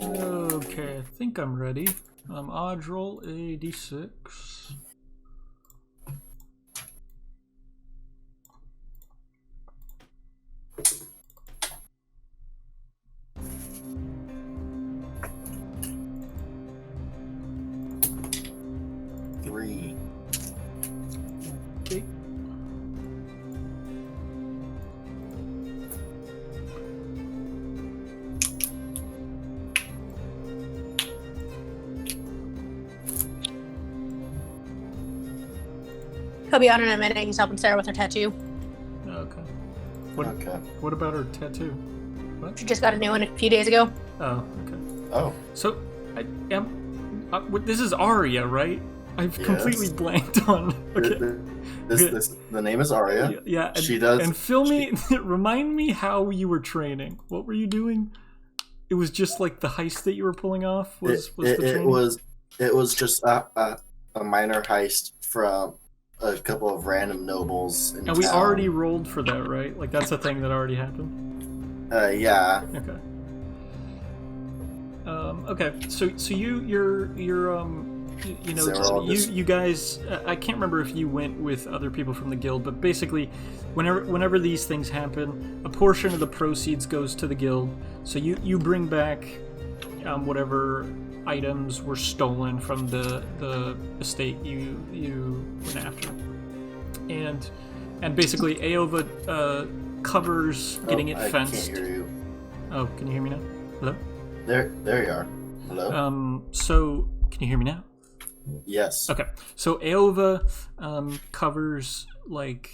Okay, I think I'm ready. Odd roll a d6. Three. Okay. He'll be on in a minute. He's helping Sarah with her tattoo. Okay. Okay. What about her tattoo? What? She just got a new one a few days ago. Oh, okay. Oh. So, I am. This is Arya, right? I've Yes. completely blanked on. Okay. The name is Arya. Yeah. And, she does. And fill me. Remind me how you were training. What were you doing? It was just like the heist that you were pulling off. Was the training? It was just a minor heist from a couple of random nobles in And we town. already rolled for that, right? Like that's a thing that already happened. Yeah. Okay. Okay. So you're you know, you guys. I can't remember if you went with other people from the guild, but basically, whenever these things happen, a portion of the proceeds goes to the guild. So you bring back whatever items were stolen from the estate you went after, and basically Aova covers getting it fenced. I can't hear you. Oh, can you hear me now? Hello? There you are. Hello? So can you hear me now? Yes. Okay. So Aova covers like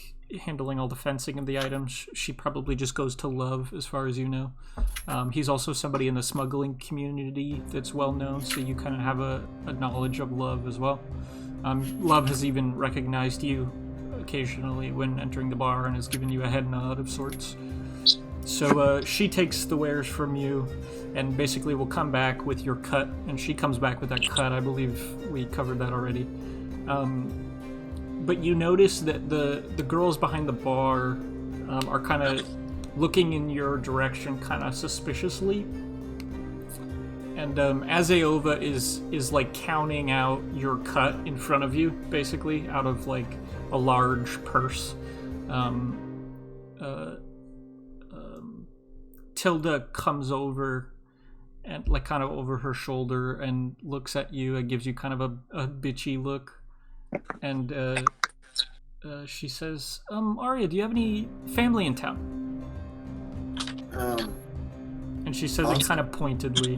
handling all the fencing of the items. She probably just goes to Love, as far as you know. He's also somebody in the smuggling community that's well known, so you kind of have a knowledge of Love as well. Love has even recognized you occasionally when entering the bar and has given you a head nod of sorts. So she takes the wares from you and basically will come back with your cut, and she comes back with that cut. I believe we covered that already. But you notice that the girls behind the bar are kind of looking in your direction kind of suspiciously. And as Aova is like counting out your cut in front of you, basically, out of like a large purse, Tilda comes over and like kind of over her shoulder and looks at you and gives you kind of a bitchy look. And she says, Arya, do you have any family in town? And she says it kind of pointedly.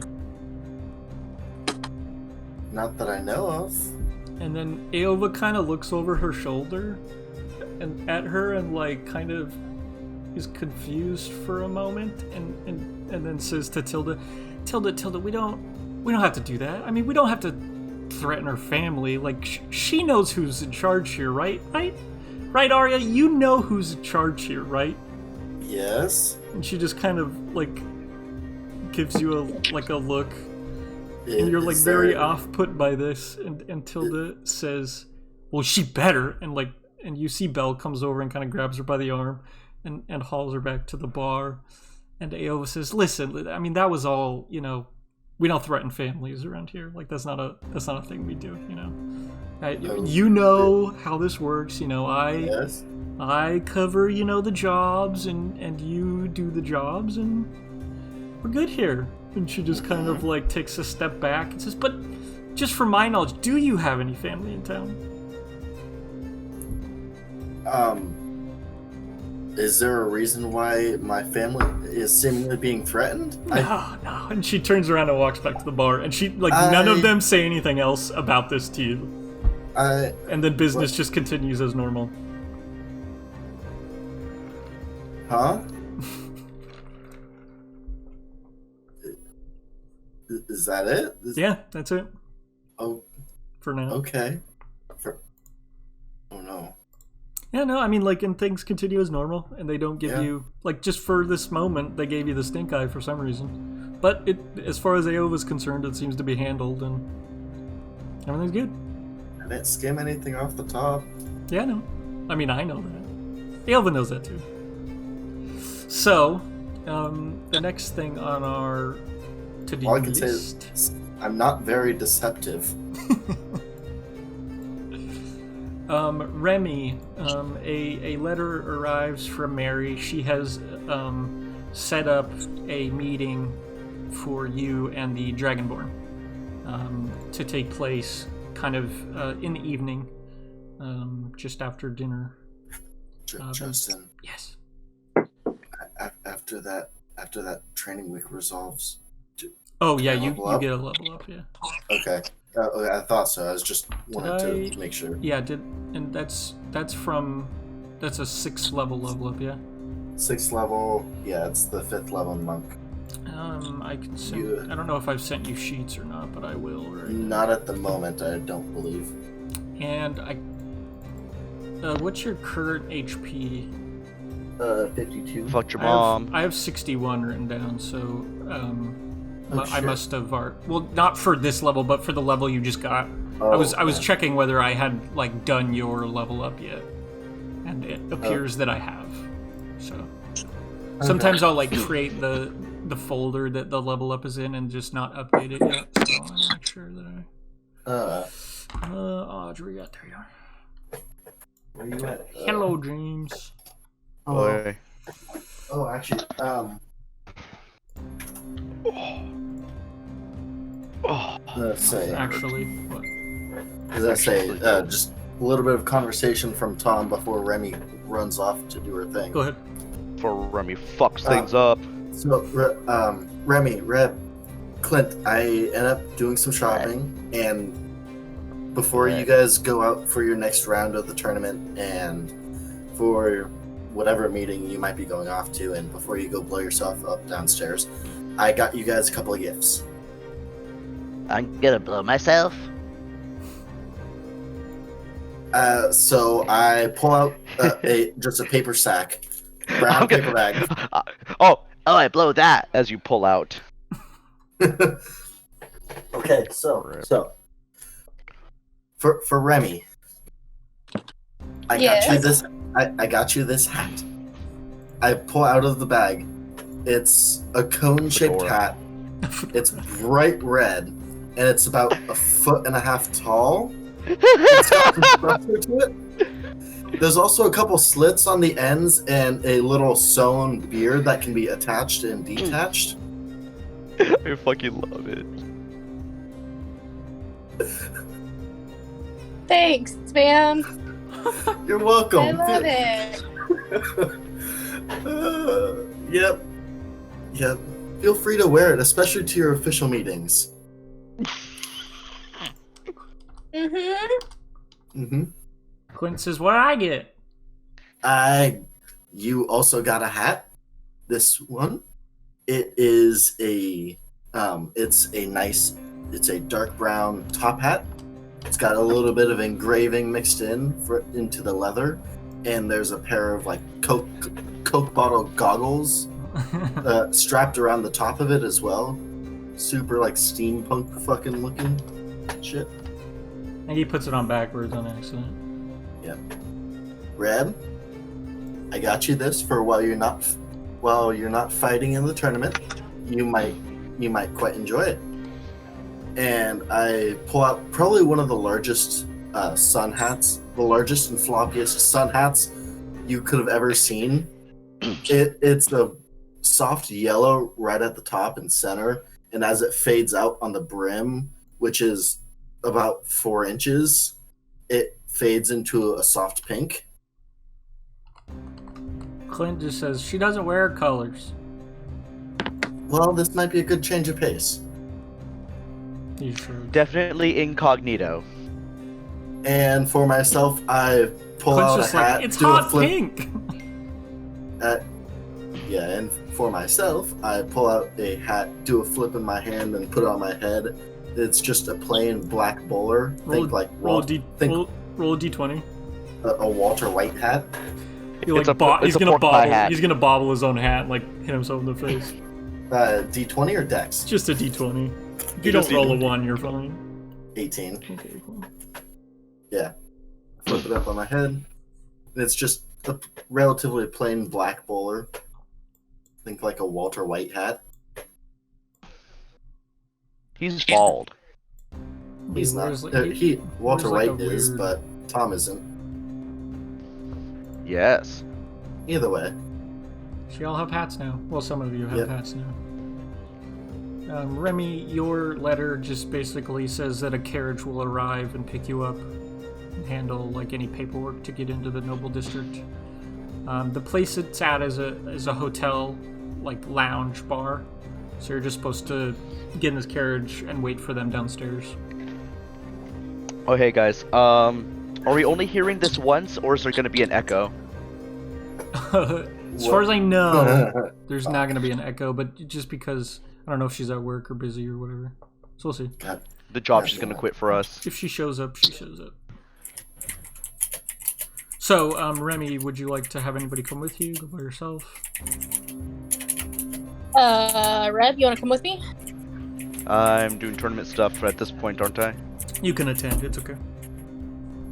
Not that I know of. And then Aova kind of looks over her shoulder and at her and like kind of is confused for a moment and then says to Tilda, we don't have to do that. I mean, we don't have to threaten her family. Like she knows who's in charge here, right? Right, Arya? You know who's in charge here, right? Yes. And she just kind of like gives you a look, and you're like very off put by this. And Tilda says, "Well, she better." And you see Belle comes over and kind of grabs her by the arm and hauls her back to the bar. And Aova says, "Listen, I mean that was all. You know, we don't threaten families around here. Like that's not a thing we do. You know, you know how this works. You know, I cover the jobs and you do the jobs and we're good here." And she just kind of like takes a step back and says, "But just for my knowledge, do you have any family in town?" Is there a reason why my family is seemingly being threatened? No. And she turns around and walks back to the bar, and none of them say anything else about this to you. And then business just continues as normal. Huh? Is that it? Yeah, that's it. Oh. For now. Okay. Oh no. Yeah, no, I mean, like, and things continue as normal, and they don't give you, like, just for this moment, they gave you the stink eye for some reason. But as far as Aova's concerned, it seems to be handled, and everything's good. I didn't skim anything off the top. Yeah, no. I mean, I know that. Aova knows that, too. So, the next thing on our To the All I can say list. is I'm not very deceptive. Remy, a letter arrives from Mary. She has set up a meeting for you and the Dragonborn to take place kind of in the evening, just after dinner. Justin, Yes. after that training week resolves. Oh yeah, I you level up? get a level up. Yeah. Okay. I thought so. I was just wanted to make sure. Yeah, and that's a 6th level up. Yeah. 6th level. Yeah, it's the 5th level monk. I can send. I don't know if I've sent you sheets or not, but I will. Right Not at the moment. I don't believe. And what's your current HP? 52. Fuck your mom. I have 61 written down, so I shit. must have well, not for this level, but for the level you just got. Oh, I was checking whether I had like done your level up yet, and it appears that I have. So sometimes I'll like create the folder that the level up is in and just not update it yet. So I'll make sure that Audrey, yeah, there you are. Where you at? Hello, James. Boy. Oh, actually, let's say. Actually, what? As I say, just a little bit of conversation from Tom before Remy runs off to do her thing. Go ahead. Before Remy fucks things up. So, Remy, Reb, Clint, I end up doing some shopping, and before you guys go out for your next round of the tournament, and for whatever meeting you might be going off to, and before you go blow yourself up downstairs, I got you guys a couple of gifts. I'm gonna blow myself. So I pull out just a paper sack, brown paper bag. I blow that as you pull out. Okay, so for Remy, I got you this. I got you this hat. I pull out of the bag. It's a cone-shaped hat. It's bright red, and it's about 1.5 feet tall. It's got some structure to it. There's also a couple slits on the ends and a little sewn beard that can be attached and detached. I fucking love it. Thanks, man. You're welcome. I love it. Yep. Feel free to wear it, especially to your official meetings. Clint says, "What I get?" You also got a hat. This one, it's a dark brown top hat. It's got a little bit of engraving mixed into the leather, and there's a pair of like Coke bottle goggles strapped around the top of it as well. Super like steampunk fucking looking shit. And he puts it on backwards on accident. Yep. Reb, I got you this for while you're not fighting in the tournament. You might quite enjoy it. And I pull out probably one of the largest sun hats, the largest and floppiest sun hats you could have ever seen. It's a soft yellow right at the top and center, and as it fades out on the brim, which is about 4 inches, it fades into a soft pink. Clint just says, "She doesn't wear colors." Well, this might be a good change of pace. You sure? Definitely incognito. And for myself, I pull Clint's out just a hat. like, "It's do a hot flip. pink." Yeah, and for myself, I pull out a hat, do a flip in my hand, and put it on my head. It's just a plain black bowler. Roll a d20. A Walter White hat. He's gonna bobble his own hat and like hit himself in the face. D20 or Dex? Just a d20. If you don't roll a 1, you're fine. 18. Okay, cool. Yeah. Flip it up on my head. And it's just a relatively plain black bowler. Think like a Walter White hat. He's bald. He's not. wears, like, Walter wears, like, White a is, weird- but Tom isn't. Yes. Either way. So y'all have hats now. Well, some of you have Yep. hats now. Remy, your letter just basically says that a carriage will arrive and pick you up and handle like any paperwork to get into the Noble District. The place it's at is a hotel, like lounge bar. So you're just supposed to get in this carriage and wait for them downstairs. Oh, hey guys. Are we only hearing this once, or is there gonna be an echo? As far as I know, there's not going to be an echo, but just because I don't know if she's at work or busy or whatever. So we'll see. God. The job she's gonna quit for us. If she shows up, she shows up. So, Remy, would you like to have anybody come with you? Go by yourself? Reb, you want to come with me? I'm doing tournament stuff at this point, aren't I? You can attend. It's okay.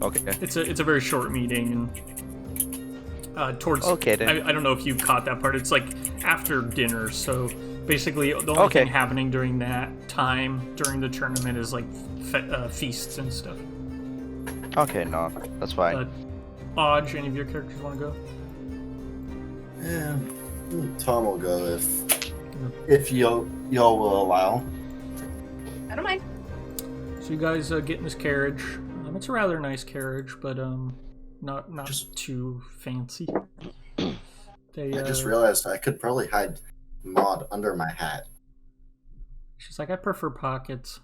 Okay. It's a very short meeting, and towards. Okay, then. I don't know if you caught that part. It's like after dinner, so basically the only thing happening during that time during the tournament is like feasts and stuff. Okay, no, that's fine. Odge, any of your characters want to go? Yeah, Tom will go if y'all will allow. I don't mind. So you guys get in this carriage. It's a rather nice carriage, but not Just- too fancy. I just realized I could probably hide Maud under my hat. She's like, I prefer pockets,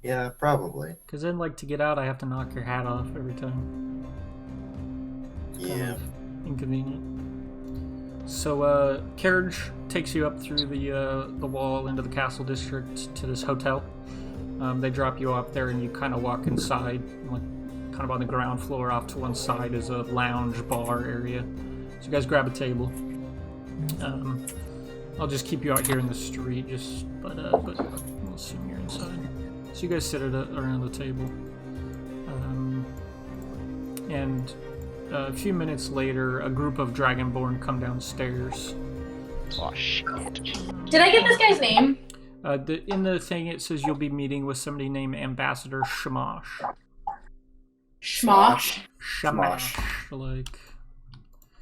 Yeah, probably. because then like to get out, I have to knock your hat off every time. Yeah. Inconvenient. So carriage takes you up through the wall into the castle district to this hotel. They drop you off there, and you kind of walk inside, like kind of on the ground floor. Off to one side is a lounge bar area. So you guys grab a table. I'll just keep you out here in the street, but I'll assume you're inside. So you guys sit around the table, and a few minutes later, a group of Dragonborn come downstairs. Oh shit. Did I get this guy's name? In the thing, it says you'll be meeting with somebody named Ambassador Shamash. Schmosh. Shamash.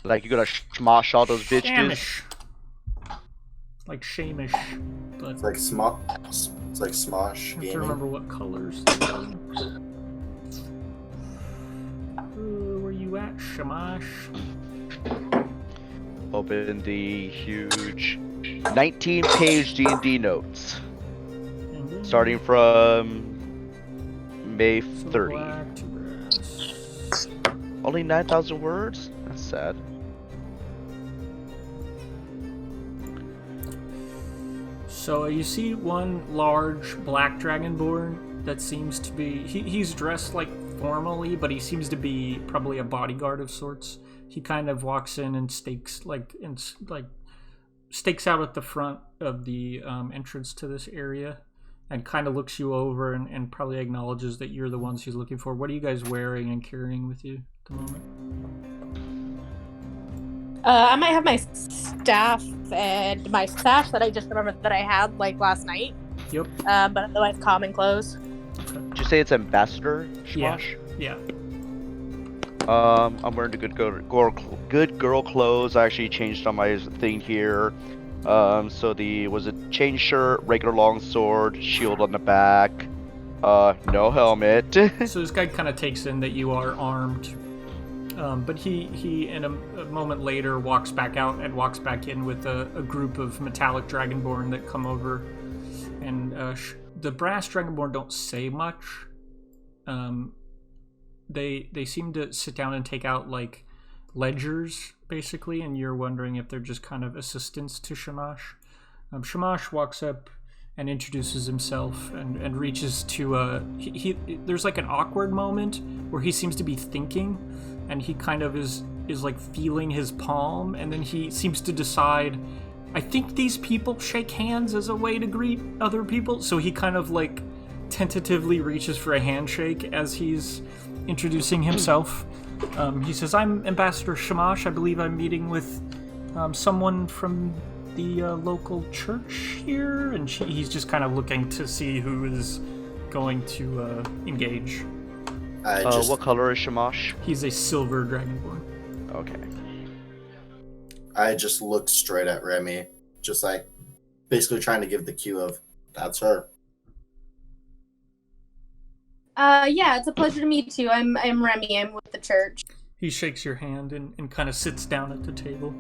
Like you gotta smosh all those bitches. Shamish. Like Shamish. But It's like Smosh. It's like Smosh I have to gaming. remember what colors. they are. Where you at, Shamash? Open the huge 19-page D&D notes, And then starting from May some 30. black, two brass. Only 9,000 words? That's sad. So you see one large black dragonborn that seems to be he's dressed like formally, but he seems to be probably a bodyguard of sorts. He kind of walks in and stakes out at the front of the entrance to this area, and kind of looks you over and probably acknowledges that you're the ones he's looking for. What are you guys wearing and carrying with you at the moment? I might have my staff and my stash that I just remembered that I had like last night. Yep. But otherwise, common clothes. Did you say it's Ambassador Shmosh? Yeah. I'm wearing the good girl clothes. I actually changed on my thing here. So was it chain shirt, regular long sword, shield on the back, no helmet. So this guy kind of takes in that you are armed, but he in a moment later walks back out and walks back in with a group of metallic dragonborn that come over, and the brass dragonborn don't say much. They seem to sit down and take out like ledgers basically, and you're wondering if they're just kind of assistants to Shamash. Shamash walks up and introduces himself and reaches to there's like an awkward moment where he seems to be thinking, and he kind of is like feeling his palm, and then he seems to decide, I think these people shake hands as a way to greet other people, so he kind of like tentatively reaches for a handshake as he's introducing himself. He says, I'm Ambassador Shamash. I believe I'm meeting with someone from the local church here? And he's just kind of looking to see who is going to engage. What color is Shamash? He's a silver dragonborn. Okay. I just looked straight at Remy, just like basically trying to give the cue of, that's her. Yeah, it's a pleasure to meet you. I'm Remy. I'm with the church. He shakes your hand and kind of sits down at the table.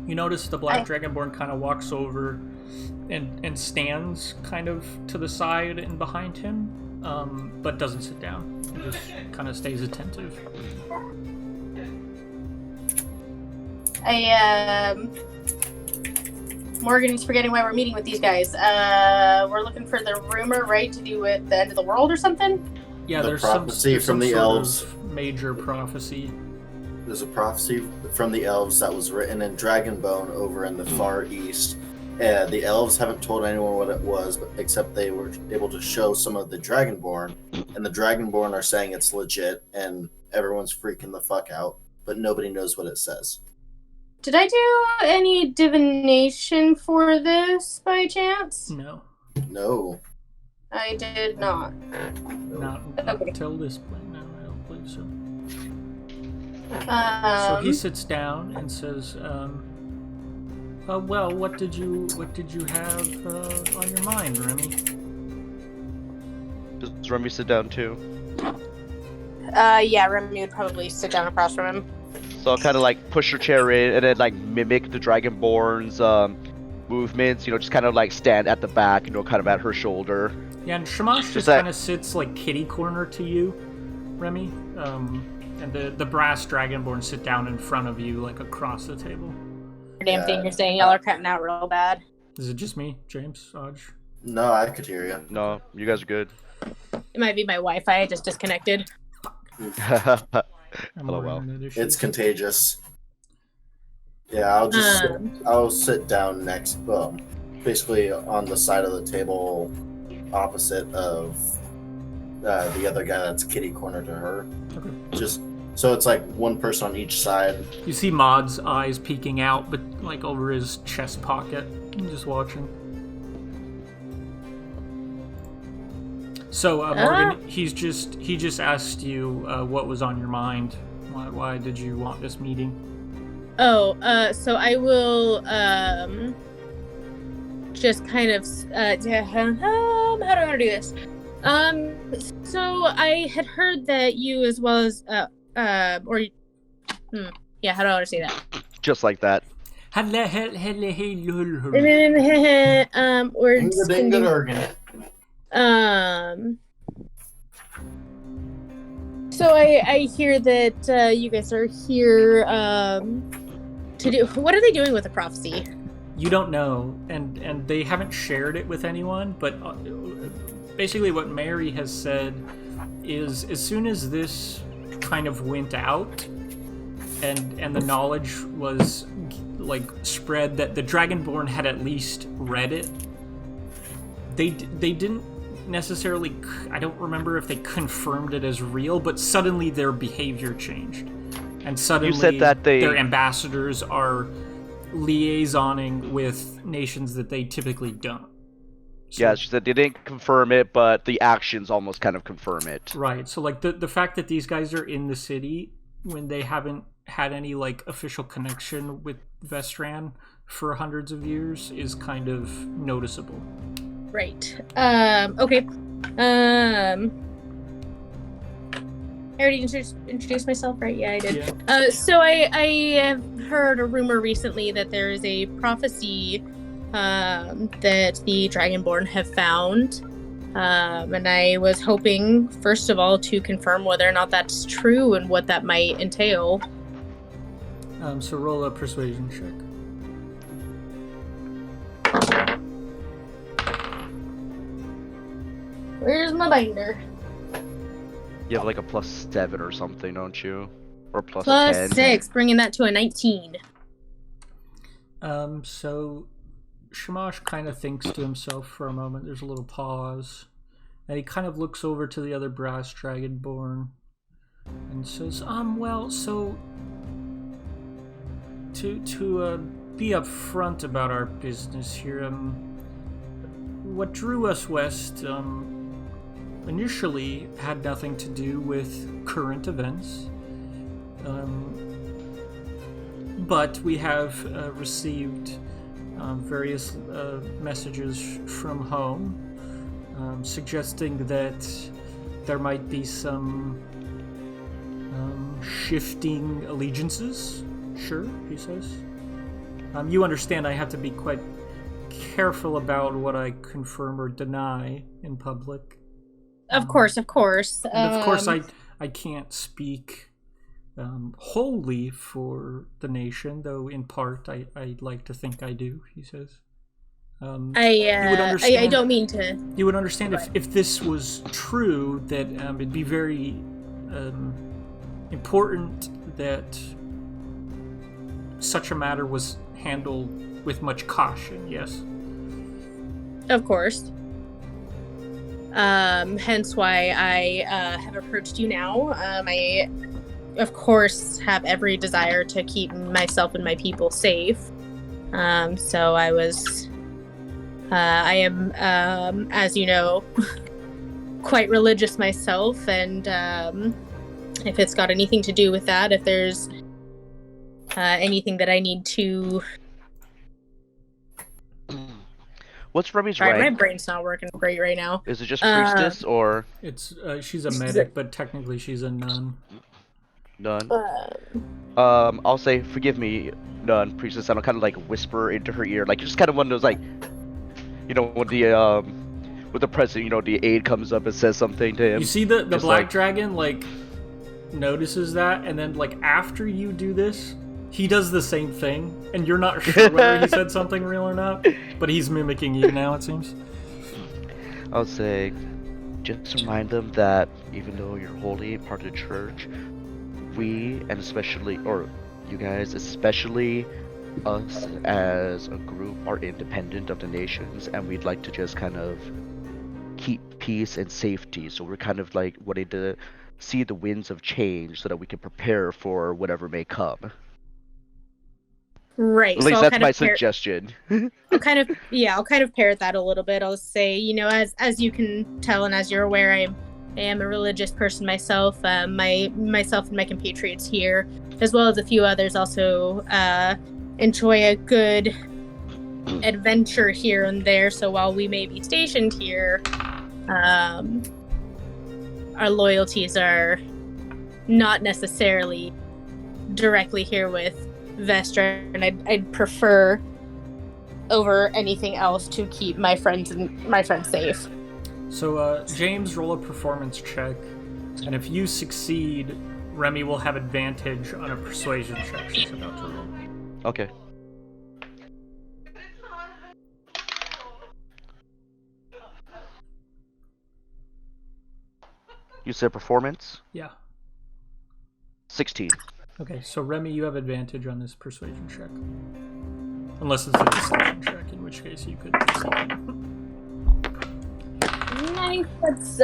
You notice the black dragonborn kind of walks over and stands kind of to the side and behind him, but doesn't sit down. He just kind of stays attentive. Morgan is forgetting why we're meeting with these guys. We're looking for the rumor, right, to do with the end of the world or something? Yeah, The there's prophecy some from the sort elves. of major prophecy. There's a prophecy from the elves that was written in Dragonbone over in the far east. The elves haven't told anyone what it was, but except they were able to show some of the Dragonborn, and the Dragonborn are saying it's legit, and everyone's freaking the fuck out, but nobody knows what it says. Did I do any divination for this by chance? No, No. I did not. not Okay. until this point. No, I don't believe so. So Um, he sits down and says, well, what did you have on your mind, Remy? Does Remy sit down too? yeah, Remy would probably sit down across from him. So I'll kind of like push her chair in and then like mimic the Dragonborn's movements, just kind of like stand at the back, kind of at her shoulder. Yeah, and Shamash just kind of sits like kitty corner to you, Remy. And the brass dragonborn sit down in front of you, like across the table. Damn thing you're saying, y'all are cutting out real bad. Is it just me, James, Aj? No, I could hear you. No, you guys are good. It might be my Wi-Fi, I just disconnected. Hello, well. It's contagious. Yeah, I'll sit down next, basically on the side of the table opposite of the other guy that's kitty corner to her. Okay. Just so it's like one person on each side. You see Maud's eyes peeking out, but like over his chest pocket, just watching. So Morgan, he just asked you what was on your mind. Why did you want this meeting? Oh, so I will just kind of how do I want to do this? So I had heard that you, as well as yeah, how do I want to say that? Just like that. We're spending, so I hear that you guys are here to do. What are they doing with the prophecy? You don't know, and they haven't shared it with anyone, but basically what Mary has said is as soon as this kind of went out and the knowledge was like spread that the Dragonborn had at least read it, they didn't necessarily, I don't remember if they confirmed it as real, but suddenly their behavior changed, and suddenly you said that their ambassadors are liaisoning with nations that they typically don't. So, yeah, she said they didn't confirm it, but the actions almost kind of confirm it. right, so like the fact that these guys are in the city when they haven't had any like official connection with Vestran for hundreds of years is kind of noticeable. Right. Okay. I already introduced myself, right? Yeah, I did. Yeah. So I have heard a rumor recently that there is a prophecy that the Dragonborn have found. And I was hoping, first of all, to confirm whether or not that's true and what that might entail. So roll a persuasion check. Where's my binder? You have like a +7 or something, don't you? Or +10. +6, bringing that to a 19. So Shamash kind of thinks to himself for a moment. There's a little pause. And he kind of looks over to the other brass dragonborn and says, well, so to be upfront about our business here. What drew us west initially had nothing to do with current events, but we have received various messages from home suggesting that there might be some shifting allegiances. Sure, he says. You understand I have to be quite careful about what I confirm or deny in public. Of course. And of course, I can't speak wholly for the nation, though in part I like to think I do, he says. I don't mean to... You would understand if this was true, that it'd be very important that such a matter was handled with much caution, yes? Of course. Hence why I have approached you now. I, of course, have every desire to keep myself and my people safe. So I am, as you know, quite religious myself, and if it's got anything to do with that, if there's anything that I need to... What's Remy's Sorry, rank? my brain's not working great right now. Is it just priestess or It's she's a medic, but technically she's a nun. nun? I'll say, forgive me, nun, priestess. And I'll kind of like whisper into her ear, like just kind of one of those, like, you know, when the with the president, you know, the aide comes up and says something to him. You see the Just black like- dragon like notices that, and then like after you do this, he does the same thing, and you're not sure whether he said something real or not, but he's mimicking you now, it seems. I'll say, just remind them that even though you're holy part of the church, we, and especially, or you guys, especially us as a group, are independent of the nations, and we'd like to just kind of keep peace and safety. So we're kind of like wanting to see the winds of change so that we can prepare for whatever may come. Right. At so least I'll that's kind my of suggestion. I'll kind of parrot that a little bit. I'll say, you know, as you can tell and as you're aware, I am a religious person myself. Myself and my compatriots here, as well as a few others, also enjoy a good adventure here and there. So while we may be stationed here, our loyalties are not necessarily directly here with Vestra, and I'd prefer over anything else to keep my friends safe. So, James, roll a performance check, and if you succeed, Remy will have advantage on a persuasion check she's about to roll. Okay. You said performance? Yeah. 16. Okay, so Remy, you have advantage on this persuasion check. Unless it's a deception check, in which case you could decide. Nice. That's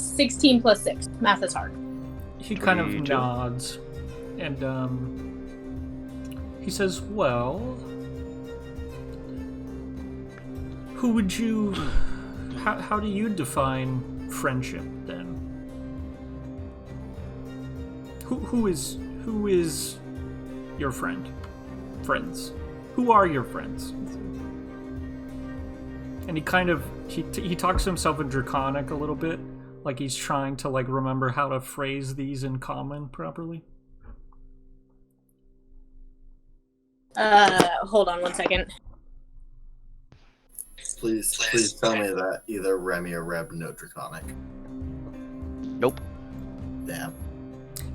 16 plus 6. Math is hard. He kind of 22. nods, and he says, well, who would you... How do you define friendship, then? Who is your friend? Friends. Who are your friends? And he kind of he talks to himself in Draconic a little bit, like he's trying to like remember how to phrase these in common properly. Hold on one second. Please tell me that either Remy or Reb know Draconic. Nope. Damn.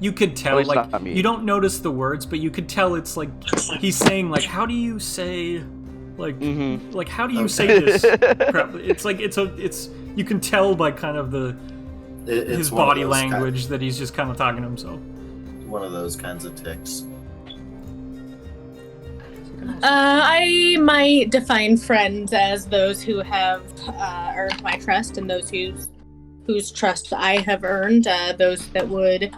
You could tell, At least like, not me. you don't notice the words, but you could tell it's like he's saying, like, how do you say, like, Mm-hmm. like how do you say this? It's like it's you can tell by kind of It's his one of body those language that he's just kind of talking to himself. One of those kinds of ticks. I might define friends as those who have earned my trust, and those whose trust I have earned. Those that would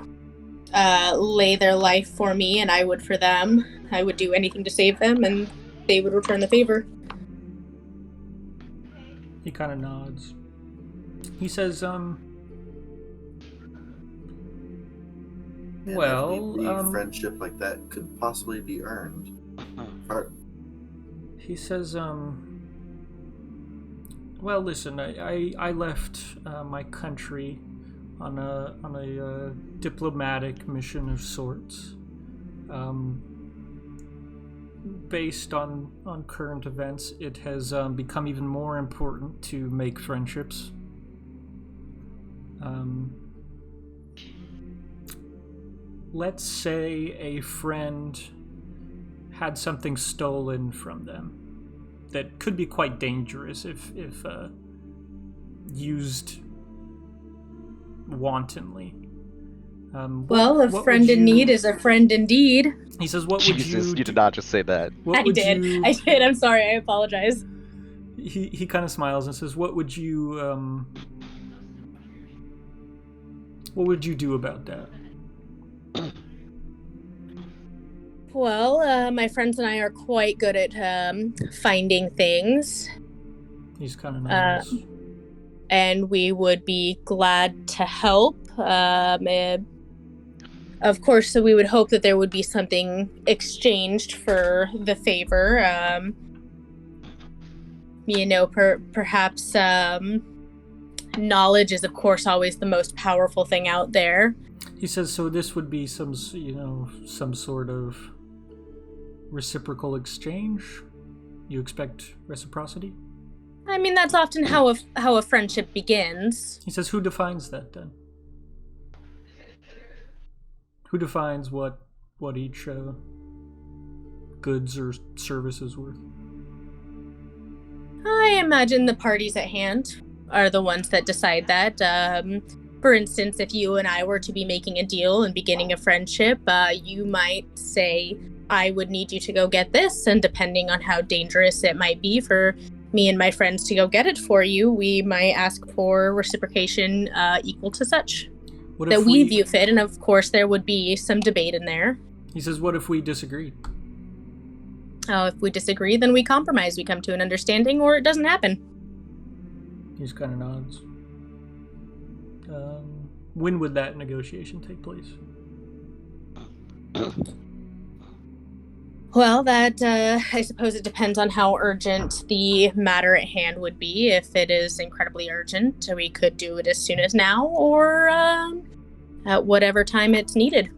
lay their life for me, and I would for them. I would do anything to save them, and they would return the favor. He kind of nods. He says, And well, if we believe friendship like that could possibly be earned. He says, well, listen, I left my country on a diplomatic mission of sorts. Based on current events, it has become even more important to make friendships. Let's say a friend had something stolen from them that could be quite dangerous if used wantonly. Well, a friend in need is a friend indeed. He says, what would Jesus, you you did not just say that. I did. I'm sorry. I apologize. He kind of smiles and says, what would you do about that? Well, my friends and I are quite good at finding things. He's kind of nice. And we would be glad to help. Of course, so we would hope that there would be something exchanged for the favor. Perhaps knowledge is, of course, always the most powerful thing out there. He says, so this would be some sort of reciprocal exchange? You expect reciprocity? I mean, that's often how a friendship begins. He says, who defines that then? Who defines what each goods or service is worth? I imagine the parties at hand are the ones that decide that. For instance, if you and I were to be making a deal and beginning a friendship, you might say, I would need you to go get this, and depending on how dangerous it might be for me and my friends to go get it for you, we might ask for reciprocation equal to such. That we view fit, and of course there would be some debate in there. He says, what if we disagree? If we disagree, then we compromise. We come to an understanding, or it doesn't happen. He just kind of nods. When would that negotiation take place? Well, that, I suppose it depends on how urgent the matter at hand would be. If it is incredibly urgent, we could do it as soon as now, or at whatever time it's needed.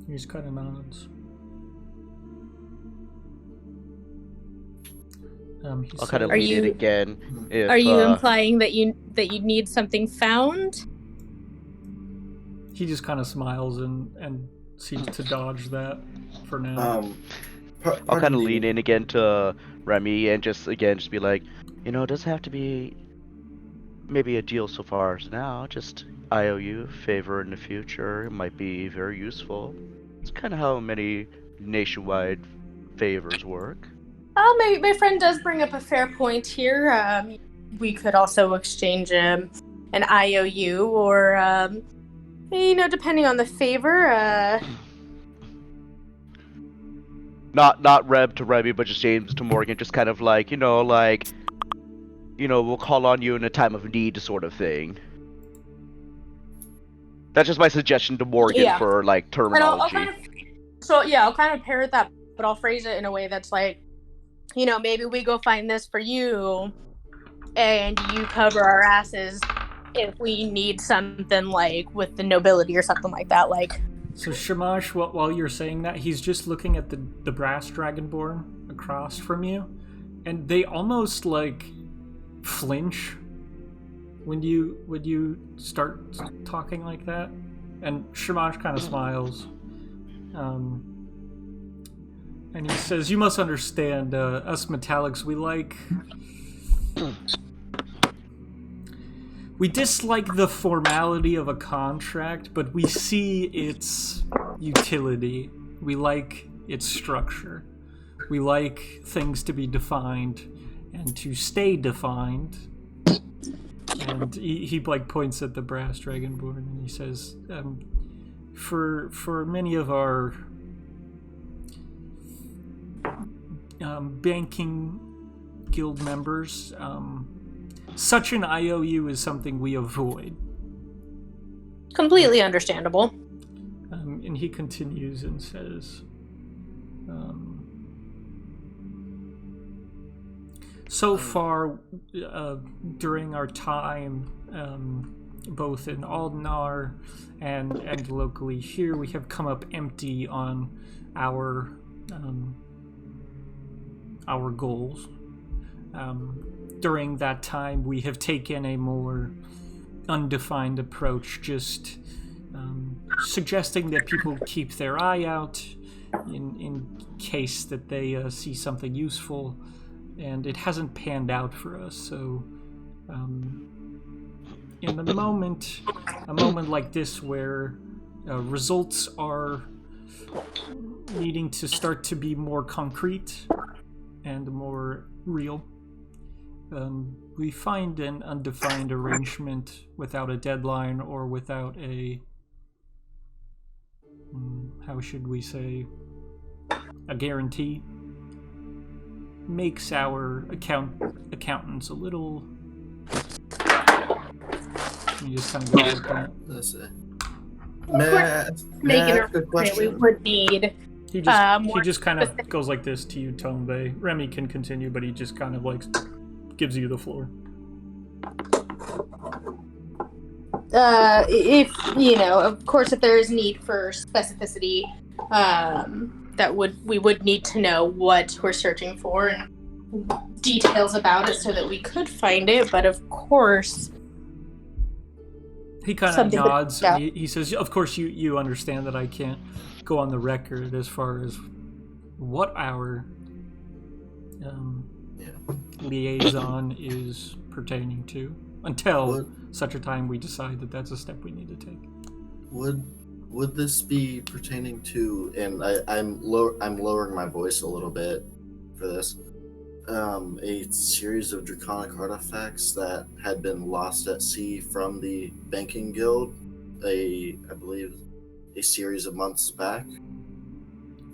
He just kind of nods. I'll kind of lean it again. Are you implying that you need something found? He just kind of smiles and seems to dodge that for now. I'll kind of lean in again to Remy and just be like, it doesn't have to be maybe a deal so far as now. Just IOU favor in the future. It might be very useful. It's kind of how many nationwide favors work. My friend does bring up a fair point here. We could also exchange an IOU, or depending on the favor. Not Reb to Remy, but just James to Morgan. Just kind of like, we'll call on you in a time of need, sort of thing. That's just my suggestion to Morgan for like terminology. I'll kind of parrot that, but I'll phrase it in a way that's like, maybe we go find this for you, and you cover our asses if we need something, like with the nobility or something like that. Like. So Shamash, while you're saying that, he's just looking at the brass dragonborn across from you, and they almost like flinch when you start talking like that. And Shamash kind of smiles. And he says, you must understand, us metallics, we dislike the formality of a contract, but we see its utility. We like its structure. We like things to be defined and to stay defined. And he points at the brass dragonborn and he says, for many of our banking guild members, such an IOU is something we avoid. Completely understandable. And he continues and says, so far, during our time, both in Aldnar and locally here, we have come up empty on our goals. During that time, we have taken a more undefined approach, just suggesting that people keep their eye out in case that they see something useful, and it hasn't panned out for us. So in a moment like this where results are needing to start to be more concrete and more real, we find an undefined arrangement without a deadline or without a, how should we say, a guarantee, makes our accountants a little... You just kind of go like that. That's it. Making a question. We would need he just kind of goes like this to you, Tombe. Remy can continue, but he just kind of like gives you the floor. If of course, if there is need for specificity, we would need to know what we're searching for and details about it so that we could find it. But of course, he kind of nods. And he says, "Of course, you understand that I can't go on the record as far as what our liaison is pertaining to until such a time we decide that that's a step we need to take." Would this be pertaining to? And I'm lowering my voice a little bit for this. A series of draconic artifacts that had been lost at sea from the banking guild, I believe a series of months back.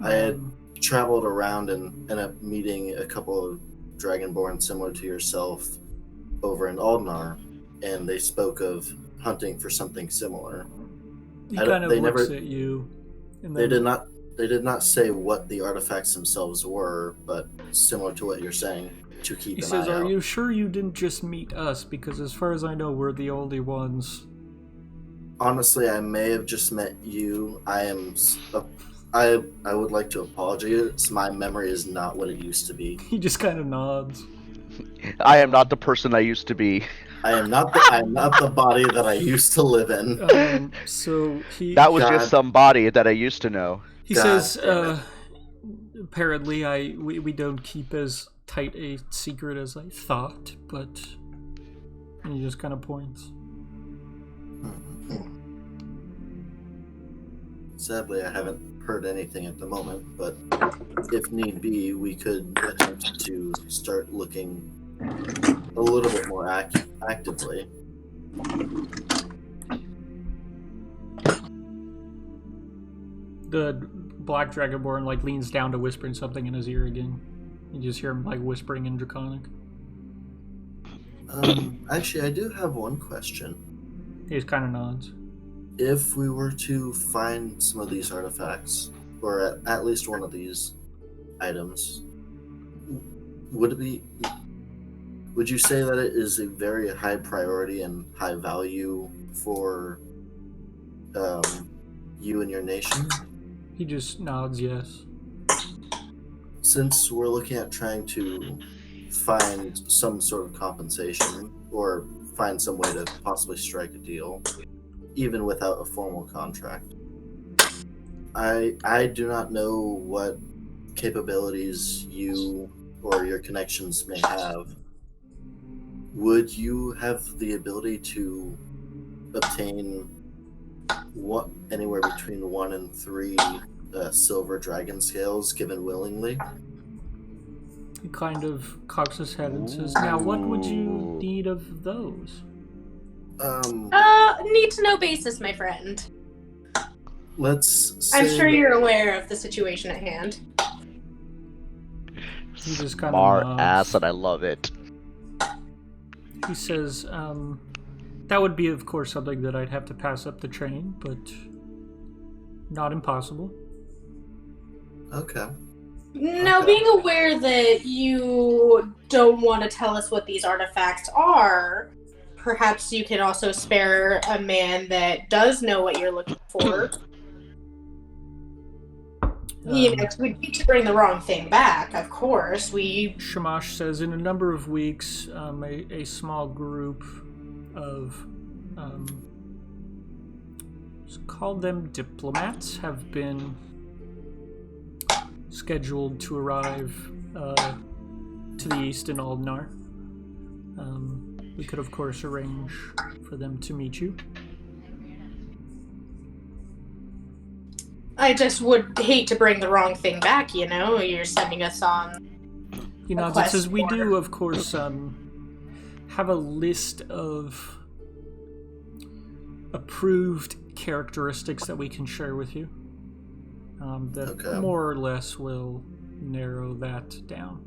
I had traveled around and ended up meeting a couple of Dragonborn similar to yourself over in Aldnar, and they spoke of hunting for something similar. He kind of looks at you. And then They did not say what the artifacts themselves were, but similar to what you're saying, to keep an eye out. He says, "Are you sure you didn't just meet us? Because as far as I know, we're the only ones." Honestly, I may have just met you. I would like to apologize. My memory is not what it used to be. He just kind of nods. I am not the person I used to be. I am not the body that I used to live in. That was just some body that I used to know. He says, apparently we don't keep as tight a secret as I thought, but... And he just kind of points. Sadly, I haven't heard anything at the moment, but if need be, we could attempt to start looking a little bit more actively. The Black Dragonborn leans down to whispering something in his ear again. You just hear him whispering in Draconic. Actually, I do have one question. He just kind of nods. If we were to find some of these artifacts, or at least one of these items, would you say that it is a very high priority and high value for you and your nation? He just nods yes. Since we're looking at trying to find some sort of compensation or find some way to possibly strike a deal, even without a formal contract, I do not know what capabilities you or your connections may have. Would you have the ability to obtain anywhere between 1 and 3 silver dragon scales given willingly? He kind of cocks his head and says, "Now, what would you need of those?" Need to know basis, my friend. Let's say I'm sure you're aware of the situation at hand. He just kind Smart of ass, and I love it. He says, that would be, of course, something that I'd have to pass up the train, but not impossible. Okay. Now, being aware that you don't want to tell us what these artifacts are, perhaps you can also spare a man that does know what you're looking for. You know, we need to bring the wrong thing back, of course. Shamash says, in a number of weeks, a small group of, let's call them diplomats, have been scheduled to arrive to the east in Aldnar. We could, of course, arrange for them to meet you. I just would hate to bring the wrong thing back, you know? You're sending us on. He nods and says, we do, of course, have a list of approved characteristics that we can share with you. That more or less will narrow that down.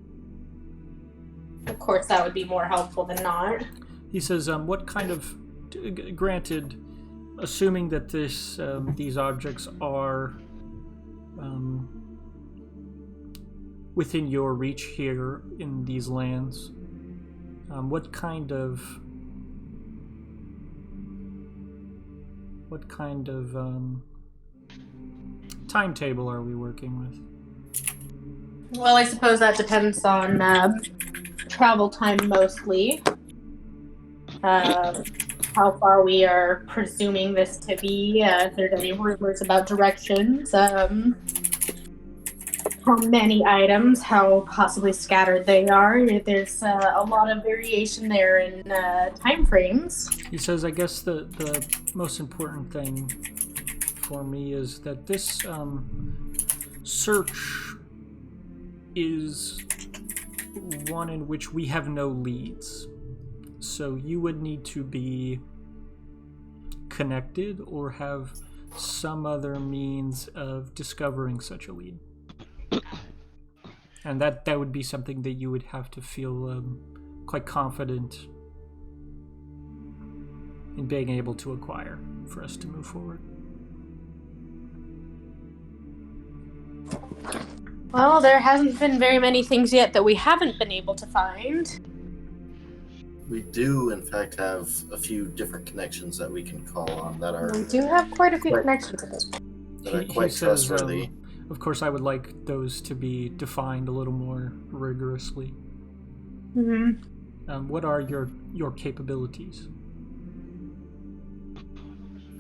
Of course, that would be more helpful than not. He says, what kind of... Granted, assuming that these objects are within your reach here in these lands, what kind of timetable are we working with? Well, I suppose that depends on travel time mostly. How far we are presuming this to be, if there's any rumors about directions, how many items, how possibly scattered they are. There's a lot of variation there in time frames. He says, I guess the most important thing for me is that this search is one in which we have no leads. So you would need to be connected or have some other means of discovering such a lead. And that would be something that you would have to feel quite confident in being able to acquire for us to move forward. Well, there hasn't been very many things yet that we haven't been able to find. We do, in fact, have a few different connections that we can call on that are... We do have quite a few connections at this point. That are quite trustworthy. Of course, I would like those to be defined a little more rigorously. Mm-hmm. What are your capabilities?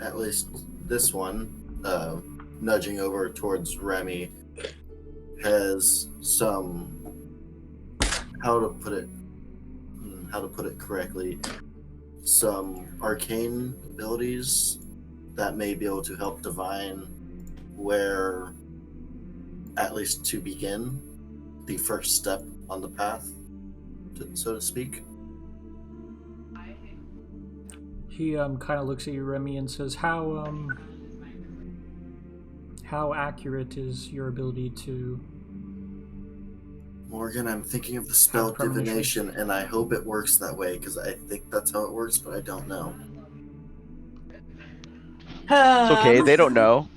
At least this one, nudging over towards Remy, has some... How to put it correctly, some arcane abilities that may be able to help divine where, at least to begin, the first step on the path, so to speak. He kind of looks at you, Remy, and says, how accurate is your ability to... Morgan, I'm thinking of the spell divination, and I hope it works that way, because I think that's how it works, but I don't know. It's okay, they don't know.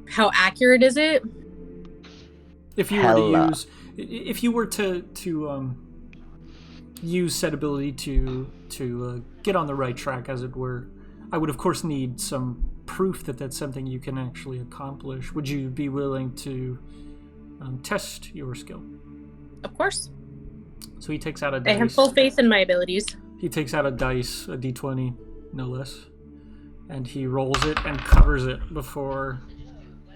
How accurate is it? If you were to use said ability to get on the right track, as it were, I would of course need some proof that that's something you can actually accomplish. Would you be willing to test your skill? Of course. So he takes out a dice. I have full faith in my abilities. He takes out a dice, a d20, no less, and he rolls it and covers it before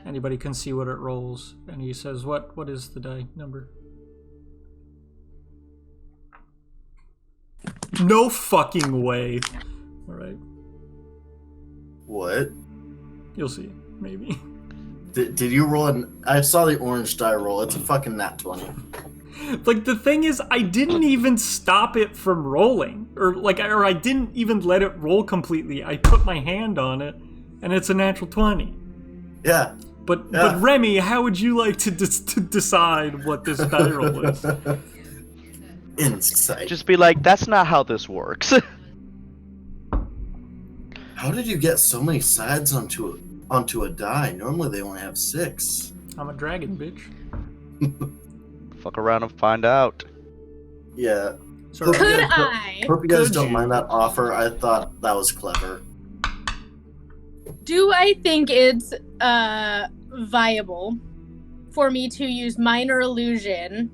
anybody can see what it rolls. And he says, "What is the die number?" No fucking way. All right. What? You'll see, maybe. Did you roll I saw the orange die roll. It's a fucking nat 20. Like, the thing is, I didn't even stop it from rolling. Or I didn't even let it roll completely. I put my hand on it, and it's a natural 20. Yeah. But Remy, how would you like to decide what this die roll is? Insight. Just be like, that's not how this works. How did you get so many sides onto a die? Normally they only have 6. I'm a dragon, bitch. Fuck around and find out. Yeah. Sorry. Could I? Hope you guys Could don't you? mind that offer. I thought that was clever. Do I think it's viable for me to use minor illusion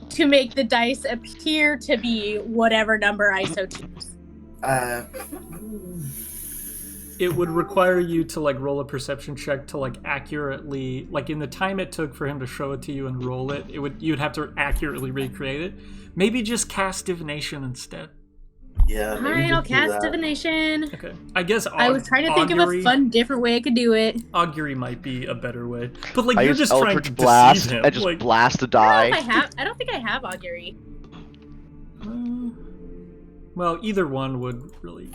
to make the dice appear to be whatever number I so choose? It would require you to like roll a perception check to like accurately, like in the time it took for him to show it to you and roll it, you'd have to accurately recreate it. Maybe just cast divination instead. Yeah. All right, I'll cast divination. Okay. I guess I was trying to think of a fun, different way I could do it. Augury might be a better way, but like I you're use just trying Eldritch to Blast deceive him. and just like, blast a I die. don't think I have augury. Well, either one would really.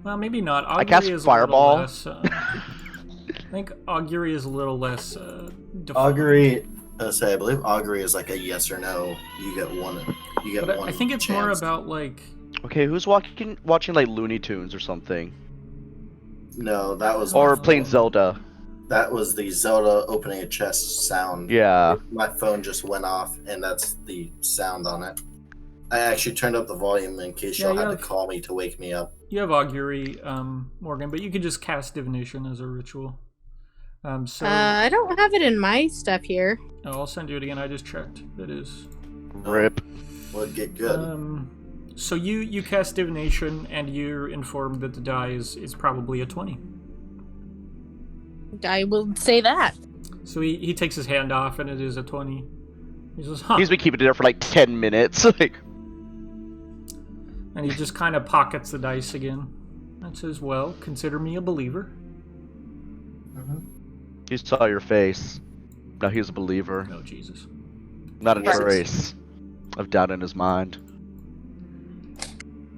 Well, maybe not. Augury cast is Fireball. A little less, I think augury is a little less. Defined. Augury. I believe augury is like a yes or no. You get one. You get But one. I think it's chance. more about like. Okay, who's watching like Looney Tunes or something? No, that was. Or my playing phone. Zelda. That was the Zelda opening a chest sound. Yeah. My phone just went off, and that's the sound on it. I actually turned up the volume in case Yeah, y'all you had have- to call me to wake me up. You have augury, Morgan, but you could just cast divination as a ritual. So I don't have it in my stuff here. I'll send you it again. I just checked. It is. Rip. Well, get good. So you cast divination, and you're informed that the die is probably a 20. I will say that. So he takes his hand off, and it is a 20. He says, "Huh," He's been keeping it there for like 10 minutes. Like, and he just kind of pockets the dice again. And says, "Well, consider me a believer." he saw your face. Now he's a believer. Oh Jesus! Not a Yes. trace of doubt in his mind.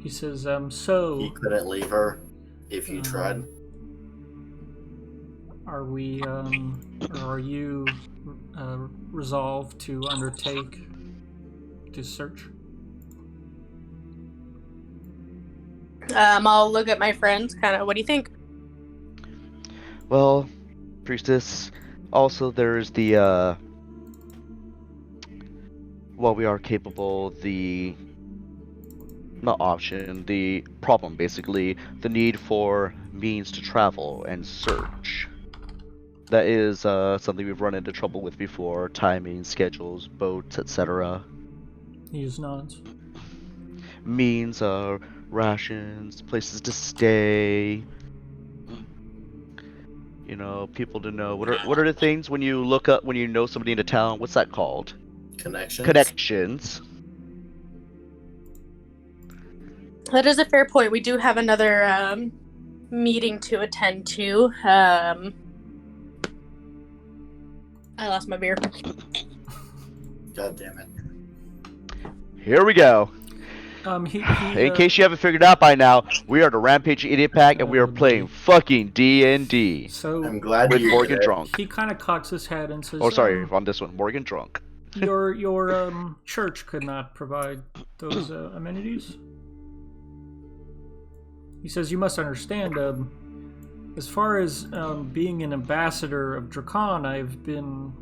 He says, "So He couldn't leave her if you tried. are we? Or are you resolved to undertake this search?" I'll look at my friends. Kind of. What do you think? Well, priestess, also there's the, while we are capable, the, not option, the problem, basically, the need for means to travel and search. That is something we've run into trouble with before, timing, schedules, boats, etc. He just nods. Means, rations, places to stay, you know, people to know. What are the things when you look up, when you know somebody in a town, what's that called? Connections. Connections. That is a fair point. We do have another meeting to attend to. I lost my beer. God damn it. Here we go. He In case you haven't figured out by now, we are the Rampaging Idiot Pack, and we are playing fucking D&D so I'm glad with you Morgan did it. drunk. he kind of cocks his head and says, Oh, sorry, on this one, Morgan drunk. your church could not provide those amenities." He says, "You must understand, as far as being an ambassador of Drakon, I've been,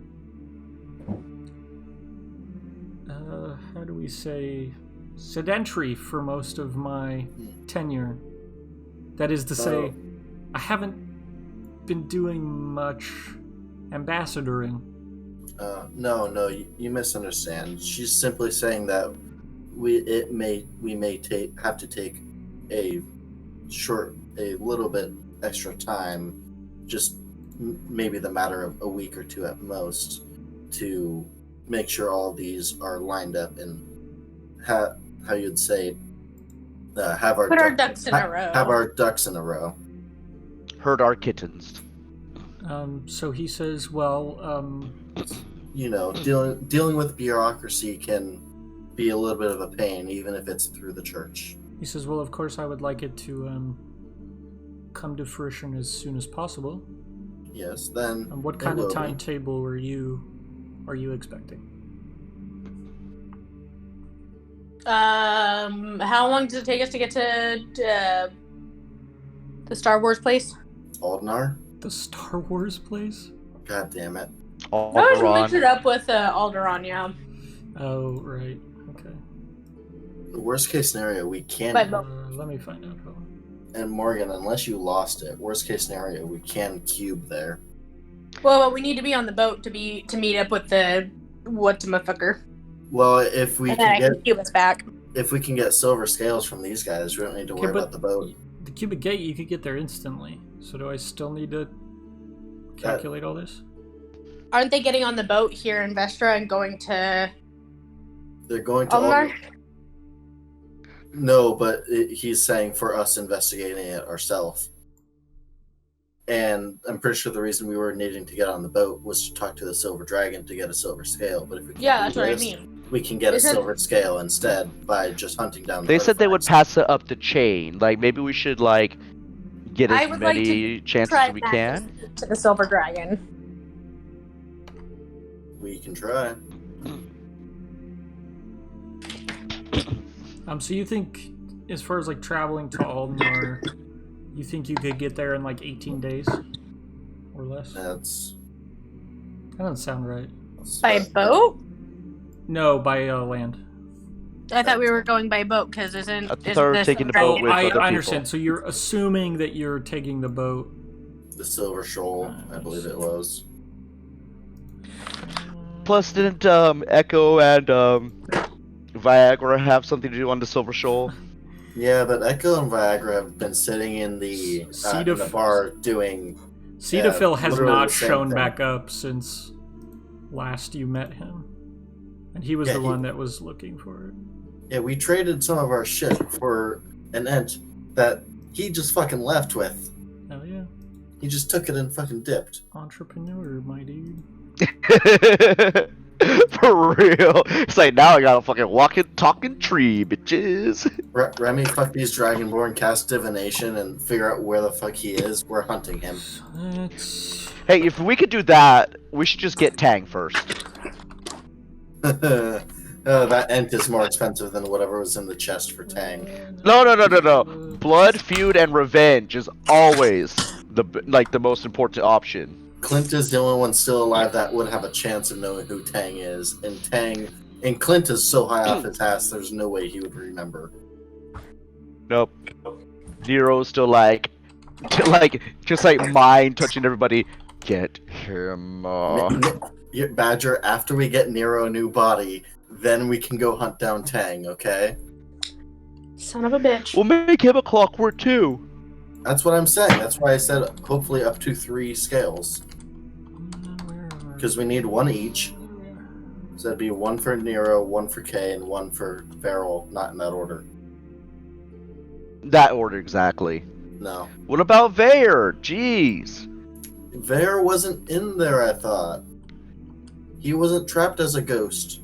how do we say, sedentary for most of my tenure. That is to say, Oh. I haven't been doing much ambassadoring." No, you misunderstand. She's simply saying that we may have to take a little bit extra time, just maybe the matter of a week or two at most, to make sure all these are lined up and how you'd say have our Put our ducks in a row. Have our ducks in a row. Herd our kittens. So he says, "Well, You know, dealing with bureaucracy can be a little bit of a pain, even if it's through the church." he says, "Well, of course, I would like it to come to fruition as soon as possible." Yes, then. And what they kind of will be. timetable are you expecting? How long does it take us to get to the Star Wars place? Aldnar? The Star Wars place? God damn it. I always mix it Alderaan. up with Alderaan, yeah. Oh, right. Okay. The worst case scenario, we can. But- Let me find out. Hold on. And Morgan, unless you lost it, worst case scenario, we can cube there. Well, we need to be on the boat to meet up with the whatchamaffucker. Well, if we And then I can can get cube us back. silver scales from these guys, we don't need to Okay, worry but about the boat. the cubic gate, you could get there instantly. So do I still need to calculate all this? Aren't they getting on the boat here in Vestra and going to They're going to Alderaan? No, but he's saying for us investigating it ourselves. And I'm pretty sure the reason we were needing to get on the boat was to talk to the silver dragon to get a silver scale. But if we can Yeah, do that's what I this, mean. we can get a They said- silver scale instead by just hunting down the They said they would artifacts. pass it up the chain. Like, maybe we should, like, get I as would like many chances Try as we that can. to the silver dragon. We can try. So you think, as far as like traveling to Aldnar, you think you could get there in like 18 days or less? That's That doesn't sound right. By boat? No, by land. I thought we were going by boat because isn't I thought isn't we were this taking the dragon- boat with I other understand. people. So you're assuming that you're taking the boat. the silver shoal, I believe it was. Plus, didn't Echo and Viagra have something to do on the Silver Shoal? Yeah, but Echo and Viagra have been sitting in the in the bar doing. Cetaphil has literally not the same shown thing. back up since last you met him. And he was Yeah, the he- one that was looking for it. Yeah, we traded some of our shit for an ent that he just fucking left with. Hell yeah. He just took it and fucking dipped. Entrepreneur, my dude. For real. It's like, now I got a fucking walking, talking tree, bitches. Remy, fuck these Dragonborn, cast divination, and figure out where the fuck he is. We're hunting him. Let's... Hey, if we could do that, we should just get Tang first. That ent is more expensive than whatever was in the chest for Tang. No. Blood, feud, and revenge is always the most important option. Clint is the only one still alive that would have a chance of knowing who Tang is, and Clint is so high off his ass, there's no way he would remember. Nope. Nero's still just like mind touching everybody. Get him. Badger, after we get Nero a new body, then we can go hunt down Tang, okay? Son of a bitch. We'll make him a clockwork too. That's what I'm saying. That's why I said hopefully up to 3 scales. Because we need 1 each. So that'd be 1 for Nero, 1 for Kay, and 1 for Farrell. Not in that order. That order exactly. No. What about Vair? Jeez. Vair wasn't in there, I thought. He wasn't trapped as a ghost.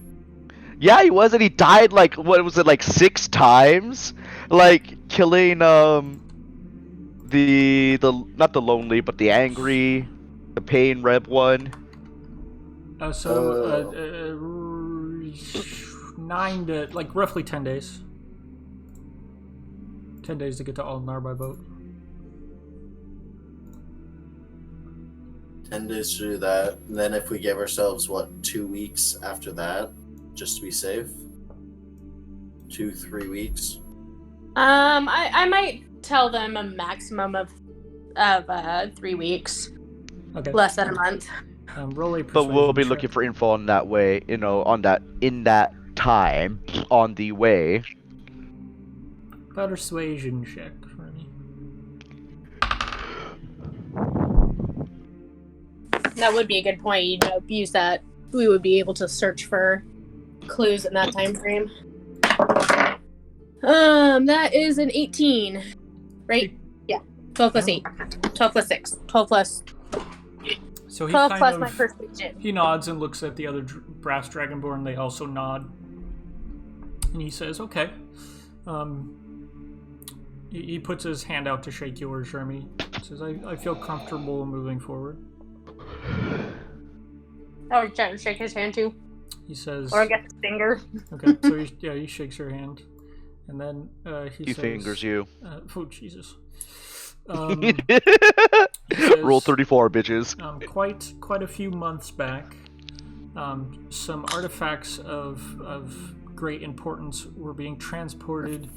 Yeah, he was, and he died like, what was it, like 6 times? Like killing the not the lonely, but the angry, the pain reb one. 9 to like roughly 10 days. 10 days to get to Aldnar by boat. 10 days to do that. And then if we give ourselves, 2 weeks after that? Just to be safe? 2-3 weeks? I might tell them a maximum of 3 weeks, Okay. less than a month. Roll a But we'll be persuasion looking check. for info on that way, in that time, on the way. Persuasion check for me. That would be a good point. Use that. We would be able to search for clues in that time frame. That is an 18, right? Yeah. 12 plus 8. 12 plus 6. 12 plus So he 12 kind plus of my persuasion. he nods and looks at the other brass dragonborn. They also nod, and he says, "Okay." He puts his hand out to shake yours, Remy. Says, "I feel comfortable moving forward." I was trying to shake his hand too. He says, Or I guess his finger. okay, so he shakes her hand. And then he He says, fingers you. Oh, Jesus. He says, Rule 34, bitches. Quite a few months back, some artifacts of great importance were being transported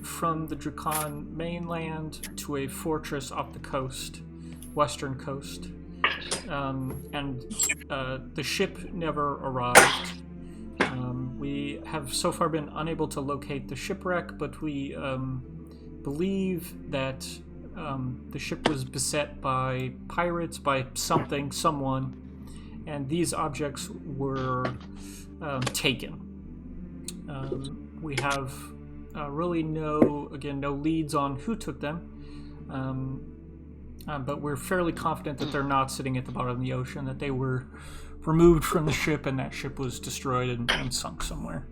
from the Dracan mainland to a fortress off the coast, western coast. And the ship never arrived. We have so far been unable to locate the shipwreck, but we believe that the ship was beset by pirates, by someone, and these objects were taken. We have really no leads on who took them, but we're fairly confident that they're not sitting at the bottom of the ocean, that they were removed from the ship and that ship was destroyed and sunk somewhere.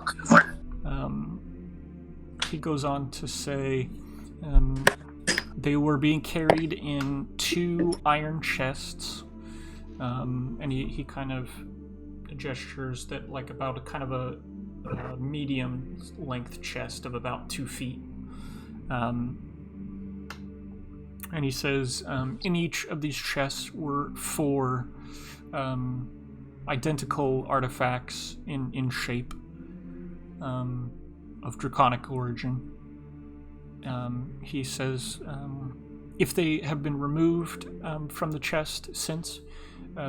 He goes on to say they were being carried in 2 iron chests, and he kind of gestures that like about a kind of a medium length chest of about 2 feet. And he says in each of these chests were 4 identical artifacts in shape of draconic origin. He says if they have been removed from the chest since,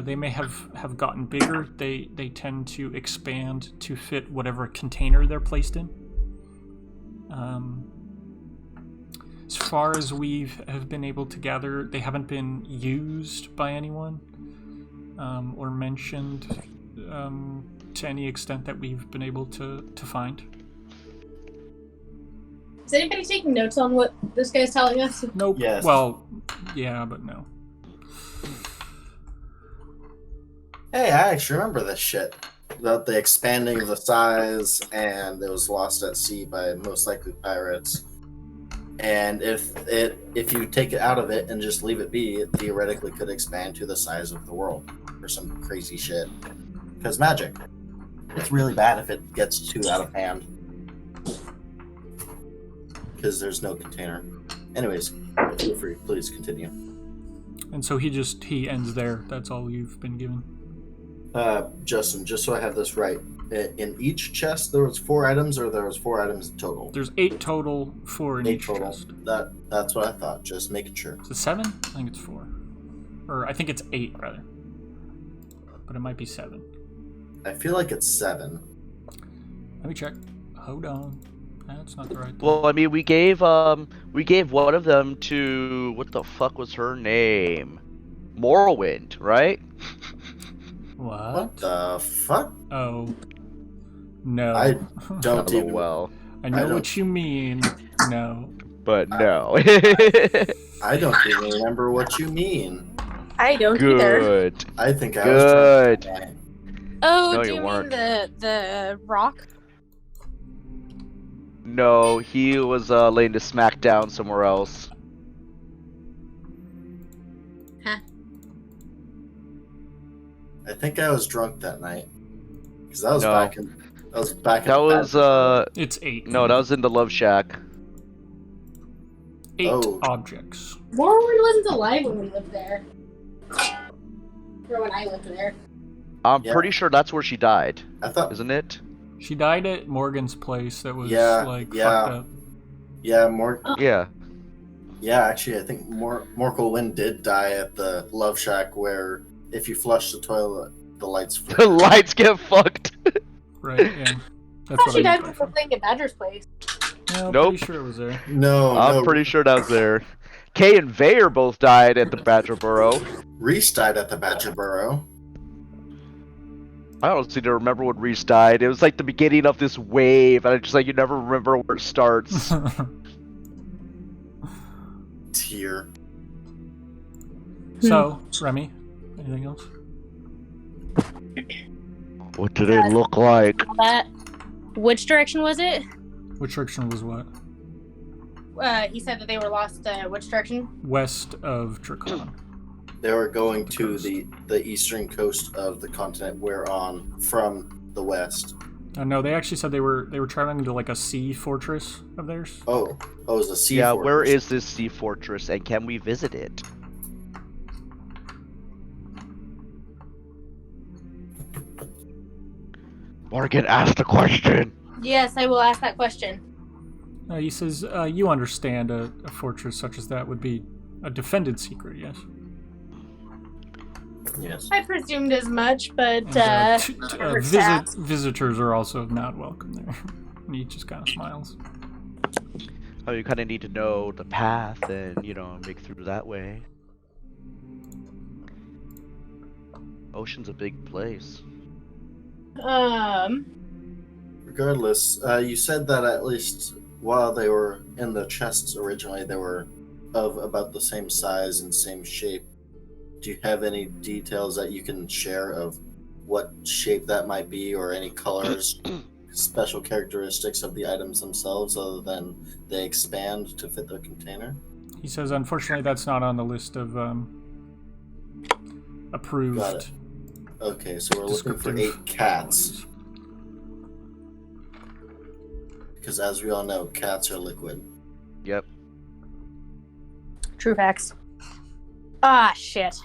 they may have gotten bigger. They tend to expand to fit whatever container they're placed in. As far as we have been able to gather, they haven't been used by anyone or mentioned to any extent that we've been able to find. Is anybody taking notes on what this guy's telling us? Nope. Yes. Well, yeah, but no. Hey, I actually remember this shit. About the expanding of the size, and it was lost at sea by most likely pirates. And if you take it out of it and just leave it be, it theoretically could expand to the size of the world or some crazy shit. Because magic. It's really bad if it gets too out of hand. Because there's no container. Anyways, feel free. Please continue. And so he ends there. That's all you've been given. Justin, just so I have this right, in each chest there was 4 items, or there was 4 items total? There's 8 total, 4 in 8 each total. chest. That's what I thought. Just making sure. Is it 7? I think it's 4. Or I think it's 8, rather. But it might be 7. I feel like it's 7. Let me check. Hold on. That's not the right thing. Well, I mean, we gave one of them to, what the fuck was her name? Morrowind, right? What the fuck? Oh. No. I don't even. Well, I know what you mean. No. but no. I don't even remember what you mean. I don't either. Good. I think I Good. was trying to. Oh, No, do you you weren't. mean the rock? No, he was laying to smack down somewhere else. Huh. I think I was drunk that night. Because that was No. back in. That was back in. That was It's 8. no, that was in the Love Shack. 8 Oh. objects. Morrowind wasn't alive when we lived there. Or when I lived there. I'm Yeah. pretty sure that's where she died, I thought. isn't it? She died at Morgan's place that was Yeah, like yeah. fucked up. Yeah, Yeah. Yeah, actually, I think Morkel Wind did die at the Love Shack, where if you flush the toilet, the lights The flicker. lights get fucked. Right, yeah. That's I thought what she I died meant by before playing at Badger's place. No, I'm Nope. pretty sure it was there. No, I'm pretty sure that was there. Kay and Vayer both died at the Badger Burrow. Reese died at the Badger Burrow. I don't seem to remember when Reese died. It was like the beginning of this wave, and I just like you never remember where it starts. Tear. So, Remy, anything else? What did it look like? All that. Which direction was it? Which direction was what? He said that they were lost. Which direction? West of Dracan. They were going to the eastern coast of the continent we're on from the west. No, they actually said they were traveling to like a sea fortress of theirs. Oh, it's a sea Yeah, fortress. where is this sea fortress, and can we visit it? Morgan, ask the question. Yes, I will ask that question. He says, you understand a fortress such as that would be a defended secret, yes? Yes. I presumed as much, but And, visitors are also not welcome there. And he just kind of smiles. Oh, you kind of need to know the path and, make through that way. Ocean's a big place. Regardless, you said that at least while they were in the chests originally, they were of about the same size and same shape. Do you have any details that you can share of what shape that might be, or any colors, special characteristics of the items themselves, other than they expand to fit their container? He says, unfortunately, that's not on the list of approved. Got it. Okay, so we're looking for 8 cats. Because as we all know, cats are liquid. Yep. True facts. Ah, shit.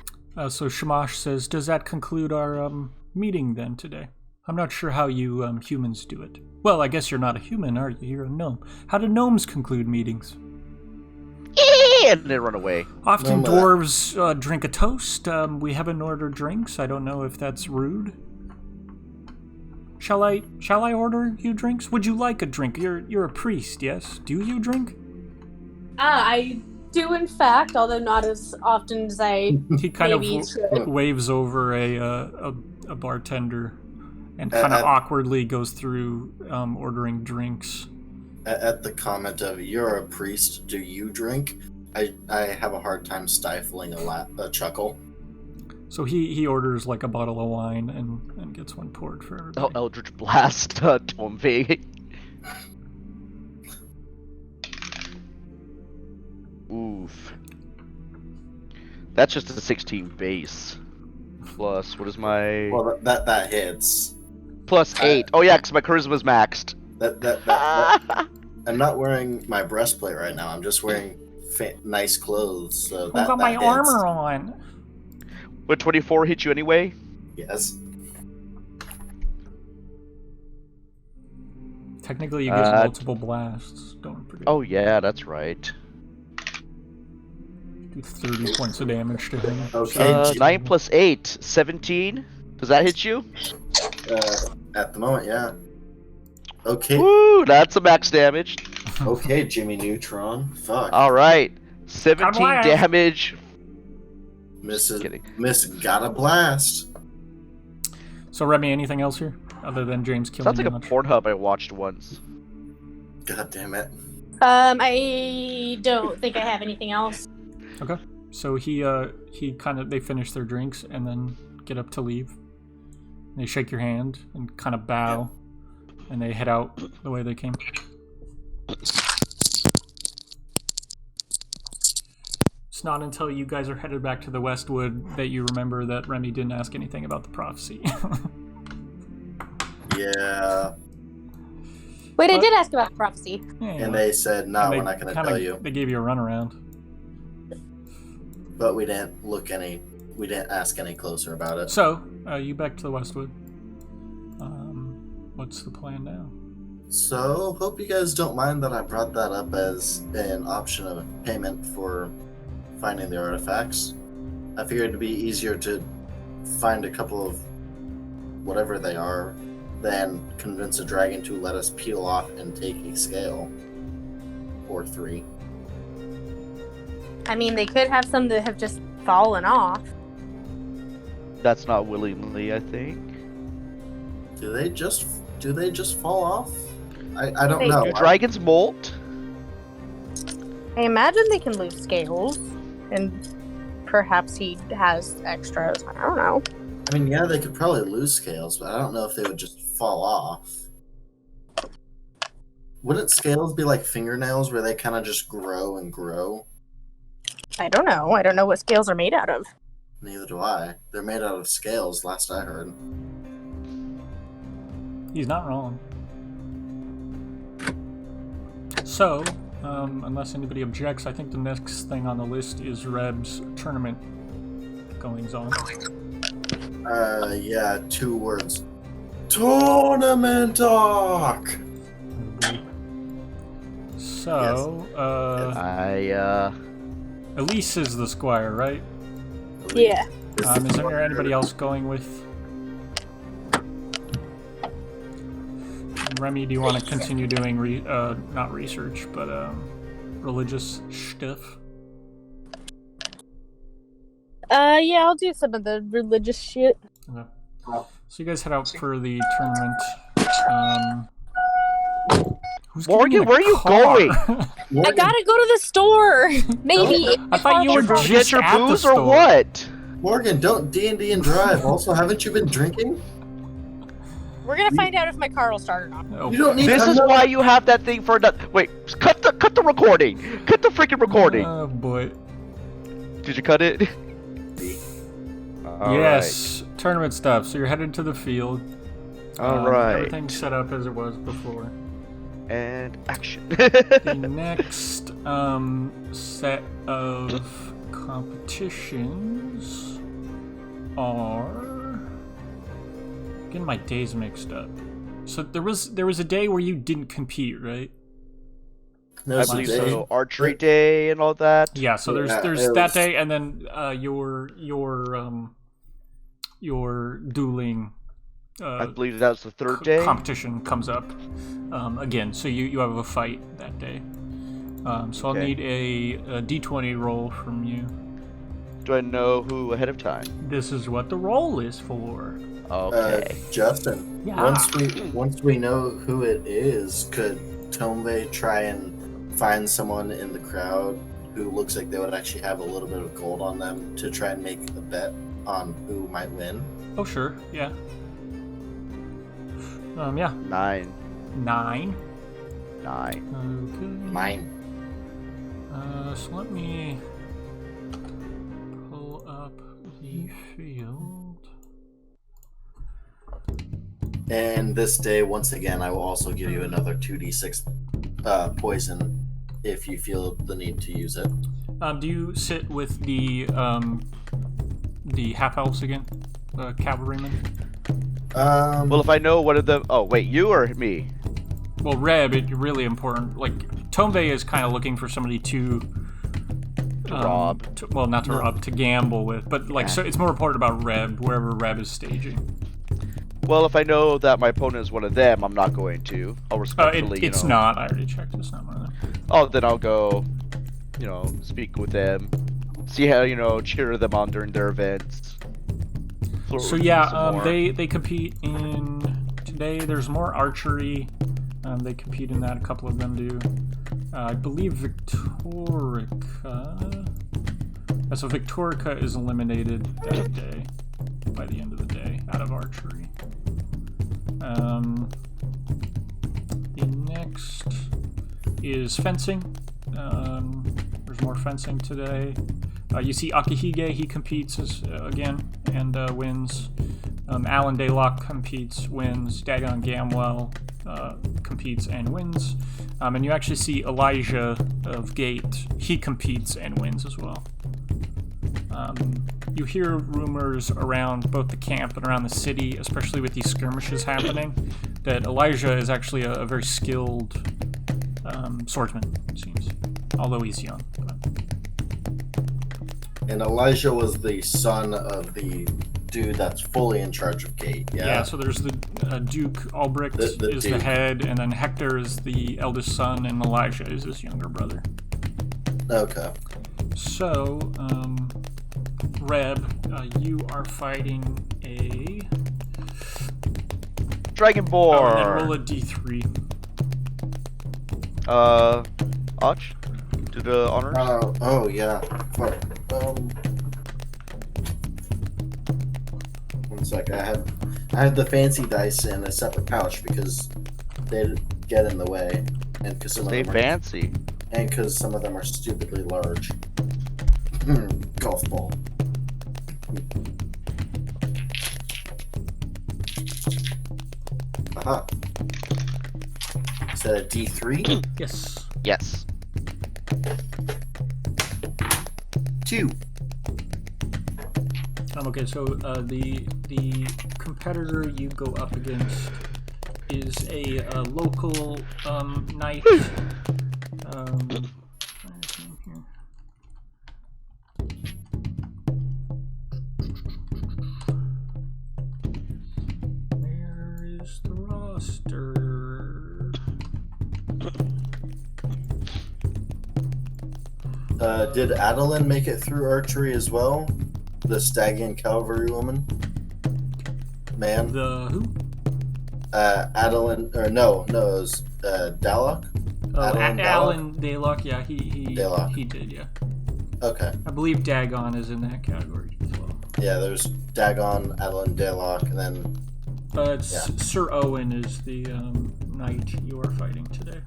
So Shamash says, does that conclude our meeting then today? I'm not sure how you humans do it. Well, I guess you're not a human, are you? You're a gnome. How do gnomes conclude meetings? And then run away. Often dwarves drink a toast. We haven't ordered drinks. I don't know if that's rude. Shall I order you drinks? Would you like a drink? You're a priest, yes? Do you drink? I do, in fact, although not as often as I He kind maybe of should. waves over a bartender and kind of awkwardly goes through ordering drinks. At the comment of, you're a priest, do you drink? I have a hard time stifling a chuckle. So he orders like a bottle of wine and gets one poured for everybody. Oh, Eldritch Blast, Tombe. Oof. That's just a 16 base. Plus, what is my... Well, that hits. Plus 8. Oh yeah, because my charisma's maxed. That I'm not wearing my breastplate right now. I'm just wearing nice clothes. So I've got my hits. armor on. Would 24 hit you anyway? Yes. Technically, you get multiple blasts. Don't forget. Oh yeah, that's right. Do 30 points of damage to him. Okay. 9 plus 8, 17. Does that hit you? At the moment, yeah. Okay. Woo, that's a max damage. Okay, Jimmy Neutron. Fuck. All right, 17 blast. damage. Mrs. Kidding. Miss got a blast. So, Remy, anything else here other than James killing Sounds like a you much? Pornhub I watched once. God damn it. I don't think I have anything else. Okay. So they finish their drinks and then get up to leave. They shake your hand and kind of bow, and they head out the way they came. It's not until you guys are headed back to the Westwood that you remember that Remy didn't ask anything about the prophecy. Yeah. Wait, I did ask about prophecy. Yeah, And they said, no, and we're not going to tell you. They gave you a runaround. But we didn't ask any closer about it. So, you back to the Westwood. What's the plan now? So, hope you guys don't mind that I brought that up as an option of payment for finding the artifacts. I figured it'd be easier to find a couple of whatever they are than convince a dragon to let us peel off and take a scale. Or 3. I mean, they could have some that have just fallen off. That's not willingly, I think. Do they just fall off? I don't They know. Do dragons molt? I imagine they can lose scales, and perhaps he has extras. I don't know. I mean, yeah, they could probably lose scales, but I don't know if they would just fall off. Wouldn't scales be like fingernails where they kind of just grow and grow? I don't know. I don't know what scales are made out of. Neither do I. They're made out of scales, last I heard. He's not wrong. So, unless anybody objects, I think the next thing on the list is Reb's tournament goings on. Yeah, 2 words. Tournament talk! So, Elise is the squire, right? Yeah. Is there anybody else going with? Remy, do you want to continue doing not research, but religious stuff? Yeah, I'll do some of the religious shit. Okay. So you guys head out for the tournament. Who's Morgan, where are you going? I gotta go to the store. Maybe. I thought you were Get just your at the booze store. or what? Morgan, don't D&D and drive. Also, haven't you been drinking? We're gonna find out if my car will start or not. Oh, You don't need This is why you have that thing for that. Wait, cut the recording. Cut the freaking recording. Oh boy. Did you cut it? All Yes, tournament stuff. So you're headed to the field. All right. Everything's set up as it was before. And action. The next set of competitions are getting my days mixed up. So there was a day where you didn't compete, right? I believe so. Archery day and all that. Yeah. So there's that day, and then your dueling. I believe that was the third day. Competition comes up again, so you have a fight that day. So I'll need a d20 roll from you. Do I know who ahead of time? This is what the roll is for. Okay. Justin, Yeah. once we know who it is, could Tombe try and find someone in the crowd who looks like they would actually have a little bit of gold on them to try and make a bet on who might win? Oh sure, yeah. Yeah. 9. 9. Okay. Mine. So let me pull up the field. And this day, once again, I will also give you another 2d6 poison if you feel the need to use it. Do you sit with the half elves again, cavalrymen? Well, if I know one of them. Oh wait, you or me? Well, Reb, it's really important. Like, Tombe is kind of looking for somebody to rob. Not to rob, to gamble with. But, like, so it's more important about Reb, wherever Reb is staging. Well, if I know that my opponent is one of them, I'm not going to. I'll respectfully, It's not. I already checked. It's not one of them. Oh, then I'll go, speak with them. See how, cheer them on during their events. So, yeah, they compete in... Today, there's more archery. They compete in that. A couple of them do. I believe Victorica... So Victorica is eliminated that day, by the end of the day, out of archery. The next is fencing. There's more fencing today. You see Akihige, he competes again and wins. Alan Daylock competes, wins. Dagon Gamwell competes and wins. And you actually see Elijah of Gate, he competes and wins as well. You hear rumors around both the camp and around the city, especially with these skirmishes happening, that Elijah is actually a very skilled swordsman, it seems, although he's young. And Elijah was the son of the dude that's fully in charge of Gate, yeah? Yeah, so there's the Duke Albrecht is Duke. the head, and then Hector is the eldest son, and Elijah is his younger brother. Okay. So, Reb, you are fighting a... Dragonborn! and then roll a d3. Och? Do the honors? Oh yeah. Fuck. One sec. I have the fancy dice in a separate pouch because they get in the way, and because some of Stay them fancy. and because some of them are stupidly large. Golf ball. Aha. Is that a D3? Yes. Yes. 2. Okay, so the competitor you go up against is a local knight. Where's his name here? Where is the roster? Did Adeline make it through archery as well? The Stygian cavalry woman? Man? The who? Adeline, or no, it was Dallock? Oh, Adeline Alan Daylock. Yeah, he Daylock. he did. Yeah, Okay. I believe Dagon is in that category as well. Yeah, there's Dagon, Adeline Daylock, and then It's Sir Owen is the knight you are fighting today.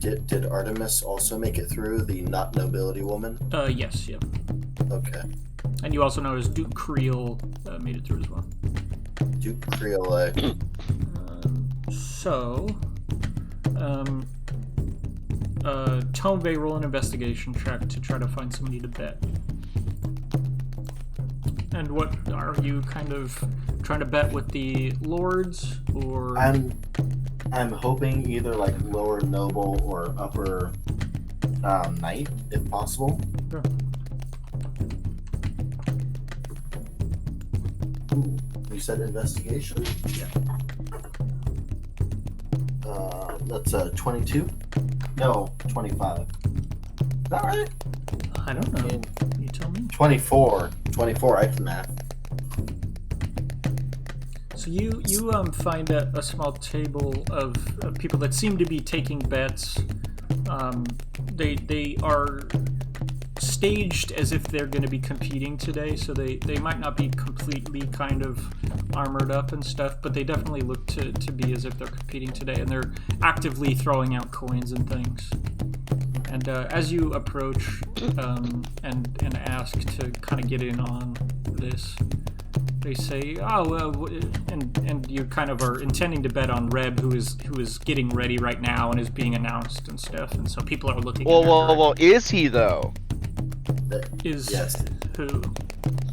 did Artemis also make it through, the not nobility woman? Yes, yeah. Okay. And you also notice Duke Creel made it through as well. Duke Creole. Tombe, roll an investigation check to try to find somebody to bet. And what are you kind of trying to bet with the lords, or? I'm hoping either like lower noble or upper knight, if possible. Sure. Ooh, you said investigation? Yeah. That's 22? No, 25. Is that right? I don't know. You tell me. 24. 24, I can math. So you find a small table of people that seem to be taking bets. They are staged as if they're going to be competing today, so they might not be completely kind of armored up and stuff, but they definitely look to be as if they're competing today, and they're actively throwing out coins and things. And as you approach and ask to kind of get in on this, they say, and you kind of are intending to bet on Reb, who is getting ready right now and is being announced and stuff, and so people are looking. Well, is he though? Is yes. Who?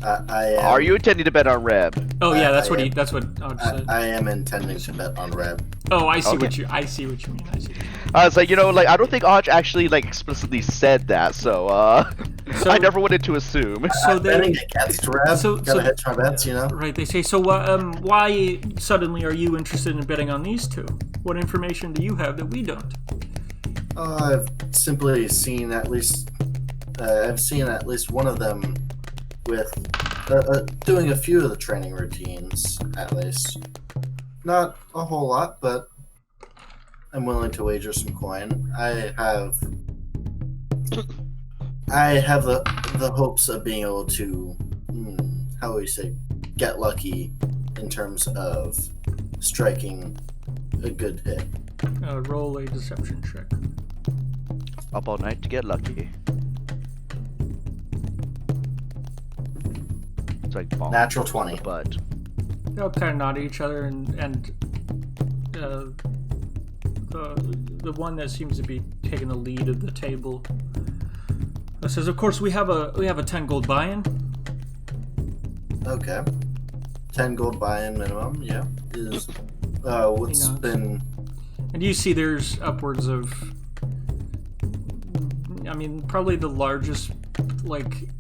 I am, Are you intending to bet on Reb? Oh yeah, that's I what am, That's what Odd said. I am intending to bet on Reb. Oh, I see Okay. what you mean. I see what you mean. I was like, I don't think Odge actually explicitly said that, so So- I never wanted to assume. So Betting they against Reb. so- Gotta so- hedge my bets, you know? right. They say so. Why suddenly are you interested in betting on these two? What information do you have that we don't? I've simply seen at least. I've seen at least one of them with doing a few of the training routines, at least. Not a whole lot, but I'm willing to wager some coin. I have the hopes of being able to, how would you say, get lucky in terms of striking a good hit. Roll a deception check. Up all night to get lucky. It's like bomb. Natural 20. But They all kind of nod at each other, and the one that seems to be taking the lead of the table says, "Of course, we have a 10 gold buy-in." Okay. 10 gold buy-in minimum, yeah. Is what's knows? been And you see there's upwards of, probably the largest,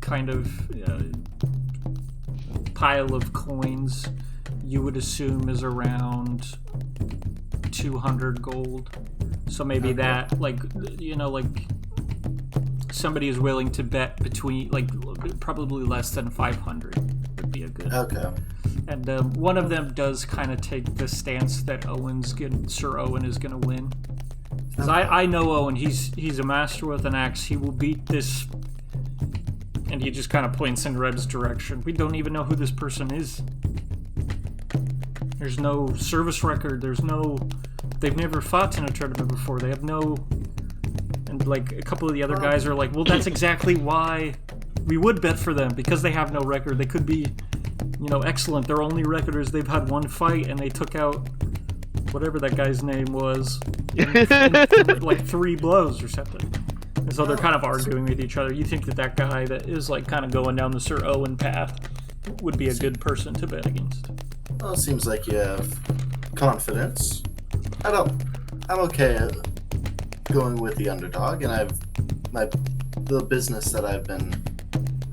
kind of pile of coins you would assume is around 200 gold. So maybe that, somebody is willing to bet between, probably less than 500 would be a good. okay. And one of them does kind of take the stance that Sir Owen is going to win. Because I know Owen, he's a master with an axe. He will beat this. And he just kind of points in Reb's direction. We don't even know who this person is. There's no service record. They've never fought in a tournament before. They have no. And a couple of the other guys are like, well, that's exactly why we would bet for them because they have no record. They could be, excellent. Their only record is they've had one fight and they took out whatever that guy's name was in like 3 blows or something. And so they're kind of arguing with each other. You think that guy that is like kind of going down the Sir Owen path would be a good person to bet against. Well, it seems like you have confidence. I'm okay going with the underdog, and the business that I've been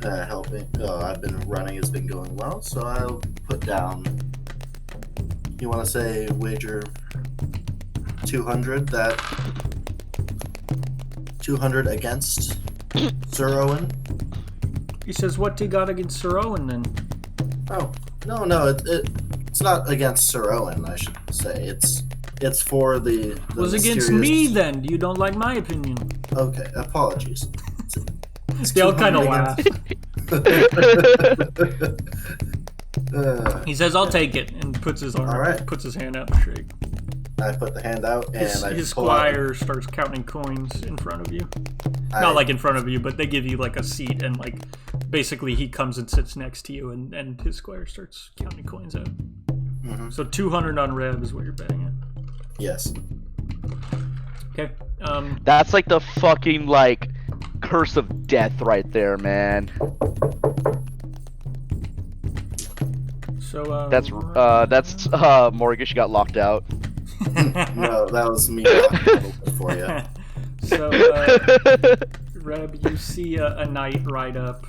I've been running has been going well, so I'll put down, you want to say wager 200 against Sir Owen? He says, what do you got against Sir Owen then? Oh, no, it's not against Sir Owen, I should say. It's for the It was against me then. You don't like my opinion. Okay, apologies. They all kind of laugh. He says, I'll take it, and puts his arm, puts his hand out and shake. I put the hand out, and his squire starts counting coins in front of you. Not like in front of you, but they give you like a seat, and like basically he comes and sits next to you, and his squire starts counting coins out. Mm-hmm. So 200 on Reb is what you're betting at. Yes. Okay. That's like the fucking like curse of death right there, man. So that's Morgan. She got locked out. No, that was me for you. So Reb, you see a knight ride up.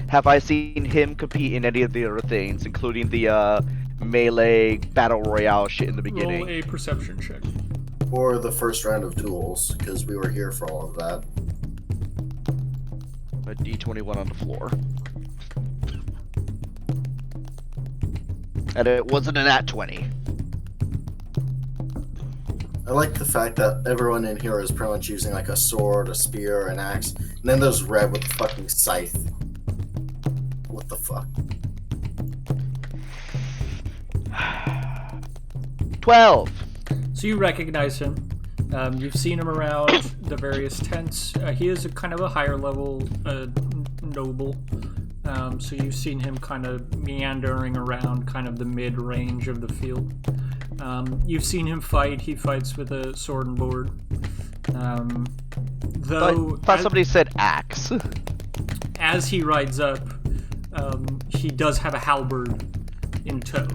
Have I seen him compete in any of the other things, including the melee battle royale shit in the beginning? Roll a perception check. Or the first round of duels, because we were here for all of that. A D21 on the floor. And it wasn't an at 20. I like the fact that everyone in here is pretty much using like a sword, a spear, an axe, and then there's Red with the fucking scythe. What the fuck? 12. So you recognize him. You've seen him around the various tents. He is a kind of a higher level noble. So you've seen him kind of meandering around kind of the mid-range of the field. You've seen him fight. He fights with a sword and board. Thought somebody said axe. As he rides up, he does have a halberd in tow.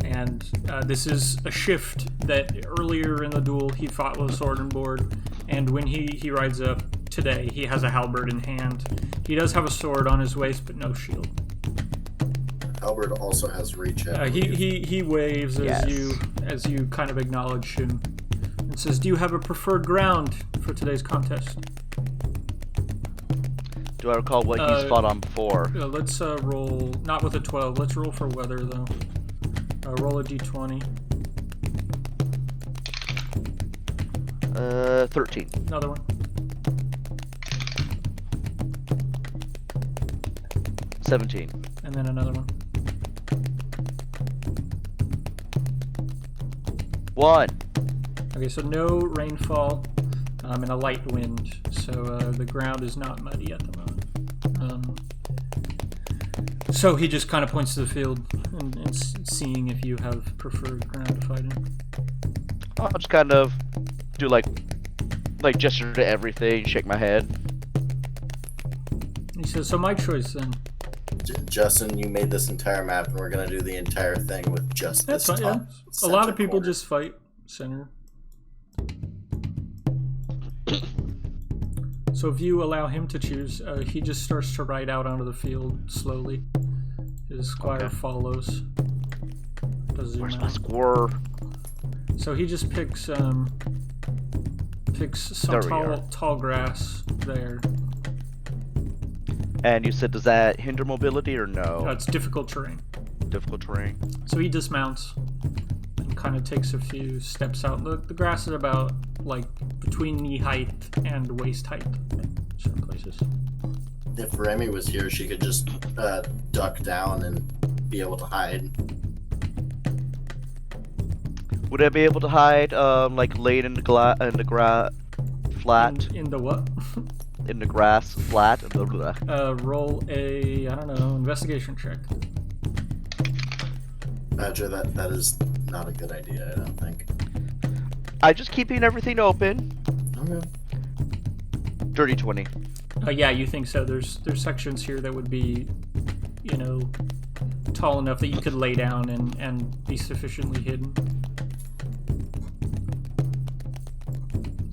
And this is a shift that earlier in the duel he fought with a sword and board, and when he rides up today, he has a halberd in hand. He does have a sword on his waist, but no shield. Halberd also has reach. He waves as you kind of acknowledge him, and says, "Do you have a preferred ground for today's contest?" Do I recall what he's fought on before? Let's roll, not with a 12. Let's roll for weather though. Roll a d20. 13. Another one. 17. And then another one. 1. Okay, so no rainfall and a light wind. So the ground is not muddy at the moment. So he just kind of points to the field and seeing if you have preferred ground to fight in. I'll just kind of do like gesture to everything, shake my head. He says, "So my choice then." Justin, you made this entire map, and we're gonna do the entire thing with just That's this fine. top. Yeah. A lot of people just fight center. So if you allow him to choose, he just starts to ride out onto the field slowly. His squire follows. Where's my squire? So he just picks some tall grass there. And you said, does that hinder mobility or no? No, it's difficult terrain. Difficult terrain. So he dismounts and kind of takes a few steps out. The grass is about like between knee height and waist height in certain places. If Remy was here, she could just duck down and be able to hide. Would I be able to hide, like laying in the Flat. In the what? In the grass. Flat. Blah, blah, blah. Roll a, I don't know, investigation check. Badger, that is not a good idea, I don't think. I just keeping everything open. Okay. Dirty 20. Yeah, you think so. There's sections here that would be, you know, tall enough that you could lay down and be sufficiently hidden.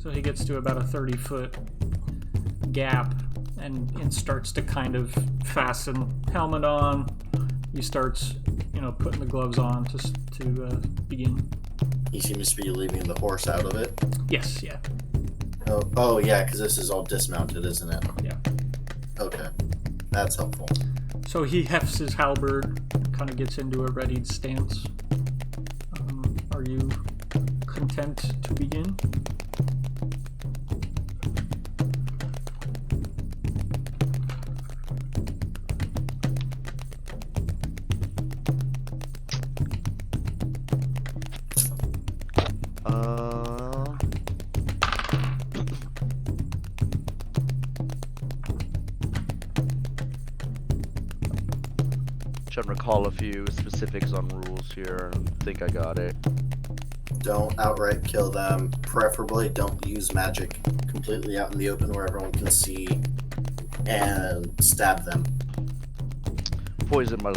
So he gets to about a 30-foot gap and starts to kind of fasten helmet on. He starts, you know, putting the gloves on to begin. He seems to be leaving the horse out of it. Yes, yeah. Oh yeah, because this is all dismounted, isn't it? Yeah. Okay. That's helpful. So he hefts his halberd, kind of gets into a readied stance. Are you content to begin? Trying to recall a few specifics on rules here. I think I got it. Don't outright kill them. Preferably don't use magic completely out in the open where everyone can see, and stab them. Poison my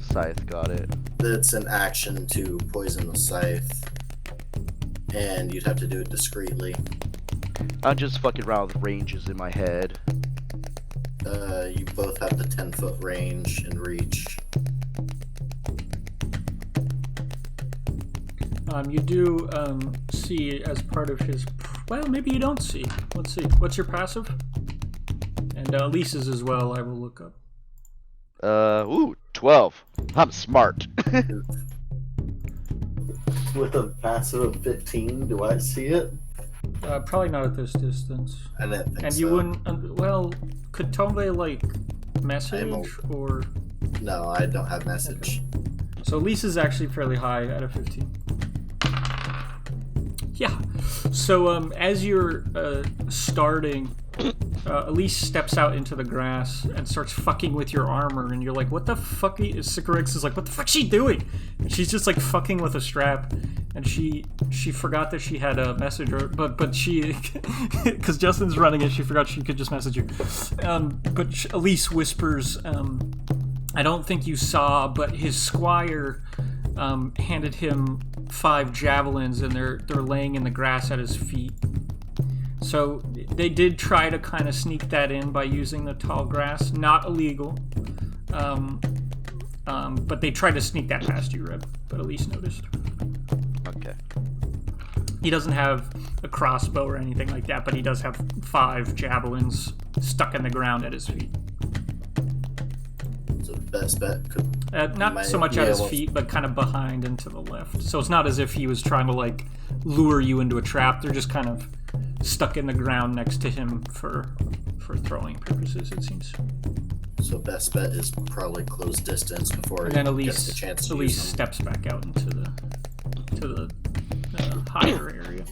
scythe. Got it. It's an action to poison the scythe, and you'd have to do it discreetly. I'm just fucking around with ranges in my head. You both have the 10-foot range and reach. You do see as part of his... Well, maybe you don't see. Let's see. What's your passive? And Lisa's as well, I will look up. 12. I'm smart. With a passive of 15, do I see it? Probably not at this distance. I didn't think And so. you wouldn't... well, could Tombe, like, message, or... No, I don't have message. So Lisa's actually fairly high at a 15. Yeah. So as you're starting, Elise steps out into the grass and starts fucking with your armor, and you're like, what the fuck? Sycorax is like, what the fuck's she doing? And she's just like fucking with a strap, and she forgot that she had a message, but she, because Justin's running it, she forgot she could just message you. But Elise whispers, I don't think you saw, but his squire handed him 5 javelins, and they're laying in the grass at his feet. So they did try to kind of sneak that in by using the tall grass. Not illegal. But they tried to sneak that past you, Reb. But Elise noticed. Okay. He doesn't have a crossbow or anything like that, but he does have 5 javelins stuck in the ground at his feet. So best bet could... Not so much at his feet, but kind of behind and to the left. So it's not as if he was trying to, like, lure you into a trap. They're just kind of stuck in the ground next to him for throwing purposes, it seems. So best bet is probably close distance before And then he gets the chance to Elise use them. steps back out into the higher area.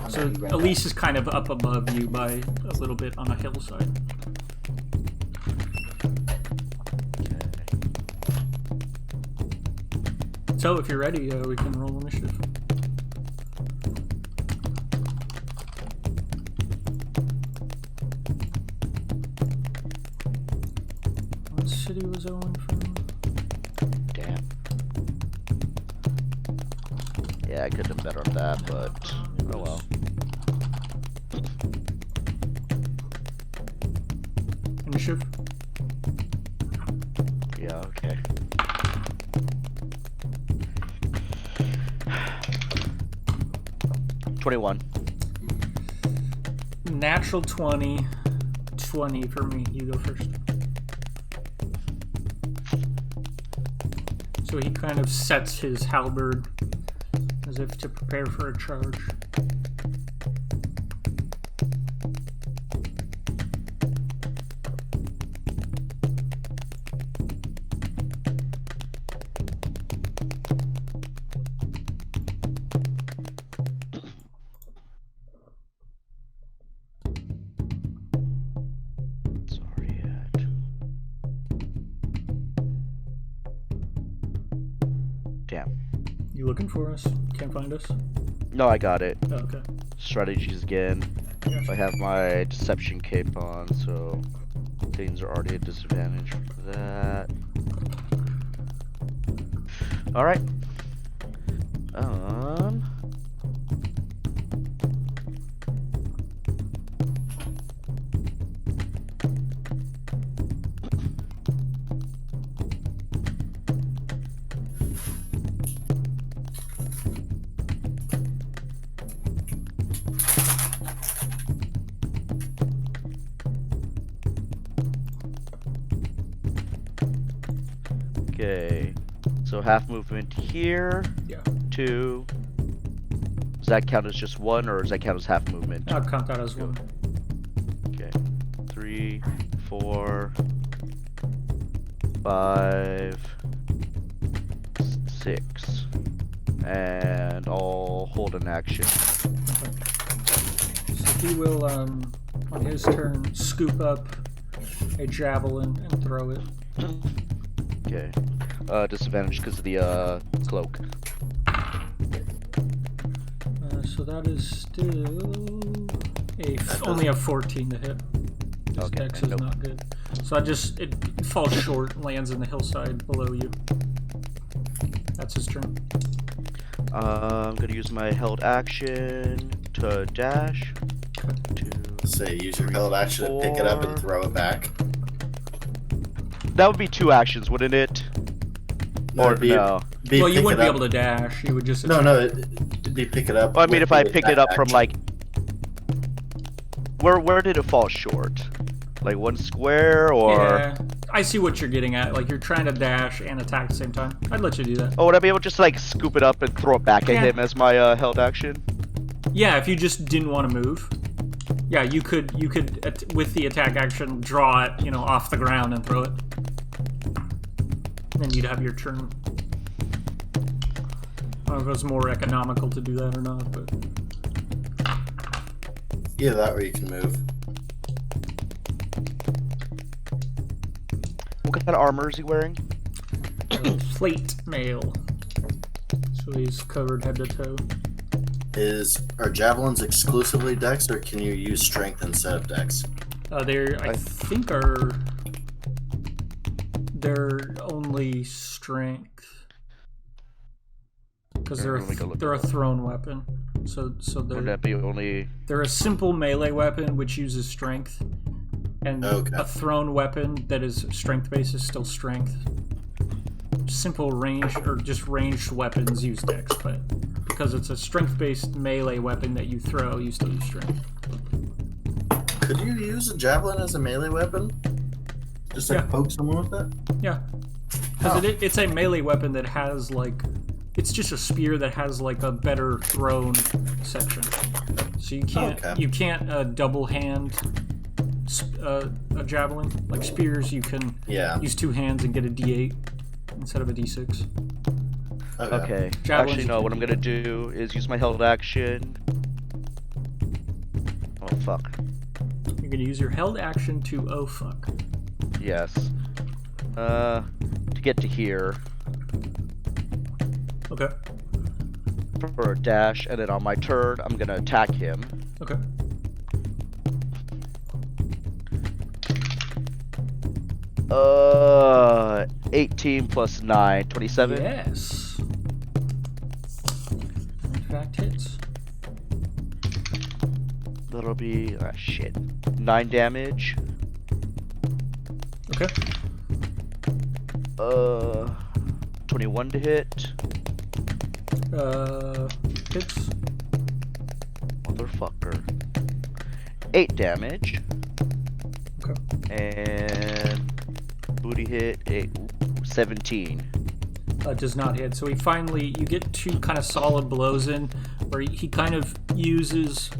So Elise is kind of up above you by a little bit on a hillside. So if you're ready, we can roll initiative. What city was Owen from? Damn. Yeah, I could have done better on that, but oh well. Initiative? Yeah, okay. $21. Natural 20. 20 for me. You go first. So he kind of sets his halberd as if to prepare for a charge. damn. You looking for us? Can't find us? No, I got it. Oh, okay. Strategies again. Gotcha. I have my deception cape on, so things are already a disadvantage for that. Alright. Okay, so half movement here. Yeah. 2. Does that count as just 1, or does that count as half movement? I'll count that as one. Okay. 3, 4, 5, 6, and I'll hold an action. Okay. So he will, on his turn, scoop up a javelin and throw it. Okay. Disadvantage because of the cloak. So that is still only a 14 to hit. His Okay, dex is nope. not good. So it falls short, lands in the hillside below you. That's his turn. I'm gonna use my held action to dash. Say, use your held action to pick it up and throw it back. That would be 2 actions, wouldn't it? No, Or it'd be, no? be Well, you pick wouldn't it be up. able to dash. You would just No, it'd be pick it up. Well, I mean, with if I the picked it attack up from action. like, where did it fall short? Like 1 square, or? Yeah, I see what you're getting at. Like you're trying to dash and attack at the same time. I'd let you do that. Oh, would I be able to just like scoop it up and throw it back at Yeah. him as my held action? Yeah, if you just didn't want to move. Yeah, you could with the attack action draw it, off the ground and throw it. And then you'd have your turn. I don't know if it was more economical to do that or not, but Either that or you can move. What kind of armor is he wearing? plate mail. So he's covered head to toe. Are javelins exclusively dex, or can you use strength instead of dex? I think they're only strength because they're a thrown weapon. So Would that be only? they're a simple melee weapon which uses strength, and Okay. a thrown weapon that is strength based is still strength. Simple range or just ranged weapons use dex, but because it's a strength based melee weapon that you throw, you still use strength. Could you use a javelin as a melee weapon? Just like Yeah. poke someone with it? Yeah, because Oh. it's a melee weapon that has it's just a spear that has a better thrown section. So you can't double hand a javelin. Like spears, you can Yeah. use 2 hands and get a D8 instead of a D6. Okay. Javelins Actually, no. What I'm gonna do is use my held action. Oh fuck. You're gonna use your held action to oh fuck. Yes. To get to here Okay. for a dash, and then on my turn, I'm gonna attack him. Okay. 18 plus 9, 27. Yes. In fact, hits. That'll be shit. 9 damage. Okay. 21 to hit. Hits. Motherfucker. 8 damage. Okay. And booty hit 17. Does not hit. So you get 2 kind of solid blows in, where he kind of uses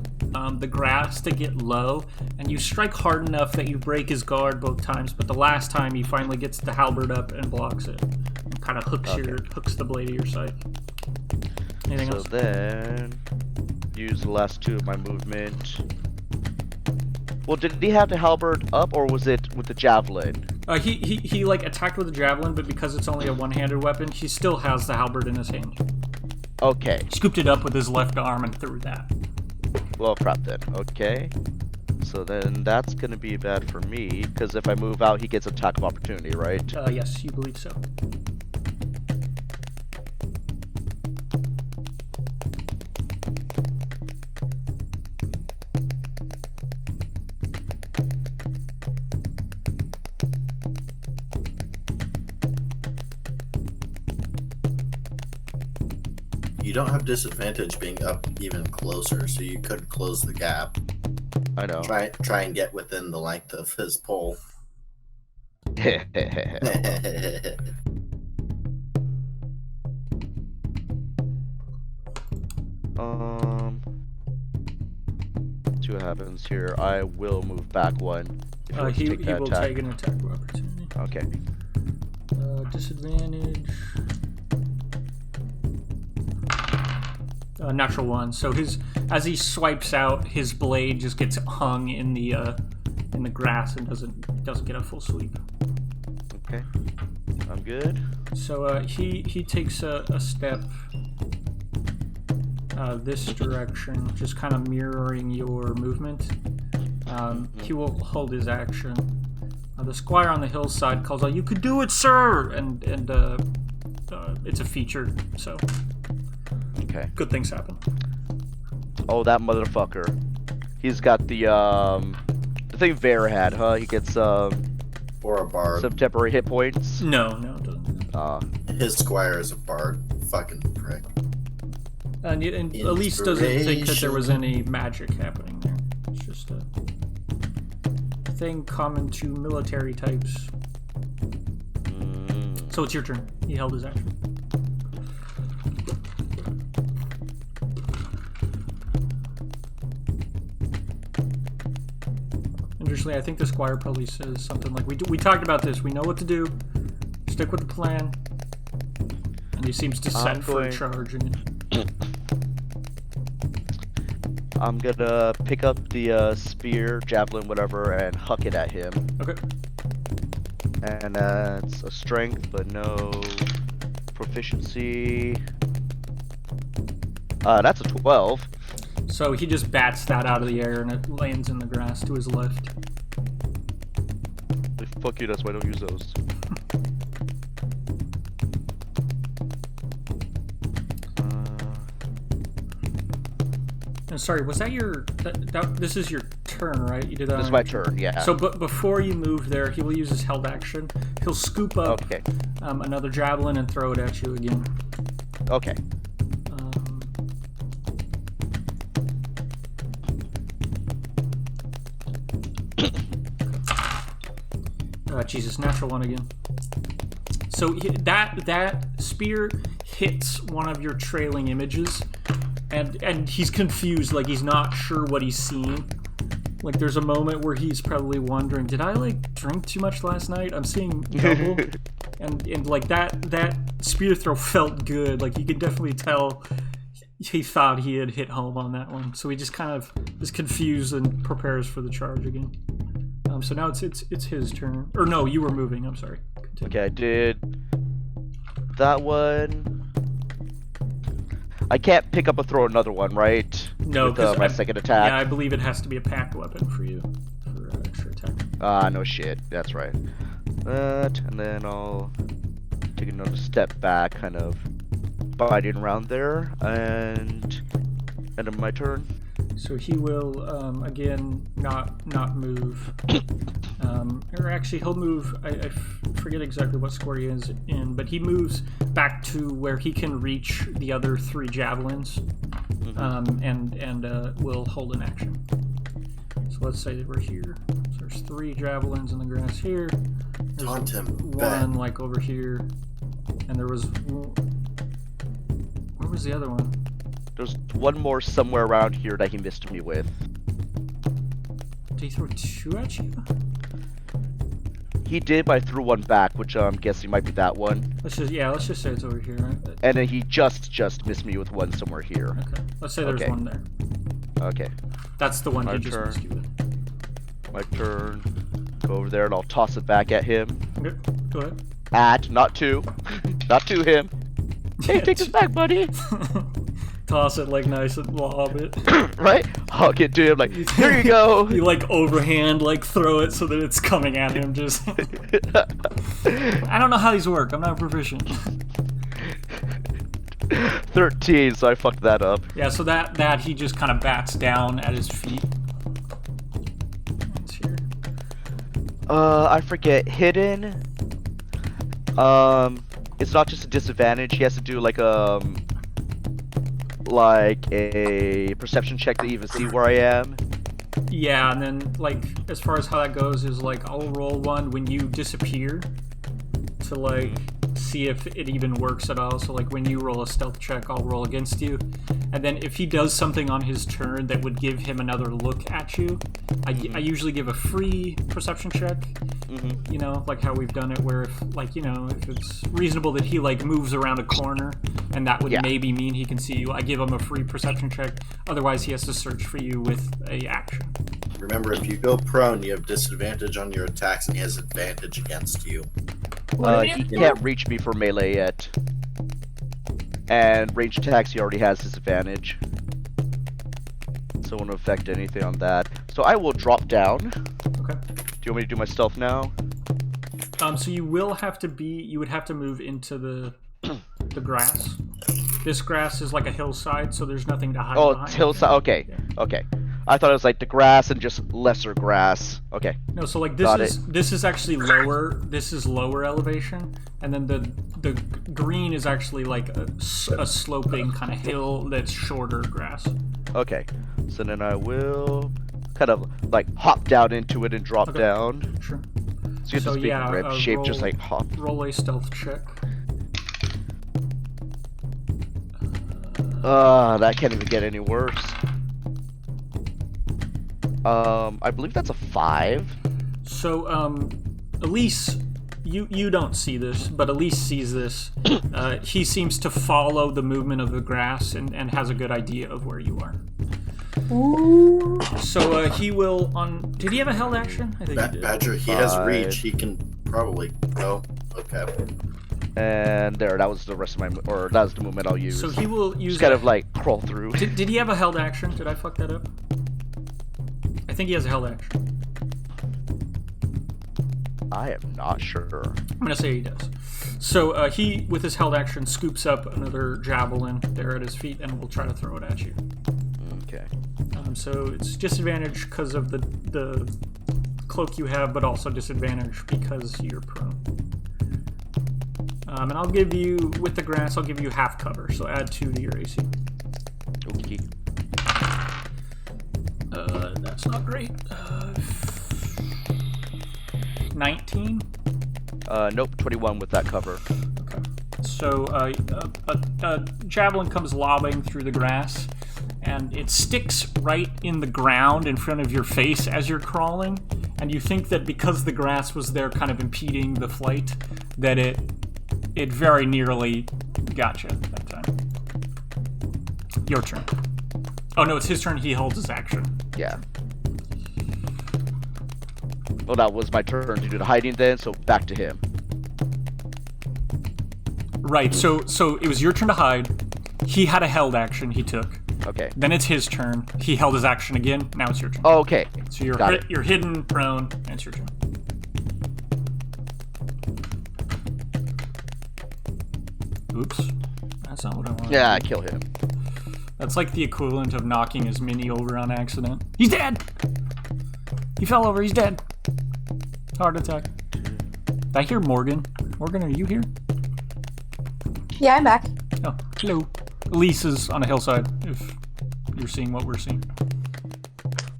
the grass to get low, and you strike hard enough that you break his guard both times. But the last time, he finally gets the halberd up and blocks it, and kind of hooks the blade of your scythe. Anything So else? then, use the last 2 of my movement. Well, did he have the halberd up, or was it with the javelin? He like attacked with a javelin, but because it's only a one-handed weapon, he still has the halberd in his hand. Okay. He scooped it up with his left arm and threw that. Well, crap then. Okay. So then that's gonna be bad for me, because if I move out, he gets attack of opportunity, right? Yes, you believe so. You don't have disadvantage being up even closer, so you could close the gap. I know. Try and get within the length of his pole. See what happens here. I will move back one. If He take that will attack. take an attack of opportunity. Okay. Disadvantage. Natural one. So as he swipes out, his blade just gets hung in the grass and doesn't get a full sweep. Okay. I'm good. So he takes a step this direction, just kind of mirroring your movement. He will hold his action. The squire on the hillside calls out, "You could do it, sir!" And it's a feature, so Okay. good things happen. Oh, that motherfucker. He's got the thing Vera had, huh? He gets Or a bard. some temporary hit points. No, it doesn't. His squire is a bard. Fucking prick. And Elise doesn't think that there was any magic happening there. It's just a thing common to military types. So it's your turn. He held his action. Interestingly, I think the squire probably says something like, we talked about this. We know what to do. Stick with the plan." And he seems to set for a charge. I'm gonna pick up the spear, javelin, whatever, and huck it at him. Okay. And that's a strength, but no proficiency. That's a 12. So he just bats that out of the air and it lands in the grass to his left. Fuck you, that's why I don't use those. And sorry, was that your... this is your turn, right? You did that. This is my turn, yeah. So, but before you move there, he will use his held action. He'll scoop up another javelin and throw it at you again. Okay. Jesus, natural one again. So that spear hits one of your trailing images, and he's confused, like he's not sure what he's seeing. Like there's a moment where he's probably wondering, did I like drink too much last night? I'm seeing double. and like that spear throw felt good. Like you could definitely tell he thought he had hit home on that one. So he just kind of is confused and prepares for the charge again. So now it's his turn. Or no, you were moving. I'm sorry. Continue. Okay, I did that one. I can't pick up and throw another one, right? No, because my second attack. Yeah, I believe it has to be a packed weapon for you for extra attack. No shit. That's right. That, and then I'll take another step back, kind of biting around there, and end of my turn. So he will again not move, or actually he'll move. I forget exactly what square he is in, but he moves back to where he can reach the other 3 javelins, and will hold an action. So let's say that we're here. So there's 3 javelins in the grass here. There's Taunt him. one like over here, and there was where was the other one? There's one more somewhere around here that he missed me with. Did he throw 2 at you? He did, but I threw one back, which I'm guessing might be that one. Let's just say it's over here. Right? And then he just missed me with one somewhere here. Okay. Let's say there's one there. Okay. That's the one My he just turn. missed you with. My turn. Go over there and I'll toss it back at him. Okay, go ahead. At, not to. Not to him. Hey, take this back, buddy. Toss it like nice and lob it. Right? Hug it to him like, here you go. You like overhand like throw it so that it's coming at him just. I don't know how these work. I'm not proficient. 13, so I fucked that up. Yeah, so that he just kind of bats down at his feet. Let's hear. I forget. Hidden. It's not just a disadvantage. He has to do like a perception check to even see where I am. Yeah, and then like as far as how that goes is like I'll roll one when you disappear to like see if it even works at all. So like when you roll a stealth check, I'll roll against you, and then if he does something on his turn that would give him another look at you, I usually give a free perception check. You know, like how we've done it, where if like, you know, if it's reasonable that he like moves around a corner and that would maybe mean he can see you, I give him a free perception check. Otherwise he has to search for you with a action. Remember, if you go prone, you have disadvantage on your attacks, and he has advantage against you. He can't reach me for melee yet. And range attacks, he already has disadvantage. So it won't affect anything on that. So I will drop down. Okay. Do you want me to do my stealth now? So you would have to move into the grass. This grass is like a hillside, so there's nothing to hide behind. Oh, it's hillside. Okay. Yeah. Okay. I thought it was like the grass and just lesser grass. Okay. No, so like this is actually lower. This is lower elevation, and then the green is actually like a sloping kind of hill that's shorter grass. Okay. So then I will kind of like hop down into it and drop down. Sure. So you have this big rib shape, just like hop. Roll a stealth check. That can't even get any worse. I believe that's a 5. So, Elise, you don't see this, but Elise sees this. He seems to follow the movement of the grass and has a good idea of where you are. Ooh. So, he will did he have a held action? I think he did. Badger, he has reach. He can probably go. Okay. And there, that was the rest of my, or that was the movement I'll use. So he will use just kind of like crawl through. Did he have a held action? Did I fuck that up? I think he has a held action. I am not sure. I'm gonna say he does. So he, with his held action, scoops up another javelin there at his feet and will try to throw it at you. Okay. So it's disadvantage because of the cloak you have, but also disadvantage because you're prone. And I'll give you, with the grass, I'll give you half cover, so add 2 to your AC. Okay. That's not great. 19? Nope, 21 with that cover. Okay. So a javelin comes lobbing through the grass, and it sticks right in the ground in front of your face as you're crawling, and you think that because the grass was there kind of impeding the flight, that it very nearly got you that time. Your turn. Oh no, it's his turn. He holds his action. Yeah. Well, that was my turn to do the hiding then, so back to him. Right, so it was your turn to hide. He had a held action he took. Okay. Then it's his turn. He held his action again. Now it's your turn. Oh, okay. So you're hidden, prone, and it's your turn. Oops. That's not what I wanted. Yeah, kill him. That's like the equivalent of knocking his mini over on accident. He's dead! He fell over, he's dead. Heart attack. Did I hear Morgan? Morgan, are you here? Yeah, I'm back. Oh, hello. Elise is on a hillside, if you're seeing what we're seeing.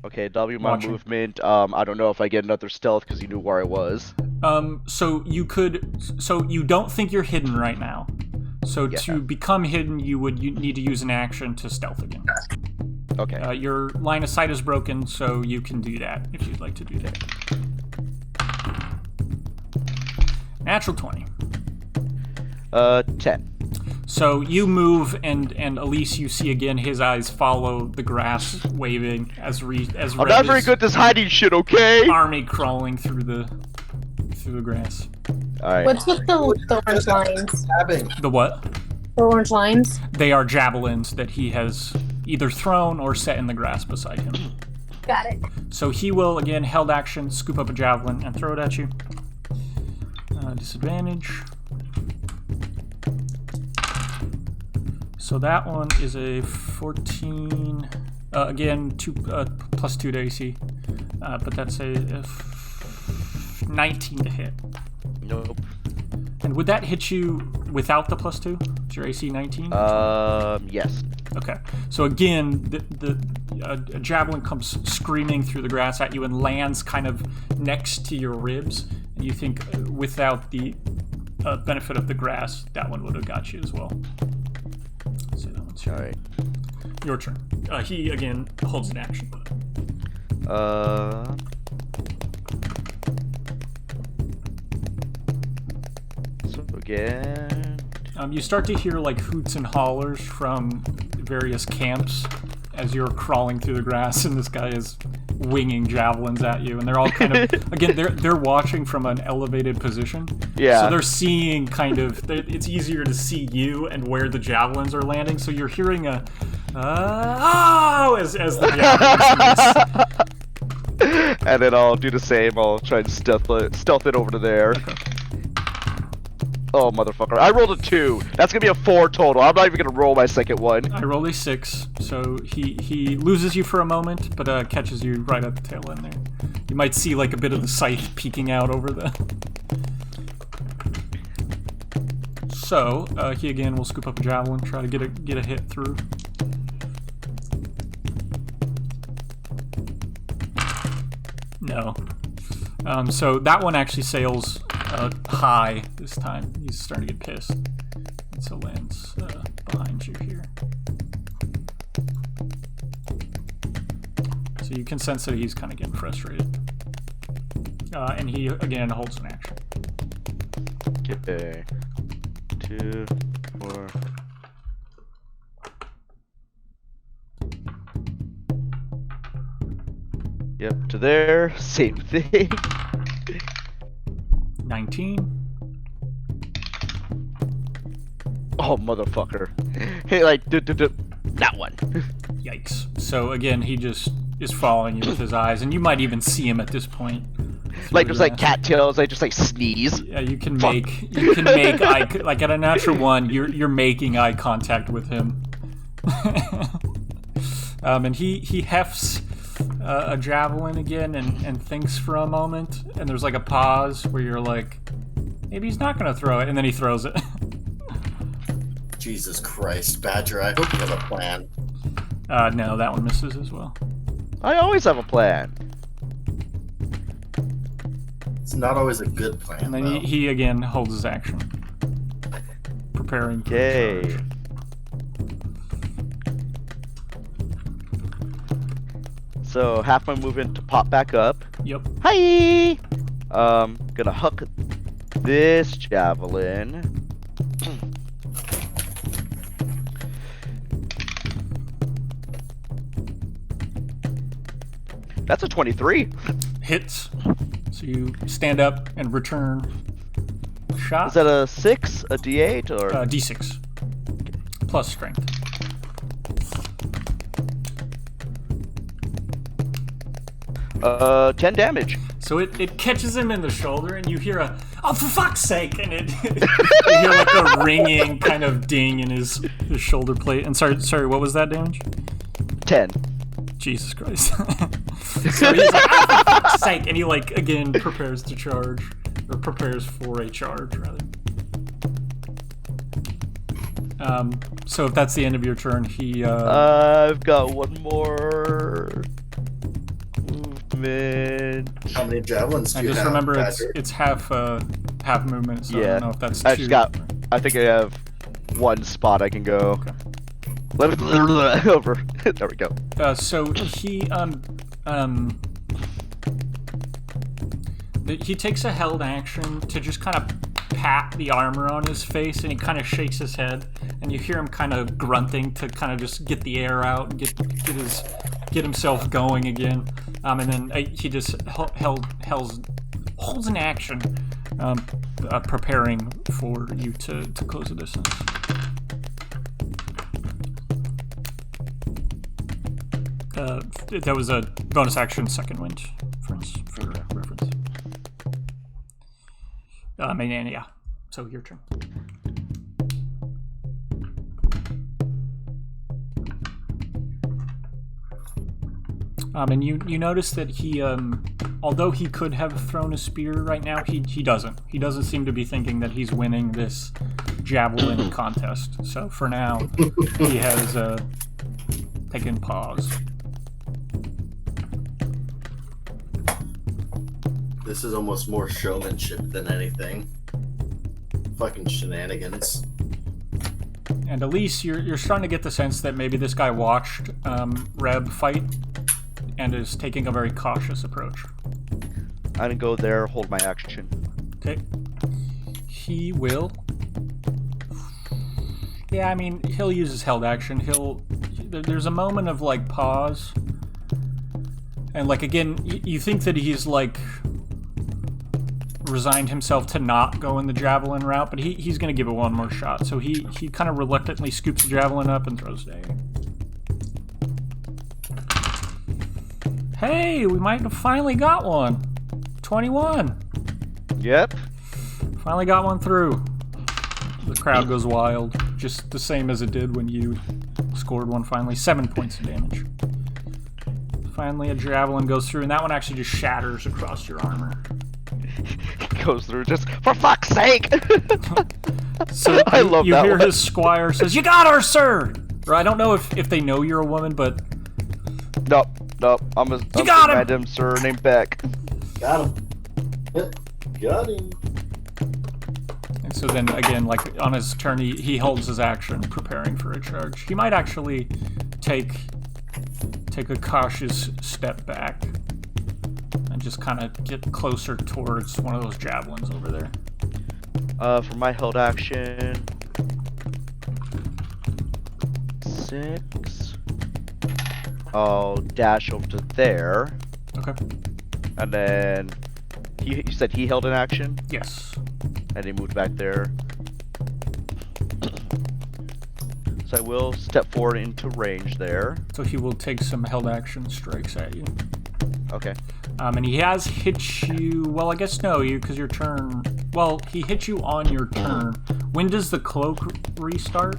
Okay, W my movement. I don't know if I get another stealth because you knew where I was. So you don't think you're hidden right now. So to become hidden, you need to use an action to stealth again. Okay. Your line of sight is broken, so you can do that if you'd like to do that. Natural 20. 10. So you move, and Elise, you see again his eyes follow the grass waving as I'm Red not very is good at this hiding shit, okay? army crawling through the grass. Alright. What's with the orange lines? Stabbing. The what? The orange lines? They are javelins that he has either thrown or set in the grass beside him. Got it. So he will, again, held action, scoop up a javelin and throw it at you. Disadvantage. So that one is a 14. Again, plus 2 to AC. But that's a 19 to hit. Nope. And would that hit you without the plus 2? Is your AC 19? Yes. Okay. So again, a javelin comes screaming through the grass at you and lands kind of next to your ribs. And you think without the benefit of the grass, that one would have got you as well. So that one's Alright. your turn. He, again, holds an action. So again... You start to hear like hoots and hollers from various camps as you're crawling through the grass, and this guy is winging javelins at you, and they're all kind of again they're watching from an elevated position. Yeah. So they're seeing kind of it's easier to see you and where the javelins are landing. So you're hearing a oh as the javelins. And then I'll do the same. I'll try and stealth it over to there. Okay. Oh, motherfucker. I rolled a 2. That's gonna be a 4 total. I'm not even gonna roll my second one. I rolled a 6, so he loses you for a moment, but catches you right at the tail end there. You might see like a bit of the scythe peeking out over the... So, he again will scoop up a javelin, try to get a hit through. No. So that one actually sails high this time. He's starting to get pissed. And so lands behind you here. So you can sense that he's kind of getting frustrated. And he, again, holds an action. Okay. 2, 4... Yep, to there. Same thing. 19. Oh, motherfucker. Hey, like, that one. Yikes. So again, he just is following you with his eyes, and you might even see him at this point. Like, there's like cattails, I just like sneeze. Yeah, you can make eye, like at a natural one, you're making eye contact with him. And he hefts a javelin again and thinks for a moment, and there's like a pause where you're like, maybe he's not gonna throw it, and then he throws it. Jesus Christ, Badger, I hope you have a plan. No, that one misses as well. I always have a plan. It's not always a good plan, And then though. he again holds his action, preparing for a Okay. charge. So half my movement to pop back up. Yep. Hi. Gonna huck this javelin. That's a 23. Hits. So you stand up and return shot. Is that a 6, a D8, or? D6 plus strength. Uh, 10 damage. So it catches him in the shoulder, and you hear a "oh, for fuck's sake!" and it you hear like a ringing kind of ding in his shoulder plate. And sorry, what was that damage? 10. Jesus Christ! So he's like, "oh, for fuck's sake!" and he like again prepares to charge, or prepares for a charge rather. So if that's the end of your turn, he I've got one more movement. How many javelins do and you just have, remember Badger? it's half movement, so I Yeah. don't know if that's I two. just got. I think I have one spot I can go. Okay. Let it over. There we go. So he takes a held action to just kind of pat the armor on his face, and he kind of shakes his head, and you hear him kind of grunting to kind of just get the air out and get himself going again. And then he just holds an action, preparing for you to close the distance. That was a bonus action second wind, for reference. Yeah. So your turn. And you notice that he, although he could have thrown a spear right now, he doesn't. He doesn't seem to be thinking that he's winning this javelin contest. So for now, he has taken pause. This is almost more showmanship than anything. Fucking shenanigans. And Elise, you're starting to get the sense that maybe this guy watched Reb fight and is taking a very cautious approach. I'm gonna go there, hold my action. Okay. He will. Yeah, I mean, he'll use his held action. There's a moment of like pause, and like again, you think that he's like resigned himself to not go in the javelin route, but he's going to give it one more shot. So he kind of reluctantly scoops the javelin up and throws it. Hey, we might have finally got one. 21. Yep. Finally got one through. The crowd goes wild, just the same as it did when you scored one finally. 7 points of damage. Finally, a javelin goes through, and that one actually just shatters across your armor. Goes through just, for fuck's sake! So I love you that hear one. his squire says, "You got her, sir!" Or I don't know if they know you're a woman, but... Nope. I'm a got him! random sir named Beck. Got him. Got him. And so then, again, like, on his turn, he holds his action, preparing for a charge. He might actually take a cautious step back and just kind of get closer towards one of those javelins over there. For my held action... 6... I'll dash over to there. Okay. And then... You said he held an action? Yes. And he moved back there. So I will step forward into range there. So he will take some held action strikes at you. Okay. And he has hit you... Well, I guess no, because your turn... Well, he hit you on your turn. When does the cloak restart?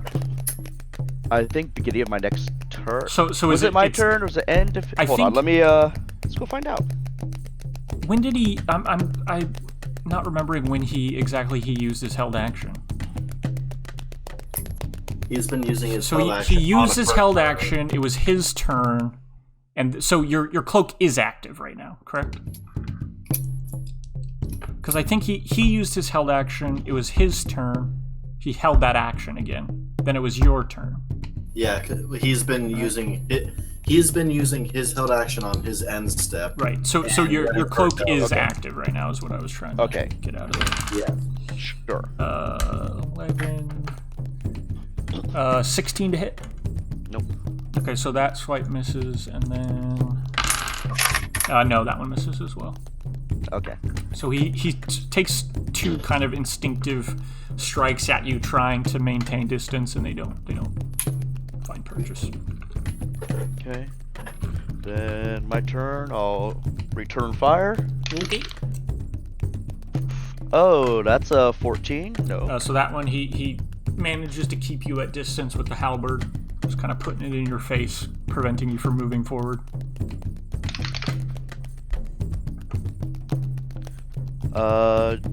I think beginning of my next turn. So was it my turn or was it end? Hold on, let me let's go find out. When did he? I'm not remembering when he used his held action. He's been using his So held action. he used his held turn. action. It was his turn, and so your cloak is active right now, correct? Because I think he used his held action. It was his turn. He held that action again. Then it was your turn. Yeah, he's been using it. He's been using his held action on his end step. Right. So your cloak is active right now, is what I was trying to get out of there. Yeah. Sure. 11. 16 to hit. Nope. Okay, so that swipe misses, and then no, that one misses as well. Okay. So he takes two kind of instinctive strikes at you, trying to maintain distance, and they don't find purchase. Okay. Then my turn. I'll return fire. Okay. Oh, that's a 14. No. So that one he manages to keep you at distance with the halberd, just kind of putting it in your face, preventing you from moving forward.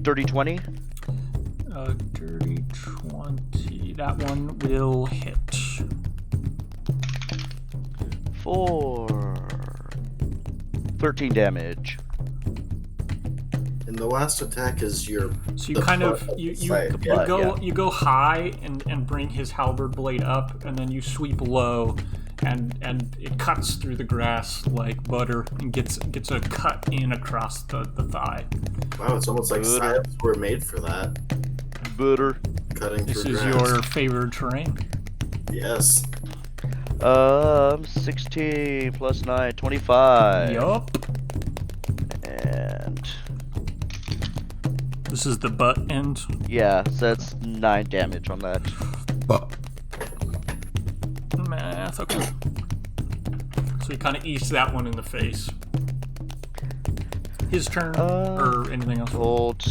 Dirty 20. Dirty 20. That one will hit. 13 damage. And the last attack is your. So you kind of you go high and bring his halberd blade up, and then you sweep low, and it cuts through the grass like butter and gets a cut in across the thigh. Wow, it's almost like scythes were made for that. butter. Cutting This through is grass. your favored terrain. Yes. 16 plus 9, 25. Yup. And This is the butt end. yeah, so that's 9 damage on that. Math, okay. So you kind of ease that one in the face. His turn, or anything else? Hold.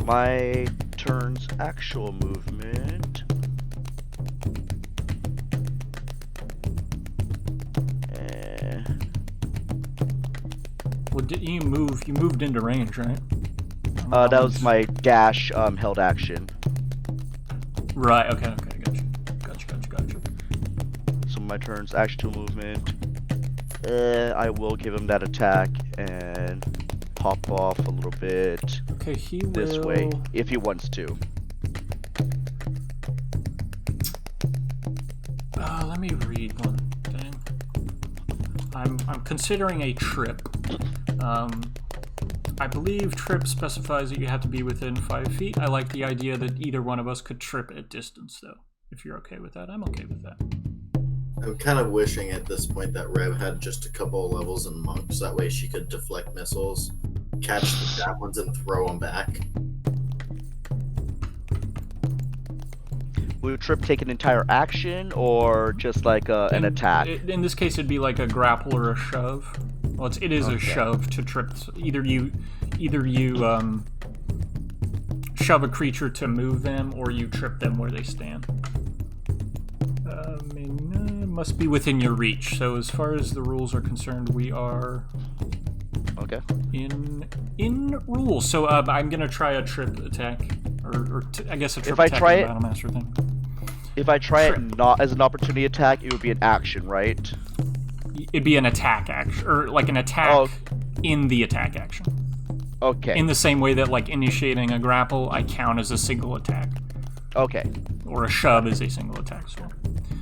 My turn's actual movement. Well, did you move? You moved into range, right? That was my dash held action. Right. Okay. Gotcha. So my turn's actual movement. I will give him that attack and pop off a little bit Okay, he this will... way if he wants to. Let me read one thing. I'm considering a trip. I believe trip specifies that you have to be within 5 feet. I like the idea that either one of us could trip at distance, though. If you're okay with that, I'm okay with that. I'm kind of wishing at this point that Rev had just a couple of levels in monks. That way she could deflect missiles, catch the javelins, and throw them back. Would Trip take an entire action or just like an attack? In this case, it'd be like a grapple or a shove. Well, it is a shove to trip. Either you shove a creature to move them, or you trip them where they stand. Must be within your reach. So as far as the rules are concerned, we are Okay. in rules. So I'm gonna try a trip attack, or I guess a trip If I attack try is a it- Battle Master thing. If I try Trip. it not as an opportunity attack, it would be an action, right? It'd be an attack action, or like an attack in the attack action. Okay. In the same way that like initiating a grapple, I count as a single attack, Okay. or a shove is a single attack as well.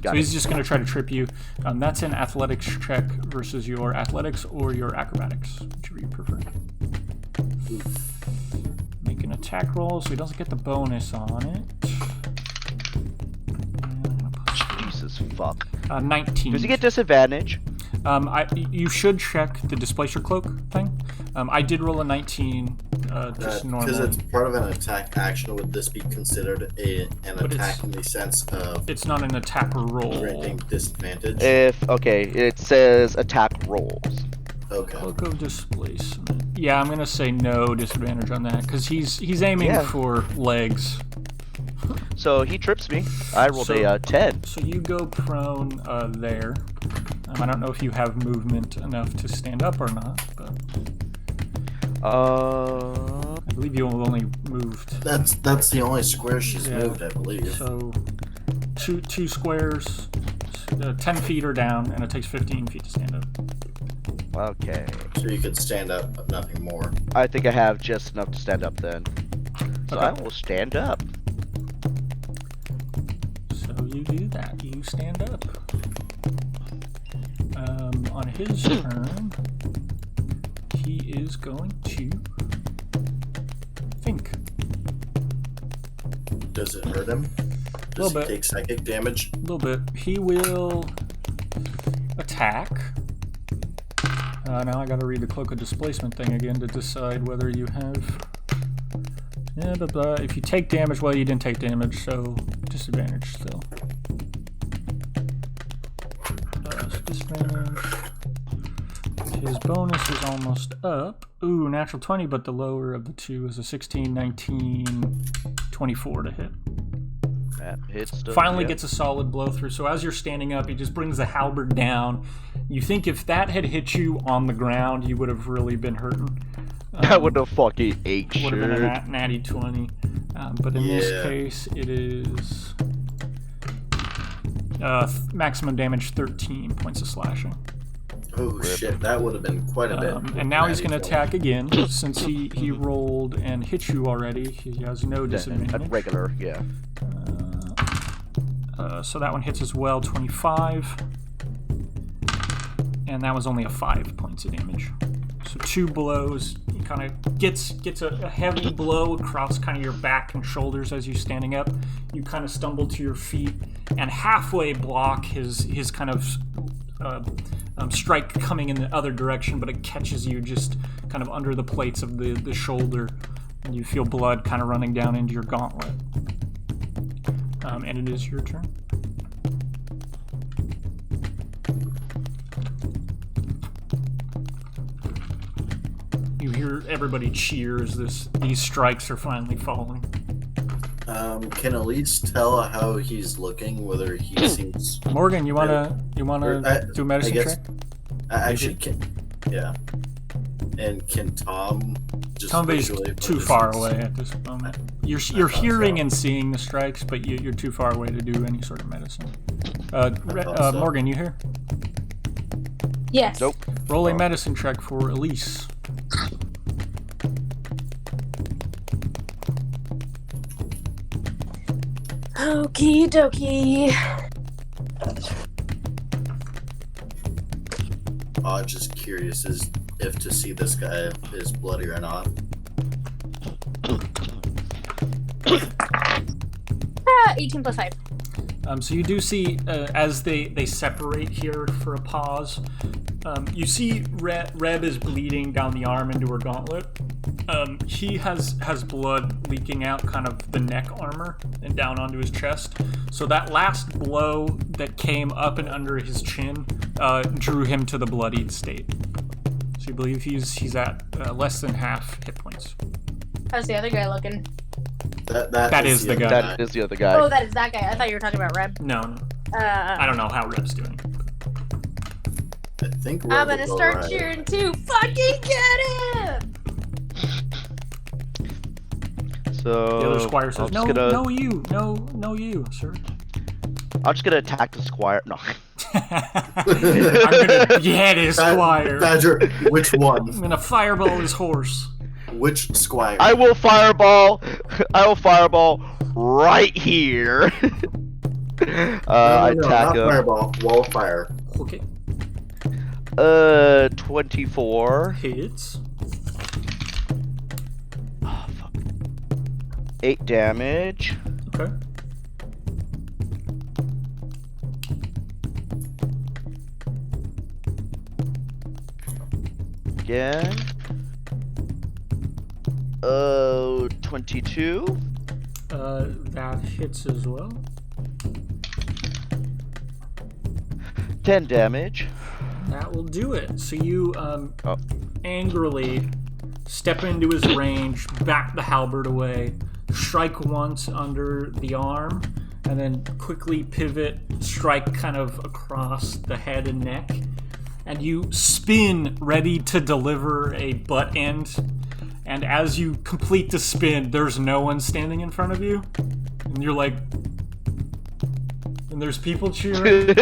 Got So it. he's just going to try to trip you. That's an athletics check versus your athletics or your acrobatics, whichever you prefer. Make an attack roll, so he doesn't get the bonus on it. Jesus fuck. 19. Does he get disadvantage? You should check the displacer cloak thing. I did roll a 19, just Because normal. it's part of an attack action, would this be considered an But attack in the sense of It's not an attack roll. granting disadvantage? It says attack rolls. Okay. Cloak of displacement. Yeah, I'm gonna say no disadvantage on that because he's aiming Yeah. for legs. So he trips me. I rolled a 10. So you go prone there. I don't know if you have movement enough to stand up or not, but I believe you only moved. That's the only square she's Yeah. moved, I believe. So two squares, 10 feet are down, and it takes 15 feet to stand up. Okay. So you could stand up, but nothing more. I think I have just enough to stand up then. So Okay. I will stand up. So you do that. You stand up. On his turn, he is going to think. Does it hurt him? Does Little he bit. take psychic damage? A little bit. He will attack. Now I gotta read the Cloak of Displacement thing again to decide whether you have... Yeah, blah, blah. If you take damage, well, you didn't take damage, so disadvantage still. So disadvantage. His bonus is almost up. Ooh, natural 20, but the lower of the two is a 16, 19, 24 to hit. That hits still. Finally yeah. gets a solid blow through. So as you're standing up, he just brings the halberd down. You think if that had hit you on the ground, you would have really been hurting. That would have fucking ate shit. Would have been a natty 20. But in this Yeah. case, it is maximum damage 13 points of slashing. Oh shit, that would have been quite a bit. And now he's going to Natty attack again. Since he rolled and hit you already, he has no A disadvantage. regular, yeah. So that one hits as well, 25. And that was only a 5 points of damage. So 2 blows, he kind of gets a heavy blow across kind of your back and shoulders as you're standing up. You kind of stumble to your feet and halfway block his kind of strike coming in the other direction, but it catches you just kind of under the plates of the shoulder, and you feel blood kind of running down into your gauntlet. And it is your turn. You hear everybody cheer as these strikes are finally falling. Can Elise tell how he's looking? Whether he seems Morgan, you wanna do a medicine check? I actually can. Yeah. And can Tom just Tombay's visually too far away at this moment. You're hearing and seeing the strikes, but you're too far away to do any sort of medicine. Morgan, you here? Yes. Nope. Roll a medicine check for Elise. Okie dokie. Just curious as if to see this guy is bloody or not. 18 plus 5. So you do see, as they separate here for a pause, you see Reb is bleeding down the arm into her gauntlet. He has blood leaking out kind of the neck armor and down onto his chest. So that last blow that came up and under his chin drew him to the bloodied state. So you believe he's at less than half hit points. How's the other guy looking? That is the guy. That is the other guy. Oh, that is that guy. I thought you were talking about Reb. No. I don't know how Reb's doing. I think I'm gonna start cheering too. Fucking get him! So The other squire says, I'm no, you, sir. I'm just gonna attack the squire. No. I'm gonna behead his squire. Badger, which I'm one? gonna fireball his horse. Which squire? I will fireball right here. I attack not him. fireball. Wall of fire. Okay. 24. Hits. Oh, fuck. 8 damage. Okay. Again. 22. That hits as well. 10 damage. That will do it. So you angrily step into his range, back the halberd away, strike once under the arm, and then quickly pivot, strike kind of across the head and neck, and you spin ready to deliver a butt end. And as you complete the spin, there's no one standing in front of you, and you're like, and there's people cheering.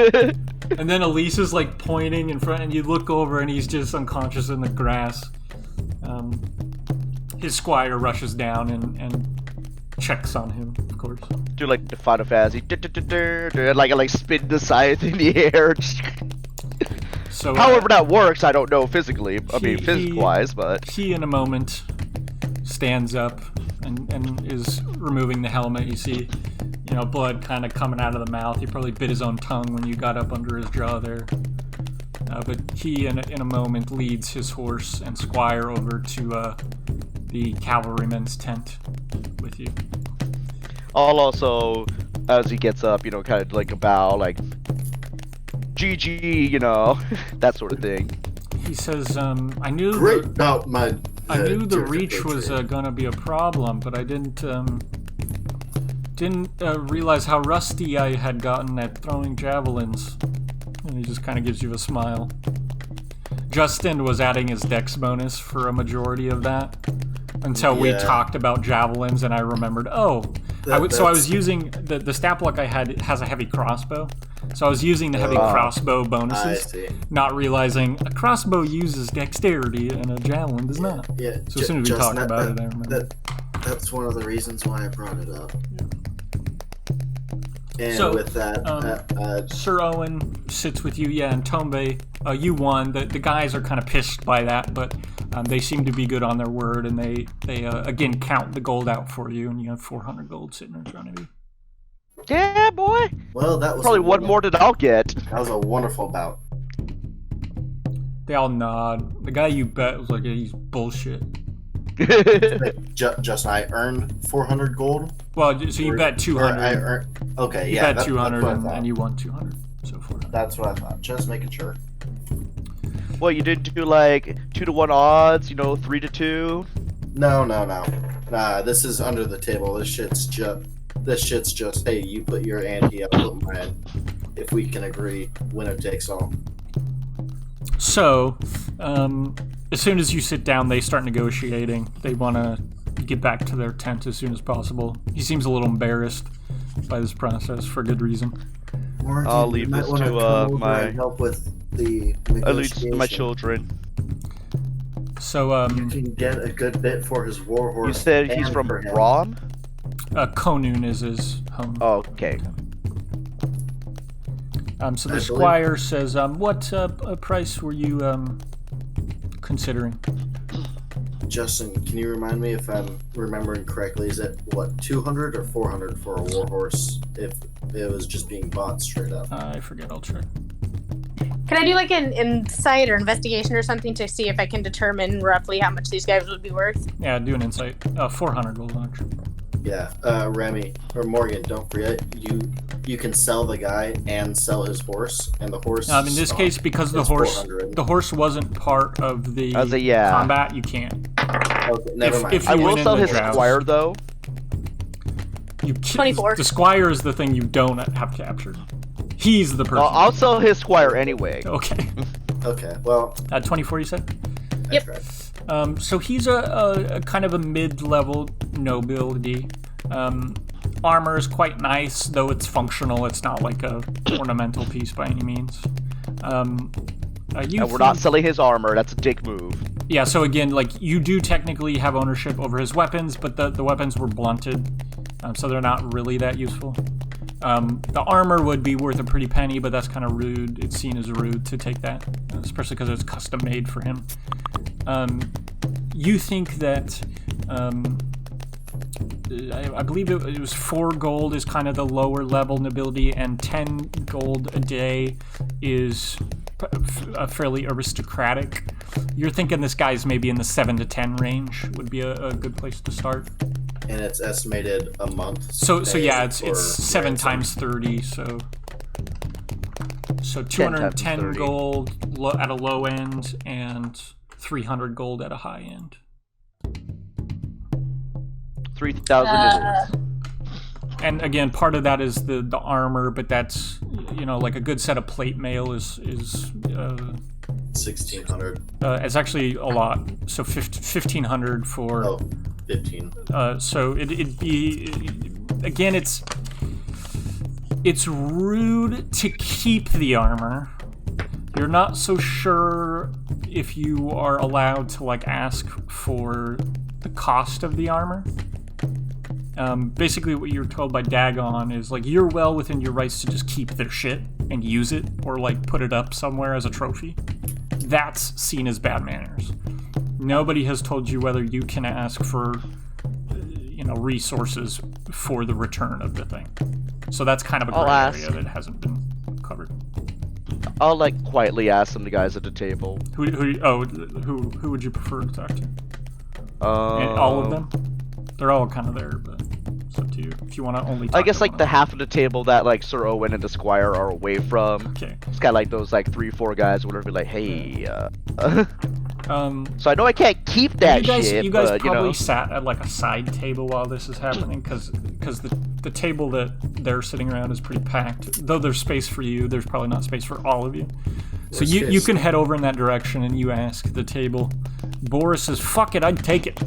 And then Elise is like pointing in front, and you look over, and he's just unconscious in the grass. His squire rushes down and checks on him, of course. Do like the Final Fantasy, like spin the scythe in the air. So, however that works, I don't know physically. I mean, physics-wise, but he in a moment stands up and is removing the helmet. You see, blood kind of coming out of the mouth. He probably bit his own tongue when you got up under his jaw there. But he, in a moment, leads his horse and squire over to the cavalryman's tent with you. I'll also, as he gets up, kind of like a bow, like, GG, that sort of thing. He says, I knew the reach was gonna be a problem, but I didn't realize how rusty I had gotten at throwing javelins. And he just kind of gives you a smile. Justin was adding his dex bonus for a majority of that until we talked about javelins, and I remembered, I was using the stat block I had has a heavy crossbow. So I was using the heavy crossbow bonuses, not realizing a crossbow uses dexterity and a javelin does not. Yeah. So as soon as we talked about it, I remember. That's one of the reasons why I brought it up. And so, with that, Sir Owen sits with you, and Tombe, you won. The guys are kind of pissed by that, but They seem to be good on their word, and they again count the gold out for you, and you have 400 gold sitting in front of you. Yeah, boy. Well, that was Probably one more than I'll get. That was a wonderful bout. They all nod. The guy you bet was like, yeah, he's bullshit. Justin, I earned 400 gold. Well, so you bet 200. Okay, you yeah. bet 200 that's and you won 200. So 400. That's what I thought. Just making sure. Well, you didn't do like 2-to-1 odds, 3-to-2? No. Nah, this is under the table. This shit's just, hey, you put your ante, I'll put mine. If we can agree, winner takes all. So, as soon as you sit down, they start negotiating. They want to get back to their tent as soon as possible. He seems a little embarrassed by this process for good reason. Morgan, I'll leave this to my help with the at least my children. So, you can get a good bit for his warhorse. You said he's from Rom? Konun is his home. Oh, okay. So the squire says, what price were you considering? Justin, can you remind me if I'm remembering correctly? Is it, 200 or 400 for a warhorse if it was just being bought straight up? I forget, I'll check. Can I do like an insight or investigation or something to see if I can determine roughly how much these guys would be worth? Yeah, do an insight. 400 gold launch. Yeah, Remy or Morgan, don't forget you can sell the guy and sell his horse, and the horse. In this case, because the horse wasn't part of the combat, you can't. Okay, never mind. If I will sell his squire though. You can't. 24. The squire is the thing you don't have captured. He's the person. Well, I'll sell his squire anyway. Okay. Okay. Well. 24, you said. Yep. So he's a kind of a mid-level nobility. Armor is quite nice, though it's functional. It's not like a ornamental piece by any means. And we're not selling his armor. That's a dick move. Yeah, so again, like, you do technically have ownership over his weapons, but the weapons were blunted, so they're not really that useful. The armor would be worth a pretty penny, but that's kind of rude. It's seen as rude to take that, especially because it's custom made for him. You think that, I believe it was 4 gold is kind of the lower level nobility, and 10 gold a day is fairly aristocratic. You're thinking this guy's maybe in the 7 to 10 range would be a good place to start. And it's estimated a month. So yeah, it's 7 times 30, so 210 gold at a low end and 300 gold at a high end. 3,000 And again, part of that is the armor, but that's, like a good set of plate mail is 1,600. It's actually a lot. So 1,500 for 15. So it'd be, again, it's rude to keep the armor. You're not so sure if you are allowed to ask for the cost of the armor. Basically what you're told by Dagon is you're well within your rights to just keep their shit and use it, or put it up somewhere as a trophy. That's seen as bad manners. Nobody has told you whether you can ask for resources for the return of the thing. So that's kind of a gray area that hasn't been covered. I'll quietly ask some of the guys at the table. Who would you prefer to talk to? All of them? They're all kind of there, but it's up to you. If you want to only talk I guess to the half of the table that Sir Owen and the Squire are away from. Okay. It's got those 3-4 guys who would be hey, so I know I can't keep that shit. You guys probably sat at a side table while this is happening, because the table that they're sitting around is pretty packed. Though there's space for you, there's probably not space for all of you. So you can head over in that direction and you ask the table. Boris says, "Fuck it, I'd take it."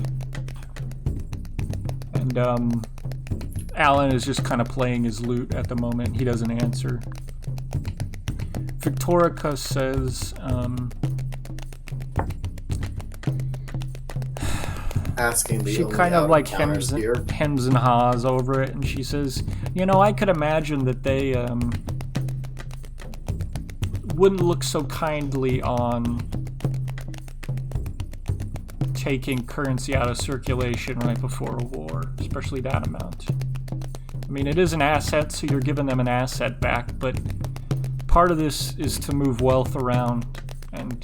And Alan is just kind of playing his lute at the moment. He doesn't answer. Victorica says, asking the she kind of hems and haws over it, and she says, I could imagine that they wouldn't look so kindly on taking currency out of circulation right before a war, especially that amount. I mean, it is an asset, so you're giving them an asset back, but part of this is to move wealth around, and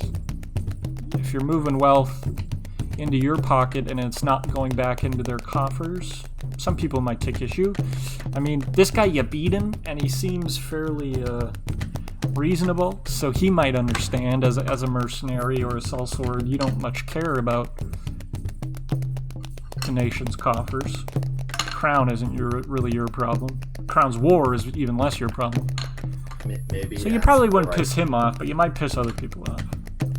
if you're moving wealth into your pocket and it's not going back into their coffers, some people might take issue. I mean, this guy, you beat him, and he seems fairly reasonable, so he might understand as a mercenary or a sellsword. You don't much care about the nation's coffers. Crown isn't really your problem. Crown's war is even less your problem. Maybe. So you probably wouldn't piss him off, but you might piss other people off.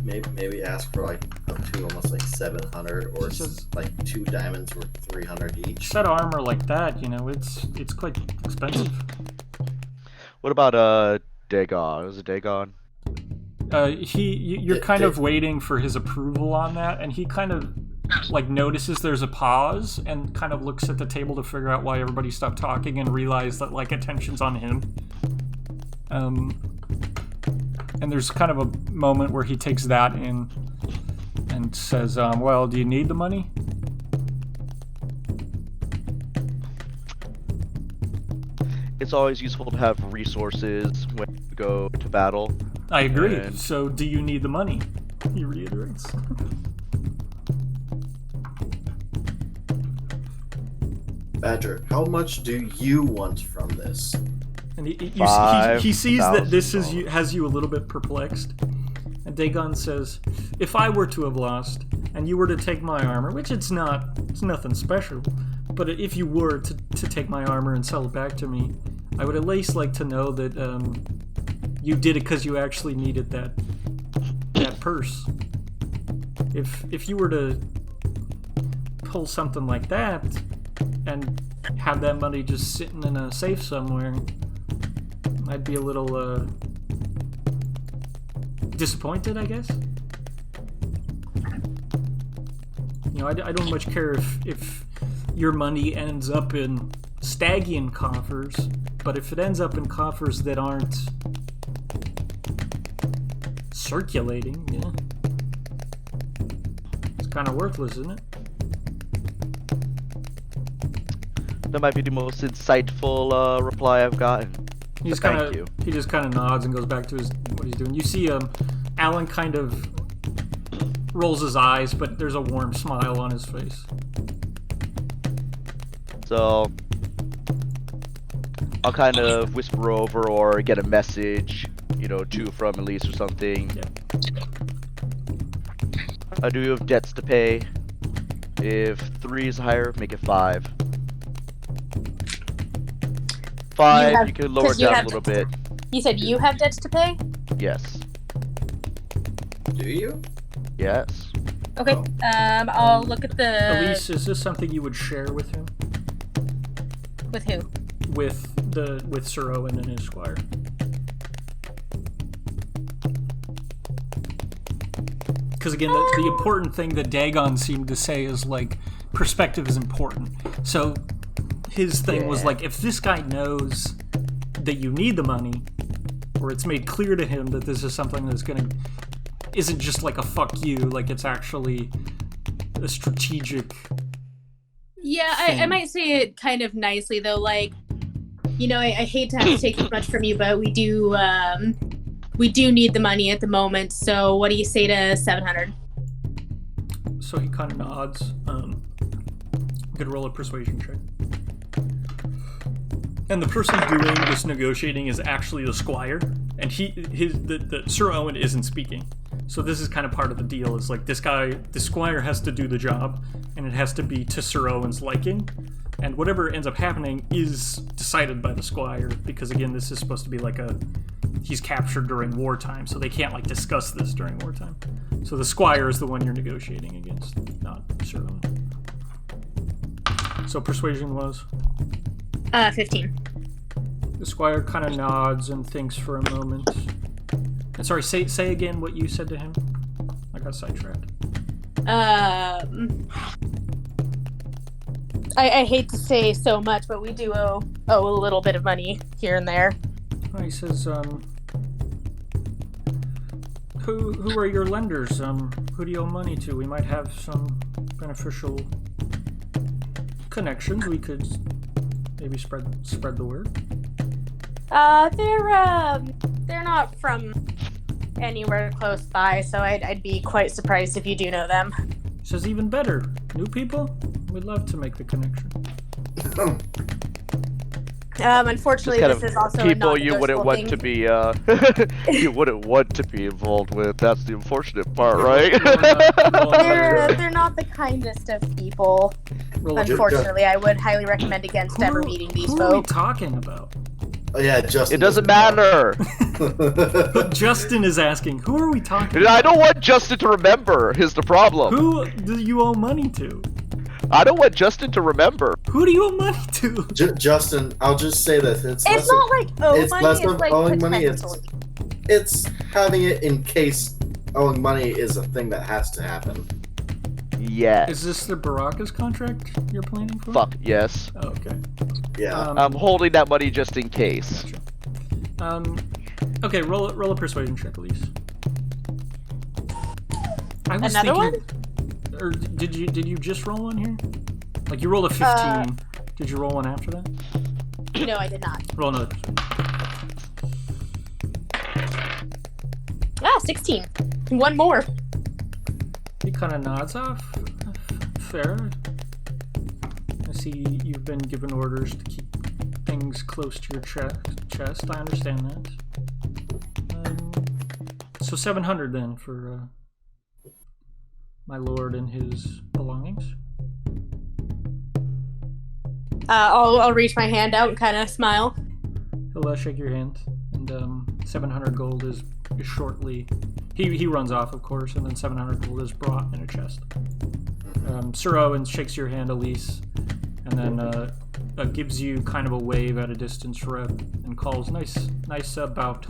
Maybe ask for like up to almost like 700 or like 2 diamonds worth 300 each. Set of armor like that, you know, it's quite expensive. What about Dagon? Is it Dagon? You're kind of waiting for his approval on that, and he kind of like notices there's a pause and kind of looks at the table to figure out why everybody stopped talking and realize that like attention's on him. And there's kind of a moment where he takes that in and says, well, do you need the money? It's always useful to have resources when you go to battle. I agree. So, do you need the money? He reiterates. Badger, how much do you want from this? And he sees that this has you a little bit perplexed. And Dagon says, if I were to have lost, and you were to take my armor, which it's nothing special, but if you were to take my armor and sell it back to me, I would at least like to know that you did it because you actually needed that purse. If you were to pull something like that and have that money just sitting in a safe somewhere, I'd be a little disappointed, I guess. You know, I don't much care if your money ends up in Stygian coffers, but if it ends up in coffers that aren't circulating, yeah, it's kind of worthless, isn't it? That might be the most insightful reply I've gotten. He just kind of nods and goes back to what he's doing. You see, Alan kind of rolls his eyes, but there's a warm smile on his face. So I'll kind of whisper over or get a message, you know, from Elise or something. Yeah. I do have debts to pay. If 3 is higher, make it 5. 5, you can lower it down a little bit. You said you have debts to pay? Yes. Do you? Yes. Okay. Oh. I'll look at the. Elise, is this something you would share with him? With who? With Sir Owen and his squire. Because again, the important thing that Dagon seemed to say is like perspective is important. So his thing was like, if this guy knows that you need the money, or it's made clear to him that this is something that's isn't just like a fuck you, like it's actually a strategic. Yeah, I might say it kind of nicely though. Like, you know, I hate to have to take too much from you, but we do need the money at the moment. So what do you say to 700? So he kind of nods. Could roll a persuasion check. And the person doing this negotiating is actually the squire, and the Sir Owen isn't speaking. So this is kind of part of the deal. Is like the squire has to do the job, and it has to be to Sir Owen's liking. And whatever ends up happening is decided by the squire, because again, this is supposed to be like he's captured during wartime, so they can't like discuss this during wartime. So the squire is the one you're negotiating against, not Sir Owen. So persuasion was? 15. The squire kind of nods and thinks for a moment. And sorry, say again what you said to him. I got sidetracked. I hate to say so much, but we do owe a little bit of money here and there. He says, who are your lenders? Who do you owe money to? We might have some beneficial connections, we could maybe spread the word. They're not from anywhere close by, so I'd be quite surprised if you do know them. Says even better. New people? We'd love to make the connection. Unfortunately, Kind this of is also people a you wouldn't want thing. to be you wouldn't want to be involved with. That's the unfortunate part, right? They're not the kindest of people. Unfortunately, I would highly recommend against ever meeting these who are we folks. talking about? Oh yeah, Justin. It doesn't matter. But Justin is asking, who are we talking about? I don't want Justin to remember. Is the problem? Who do you owe money to? I don't want Justin to remember. Who do you owe money to? Justin, I'll just say this: it's not like it's money. less It's of like owing money. potentially. It's having it in case owing money is a thing that has to happen. Yes. Is this the Baraka's contract you're planning for? Fuck yes. Oh, okay. Yeah. I'm holding that money just in case. Gotcha. Okay, roll a persuasion check, Elise. I was Another thinking, or did you just roll one here? Like you rolled a 15. Did you roll one after that? No, I did not. Roll another persuasion. 16. One more. He kind of nods off. Fair. I see you've been given orders to keep things close to your chest. I understand that. So 700 then for my lord and his belongings. I'll reach my hand out and kind of smile. He'll shake your hand, and 700 gold is shortly. He runs off, of course, and then 700 gold is brought in a chest. Sir Owen shakes your hand, Elise, and then gives you kind of a wave at a distance, Reb, and calls, nice bout.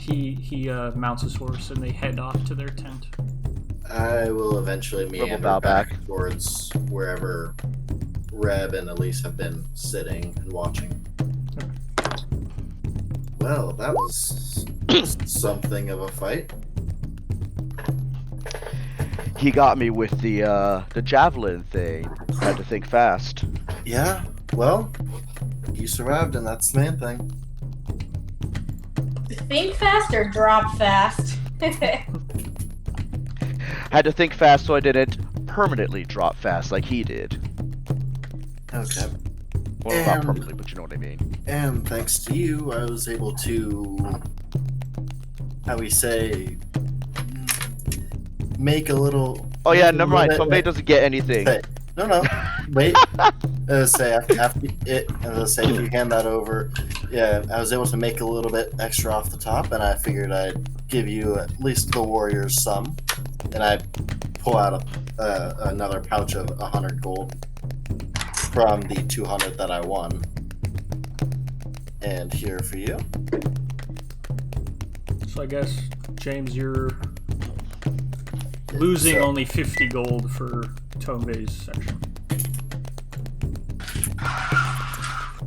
He mounts his horse, and they head off to their tent. I will eventually meander bow back. towards wherever Reb and Elise have been sitting and watching. Well, that was something of a fight. He got me with the javelin thing. Had to think fast. Yeah, well, you survived, and that's the main thing. Think fast or drop fast. Had to think fast so I didn't permanently drop fast like he did. Okay. Well, not permanently, but you know what I mean. And thanks to you, I was able to, how we say, make a little. Oh yeah, never mind. Somebody doesn't get anything. No. Wait. As I say, if you hand that over, yeah, I was able to make a little bit extra off the top, and I figured I'd give you at least the warrior's sum, and I pull out another pouch of 100 gold from the 200 that I won, and here for you. So I guess, James, you're losing only 50 gold for Tombe's section.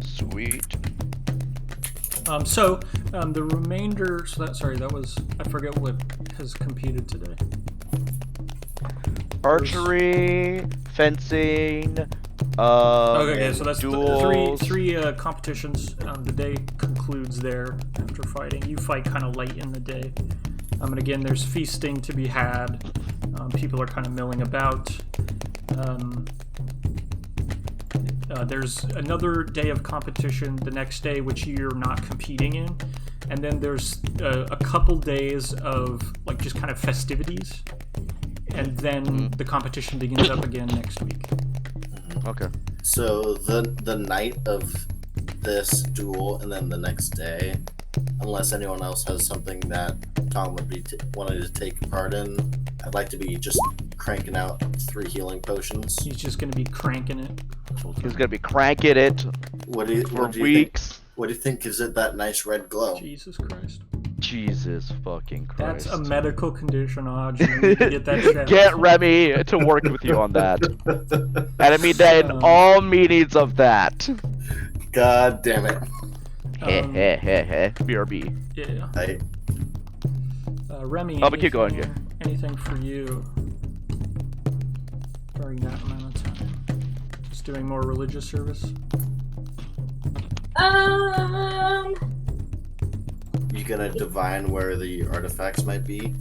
Sweet. The remainder. That was. I forget what has competed today. Archery, fencing. Okay, so that's duels. three competitions. The day concludes there after fighting. You fight kind of late in the day. And again, there's feasting to be had. People are kind of milling about. There's another day of competition the next day, which you're not competing in. And then there's a couple days of like just kind of festivities. And then the competition begins up again next week. Okay. So the night of this duel and then the next day, unless anyone else has something that Tom would be wanting to take part in, I'd like to be just cranking out 3 healing potions. He's just going to be cranking it. He's gonna be cranking it What do you weeks. Think? What do you think gives it that nice red glow? Jesus Christ. Jesus fucking Christ. That's a medical condition, Hodge. You need to get that checked. Get Remy to work with you on that. And I mean that in all meanings of that. God damn it. BRB. Yeah. I Remy, Oh, but keep going here. anything for you? during that amount of time? Just doing more religious service? You gonna divine where the artifacts might be,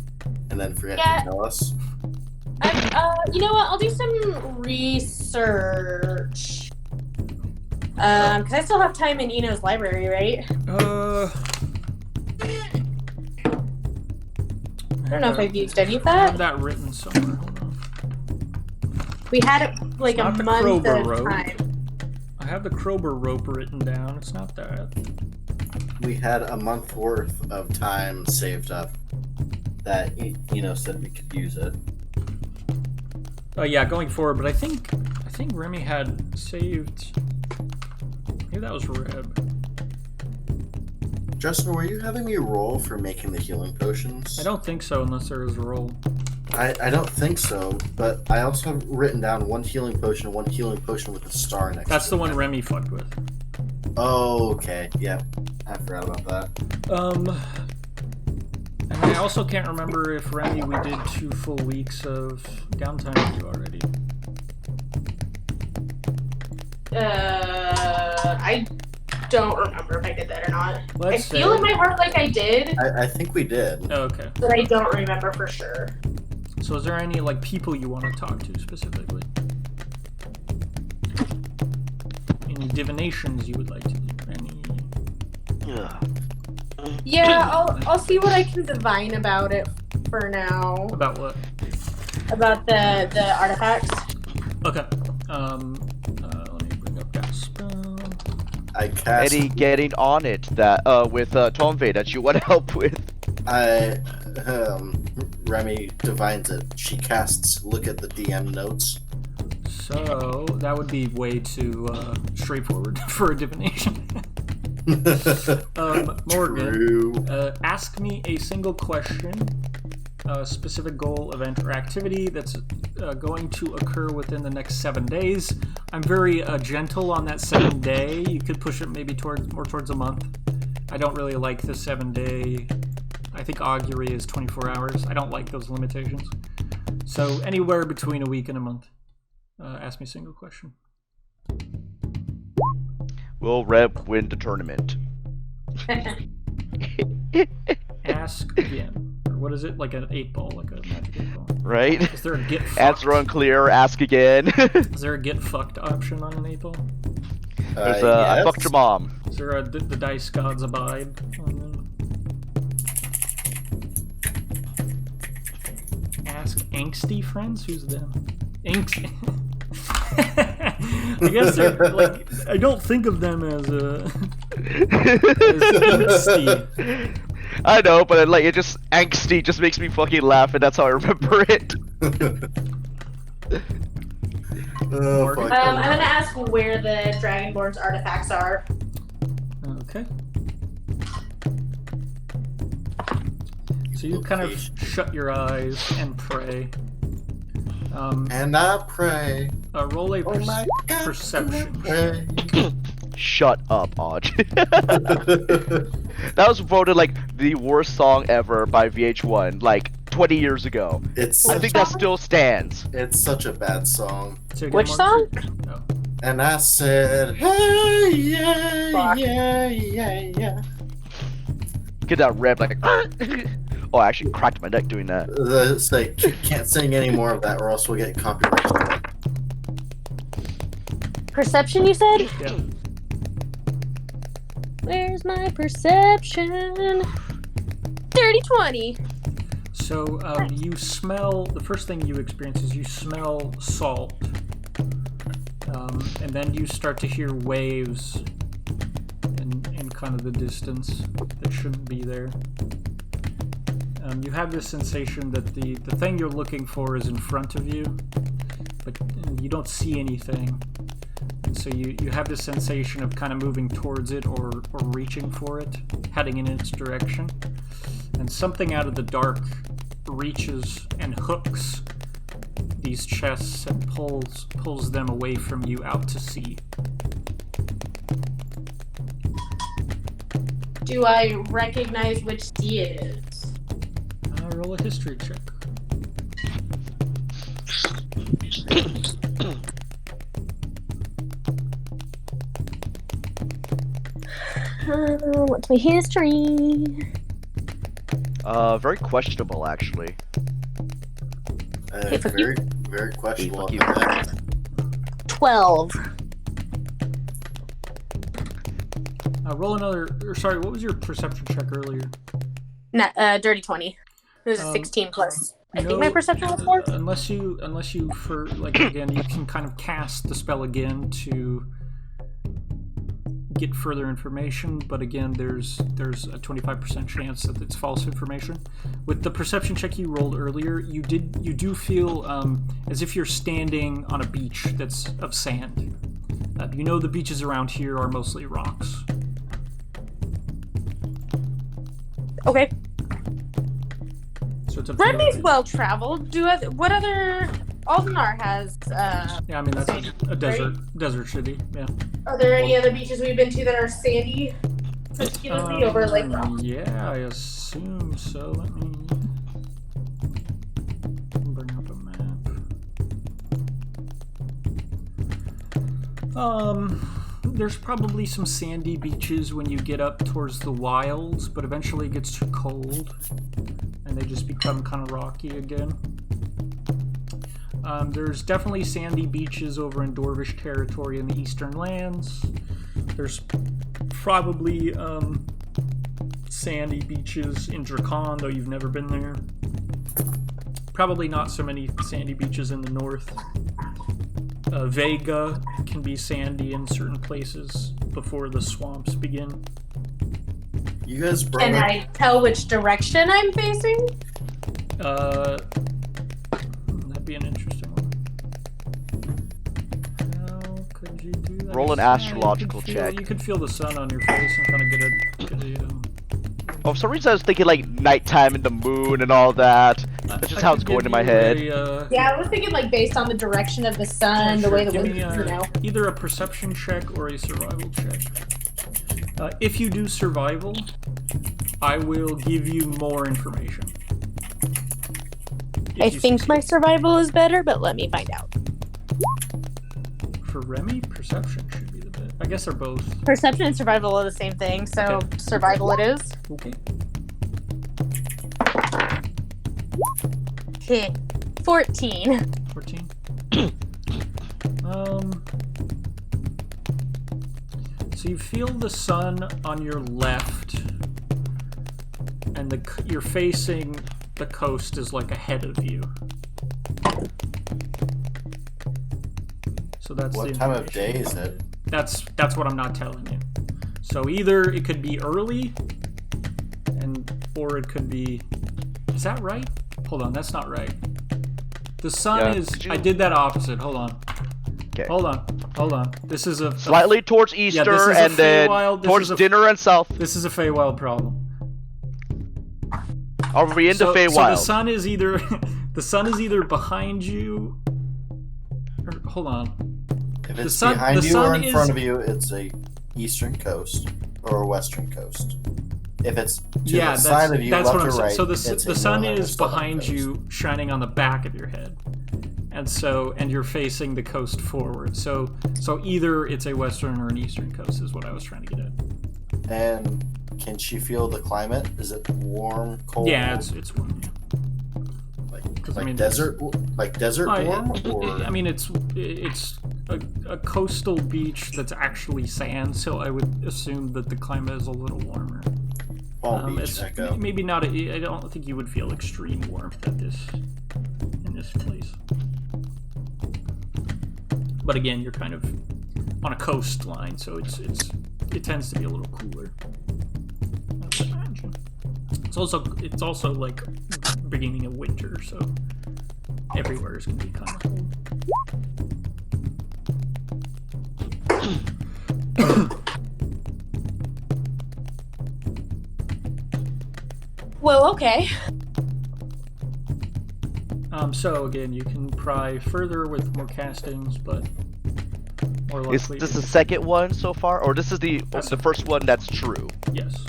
and then forget Yeah. to tell us? You know what? I'll do some research. Because I still have time in Eno's library, right? I don't know if I've used any of I have that. that written somewhere. Hold on. We had it like It's a not the month Krober of rope. time. I have the Krober rope written down. It's not that. We had a month worth of time saved up that said we could use it. Oh yeah, going forward. But I think Remy had saved. Maybe that was Reb. Justin, were you having me roll for making the healing potions? I don't think so, unless there is a roll. I don't think so, but I also have written down one healing potion and one healing potion with a star next That's to the it. one Remy fucked with. Oh, okay. Yeah. I forgot about that. And I also can't remember if Remy we did 2 full weeks of downtime with you already. I don't remember if I did that or not. Let's I feel in my heart like I did, I think we did. Oh, okay. but I don't remember for sure. So is there any like people you want to talk to specifically? Any divinations you would like to do? Any? Yeah, I'll see what I can divine about it for now. About what? About the artifacts. Okay. Let me bring up that spell. I cast. Eddie getting on it that with Tomve that you want help with. Remy divines it. She casts look at the DM notes. So that would be way too straightforward for a divination. Morgan, True. ask me a single question, a specific goal, event, or activity that's going to occur within the next 7 days. I'm very gentle on that 7 day. You could push it maybe more towards a month. I don't really like the 7 day. I think augury is 24 hours. I don't like those limitations. So anywhere between a week and a month. Ask me a single question. Will Reb win the tournament? Ask again. Or what is it? Like an 8-ball, like a magic 8-ball. Right? Is there a get fucked? Answer unclear, ask again. Is there a get fucked option on an 8-ball? There's I yes. fucked your mom. Is there a the dice gods abide on them? Ask angsty friends? Who's them? Angsty. I guess they're like, I don't think of them as angsty. I know, but like it just angsty just makes me fucking laugh, and that's how I remember it. Oh, fuck. I'm gonna ask where the Dragonborn's artifacts are. Okay. So you kind of shut your eyes and pray. And I pray. Roll a Oh my God, perception. pray. Shut up, Aj. That was voted like the worst song ever by VH1, like 20 years ago. It's I think that still stands. it's such a bad song. Say again, Which Marcus? song? Oh. And I said, hey, yeah, Fuck. yeah. Get that Reb like. Oh, I actually cracked my neck doing that. It's like, you can't sing any more of that or else we'll get copyright. Perception, you said? Yeah. Where's my perception? Dirty 20. So you smell. The first thing you experience is you smell salt, and then you start to hear waves in kind of the distance that shouldn't be there. You have this sensation that the thing you're looking for is in front of you, but you don't see anything. And so you have this sensation of kind of moving towards it or reaching for it, heading in its direction. And something out of the dark reaches and hooks these chests and pulls them away from you out to sea. Do I recognize which sea it is? Roll a history check. What's my history? Very questionable, actually. Hey, fuck very, very questionable. Hey, fuck 12. Roll another. Or sorry, what was your perception check earlier? Dirty 20. It was a 16 plus. I think No, my perception was 4. unless you for like again, you can kind of cast the spell again to get further information, but again, there's a 25% chance that it's false information. With the perception check you rolled earlier, you do feel as if you're standing on a beach that's of sand. You know the beaches around here are mostly rocks. Okay. So it's up to you. Remy's well traveled. What other? Aldenar has. Yeah, I mean that's a desert city. Yeah. Are there any other beaches we've been to that are sandy? Particularly over Lake Rock? Yeah, I assume so. Let me bring up a map. There's probably some sandy beaches when you get up towards the wilds, but eventually it gets too cold, and they just become kind of rocky again. There's definitely sandy beaches over in Dwarvish territory in the Eastern Lands. There's probably sandy beaches in Drakon, though you've never been there. Probably not so many sandy beaches in the north. Vega can be sandy in certain places before the swamps begin. You guys brought Can up... I tell which direction I'm facing? That'd be an interesting one. How could you do that? Roll an Yeah, astrological check. You could feel the sun on your face and kind of get a Oh, for some reason I was thinking like nighttime and the moon and all that. That's just how it's going in my head. Yeah, I was thinking like based on the direction of the sun, the way the Give wind, me either a perception check or a survival check. If you do survival, I will give you more information. I think my survival is better, but let me find out. For Remy, perception should be the bit. I guess they're both. Perception and survival are the same thing, so Okay. survival it is. Okay. Hit 14. 14. So you feel the sun on your left, and you're facing the coast is like ahead of you. So that's What the time of information. day is it? That's what I'm not telling you. So either it could be early, or it could be. Is that right? Hold on, that's not right. The sun Yeah, is. could you- I did that opposite. Hold on. Okay. Hold on. This is a Slightly towards Easter this is a and then Feywild- this towards is a- dinner and south. This is a Feywild problem. Are we into So the Feywild? sun is either behind you. Or, hold on. If it's sun- behind the you sun or in is- front of you, it's a eastern coast or a western coast. If it's to Yeah, the side of that's you, what left I'm or saying. right, So it's the a sun northern or is southern behind coast. you, shining on the back of your head, and you're facing the coast forward. So either it's a western or an eastern coast is what I was trying to get at. And can she feel the climate? Is it warm, cold? Yeah, it's warm. Yeah. like desert warm, or I mean, it's a coastal beach that's actually sand, so I would assume that the climate is a little warmer. Palm Beach, It's Echo. maybe not. I don't think you would feel extreme warmth in this place. But again, you're kind of on a coastline, so it tends to be a little cooler. I would imagine. It's also like beginning of winter, so everywhere is gonna be kind of cold. Well, okay. So again, you can pry further with more castings, but more Is likely. this the second one so far, or this is the That's- first one that's true? Yes.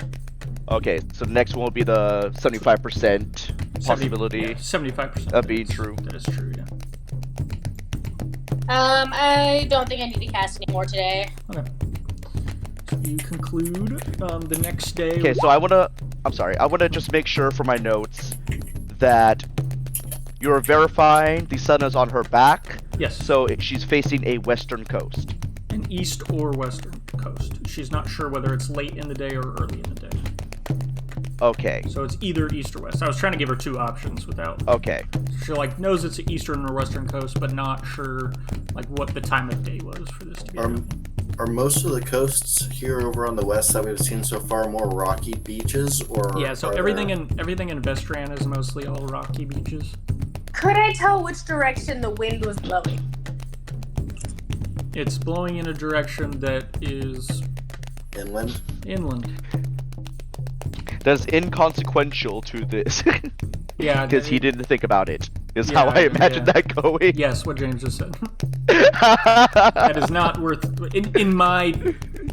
Okay, so the next one will be the 75% possibility. 75% of being true. That is true. Yeah. I don't think I need to cast any more today. Okay. So you conclude the next day. Okay, so I wanna just make sure for my notes that you're verifying the sun is on her back. Yes. So she's facing a western coast. An east or western coast. She's not sure whether it's late in the day or early in the day. Okay. So it's either east or west. I was trying to give her two options without. Okay. She like knows it's the eastern or western coast, but not sure like what the time of day was for this to be. Are most of the coasts here over on the west that we've seen so far more rocky beaches, or Yeah, so everything in Vestran is mostly all rocky beaches. Could I tell which direction the wind was blowing? It's blowing in a direction that is inland? inland. That's inconsequential to this. Yeah, Because he didn't think about it. Is Yeah, how I imagined yeah. that going. Yes, what James just said. That is not worth in my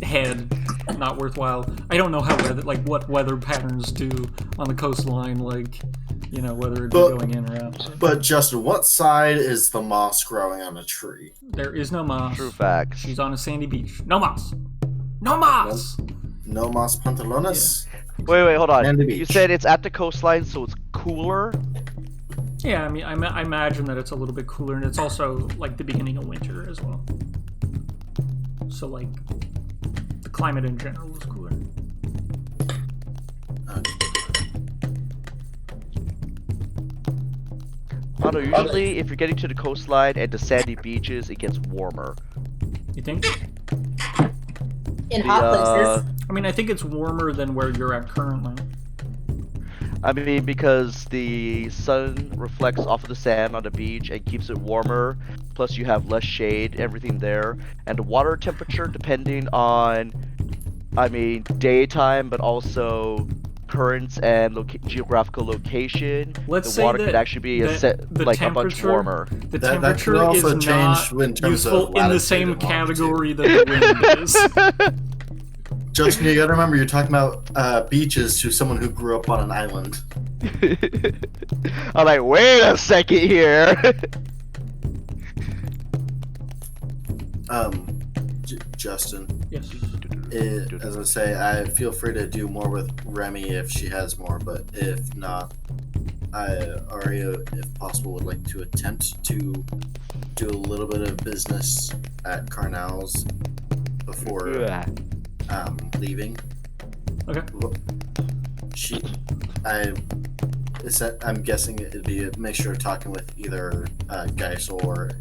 head. Not worthwhile. I don't know how what weather patterns do on the coastline, like whether it's going in or out. But Justin, what side is the moss growing on a tree? There is no moss. True facts. She's on a sandy beach. No moss. No moss. No moss pantalones? Wait, hold on. And the You beach. said it's at the coastline, so it's cooler? Yeah, I mean, I imagine that it's a little bit cooler, and it's also like the beginning of winter as well. So like, the climate in general is cooler. I don't know, usually if you're getting to the coastline and the sandy beaches, it gets warmer. You think? In hot places. I mean, I think it's warmer than where you're at currently. I mean, because the sun reflects off of the sand on the beach and keeps it warmer, plus you have less shade, everything there, and the water temperature, depending on, daytime, but also currents and geographical location, Let's the say water that could actually be a bunch temperature- warmer. The That temperature could also is change not in terms of useful in the latitude same and longitude. category that the wind is. Justin, you gotta remember, you're talking about beaches to someone who grew up on an island. I'm like, wait a second here. Justin, Yes. as I say, I feel free to do more with Remy if she has more, but if not, Aria, if possible, would like to attempt to do a little bit of business at Carnell's before leaving. Okay. I'm guessing it'd be a mixture of talking with either Geisel or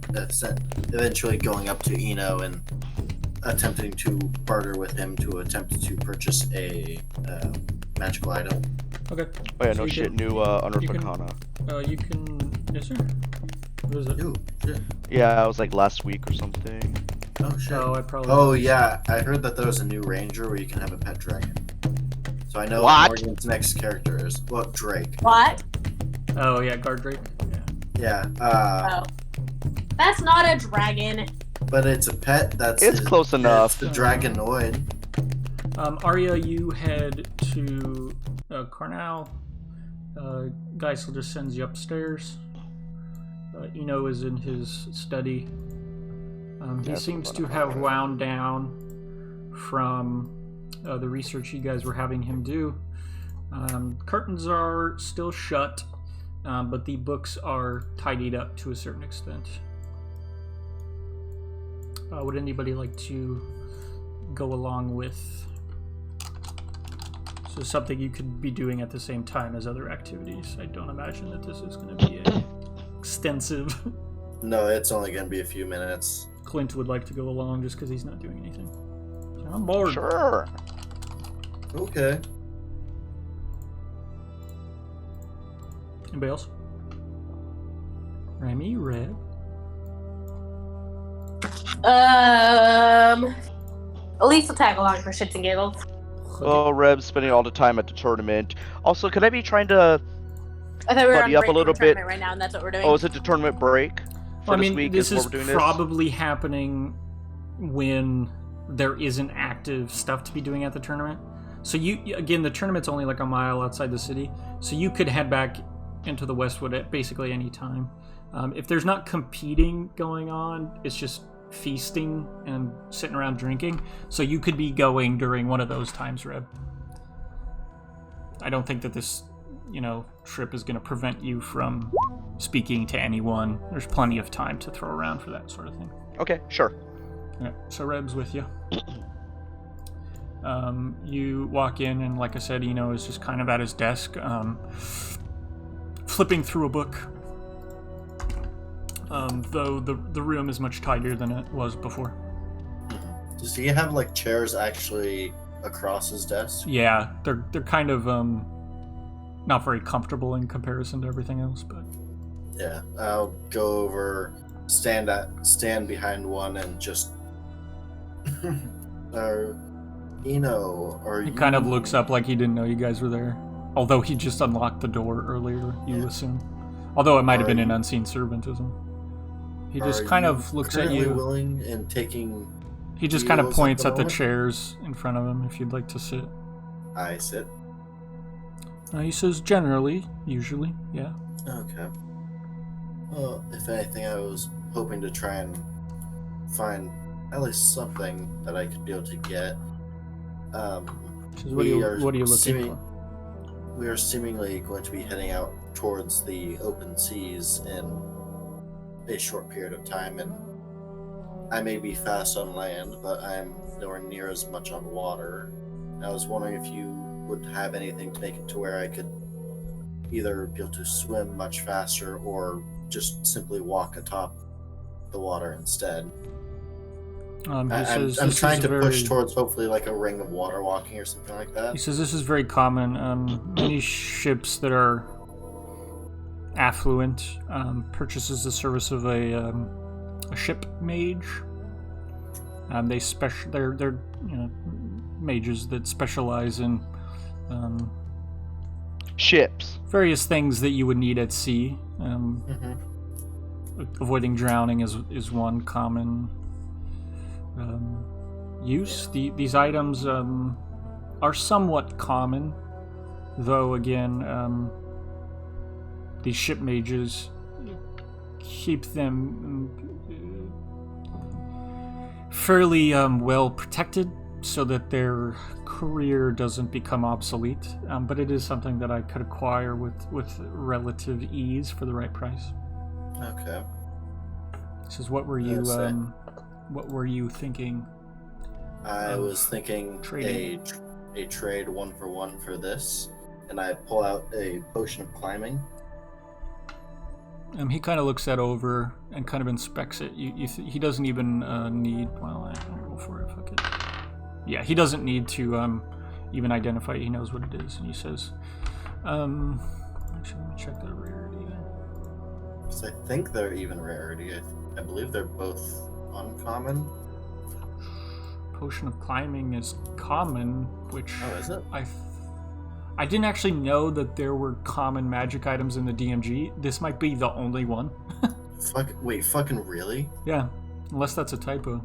eventually going up to Eno and attempting to barter with him to attempt to purchase a magical item. Okay. Oh yeah, So no you shit, can- new you can- Unearth You can. Yes, sir. What is it? Ooh, shit. Yeah, it was like last week or something. Oh shit. Oh, I probably. Oh yeah, I heard that there was a new ranger where you can have a pet dragon. So I know What? Morgan's next character is Drake. What? Oh yeah, guard Drake. Yeah. Yeah. Oh. That's not a dragon. But it's a pet. It's close enough. It's the dragonoid. Arya, you head to Carnal. Geisel just sends you upstairs. Eno is in his study. He That's seems what to I'm have wondering. wound down from the research you guys were having him do. Curtains are still shut, but the books are tidied up to a certain extent. Would anybody like to go along with something you could be doing at the same time as other activities? I don't imagine that this is going to be extensive. No, it's only gonna be a few minutes. Clint would like to go along just because he's not doing anything. So I'm bored. Sure. Okay. Anybody else? Remy, Red. Elise will tag along for shits and giggles. Oh, Reb's spending all the time at the tournament. Also, could I be trying to... I thought we were on Buddy up break a little from the bit. tournament right now, and that's what we're doing. Oh, is it the tournament break? For I mean, this week this is is what we're doing probably happening when there isn't active stuff to be doing at the tournament. So again, the tournament's only like a mile outside the city, so you could head back into the Westwood at basically any time. If there's not competing going on, it's just feasting and sitting around drinking. So you could be going during one of those times, Reb. I don't think that this, trip is going to prevent you from speaking to anyone. There's plenty of time to throw around for that sort of thing. Okay, sure. Yeah, so Reb's with you. You walk in, and like I said, Eno is just kind of at his desk, flipping through a book. Though the room is much tidier than it was before. Does he have like chairs actually across his desk? Yeah, they're kind of not very comfortable in comparison to everything else, but yeah, I'll go over, stand behind one, and just Eno, or he kind of looks up like he didn't know you guys were there. Although he just unlocked the door earlier, you assume. Although it might have been an unseen servantism. He just kind of looks at you. Willing and taking. He just kind of points at the chairs in front of him if you'd like to sit. I sit. He says generally, usually, yeah. Okay. Well, if anything, I was hoping to try and find at least something that I could be able to get. Says, what are you looking for? We are seemingly going to be heading out towards the open seas in a short period of time, and I may be fast on land, but I'm nowhere near as much on water. I was wondering if you would have anything to make it to where I could either be able to swim much faster or just simply walk atop the water instead. I'm trying to push towards hopefully like a ring of water walking or something like that. He says this is very common. Many ships that are affluent purchases the service of a ship mage. They're mages that specialize in ships. Various things that you would need at sea. Avoiding drowning is one common use. These items are somewhat common, though again, these ship mages keep them fairly well protected so that their career doesn't become obsolete. But it is something that I could acquire with relative ease for the right price. Okay. This is what were you thinking? I was thinking trading? a trade 1-for-1 for this, and I pull out a potion of climbing. He kind of looks that over and kind of inspects it. He doesn't even need. Well, I can roll for it. Fuck it. Yeah, he doesn't need to even identify it. He knows what it is, and he says, "Actually, let me check the rarity." Because I think they're even rarity. I believe they're both uncommon. Potion of climbing is common, which is it? I didn't actually know that there were common magic items in the DMG. This might be the only one. Fucking really? Yeah, unless that's a typo.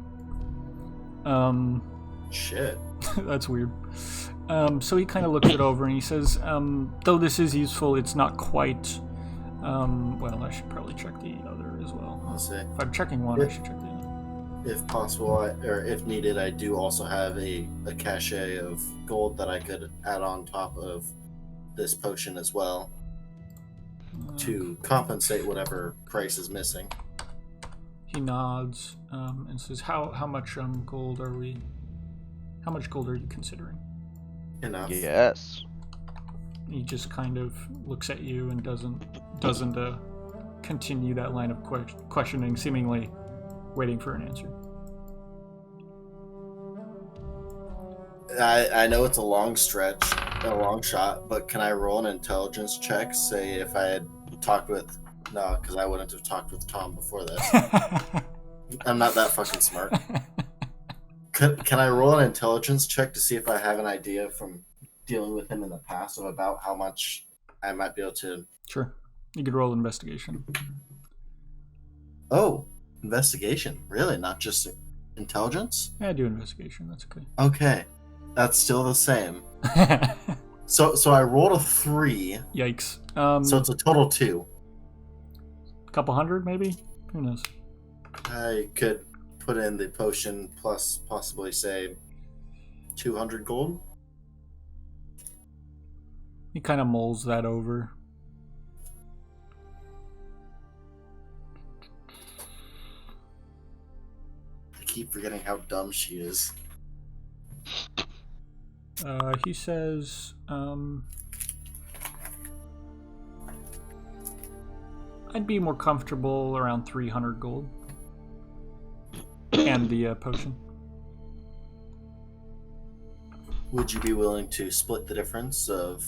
Shit. That's weird. So he kind of looks it over and he says, though this is useful, it's not quite. Well, I should probably check the other as well. I'll say. If I'm checking one, I should check the other. If possible, or if needed, I do also have a cachet of gold that I could add on top of this potion as well to compensate whatever price is missing. He nods and says, "How much gold are we? How much gold are you considering?" Enough. Yes. He just kind of looks at you and doesn't continue that line of questioning, seemingly waiting for an answer. I know it's a long stretch, a long shot, but can I roll an intelligence check? Say if I had talked with... No, because I wouldn't have talked with Tom before this. I'm not that fucking smart. Can I roll an intelligence check to see if I have an idea from dealing with him in the past of about how much I might be able to... Sure. You could roll investigation. Oh, investigation. Really? Not just intelligence? Yeah, do investigation. That's okay. Okay. That's still the same. So I rolled a 3. Yikes. So it's a total 2. couple hundred, maybe? Who knows? I could put in the potion plus possibly say 200 gold. He kind of mulls that over. I keep forgetting how dumb she is. He says, I'd be more comfortable around 300 gold. And the potion. Would you be willing to split the difference of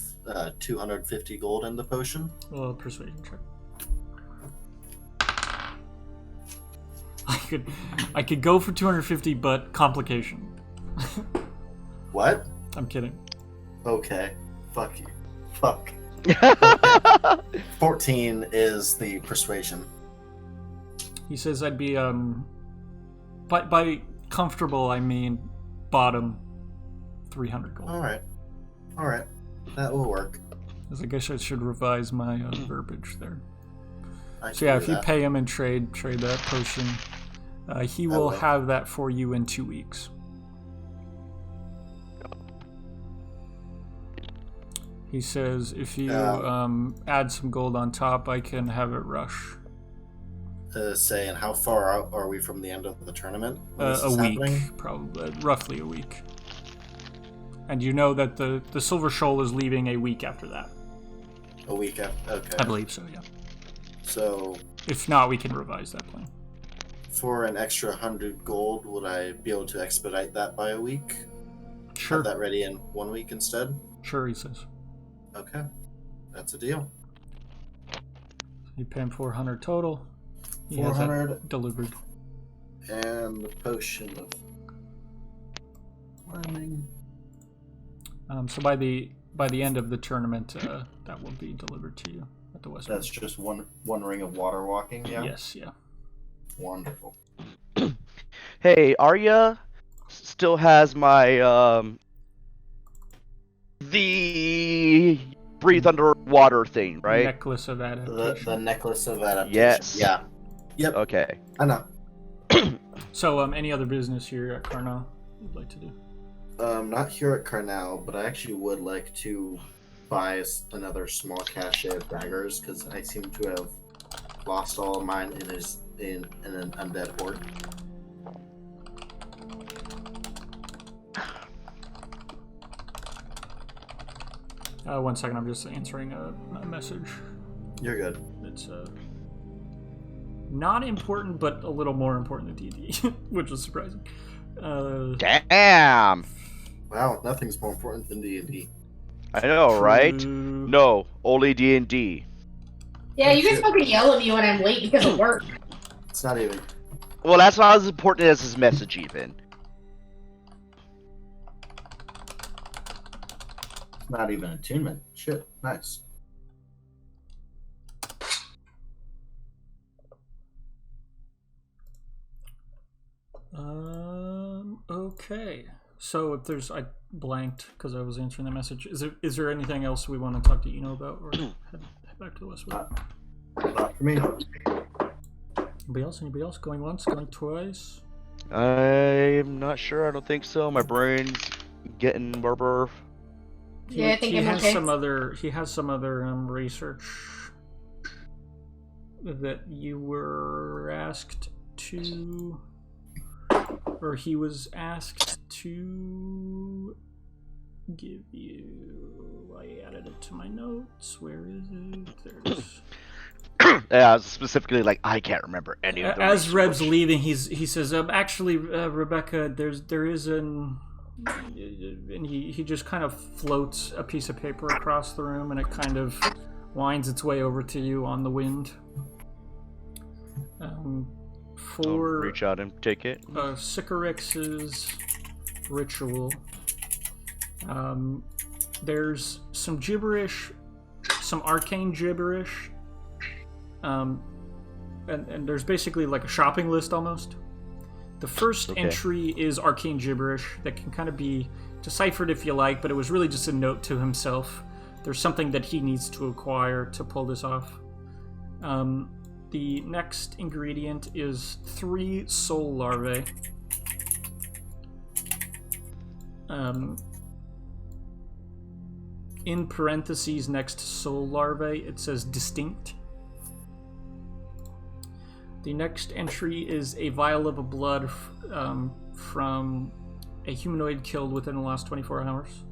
250 gold in the potion? Well, persuasion check. I could go for 250, but complication. What? I'm kidding. Okay. Fuck you. Fuck. 14 is the persuasion. He says I'd be by comfortable I mean bottom 300 gold. All right. That will work. Because I guess I should revise my verbiage there. I So can yeah, do if you that. pay him and trade that potion, he will have that for you in 2 weeks. He says if you add some gold on top, I can have it rush. Say, and how far out are we from the end of the tournament? when this A is week, happening? probably, roughly a week. And you know that the Silver Shoal is leaving a week after that. A week after. Okay. I believe so, yeah. So, If not, we can revise that plan. for an extra 100 gold, would I be able to expedite that by a week? Sure, Have that ready in 1 week instead? sure, he says. Okay. That's a deal. You pay him 400 total. He has that 400 delivered. and the potion of farming. So by the end of the tournament, that will be delivered to you at the West. That's just one ring of water walking, yeah? Yes, yeah. Wonderful. Hey, Arya still has my the breathe underwater thing, right? Necklace of The adaptation. necklace of adaptation. Yes. Yeah. Yep. Okay. I know. So, any other business here at Carnal you'd like to do? Not here at Carnal, but I actually would like to buy another small cache of daggers because I seem to have lost all of mine in an undead horde. One second, I'm just answering a message. You're good. It's not important, but a little more important than D&D, which is surprising. Damn. Wow, nothing's more important than D&D. I know, right? True. No, only D&D. Yeah, you guys fucking yell at me when I'm late because of work. It's not even. Well, that's not as important as his message, even. Not even attunement. Shit, nice. Okay. So if there's, I blanked because I was answering the message. Is there anything else we want to talk to Eno about, or head back to the Westwood? Not for me. Anybody else? Going once? Going twice? I'm not sure. I don't think so. My brain's getting burr. Yeah, I think he I'm has okay. He has some other research that you were asked to, or he was asked to give you. I added it to my notes. Where is it? There it is. Yeah, specifically, like, I can't remember any of them. As Reb's leaving, he says, actually, Rebecca, there is an, and he just kind of floats a piece of paper across the room, and it kind of winds its way over to you on the wind. I'll For reach out and take it. Sycorax's ritual, there's some gibberish, some arcane gibberish, and there's basically like a shopping list almost. The first entry is arcane gibberish that can kind of be deciphered if you like, but it was really just a note to himself. There's something that he needs to acquire to pull this off. the next ingredient is 3 soul larvae. In parentheses next to soul larvae, it says distinct. The next entry is a vial of blood from a humanoid killed within the last 24 hours.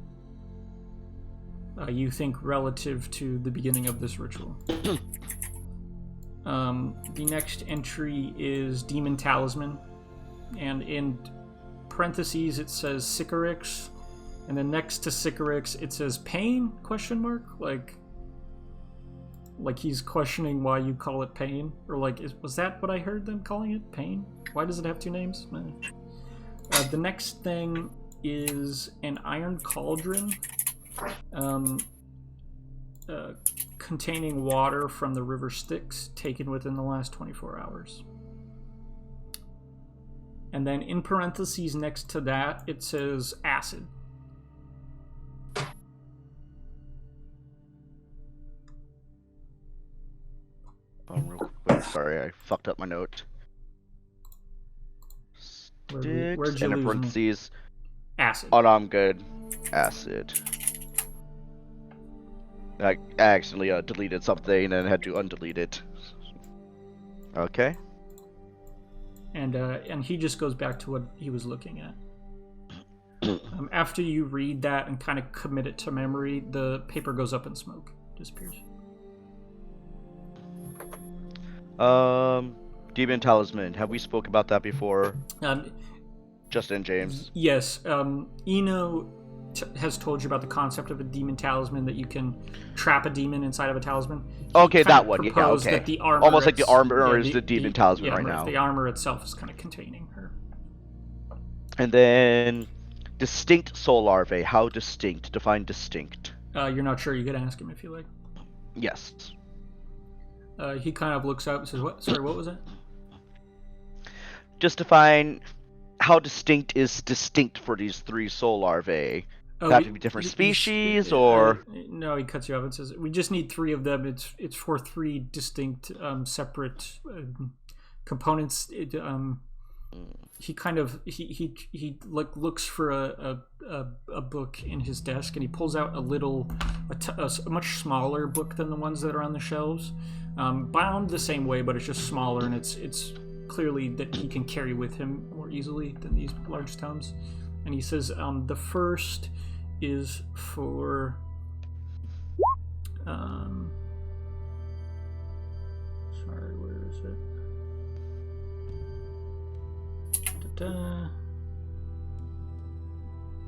You think relative to the beginning of this ritual. The next entry is demon talisman, and in parentheses it says Sycorax, and then next to Sycorax it says pain, question mark, like he's questioning why you call it pain, or like, was that what I heard them calling it, pain? Why does it have 2 names? The next thing is an iron cauldron containing water from the river Styx taken within the last 24 hours. And then in parentheses next to that, it says acid. Real quick, sorry, I fucked up my note. Where'd Sticks, you and in lose me? parentheses. Acid. Oh no, I'm good. Acid. I accidentally deleted something and had to undelete it. Okay. And he just goes back to what he was looking at. After you read that and kind of commit it to memory, the paper goes up in smoke, disappears. Demon talisman. Have we spoke about that before? Um, Justin James. Yes. Eno has told you about the concept of a demon talisman, that you can trap a demon inside of a talisman. Okay, He kind that of one. Yeah, proposed okay. that the armor Almost like the armor is the demon talisman yeah, right now. The armor itself is kind of containing her. And then distinct soul larvae. How distinct? Define distinct. You're not sure? You could ask him if you like. Yes. He kind of looks up and says, "What? Sorry, what was that?" Just define how distinct is distinct for these 3 soul larvae. Oh, Have to be different species, or no? He cuts you off and says, "We just need 3 of them. It's for 3 distinct, separate components." He kind of he like looks for a book in his desk, and he pulls out a much smaller book than the ones that are on the shelves, bound the same way, but it's just smaller, and it's clearly that he can carry with him more easily than these large tomes. And he says, the first is for sorry, where is it?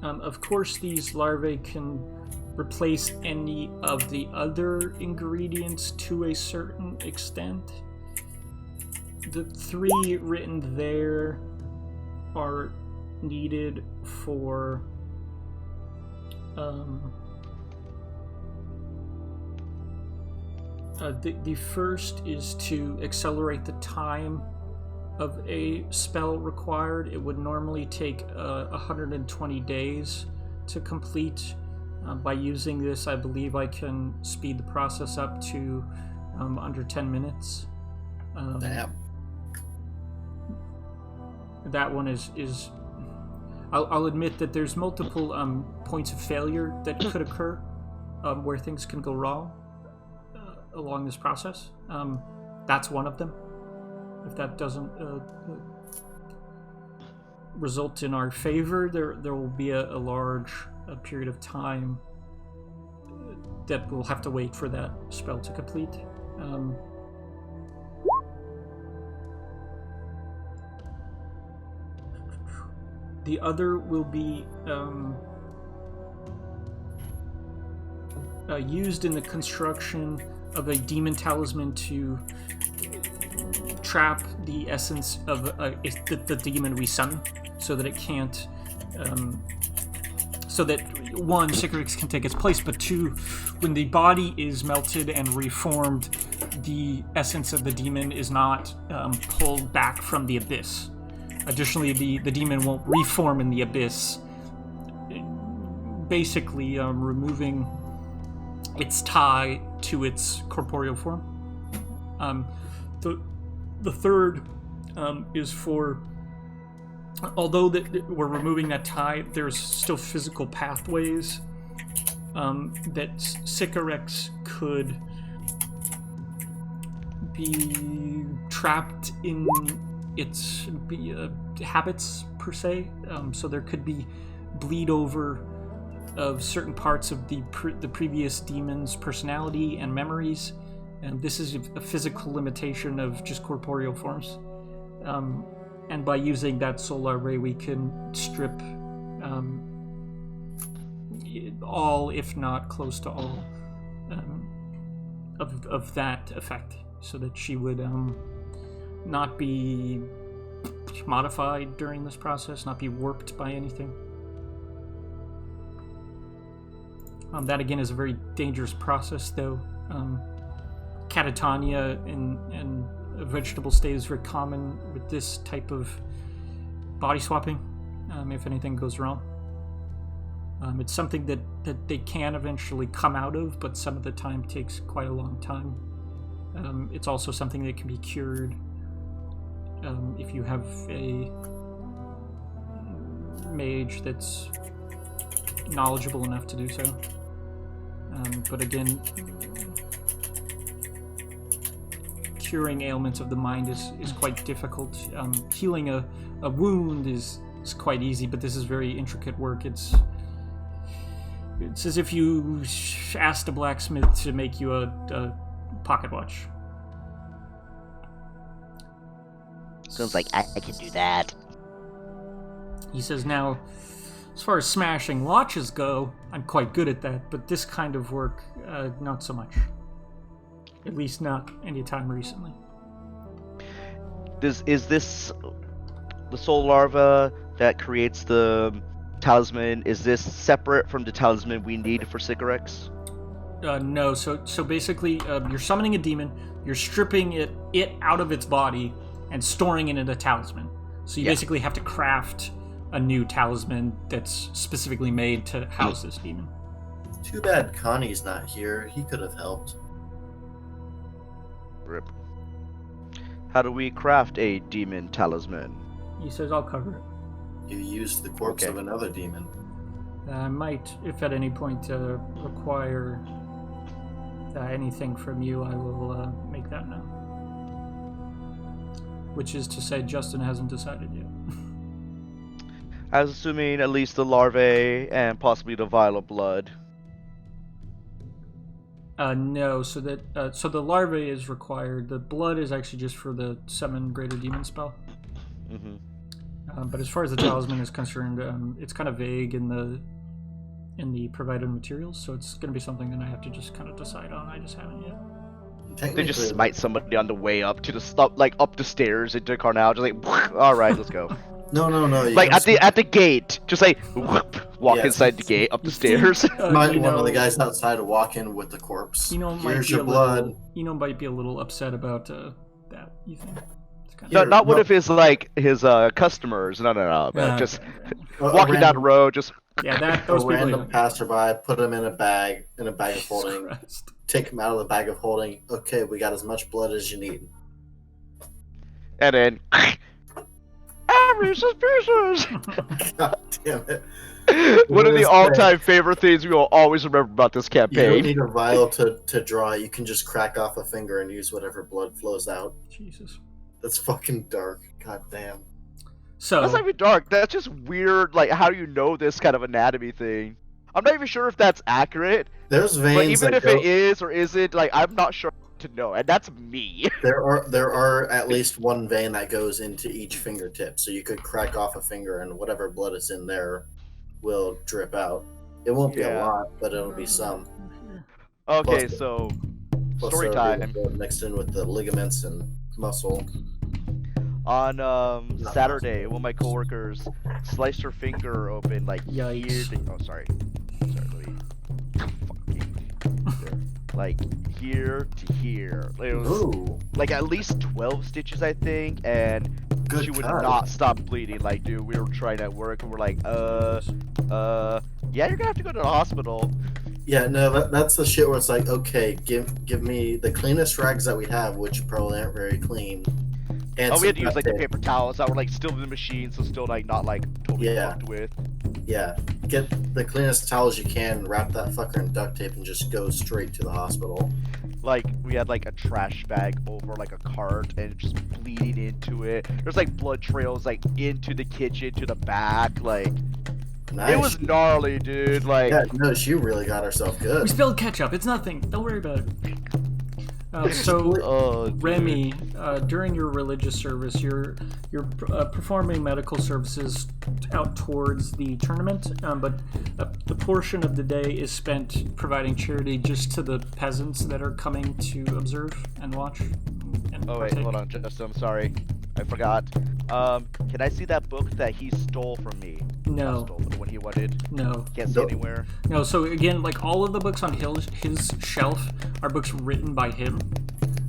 Of course, these larvae can replace any of the other ingredients to a certain extent. The 3 written there are needed for the first is to accelerate the time of a spell required. It would normally take 120 days to complete. By using this, I believe I can speed the process up to under 10 minutes. Damn. That one is I'll admit that there's multiple points of failure that could occur where things can go wrong along this process. That's one of them. If that doesn't result in our favor, there will be a large period of time that we'll have to wait for that spell to complete. The other will be used in the construction of a demon talisman to trap the essence of the demon we summon, so that it can't, so that 1, Sycorax can take its place, but 2, when the body is melted and reformed, the essence of the demon is not pulled back from the abyss. Additionally, the demon won't reform in the abyss, basically removing its tie to its corporeal form. The third is for, although that we're removing that tie, there's still physical pathways that Sycorax could be trapped in its habits per se. So there could be bleed over of certain parts of the previous demon's personality and memories. And this is a physical limitation of just corporeal forms. And by using that solar ray, we can strip all, if not close to all, of that effect, so that she would not be modified during this process, not be warped by anything. That again is a very dangerous process, though. Catatonia in a vegetable state is very common with this type of body swapping, if anything goes wrong. It's something that they can eventually come out of, but some of the time takes quite a long time. It's also something that can be cured if you have a mage that's knowledgeable enough to do so. But again, curing ailments of the mind is quite difficult. Healing a wound is quite easy, but this is very intricate work. It's as if you asked a blacksmith to make you a pocket watch. Sounds like I can do that. He says, now, as far as smashing watches go, I'm quite good at that, but this kind of work, not so much. At least not any time recently. Is this the soul larva that creates the talisman? Is this separate from the talisman we need for Sycorax? No. So basically, you're summoning a demon. You're stripping it out of its body and storing it in a talisman. So you basically have to craft a new talisman that's specifically made to house this demon. Too bad Connie's not here. He could have helped. Rip. How do we craft a demon talisman? He says, I'll cover it. You used the corpse of another demon. I might, if at any point require anything from you, I will make that known. Which is to say, Justin hasn't decided yet. I was assuming at least the larvae and possibly the vial of blood. No, so the larvae is required. The blood is actually just for the summon greater demon spell. Mm-hmm. But as far as the talisman is concerned, it's kind of vague in the provided materials, so it's going to be something that I have to just kind of decide on. I just haven't yet. They just smite somebody on the way up to the stop, like up the stairs into Carnal, just like, all right, let's go. No. Like at the gate, just like walk inside the gate up the stairs. Might one of the guys outside walk in with the corpse. Here's your blood. Might be a little upset about that. You think? Not what if his customers. No. Just walking down the road, just those a random passerby, put him in a bag of holding. Christ. Take him out of the bag of holding. Okay, we got as much blood as you need. And then. Suspicious. God damn it. One of the all-time favorite things we will always remember about this campaign. You don't need a vial to draw. You can just crack off a finger and use whatever blood flows out. Jesus. That's fucking dark. God damn. So that's not even dark. That's just weird. Like, how do you know this kind of anatomy thing? I'm not even sure if that's accurate. There's veins. But even if it is or isn't, like, I'm not sure to know, and that's me. There are at least one vein that goes into each fingertip, so you could crack off a finger and whatever blood is in there will drip out. It won't be a lot, but it'll be some. Okay, so story time. Mixed in with the ligaments and muscle. On Saturday, one of my coworkers sliced her finger open, like Yikes. here. Sorry, let me. Like here to here. Like, it was like at least 12 stitches, I think, and she would not stop bleeding. Like, dude, we were trying at work, and we're like, yeah, you're gonna have to go to the hospital. Yeah, no, that's the shit where it's like, okay, give me the cleanest rags that we have, which probably aren't very clean. And Oh, we had to some use like the duct tape. paper towels that were like still in the machine, so still like not like totally Yeah. fucked with. Yeah, get the cleanest towels you can, wrap that fucker in duct tape, and just go straight to the hospital. Like we had like a trash bag over like a cart and just bleeding into it. There's like blood trails like into the kitchen to the back. Like Nice. it was gnarly, dude. Like Yeah, no, she really got herself We good. spilled ketchup. It's nothing. Don't worry about it. So, oh, dude. Remy, during your religious service, you're performing medical services out towards the tournament, but the portion of the day is spent providing charity just to the peasants that are coming to observe and watch. And Oh wait, partake. hold on, Justin. I'm sorry, I forgot. Can I see that book that he stole from me? Not No, stole, but when he wanted. no, Can't see Nope. anywhere. no. So again, like all of the books on his shelf are books written by him.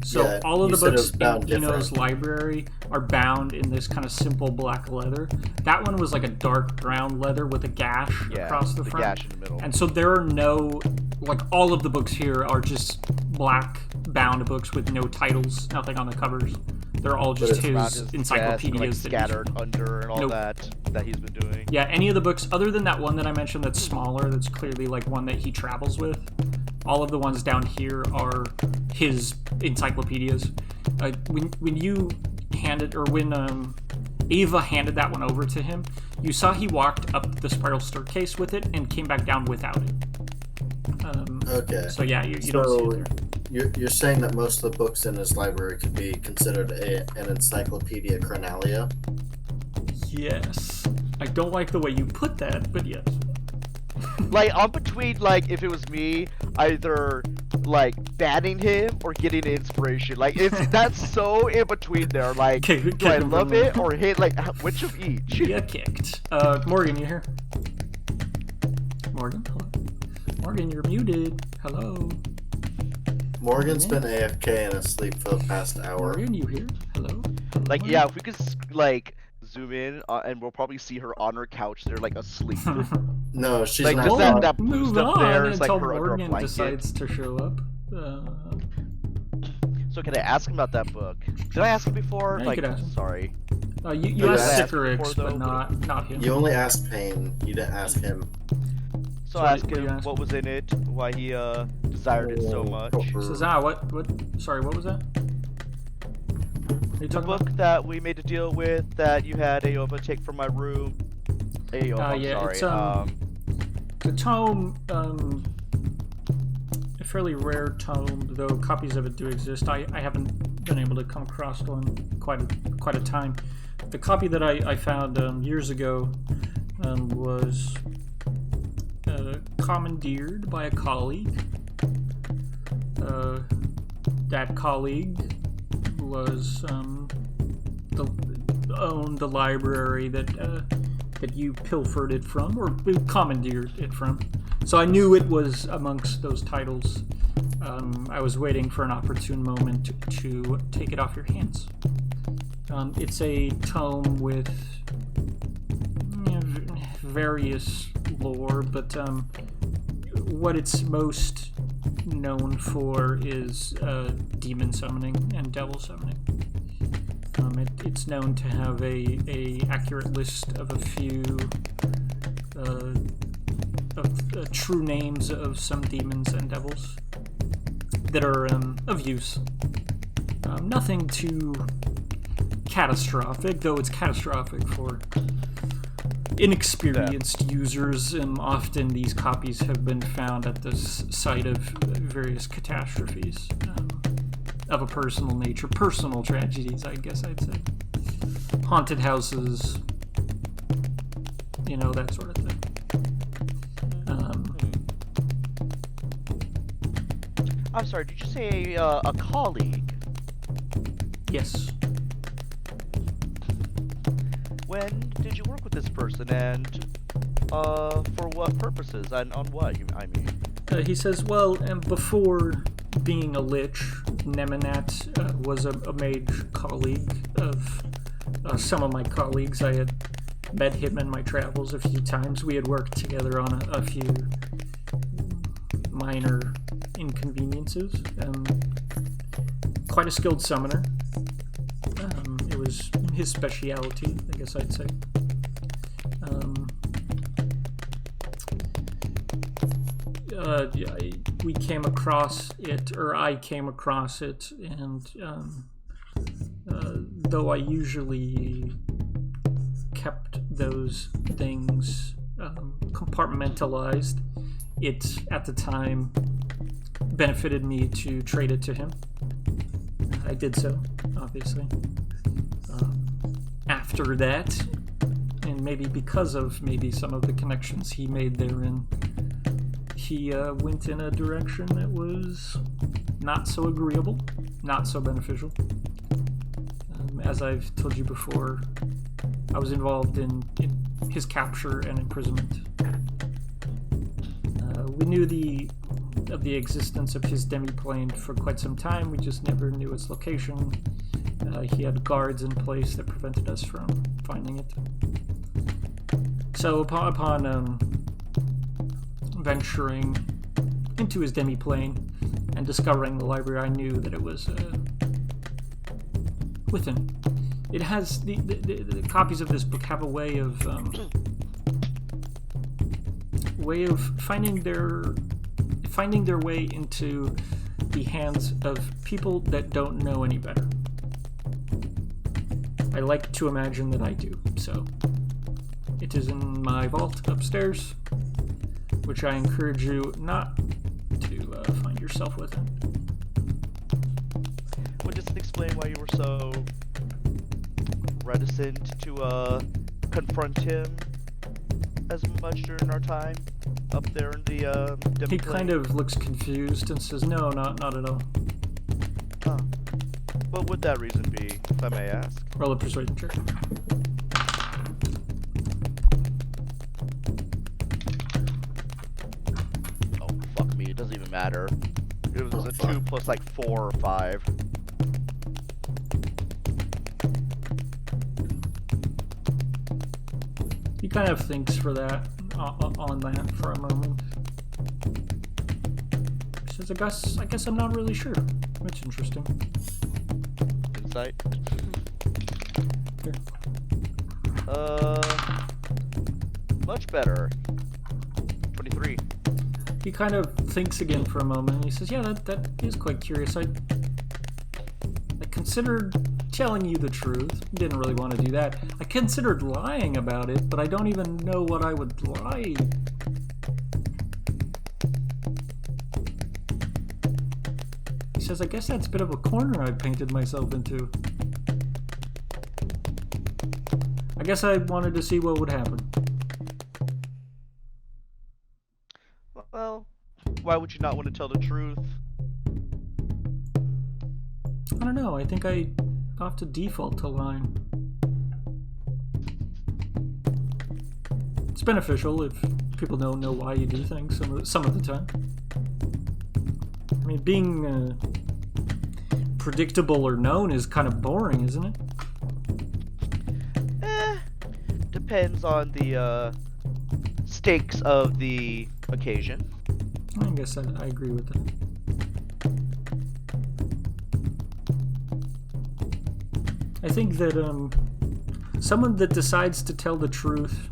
So Yeah, all of you the said it books was bound in Eno's different. library are bound in this kind of simple black leather. That one was like a dark brown leather with a gash Yeah, across the the front. gash in the middle. And so there are no, like all of the books here are just black bound books with no titles, nothing on the covers. They're all just it's his Around his desk, encyclopedias like, that he's scattered under and all Nope. that he's been doing. Yeah, any of the books other than that one that I mentioned that's smaller, that's clearly like one that he travels with. All of the ones down here are his encyclopedias. When you handed, or when Ava handed that one over to him, you saw he walked up the spiral staircase with it and came back down without it. Okay. So yeah, you don't see So it there. you're saying that most of the books in his library could be considered an encyclopedia chronalia? Yes. I don't like the way you put that, but yes. Like I'm between like if it was me, either like banning him or getting inspiration. Like it's that's so in between there. Like Okay, good do I kick love him. it or hate like which of each? You got kicked. Morgan, you here? Morgan, hello. Morgan, you're muted. Hello. Morgan's been AFK and asleep for the past hour. Morgan, you here? Hello. Hello, Like Morgan? yeah, if we could like zoom in and we'll probably see her on her couch there like asleep. No, she's Like, not. just Well, that move boost up on there is, like, until her under a Morgan blanket. decides to show up. So can I ask him about that book? Did I ask him before? Yeah, you like could ask him. sorry. You You asked asked Sycorax, before, but though. not him. You only asked Payne. You didn't ask him. So So I asked what do you him ask what was in it, why he desired it so much. Says, what? Sorry, what was that? Are you The talking book that we made a deal with that you had Aoba take from my room. Aoba, I'm yeah, sorry. it's, the tome, a fairly rare tome, though copies of it do exist. I haven't been able to come across one quite a time. The copy that I found years ago was commandeered by a colleague. That colleague was owned the library that you pilfered it from, or commandeered it from. So I knew it was amongst those titles. I was waiting for an opportune moment to take it off your hands. It's a tome with various lore, but what it's most known for is demon summoning and devil summoning. It's known to have a accurate list of a few true names of some demons and devils that are of use. Nothing too catastrophic, though it's catastrophic for inexperienced users. Often these copies have been found at the site of various catastrophes of a personal nature, personal tragedies, I guess I'd say. Haunted houses, that sort of thing. I'm sorry, did you say a colleague? Yes. When did you work with this person and for what purposes and on what I mean? He says, well, before being a lich, Nemanat was a mage colleague of some of my colleagues. I had met him in my travels a few times. We had worked together on a few minor inconveniences. Quite a skilled summoner. It was his specialty, I guess I'd say. We came across it, or I came across it, and though I usually kept those things compartmentalized, it at the time benefited me to trade it to him. I did so, obviously. After that, and maybe because of maybe some of the connections he made therein, he went in a direction that was not so agreeable, not so beneficial. As I've told you before, I was involved in his capture and imprisonment. We knew of the existence of his demiplane for quite some time. We just never knew its location. He had guards in place that prevented us from finding it. So upon venturing into his demiplane and discovering the library, I knew that it was with him. It has the copies of this book have a way of finding their way into the hands of people that don't know any better. I like to imagine that I do, so it is in my vault upstairs, which I encourage you not to find yourself with. Well, just explain why you were so reticent to confront him as much during our time up there in the He kind of looks confused and says, "No, not at all." Huh. What would that reason be, if I may ask? Roll a persuasion check. Oh, fuck me, it doesn't even matter. It was a 2 plus like 4 or 5. He kind of thinks on that for a moment. He says, I guess I'm not really sure. That's interesting. Insight? Here. Much better. 23. He kind of thinks again for a moment, and he says, "Yeah, that is quite curious. I considered telling you the truth. Didn't really want to do that. I considered lying about it, but I don't even know what I would lie." He says, "I guess that's a bit of a corner I painted myself into. I guess I wanted to see what would happen." Well, why would you not want to tell the truth? I don't know. I think I have to default to lying. It's beneficial if people don't know why you do things some of the time. I mean, being predictable or known is kind of boring, isn't it? Depends on the stakes of the occasion. I guess I agree with that. I think that someone that decides to tell the truth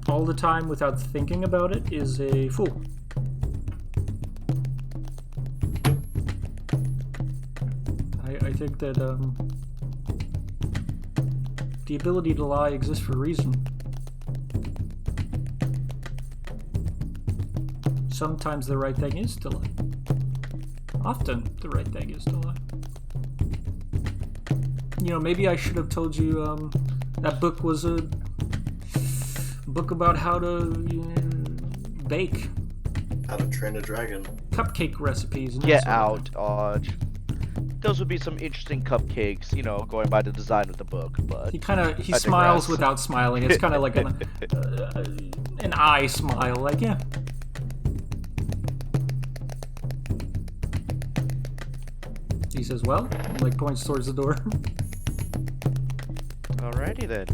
all the time without thinking about it is a fool. I think that the ability to lie exists for a reason. Sometimes the right thing is to lie. Often the right thing is to lie. You know, maybe I should have told you that book was a book about how to bake. How to Train a Dragon. Cupcake recipes. And Get out, Odge. Those would be some interesting cupcakes, you know, going by the design of the book, but... He smiles without smiling. It's kind of like an eye smile, like, yeah. He says, "Well," and like points towards the door. Alrighty then.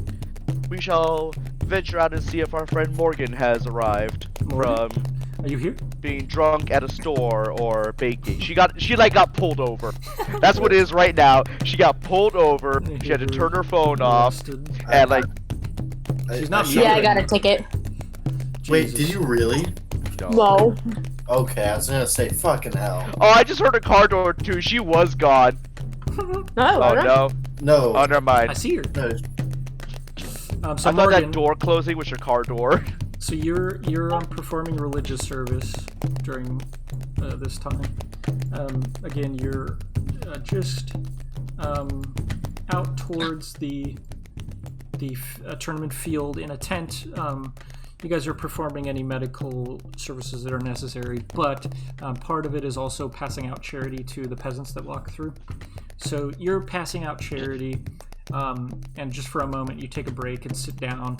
We shall venture out and see if our friend Morgan has arrived. Morgan, from are you here? being drunk at a store or baking. She got pulled over. That's what it is right now. She got pulled over. She had to turn her phone off, Arrested. and like, She's not shot Yeah, I her. got a ticket. Wait, Jesus. did you really? No. Okay, I was gonna say fucking hell. oh, I just heard a car door too. She was gone. No, Oh no. No. Oh, never I mind. see her. No. So I thought Morgan, that door closing was your car door. so you're performing religious service during this time. Again, you're just out towards the tournament field in a tent. You guys are performing any medical services that are necessary, but part of it is also passing out charity to the peasants that walk through. So you're passing out charity, and just for a moment you take a break and sit down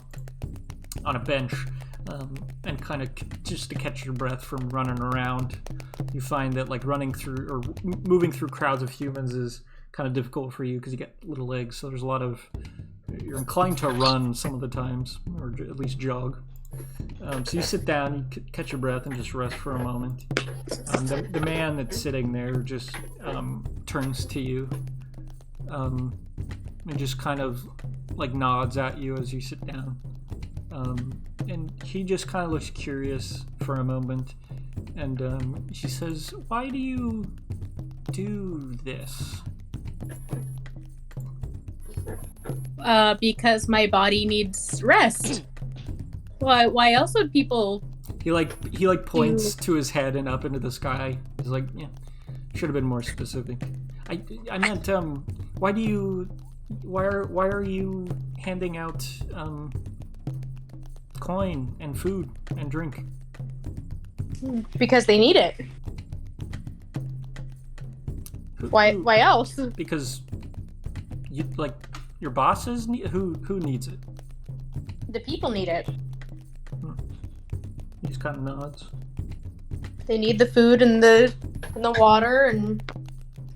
on a bench, and kind of just to catch your breath from running around. You find that like running through or moving through crowds of humans is kind of difficult for you because you get little legs, so there's a lot of, you're inclined to run some of the times, or at least jog. So you sit down, you catch your breath, and just rest for a moment. The man that's sitting there just turns to you, and just kind of like nods at you as you sit down. And he just kind of looks curious for a moment, and she says, "Why do you do this?" Because my body needs rest. Why else would people? He points to his head and up into the sky. He's like, "Yeah, should have been more specific. I meant, why are you handing out coin and food and drink?" Because they need it. Why else? Because you like your bosses need, who needs it? The people need it. He just kind of nods. They need the food and the water and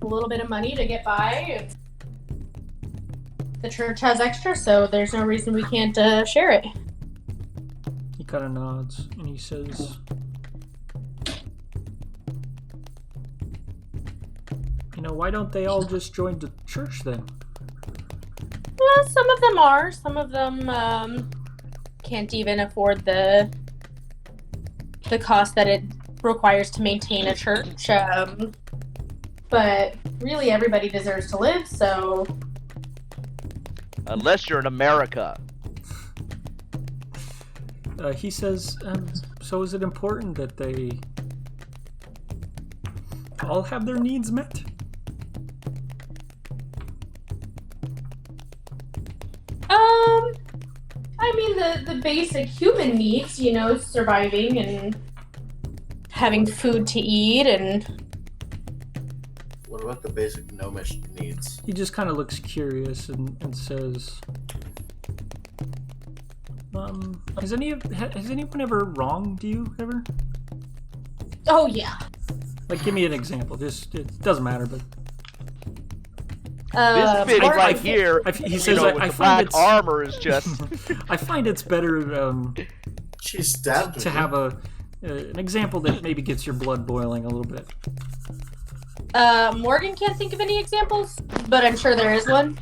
a little bit of money to get by. The church has extra, so there's no reason we can't share it. He kind of nods and he says, "Why don't they all just join the church then?" Well, some of them are. Some of them can't even afford the cost that it requires to maintain a church. But really, everybody deserves to live, so... Unless you're in America. He says, "So is it important that they all have their needs met?" I mean, the basic human needs, surviving and having food to eat and... What about the basic gnomish needs? He just kind of looks curious and says, has anyone ever wronged you ever? Oh, yeah. Like, give me an example. Just, it doesn't matter, but... This thing or- right here, he says, with I the find black it's... armor is just... I find it's better She stabbed me. to have an example that maybe gets your blood boiling a little bit. Morgan can't think of any examples, but I'm sure there is one.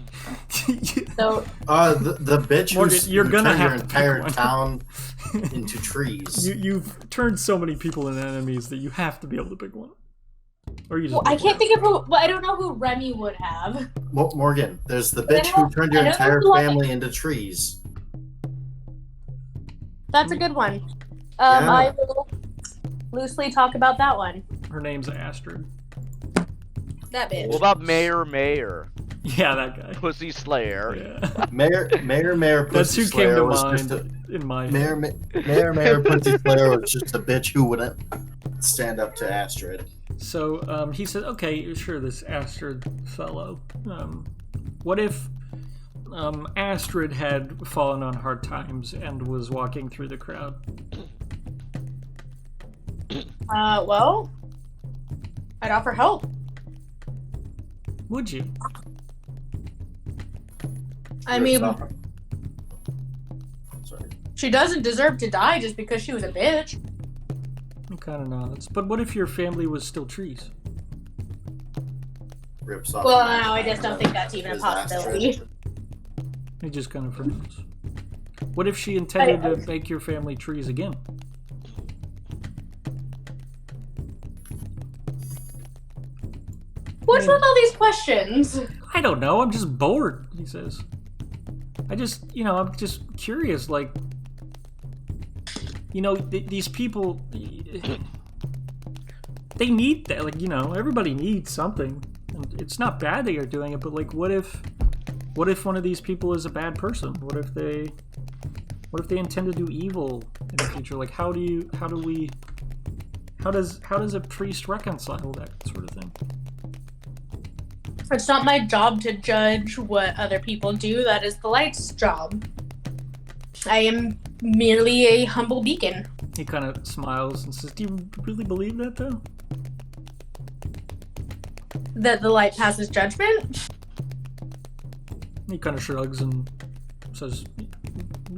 So... the bitch Morgan, who's you're gonna turned have your to pick entire one. town into trees. You've turned so many people into enemies that you have to be able to pick one. Or you just... Well, I can't think of who... Well, I don't know who Remy would have. Morgan, there's the bitch who turned your I know entire the one- family into trees. That's a good one. Yeah. I will loosely talk about that one. Her name's Astrid. That bitch. What about Mayor? Yeah, that guy. Pussy Slayer. Yeah. Mayor That's Pussy who came Slayer to was mind just a, in my... Mayor Pussy Slayer was just a bitch who wouldn't stand up to Astrid. So he said, "Okay, sure, this Astrid fellow. What if Astrid had fallen on hard times and was walking through the crowd?" Well, I'd offer help. Would you? I mean, Sorry. she doesn't deserve to die just because she was a bitch. He kind of nods. But what if your family was still trees? Rips off. Well, no, I just don't think that's even a possibility. He just kind of frowns. What if she intended to make your family trees again? What's with all these questions? I don't know. I'm just bored, he says. I'm just curious. Like, these people, they need that. Like, everybody needs something. And it's not bad that you're doing it, but like, what if one of these people is a bad person? What if they intend to do evil in the future? Like, how does a priest reconcile that sort of thing? It's not my job to judge what other people do. That is the light's job. I am merely a humble beacon. He kind of smiles and says, "Do you really believe that, though?" That the light passes judgment? He kind of shrugs and says,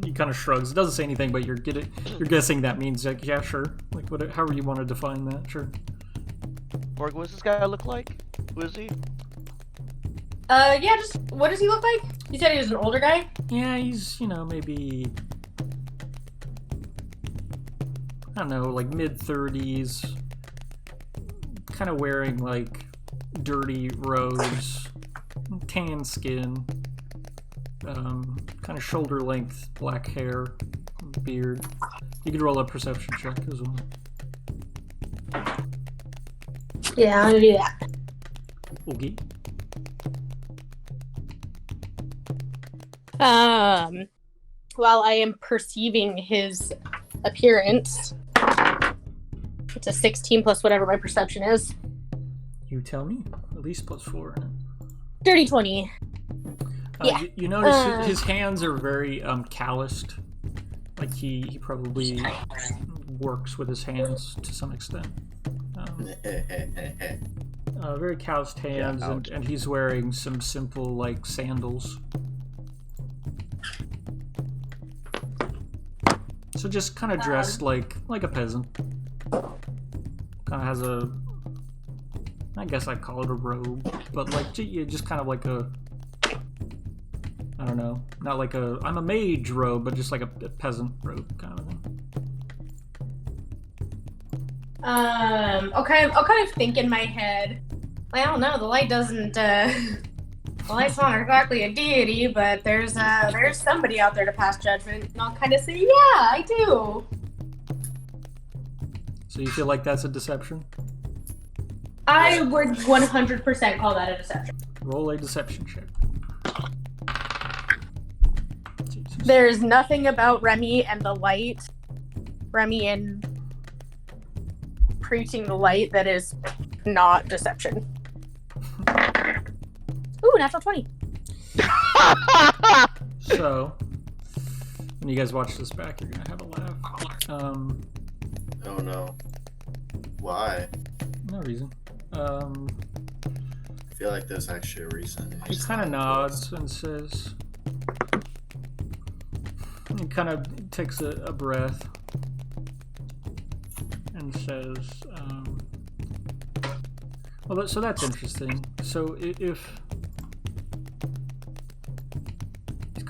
he kind of shrugs. It doesn't say anything, but you're guessing that means, like, yeah, sure. Like, however you want to define that, sure. Morgan, what does this guy look like? Who is he? Yeah, just, what does he look like? You said he was an older guy? Yeah, he's, maybe, I don't know, like mid-30s, kind of wearing, like, dirty robes, tan skin, kind of shoulder-length black hair, beard. You could roll a perception check as well. Yeah, I'm gonna do that. Okay. While I am perceiving his appearance, it's a 16 plus whatever my perception is. You tell me. At least +4. Dirty 20. Yeah. You notice his hands are very calloused. Like he probably works with his hands to some extent. Very calloused hands, and he's wearing some simple like sandals. So just kind of dressed like a peasant. Kind of has a, I guess I'd call it a robe, but like just kind of like a, I don't know, not like I'm a mage robe, but just like a peasant robe kind of thing. I'll kind of think in my head. I don't know. The light doesn't. The light's not exactly a deity, but there's somebody out there to pass judgment, and I'll kind of say, yeah, I do. So you feel like that's a deception? I would 100% call that a deception. Roll a deception check. There's nothing about Remy and the light, Remy and preaching the light that is not deception. Ooh, natural 20. So, when you guys watch this back, you're gonna have a laugh. Oh no. Why? No reason. I feel like there's actually a reason. He kind of nods and says, he kind of takes a breath and says, well, so that's interesting. So if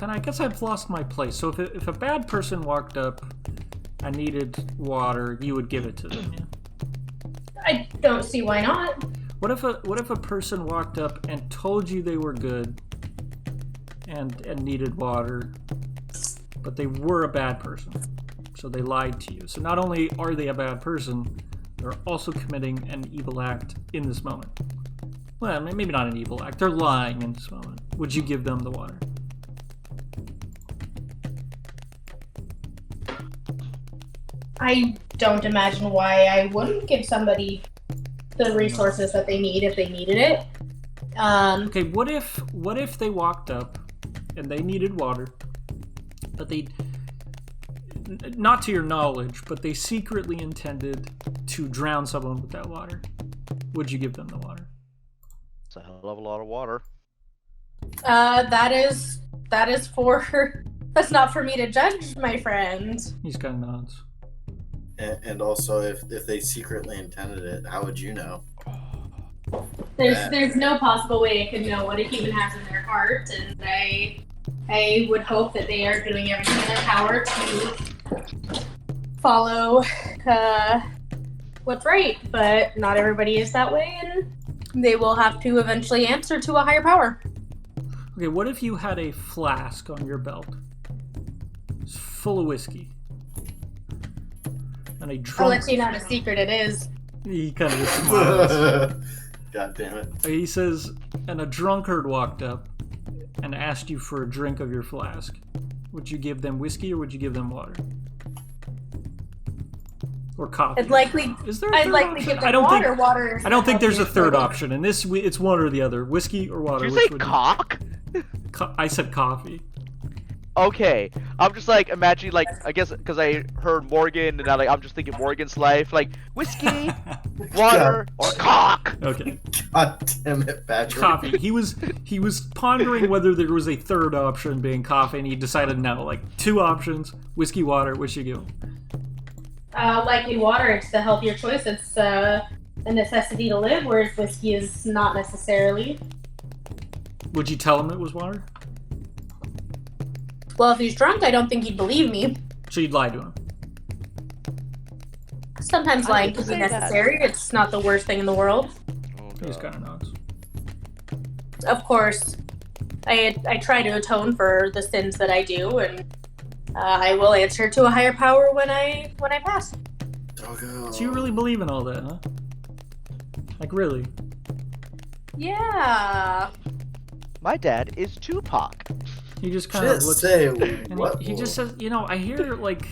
I guess I've lost my place. So if a bad person walked up and needed water, you would give it to them, yeah? I don't see why not. What if a person walked up and told you they were good and needed water, but they were a bad person, so they lied to you? So not only are they a bad person, they're also committing an evil act in this moment. Well, maybe not an evil act. They're lying in this moment. Would you give them the water? I don't imagine why I wouldn't give somebody the resources that they need if they needed it. Okay, what if they walked up and they needed water, but they, not to your knowledge, but they secretly intended to drown someone with that water? Would you give them the water? It's a hell of a lot of water. That's not for me to judge, my friend. He's kind of nods. And also, if they secretly intended it, how would you know? There's no possible way I could know what a human has in their heart, and I would hope that they are doing everything in their power to follow what's right. But not everybody is that way, and they will have to eventually answer to a higher power. Okay, what if you had a flask on your belt? It's full of whiskey. And a drunk... I'll let you know how secret it is. He kind of just smiles. God damn it. He says, and a drunkard walked up and asked you for a drink of your flask. Would you give them whiskey or would you give them water? Or coffee? I'd likely Is there a I'd third likely option? give them water. Water. I don't think there's a third option. In this, it's one or the other. Whiskey or water. Did you which say would cock? I said coffee. Okay, I'm just like imagining, like, I guess because I heard Morgan and I'm just thinking Morgan's life, like whiskey, water, or cock. Okay. God damn it, Patrick. Coffee. He was pondering whether there was a third option being coffee, and he decided no. Like 2 options: whiskey, water. Which you go? Likely water. It's the healthier choice. It's a necessity to live, whereas whiskey is not necessarily. Would you tell him it was water? Well, if he's drunk, I don't think he'd believe me. So you'd lie to him. Sometimes lying can be necessary. It's not the worst thing in the world. Oh, He just kind of nods. Of course, I try to atone for the sins that I do, and I will answer to a higher power when I pass. Doggo. So you really believe in all that, huh? Like really? Yeah. My dad is Tupac. He just kind of Shit, looks. say And what? he just says, I hear like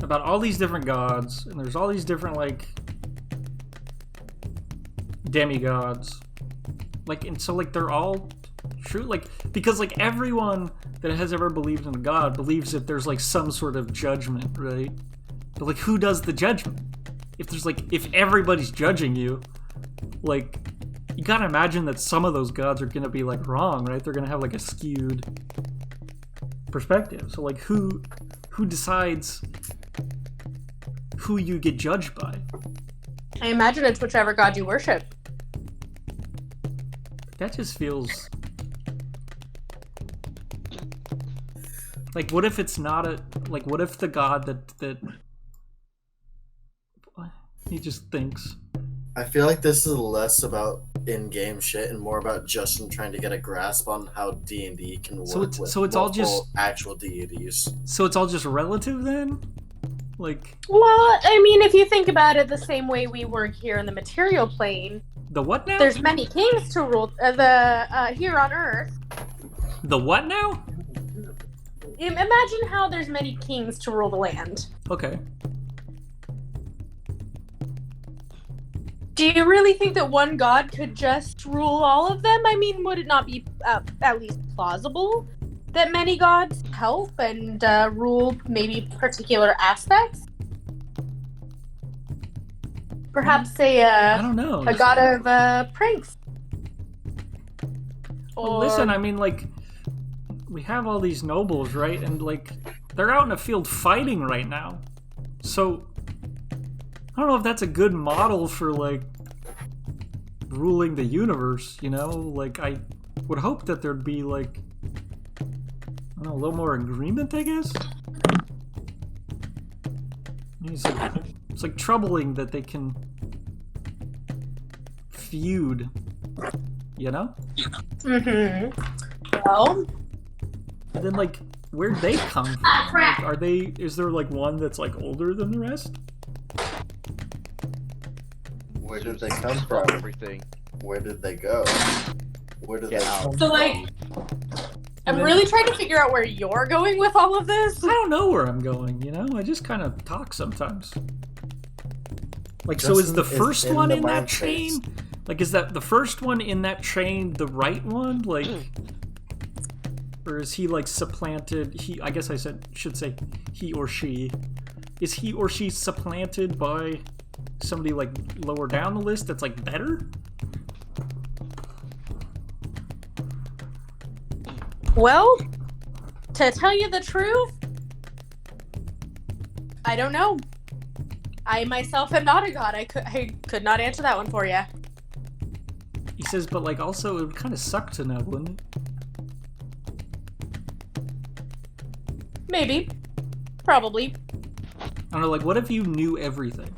about all these different gods, and there's all these different like demigods, like, and so like they're all true, like, because like everyone that has ever believed in a god believes that there's like some sort of judgment, right? But like, who does the judgment? If everybody's judging you, like, you gotta imagine that some of those gods are gonna be like wrong, right? They're gonna have like a skewed perspective. So like, who decides who you get judged by? I imagine it's whichever god you worship. That just feels like, what if it's not what if the god that he just thinks? I feel like this is less about in-game shit and more about Justin trying to get a grasp on how D&D can work with it's all just multiple actual deities. So it's all just relative then? Like, Well, I mean, if you think about it the same way we work here in the material plane, the what now? there's many kings to rule here on Earth. The what now? Imagine how there's many kings to rule the land. Okay. Do you really think that one god could just rule all of them? I mean, would it not be at least plausible that many gods help and rule maybe particular aspects? Perhaps I don't know. a god of pranks. Well, listen, I mean, like, we have all these nobles, right? And like, they're out in a field fighting right now. So I don't know if that's a good model for like ruling the universe, Like, I would hope that there'd be like, I don't know, a little more agreement, I guess. It's like troubling that they can feud, Mm-hmm. Well, And then like, where'd they come from? Like, is there like one that's like older than the rest? Where did they come from? Everything. Where did they go? Where did they come so from? like, I'm really trying to figure out where you're going with all of this. I don't know where I'm going, I just kind of talk sometimes. Like, so is the Justin first in one the in that mind chain? space. Like, is that the first one in that chain the right one? Like, or is he like supplanted? I guess I should say he or she. Is he or she supplanted by somebody like lower down the list that's like better? Well, to tell you the truth, I don't know. I myself am not a god. I could not answer that one for you. He says, but like also it would kind of suck to know, wouldn't it? Maybe. Probably. I don't know, like what if you knew everything?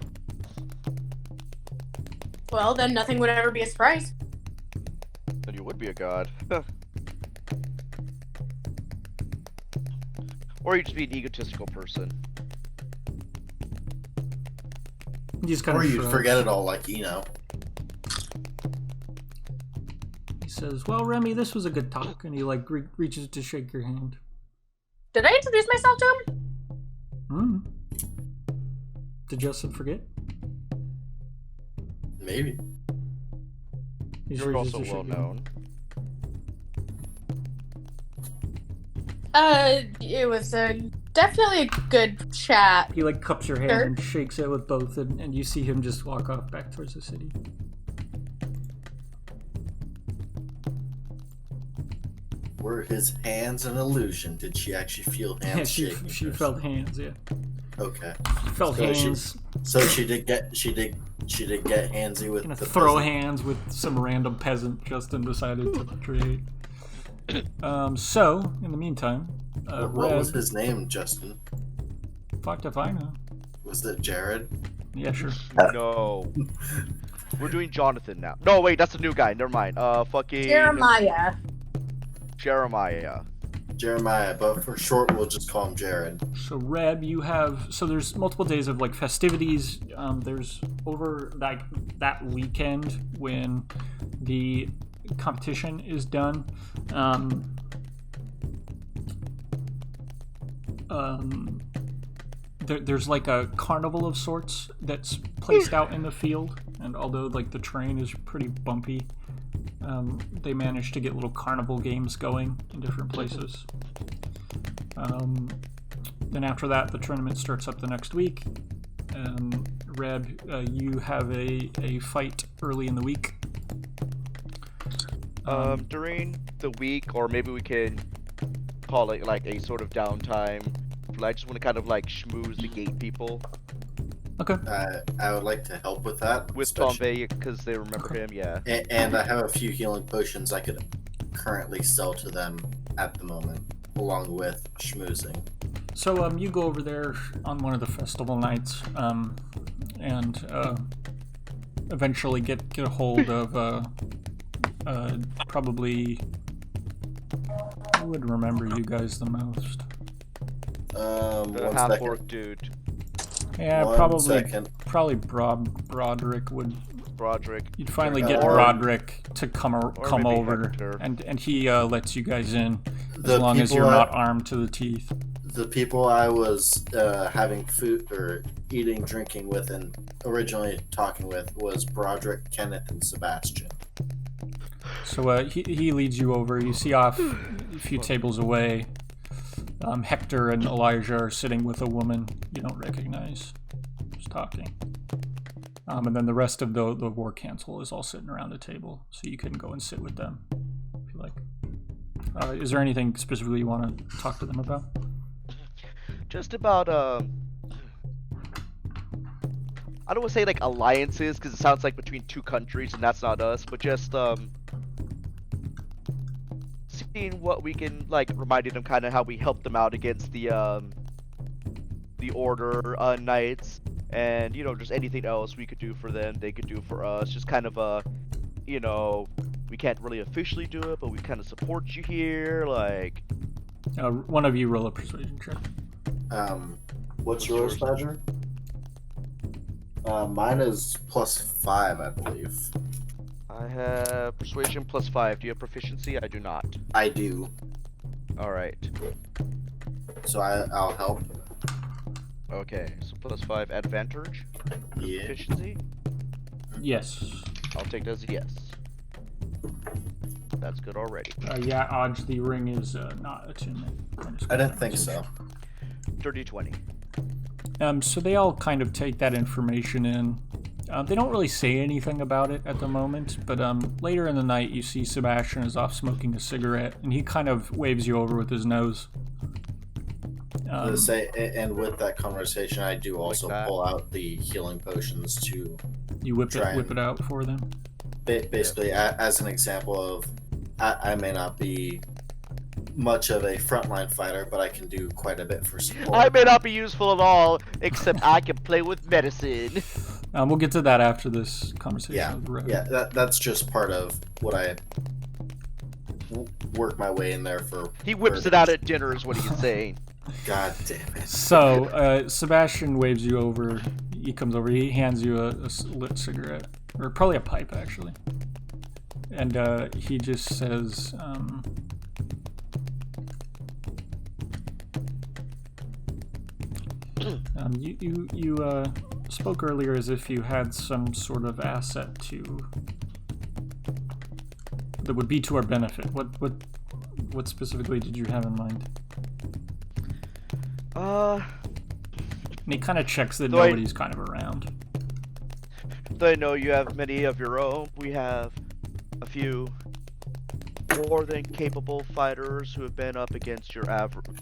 Well, then nothing would ever be a surprise. Then you would be a god. Or you'd just be an egotistical person. He just kind Or of you'd shrugs. forget it all like Eno. He says, well, Remy, this was a good talk, and he like reaches to shake your hand. Did I introduce myself to him? Hmm. Did Justin forget? Maybe. He You're reaches also to shake well your hand. known. It was definitely a good chat. He like cups your hand Sure. and shakes it with both, and you see him just walk off back towards the city. Were his hands an illusion? Did she actually feel hands Yeah, shaking? she first? felt hands. Yeah, Okay. she felt So hands. So she did get handsy with Gonna the throw peasant. hands with some random peasant Justin decided to create. So in the meantime, What was Red, his name, Justin? fucked if I know. Was it Jared? Yeah, sure. No. We're doing Jonathan now. No, wait, that's the new guy. Never mind. Fucking Jeremiah. Jeremiah. Jeremiah, but for short, we'll just call him Jared. So Reb, you have there's multiple days of like festivities. There's over like that weekend when the competition is done. There's like a carnival of sorts that's placed out in the field, and although like the terrain is pretty bumpy, they managed to get little carnival games going in different places. Then after that, the tournament starts up the next week. Red, you have a fight early in the week. During the week, or maybe we can call it like a sort of downtime. I just want to kind of like schmooze the gate people Okay. I would like to help with that. with especially- Tombe because they remember him. Yeah. And I have a few healing potions I could currently sell to them at the moment, along with schmoozing. So you go over there on one of the festival nights, and eventually get a hold of probably who would remember you guys the most. The One half second. orc dude, Yeah, One probably second. Broderick would. Broderick. You'd finally get Or- Broderick to come maybe over, Hector. and he lets you guys in as The long as people you're I- not armed to the teeth. The people I was having food or eating, drinking with, and originally talking with was Broderick, Kenneth, and Sebastian. So he leads you over. You see off a few tables away, Hector and Elijah are sitting with a woman you don't recognize, just talking. And then the rest of the war council is all sitting around a table, so you can go and sit with them if you like. Is there anything specifically you want to talk to them about? Just about I don't want to say like alliances because it sounds like between two countries and that's not us, but just seeing what we can like reminding them kind of how we helped them out against the order knights, and you know just anything else we could do for them they could do for us, just kind of you know we can't really officially do it but we kind of support you here, like One of you roll a persuasion check. What's yours, Badger? Mine is +5, I believe. I have persuasion +5. Do you have proficiency? I do not. I do, All right. so I'll help. Okay, so +5 advantage. Yeah. Proficiency. Yes. I'll take that as a yes. That's good already. Yeah, Odge, the ring is not attunement. I didn't think so. Dirty 20. So they all kind of take that information in. They don't really say anything about it at the moment, but later in the night you see Sebastian is off smoking a cigarette, and he kind of waves you over with his nose. And with that conversation, I do also that. pull out the healing potions to You whip try it out for them. basically as an example of I may not be much of a frontline fighter, but I can do quite a bit for support. I may not be useful at all, except I can play with medicine. We'll get to that after this conversation. With Red. Yeah, that's just part of what I work my way in there for. He whips it out at dinner, is what he's saying. God damn it. So, Sebastian waves you over. He comes over. He hands you a lit cigarette. Or probably a pipe, actually. And he just says, you spoke earlier as if you had some sort of asset that would be to our benefit. What specifically did you have in mind? And he kind of checks that nobody's kind of around. I know you have many of your own. We have a few more than capable fighters who have been up against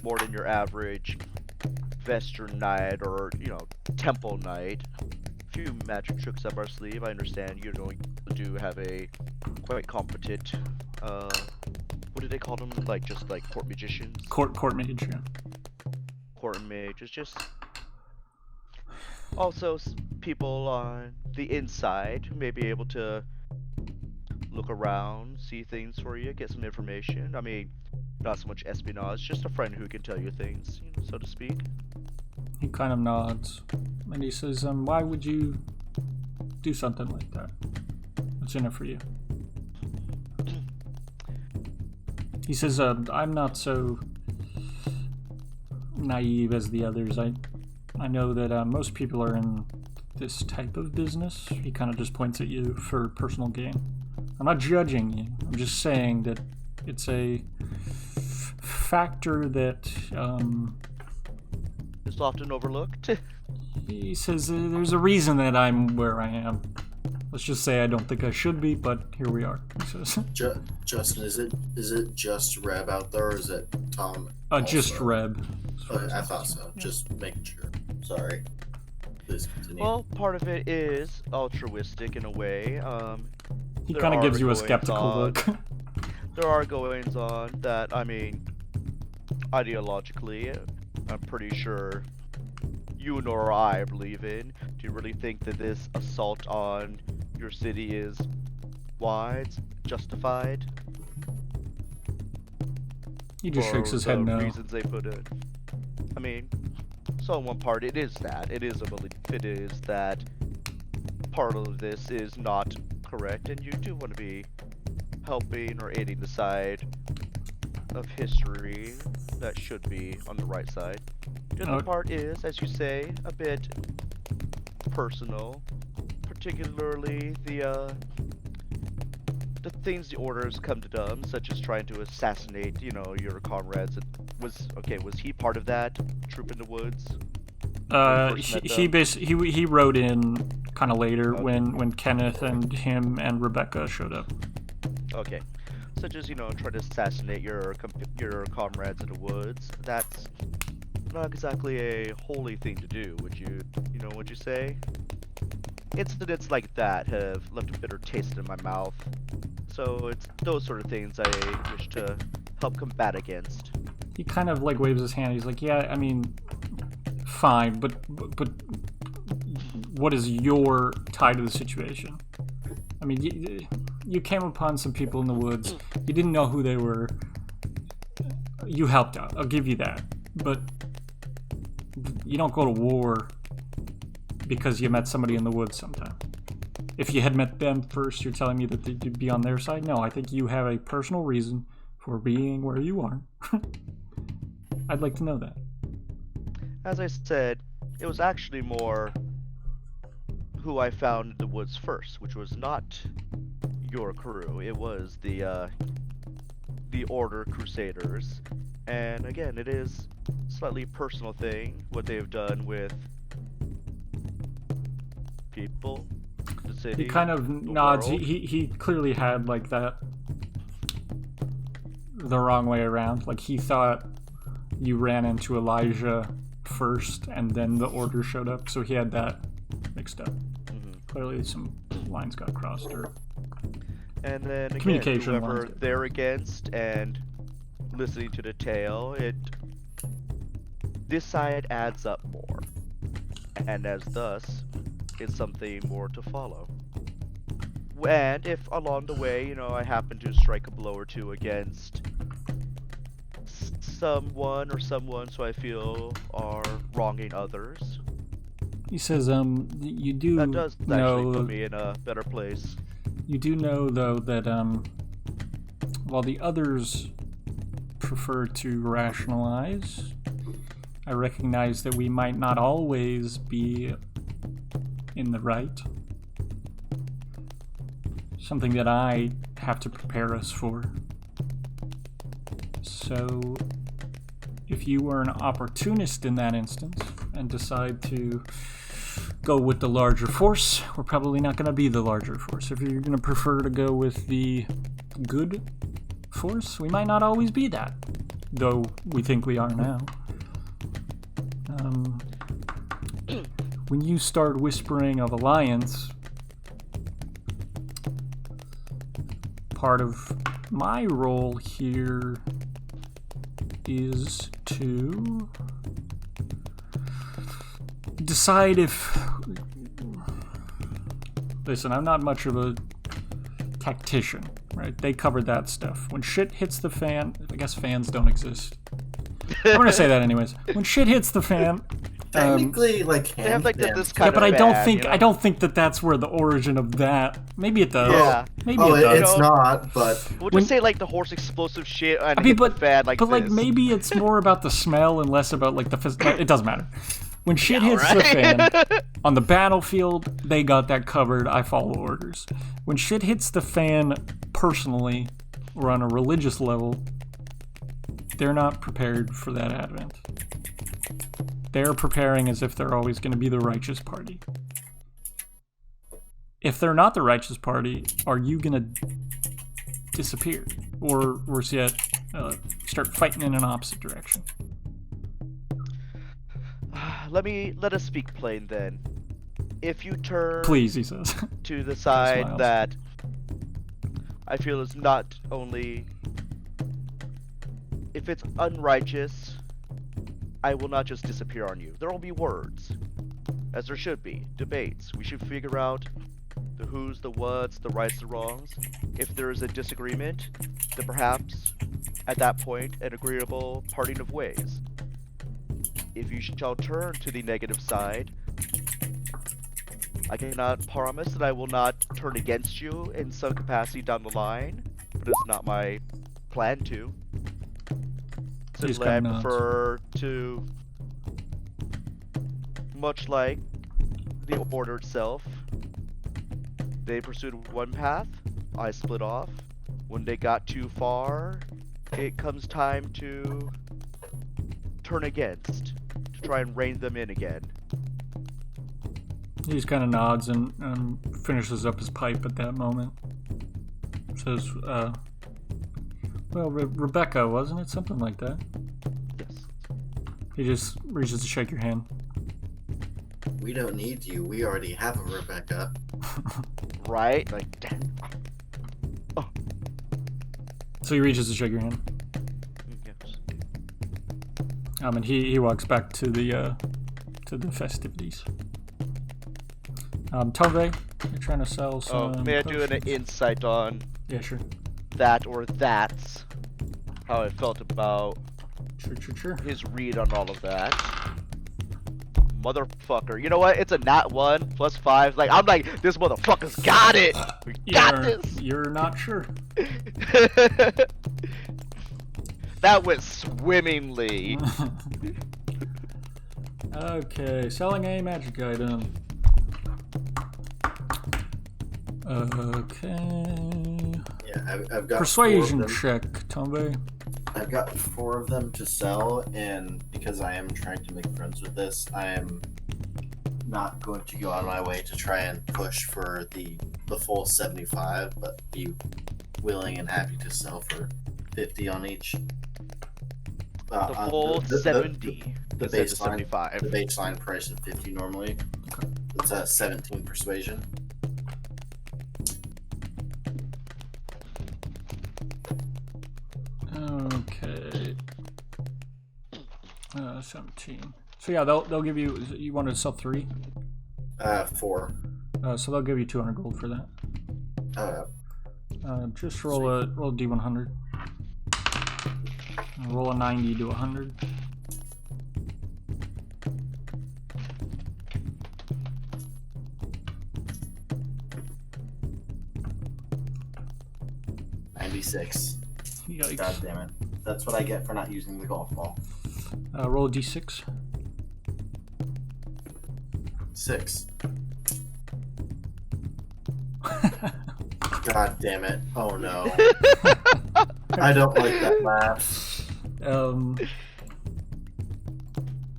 more than your average Vesture Knight or, Temple Knight. A few magic tricks up our sleeve. I understand you do have a quite competent, what do they call them? Just court magicians? Court mage, yeah. Court mage is just also people on the inside who may be able to look around, see things for you, get some information. I mean, not so much espionage, just a friend who can tell you things, so to speak. He kind of nods, and he says, why would you do something like that? What's in it for you? He says, I'm not so naive as the others. I know that most people are in this type of business. He kind of just points at you for personal gain. I'm not judging you. I'm just saying that it's a factor that is often overlooked. He says there's a reason that I'm where I am. Let's just say I don't think I should be, but here we are. He says. Justin, is it just Reb out there, or is it Tom? Just Reb. Okay, I thought so. Just making sure. Sorry. Please continue. Well, part of it is altruistic in a way. He kind of gives you a skeptical look. There are goings on that, I mean, ideologically, I'm pretty sure you nor I believe in. Do you really think that this assault on your city is wise, justified? He just shakes his head no. Reasons they put in. I mean, so on one part, it is that. It is a belief. It is that part of this is not correct, and you do want to be helping or aiding the side of history that should be on the right side. The other part is, as you say, a bit personal, particularly the things the orders come to them, such as trying to assassinate, your comrades. Was he part of that troop in the woods? He rode in kind of later when Kenneth and him and Rebecca showed up. Okay, such as try to assassinate your comrades in the woods. That's not exactly a holy thing to do. Would you say? Incidents like that have left a bitter taste in my mouth. So it's those sort of things I wish to help combat against. He kind of waves his hand. He's like, yeah, I mean, fine, but what is your tie to the situation? I mean, you came upon some people in the woods. You didn't know who they were. You helped out. I'll give you that. But you don't go to war because you met somebody in the woods sometime. If you had met them first, you're telling me that you'd be on their side? No, I think you have a personal reason for being where you are. I'd like to know that. As I said, it was actually more who I found in the woods first, which was not your crew. It was the Order Crusaders. And again, it is a slightly personal thing, what they've done with people, the city. He kind of nods. He clearly had that the wrong way around. He thought you ran into Elijah first, and then the order showed up, so he had that mixed up. Clearly, some lines got crossed, or And then again, communication whoever lines. they're against and listening to the tale, this side adds up more, and as thus, it's something more to follow. And if along the way, I happen to strike a blow or two against someone or someone who I feel are wronging others, He says, you do that does actually know, put me in a better place. you do know, though, that, while the others prefer to rationalize, I recognize that we might not always be in the right. Something that I have to prepare us for. So, if you were an opportunist in that instance and decide to go with the larger force, we're probably not going to be the larger force. If you're going to prefer to go with the good force, we might not always be that, though we think we are now. When you start whispering of alliance, part of my role here is to decide if... Listen, I'm not much of a tactician, right? They covered that stuff. When shit hits the fan... I guess fans don't exist. I'm gonna say that anyways. When shit hits the fan... Technically, They have like this yeah, kind of but I don't fan, think I don't think that that's where the origin of that. Maybe it does. Yeah. Maybe Oh, it does. it's not, but We'll When- just say like the horse explosive shit and I mean, hit the fan like but this. like maybe it's more about the smell and less about like the it doesn't matter. When shit Yeah, hits the right? fan on the battlefield, they got that covered. I follow orders. When shit hits the fan personally or on a religious level, they're not prepared for that advent. They're preparing as if they're always going to be the righteous party. If they're not the righteous party, are you going to disappear? Or, worse yet, start fighting in an opposite direction? Let us speak plain then. If you turn Please, he says. to the side Smiles. that I feel is not only if it's unrighteous, I will not just disappear on you. There will be words, as there should be, debates. We should figure out the who's, the what's, the rights, the wrongs. If there is a disagreement, then perhaps, at that point, an agreeable parting of ways. If you shall turn to the negative side, I cannot promise that I will not turn against you in some capacity down the line, but it's not my plan to. He's Simply, I kinda nods. prefer to, much like the order itself, they pursued one path, I split off. When they got too far, it comes time to turn against, to try and rein them in again. He just kind of nods and finishes up his pipe at that moment. Says, well, Rebecca, wasn't it? Something like that. Yes. He just reaches to shake your hand. we don't need you. We already have a Rebecca. Right? Like, damn. So he reaches to shake your hand. Yes. And he walks back to the festivities. Tove, you're trying to sell some. Oh, may I do an potions? insight on Yeah, sure. that or that's how I felt about Sure. his read on all of that? Motherfucker. You know what? It's a nat 1 plus 5. Like, I'm like, this motherfucker's got it! We got this! You're not sure. That went swimmingly. Okay, selling a magic item. Okay. Yeah, I've got Persuasion 4 of them. check, Tombe. I've got 4 of them to sell, and because I am trying to make friends with this, I am not going to go out of my way to try and push for the full 75, but be willing and happy to sell for 50 on each. The full 70. The instead of baseline, 75. the baseline price is 50 normally. It's a 17 persuasion. Okay. 17. So yeah, they'll give you. You wanted to sell 3? 4. So they'll give you 200 gold for that. Just roll a d100. Roll a 90 to 100. $96. Yikes. God damn it. That's what I get for not using the golf ball. Roll a d6. 6. God damn it. Oh no. I don't like that math.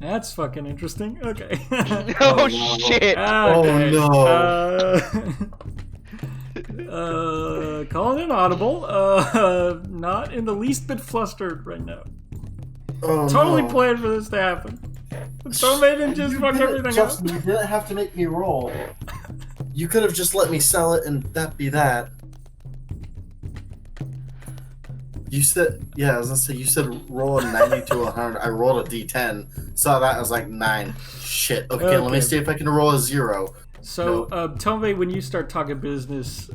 That's fucking interesting. Okay. Oh, no. shit! Okay. no. Calling an audible. Not in the least bit flustered right now. Oh, Totally no. planned for this to happen. So they didn't just fuck everything up. You didn't have to make me roll. You could have just let me sell it and that be that. You said, yeah, I was gonna say, you said roll a 90 to 100. I rolled a d10. Saw that, I was like, 9. Shit. Okay, let me see if I can roll a 0. So, tell me when you start talking business,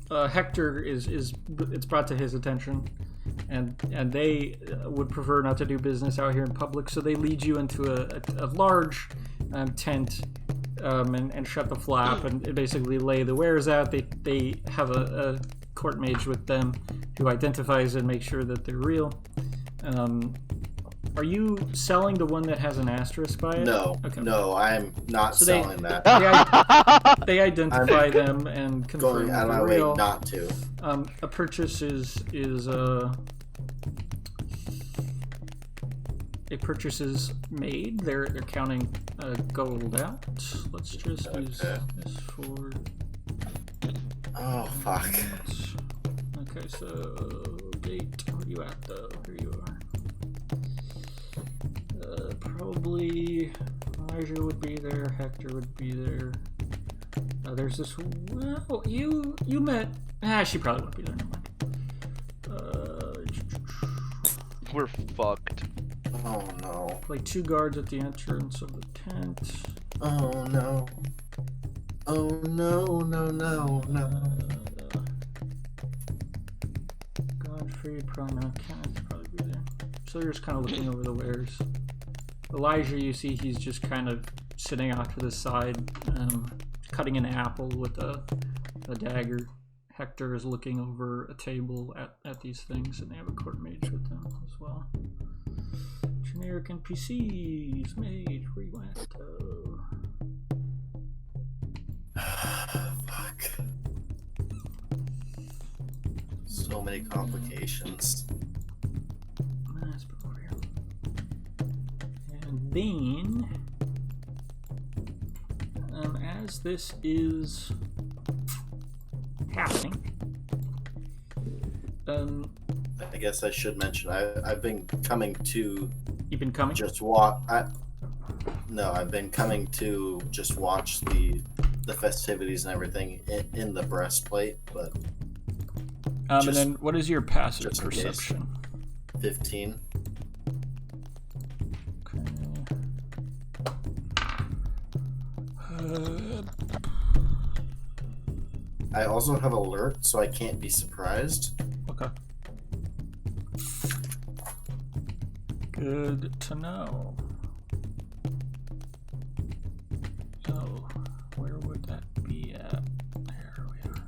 Hector it's brought to his attention, and they would prefer not to do business out here in public, so they lead you into a large tent and shut the flap and basically lay the wares out. They have a court mage with them who identifies and makes sure that they're real. Are you selling the one that has an asterisk by it? No, okay. No, I'm not selling that. They identify them and confirm Going out of they're my way real. not to. A purchase is made. They're counting gold out. Let's just use this for. Oh fuck. Okay, so date. Where are you at though? Here you are. Probably Elijah would be there. Hector would be there. There's this. Well, you met. She probably won't be there. Never mind. We're fucked. Oh no. Like 2 guards at the entrance of the tent. Oh no. Oh no, no. Godfrey, probably not. Kenneth probably be there. So you're just kind of looking over the wares. Elijah, you see he's just kind of sitting off to the side, cutting an apple with a dagger. Hector is looking over a table at these things, and they have a court mage with them as well. Generic NPCs, mage, where you at? Fuck. So many complications. Let's put over here. And then, as this is happening, I guess I should mention I've been coming to. You've been coming? Just watch. No, I've been coming to just watch the festivities and everything in the breastplate, but. And then what is your passive perception? 15. Okay. I also have alert, so I can't be surprised. Okay. Good to know. So, where would that be at? There we are.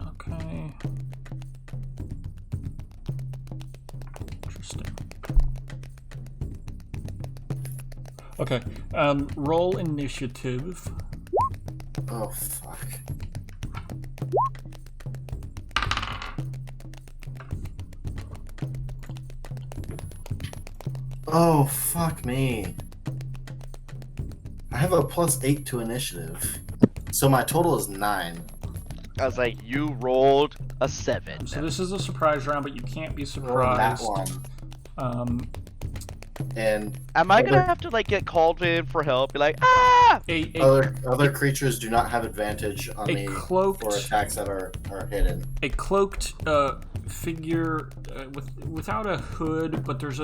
Okay. Interesting. Okay, roll initiative. Oh, fuck. Oh, fuck me. I have a +8 to initiative. So my total is 9. I was like, you rolled a 7. So this is a surprise round, but you can't be Roll that surprised. one. And Am I gonna have to like get called in for help? Be like, ah! other creatures do not have advantage on me for attacks that are hidden. A cloaked figure without a hood, but there's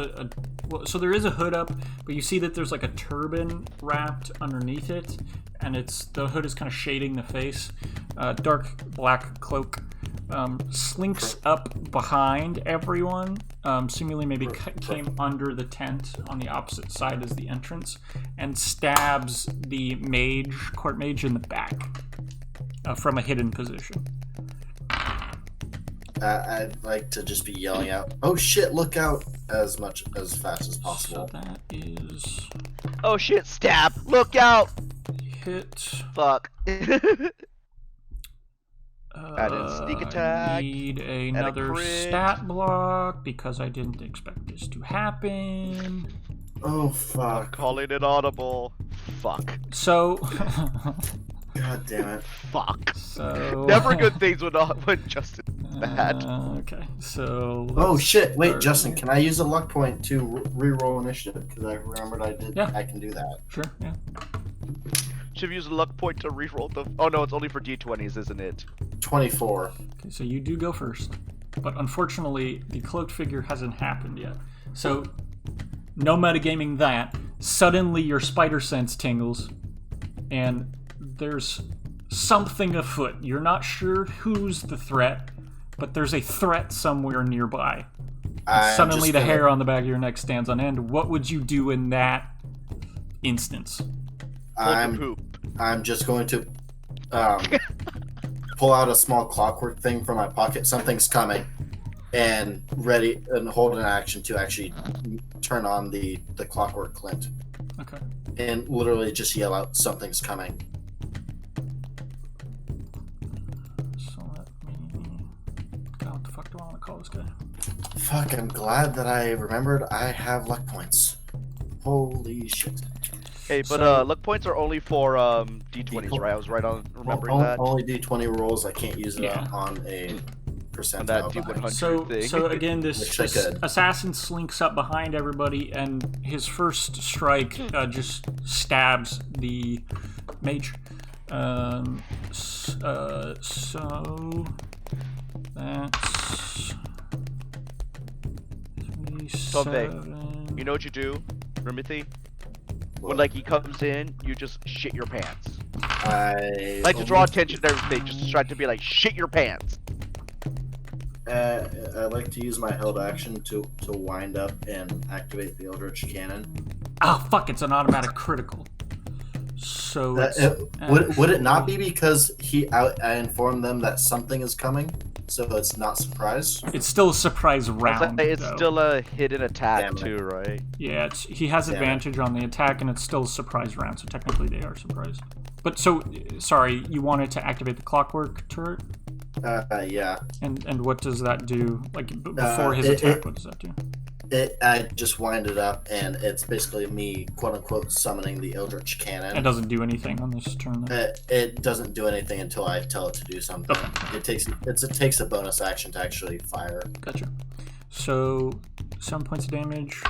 so there is a hood up, but you see that there's like a turban wrapped underneath it, and the hood is kind of shading the face. Dark black cloak slinks up behind everyone, seemingly maybe came under the tent on the opposite side as the entrance, and stabs the court mage in the back from a hidden position. I'd like to just be yelling out, "Oh shit, look out!" as fast as possible. So that is... Oh shit, stab! Look out! Hit. Fuck. Add in sneak attack. I need another stat block because I didn't expect this to happen. Oh fuck. Calling it audible. Fuck. So... God damn it. Fuck. So... Never good things when Justin bad. Okay, so... Oh shit, wait, Justin, can I use a luck point to re-roll initiative? Because I remembered I can do that. Sure, yeah. Should have used a luck point to reroll the... Oh no, it's only for d20s, isn't it? 24. Okay, so you do go first. But unfortunately, the cloaked figure hasn't happened yet. So, no metagaming that. Suddenly your spider sense tingles, and there's something afoot. You're not sure who's the threat, but there's a threat somewhere nearby. Suddenly the hair on the back of your neck stands on end. What would you do in that instance? I'm just going to pull out a small clockwork thing from my pocket. Something's coming, and ready and hold an action to actually turn on the clockwork glint. Okay. And literally just yell out, "Something's coming." So let me... God, what the fuck do I want to call this guy? Fuck, I'm glad that I remembered I have luck points. Holy shit. Hey, but luck points are only for d20s, right? I was right on remembering that. Only d20 rolls. I can't use it on a percentile. On that d100 thing. So again, this assassin slinks up behind everybody, and his first strike just stabs the mage. So that's... So big. You know what you do, Rimothy? When like he comes in, you just shit your pants. I like to draw attention to everything, just try to be like, shit your pants. I like to use my held action to wind up and activate the Eldritch Cannon. Oh fuck! It's an automatic critical. So would it not be because I informed them that something is coming, so it's not surprise? It's still a surprise round. It's still a hidden attack too, right? Yeah, he has advantage on the attack, and it's still a surprise round, so technically they are surprised. But so, sorry, you wanted to activate the clockwork turret? Yeah. And what does that do? Like before his attack, what does that do? I just wind it up, and it's basically me, quote unquote, summoning the Eldritch Cannon. It doesn't do anything on this turn, though. It doesn't do anything until I tell it to do something. Okay. It takes a bonus action to actually fire. Gotcha. So 7 points of damage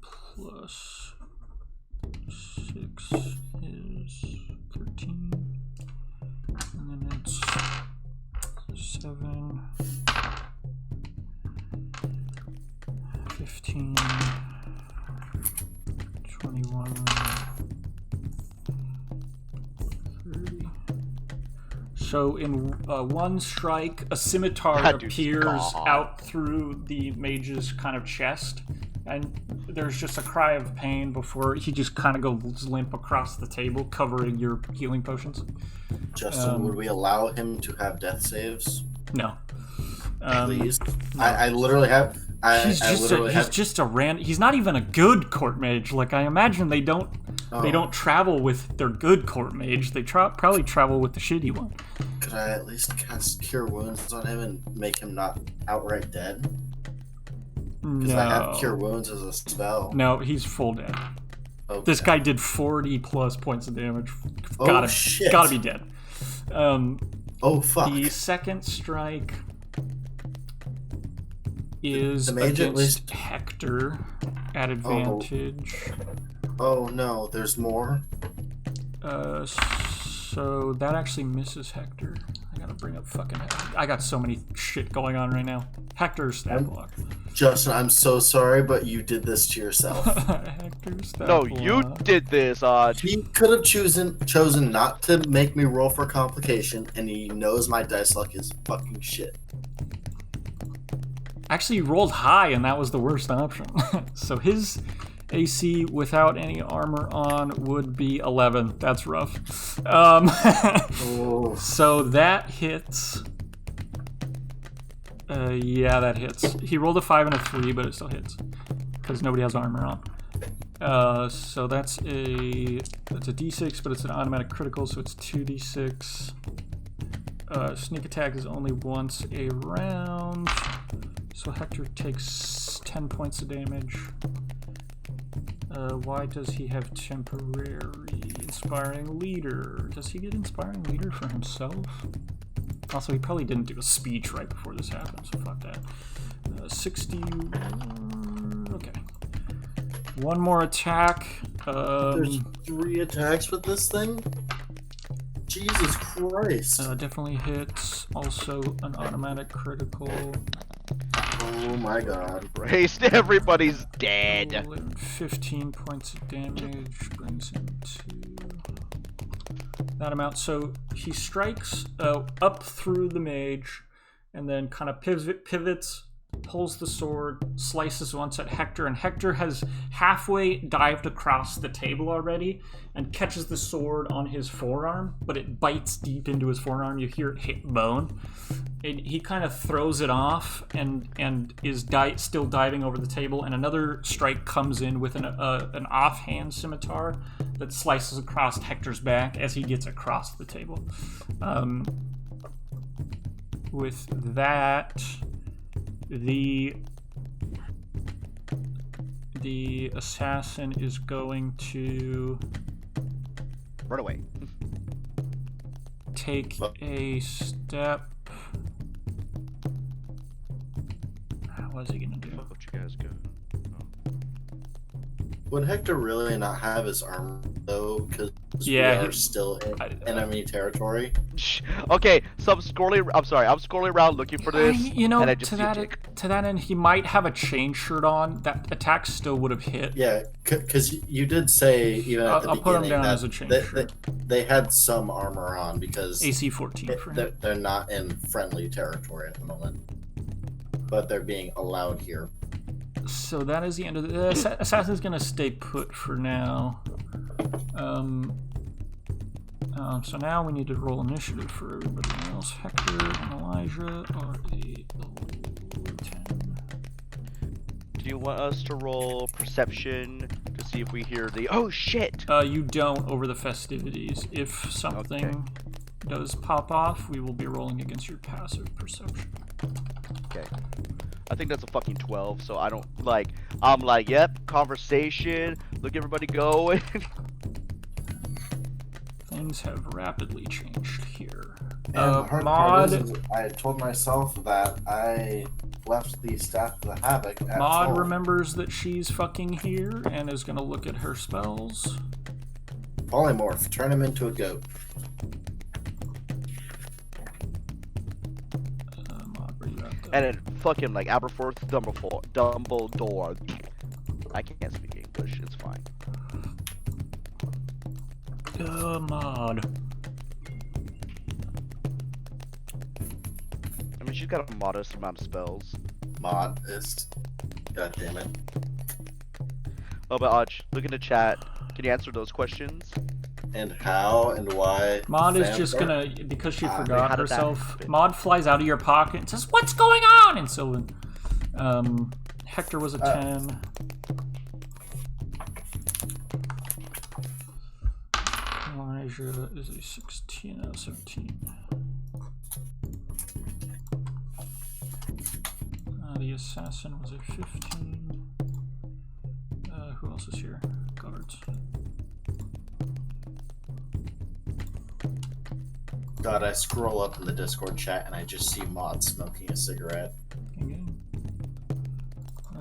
plus 6 is 13, and then it's 7. 15, 21, 30. So in one strike, a scimitar appears out through the mage's kind of chest, and there's just a cry of pain before he just kind of goes limp across the table, covering your healing potions. Justin, would we allow him to have death saves? No. Please? No. I literally have... He's just a random. He's not even a good court mage. Like I imagine they don't travel with their good court mage. They probably travel with the shitty one. Could I at least cast Cure Wounds on him and make him not outright dead? Because I have No. Cure Wounds as a spell. No, he's full dead. Okay. This guy did 40 plus points of damage. Oh, shit. Gotta be dead. Oh, fuck. The second strike is The mage at against least- Hector at advantage. Oh, no. There's more? So that actually misses Hector. I gotta bring up fucking Hector. I got so many shit going on right now. Hector's stat block. Justin, I'm so sorry, but you did this to yourself. Hector's stat No, block. you did this. He could have chosen not to make me roll for complication, and he knows my dice luck is fucking shit. Actually, he rolled high, and that was the worst option. So his AC without any armor on would be 11. That's rough. Oh. So that hits. Yeah, that hits. He rolled a 5 and a 3, but it still hits because nobody has armor on. So that's a D6, but it's an automatic critical, so it's 2D6. Sneak attack is only once a round, so Hector takes 10 points of damage. Why does he have temporary inspiring leader? Does he get inspiring leader for himself? Also, he probably didn't do a speech right before this happened, so fuck that. 60. Okay. One more attack. There's 3 attacks with this thing? Jesus Christ. Definitely hits. Also, an automatic critical. Oh my god. Christ, everybody's dead. 15 points of damage brings him to that amount. So he strikes up through the mage and then kind of pivots, pulls the sword, slices once at Hector, and Hector has halfway dived across the table already and catches the sword on his forearm, but it bites deep into his forearm. You hear it hit bone. And he kind of throws it off and is still diving over the table, and another strike comes in with an offhand scimitar that slices across Hector's back as he gets across the table. With that, the assassin is going to Run away. take a step. What is he gonna do? Let you guys go. Would Hector really not have his armor, though? Because Yeah, we are still in enemy territory. Okay, so I'm scrolling around looking for this, You know, and I just to see that Jake. to that end, he might have a chain shirt on. That attack still would have hit. Yeah, because you did say even at the I'll put him beginning down that as a chain shirt. they had some armor on because AC 14 for him. they're not in friendly territory at the moment, but they're being allowed here. So that is the end of the assassin's gonna stay put for now. So now we need to roll initiative for everybody else. Hector and Elijah are a 10. Do you want us to roll perception to see if we hear the oh shit? You don't over the festivities. If something does pop off, we will be rolling against your passive perception. Okay. I think that's a fucking 12, so I don't like. I'm like, yep, conversation. Look, everybody go. Things have rapidly changed here. And the hard part is Maud. I told myself that I left the staff of the havoc at Maud home. remembers that she's fucking here and is gonna look at her spells. Polymorph, turn him into a goat. Maud, where you at though? And then fucking like Aberforth Dumbledore. I can't speak English. It's fine. Maud. I mean, she's got a modest amount of spells. Modest. God damn it. Oh, but Aj, look in the chat. Can you answer those questions? And how and why? Maud is Fans just are- gonna, because she how forgot did that herself, happen? Maud flies out of your pocket and says, "What's going on?" And so, Hector was a 10. Elijah is a 16 out of 17. The the assassin was a 15. Who else is here? Guards. God, I scroll up in the Discord chat and I just see Maud smoking a cigarette. Okay.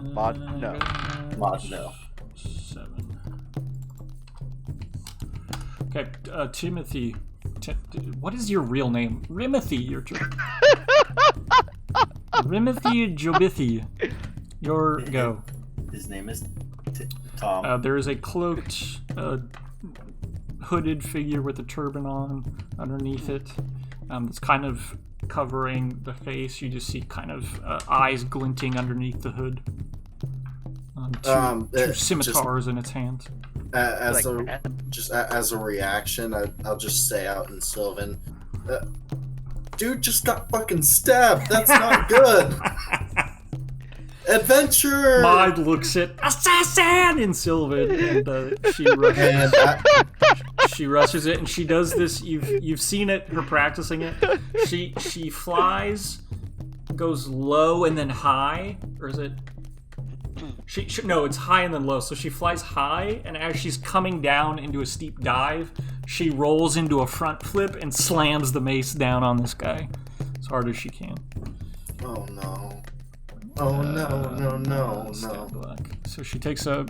Mod, no. Maud, no. 7. Okay, Timothy. What is your real name? Rimothy. Rimothy Jobithi. Your go. His name is Tom. There is a cloaked, hooded figure with a turban on underneath it. It's kind of covering the face. You just see kind of eyes glinting underneath the hood. Two scimitars in its hands. As a reaction, I'll just say out in Sylvan, dude just got fucking stabbed. That's not good. Adventure. Maud looks at assassin in Sylvan, and she rushes it, and she does this. You've seen it. Her practicing it. She flies, goes low and then high, or is it? No, it's high and then low. So she flies high, and as she's coming down into a steep dive, she rolls into a front flip and slams the mace down on this guy as hard as she can. Oh no. Oh no. So she takes a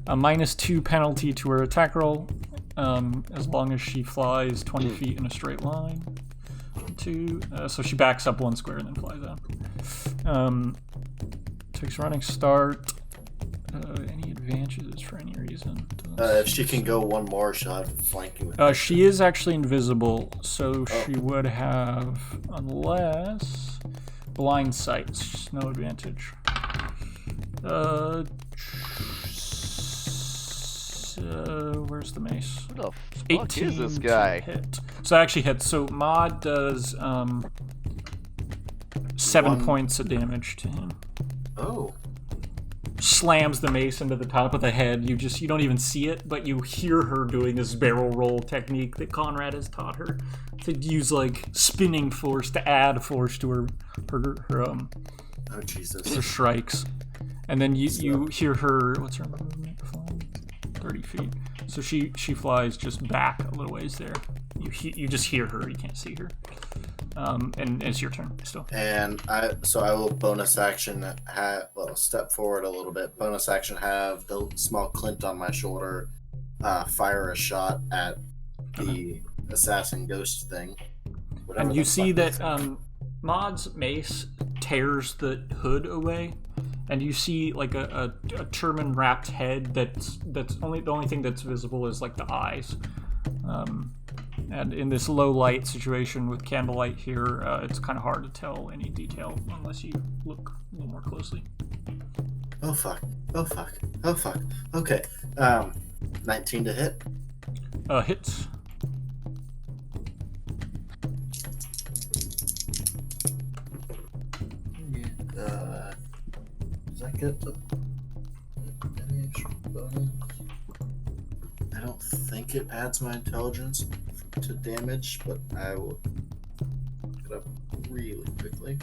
-2 penalty to her attack roll, as long as she flies 20 feet in a straight line. So she backs up 1 square and then flies out. Takes running start. Any advantages for any reason? If she can go one more, she'll have flanking with she is actually invisible, so she would have, unless blind sight, no advantage. Where's the mace? Who the fuck 18 is this guy? to hit. So that actually hits. So Maud does 7 points of damage to him. Oh. Slams the mace into the top of the head. You don't even see it, but you hear her doing this barrel roll technique that Conrad has taught her to use, like spinning force to add force to her Oh Jesus. her strikes. And then you hear her. What's her movement? 30 feet. So she flies just back a little ways there. You just hear her. You can't see her. And it's your turn still. And I will bonus action step forward a little bit. Bonus action, have the small Clint on my shoulder fire a shot at the assassin ghost thing. And you see that Maud's mace tears the hood away, and you see like a turban wrapped head that's the only thing that's visible is like the eyes. And in this low light situation with candlelight here, it's kind of hard to tell any detail unless you look a little more closely. Oh fuck. Okay. 19 to hit. Hits. Does that get the damage bonus? I don't think it adds my intelligence to damage, but I will look it up really quickly.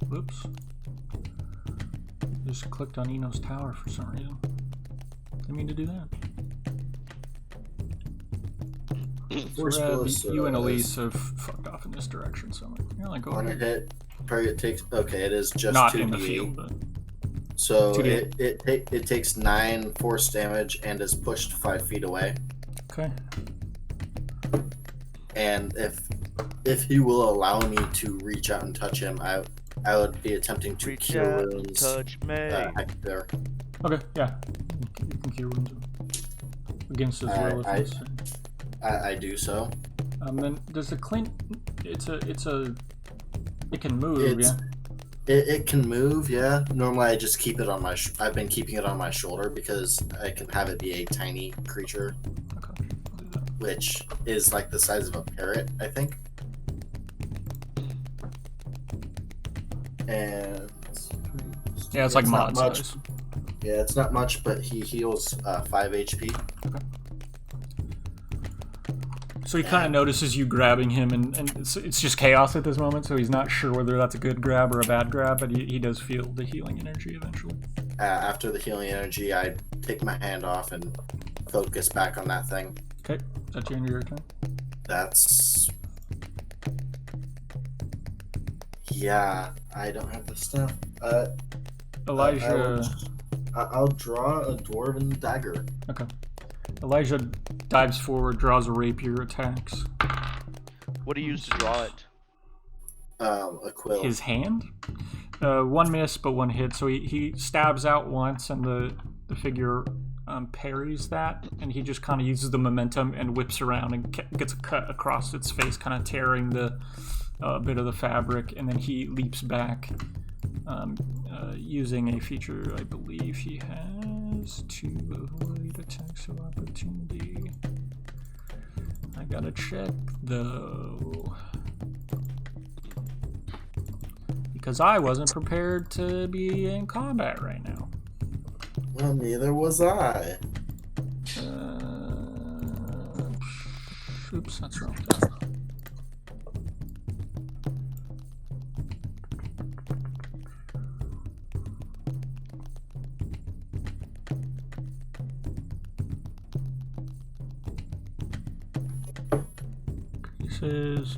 Whoops. Just clicked on Eno's tower for some reason. Didn't mean to do that. You and Elise have fucked off in this direction, so you're like, go On a ahead. hit, target takes. Okay, it is just Not 2d8. in the field, but So 2d8. it takes 9 force damage and is pushed 5 feet away. okay. And if he will allow me to reach out and touch him, I would be attempting to Reach cure out, wounds. touch me. There. Okay, yeah. You can cure wounds against his will. if necessary. I do so. Then does the Clint? It can move, yeah. It can move, yeah. Normally, I just keep it on my. I've been keeping it on my shoulder because I can have it be a tiny creature, Okay, I'll do that. which is like the size of a parrot, I think. And Yeah, it's like not mod much. size. Yeah, it's not much, but he heals 5 HP. Okay. So he kind of notices you grabbing him, and it's just chaos at this moment, so he's not sure whether that's a good grab or a bad grab, but he does feel the healing energy eventually. After the healing energy, I take my hand off and focus back on that thing. Okay, is that the end of your turn? That's... Yeah, I don't have the stuff. Elijah... I'll draw a dwarven dagger. Okay. Elijah dives forward, draws a rapier, attacks. What do you use to draw it? A quill. His hand? One miss, but one hit. So he stabs out once, and the figure parries that, and he just kind of uses the momentum and whips around and gets a cut across its face, kind of tearing the bit of the fabric, and then he leaps back using a feature I believe he has to avoid attacks of opportunity. I gotta check though, because I wasn't prepared to be in combat right now. Well, neither was I. Oops, that's wrong. Pieces.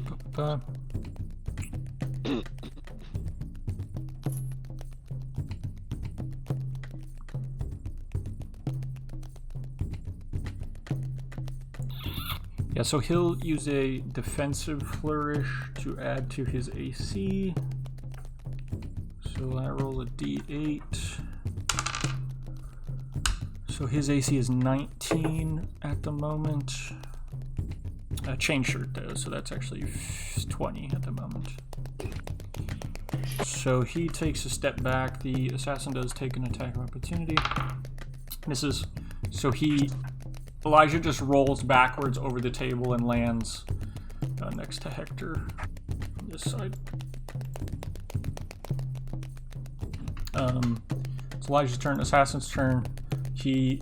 Yeah, so he'll use a defensive flourish to add to his AC. So I roll a d8. So his AC is 19 at the moment. Chain shirt though, so that's actually 20 at the moment. So he takes a step back. The assassin does take an attack of opportunity. Misses. So Elijah just rolls backwards over the table and lands next to Hector on this side. It's Elijah's turn, assassin's turn. He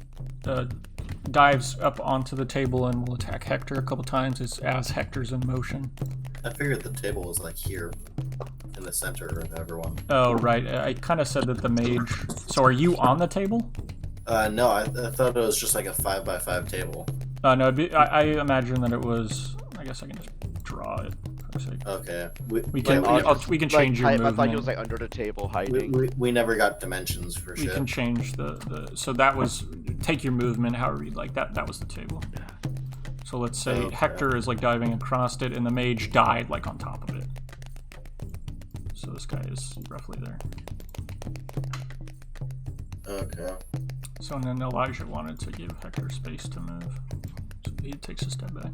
dives up onto the table and will attack Hector a couple times as Hector's in motion. I figured the table was like here in the center of everyone. Oh, right. I kind of said that the mage... So are you on the table? No, I thought it was just like a 5x5 table. No, I imagine that it was... I guess I can just draw it. For sake. Okay. We can change your movement. I thought he was like under the table hiding. We never got dimensions for shit. We can change the... So that was... Take your movement however you'd like. That was the table. So let's say Hector is like diving across it, and the mage died like on top of it. So this guy is roughly there. Okay. So then Elijah wanted to give Hector space to move. So he takes a step back.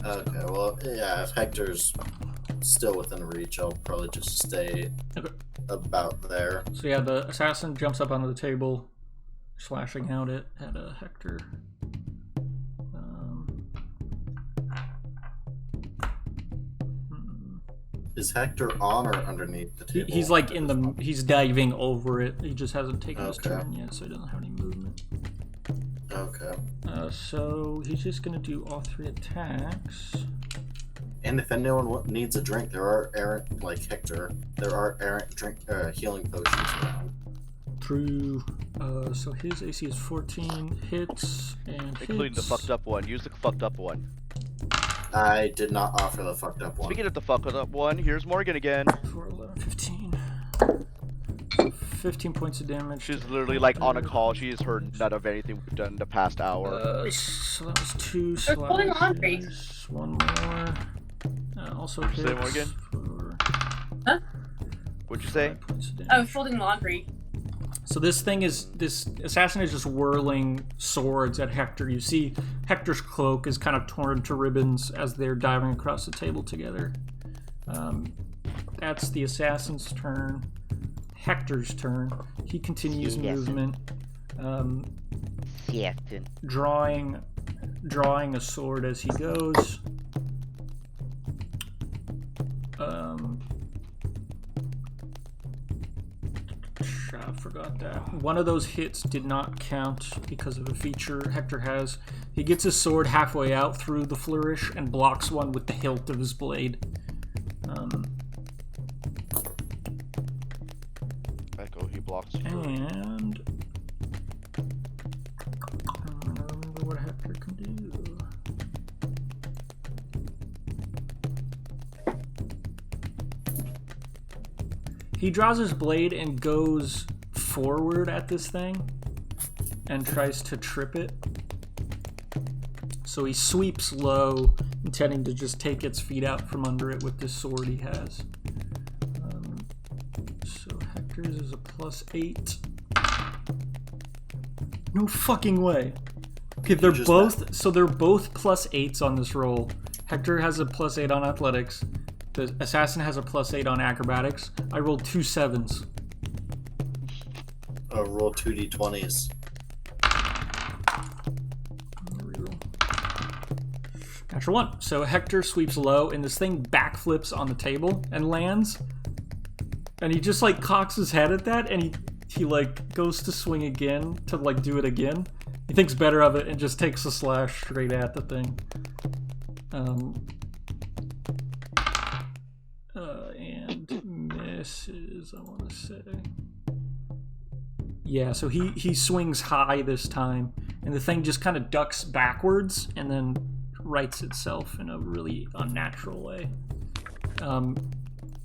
Okay, well, yeah, if Hector's still within reach, I'll probably just stay about there. So yeah, the assassin jumps up onto the table, slashing out at Hector. Is Hector on or underneath the table? He's like he's diving over it. He just hasn't taken his Okay. turn yet, so he doesn't have any movement. Okay. So he's just gonna do all 3 attacks. And if anyone needs a drink, there are errant, like Hector, there are errant drink healing potions around. True. So his AC is 14 hits and Including the hits. fucked up one. Use the fucked up one. I did not offer the fucked up one. Speaking of the fucked up one, here's Morgan again. 4, 11, 15. 15 points of damage. She's literally like on a call. She has heard none of anything we've done in the past hour. So that was 2 folding laundry. slashes. 1 more. Also hits. Say more again? For Huh? What'd you say? 5 points of damage. I was folding laundry. So this assassin is just whirling swords at Hector. You see Hector's cloak is kind of torn to ribbons as they're diving across the table together. That's the assassin's turn. Hector's turn. He continues Yes. movement, Yes. drawing a sword as he goes. I forgot that. One of those hits did not count because of a feature Hector has. He gets his sword halfway out through the flourish and blocks one with the hilt of his blade. Echo, he blocks. And I don't remember what Hector can do. He draws his blade and goes forward at this thing and tries to trip it. So he sweeps low, intending to just take its feet out from under it with this sword he has. So Hector's is a +8. No fucking way. Okay, they're both +8s on this roll. Hector has a +8 on athletics. The assassin has a +8 on acrobatics. I rolled 2 7s. Roll 2d20s. Natural 1. So Hector sweeps low, and this thing backflips on the table and lands. And he just like cocks his head at that, and he like goes to swing again to like do it again. He thinks better of it and just takes a slash straight at the thing. And misses, I want to say. Yeah, so he swings high this time, and the thing just kind of ducks backwards and then rights itself in a really unnatural way.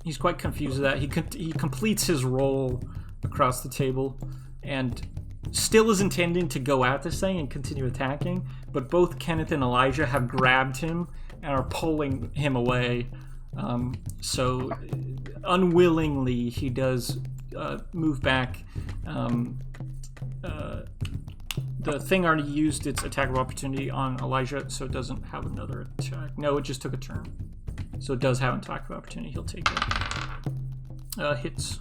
He's quite confused with that. He completes his roll across the table and still is intending to go at this thing and continue attacking, but both Kenneth and Elijah have grabbed him and are pulling him away. So unwillingly he does move back. The thing already used its attack of opportunity on Elijah, so it doesn't have another attack. No, it just took a turn. So it does have an attack of opportunity. He'll take it. Hits.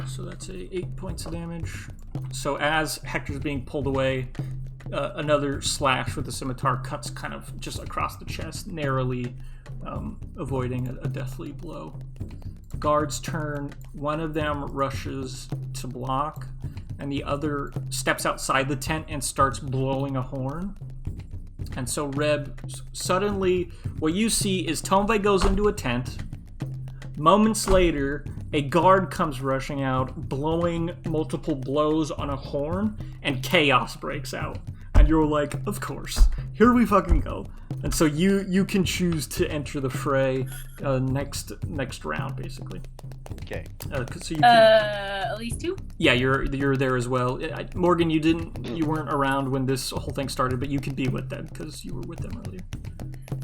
So that's 8 points of damage. So as Hector's being pulled away, another slash with the scimitar cuts kind of just across the chest, narrowly avoiding a deathly blow. Guard's turn. One of them rushes to block, and the other steps outside the tent and starts blowing a horn. And so Reb, suddenly what you see is Tombe goes into a tent. Moments later, a guard comes rushing out, blowing multiple blows on a horn, and chaos breaks out. And you're like, of course, here we fucking go. And so you can choose to enter the fray next round, basically. Okay. So you can, at least 2. yeah, you're there as well. Morgan, you weren't around when this whole thing started, but you can be with them because you were with them earlier.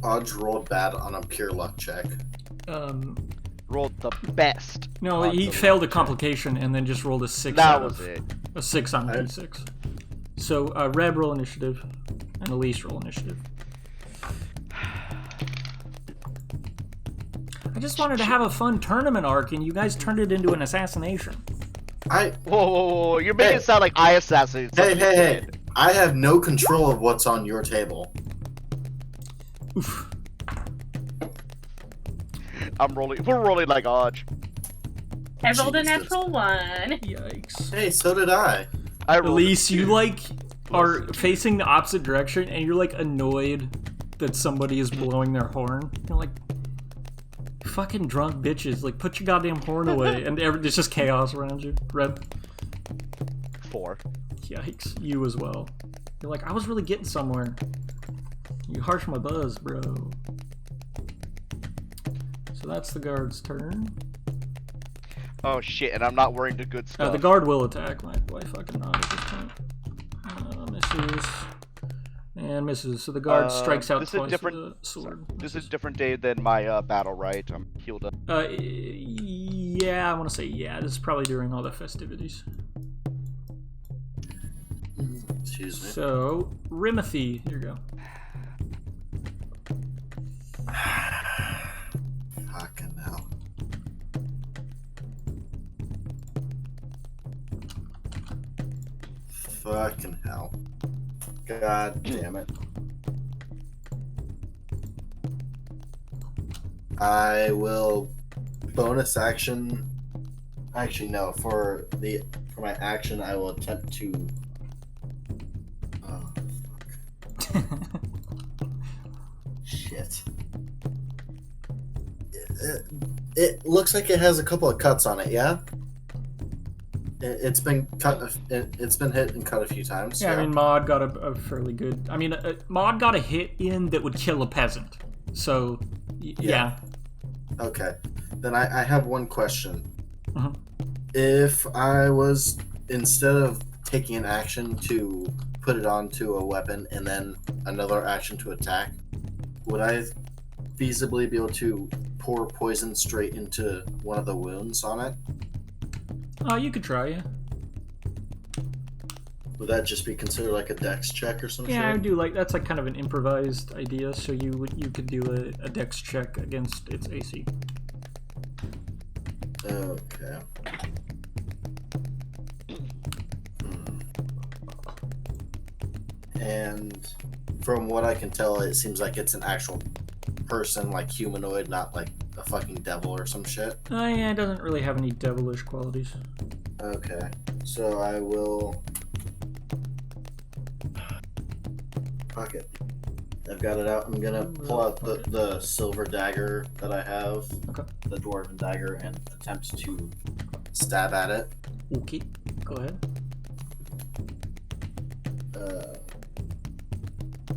Odds rolled bad on a pure luck check. Rolled the best. No, on he the failed a check. complication and then just rolled a 6. That was it. A 6 on D6. So Reb, roll initiative, and Elise, roll initiative. I just wanted to have a fun tournament arc, and you guys turned it into an assassination. Whoa. You're making it sound like I assassinated somebody. Hey. I have no control of what's on your table. Oof. We're rolling like odds. I rolled a Jesus. natural 1. Yikes. Hey, so did I. Elise, you like are facing the opposite direction, and you're like annoyed that somebody is blowing their horn. You're like, fucking drunk bitches, like put your goddamn horn away. And there's just chaos around you. Reb. 4. Yikes, you as well. You're like, I was really getting somewhere. You harsh my buzz, bro. So that's the guard's turn. Oh shit, and I'm not wearing the good stuff. The guard will attack. Why fucking not at this point? Misses. And misses. So the guard strikes out this twice is different, with a sword. This is a different day than my battle, right? I'm healed up. Yeah, I want to say yeah. This is probably during all the festivities. Excuse me. So, Rimothy, here you go. Fucking hell. Fucking hell. God damn it. I will bonus action Actually, no. For my action, I will attempt to. Oh, fuck. Shit. It looks like it has a couple of cuts on it. Yeah. It's been cut. It's been hit and cut a few times. Yeah, I mean, Maud got a fairly good. I mean, Maud got a hit in that would kill a peasant. So, yeah. Okay. Then I have one question. Uh-huh. If I was, instead of taking an action to put it onto a weapon and then another action to attack, would I feasibly be able to pour poison straight into one of the wounds on it? Oh, you could try, yeah. Would that just be considered like a dex check or something? Yeah, I would do that's like kind of an improvised idea. So you could do a dex check against its AC. Okay. And from what I can tell, it seems like it's an actual person, like humanoid, not like a fucking devil or some shit. Yeah, it doesn't really have any devilish qualities. Okay, so I will. Fuck it. I've got it out. I'm gonna pull out the silver dagger that I have, Okay. the dwarven dagger, and attempt to stab at it. Okay, go ahead.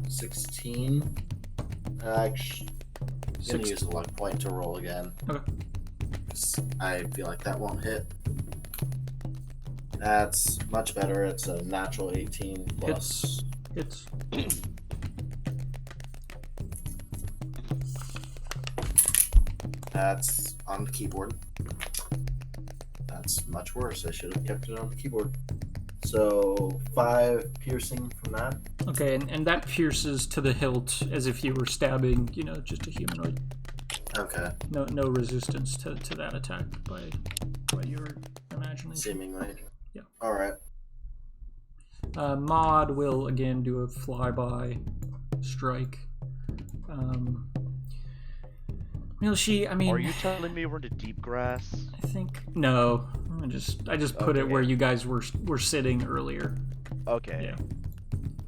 16. Actually, I'm gonna use a luck point to roll again. Okay. 'Cause I feel like that won't hit. That's much better. It's a natural 18 plus. Hits. That's on the keyboard. That's much worse. I should have kept it on the keyboard. So 5 piercing from that. Okay, and that pierces to the hilt as if you were stabbing, just a humanoid. Okay. No resistance to that attack by your imagination. Seemingly. Yeah. All right. Maud will again do a flyby strike. Are you telling me we're in the deep grass? I think no. I just put it where you guys were sitting earlier. Okay. Yeah.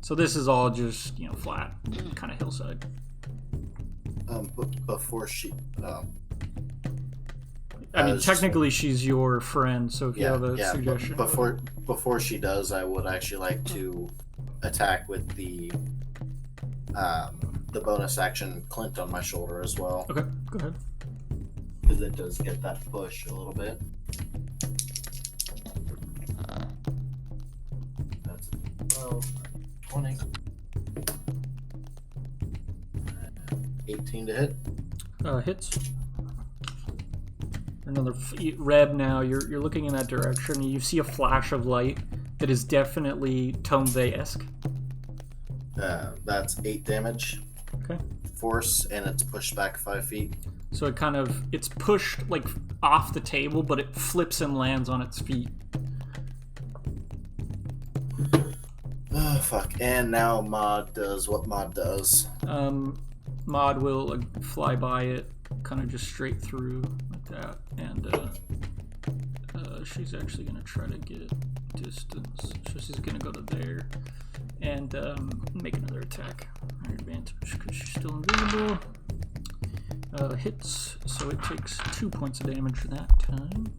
So this is all just flat, kind of hillside. But before she. I mean, technically she's your friend, so if you have a yeah, suggestion. Before she does, I would actually like to attack with the bonus action Clint on my shoulder as well. Okay, go ahead. Because it does get that push a little bit. That's 12, 20. 18 to hit. Hits. Another Reb now. You're looking in that direction. You see a flash of light that is definitely Tombe-esque. That's 8 damage. Okay. Force, and it's pushed back 5 feet. So it's pushed off the table, but it flips and lands on its feet. Oh fuck! And now Maud does what Maud does. Maud will fly by it, kind of just straight through like that, and she's actually gonna try to get distance. So she's gonna go to there and make another attack. Her advantage because she's still invisible. Hits, so it takes 2 points of damage that time.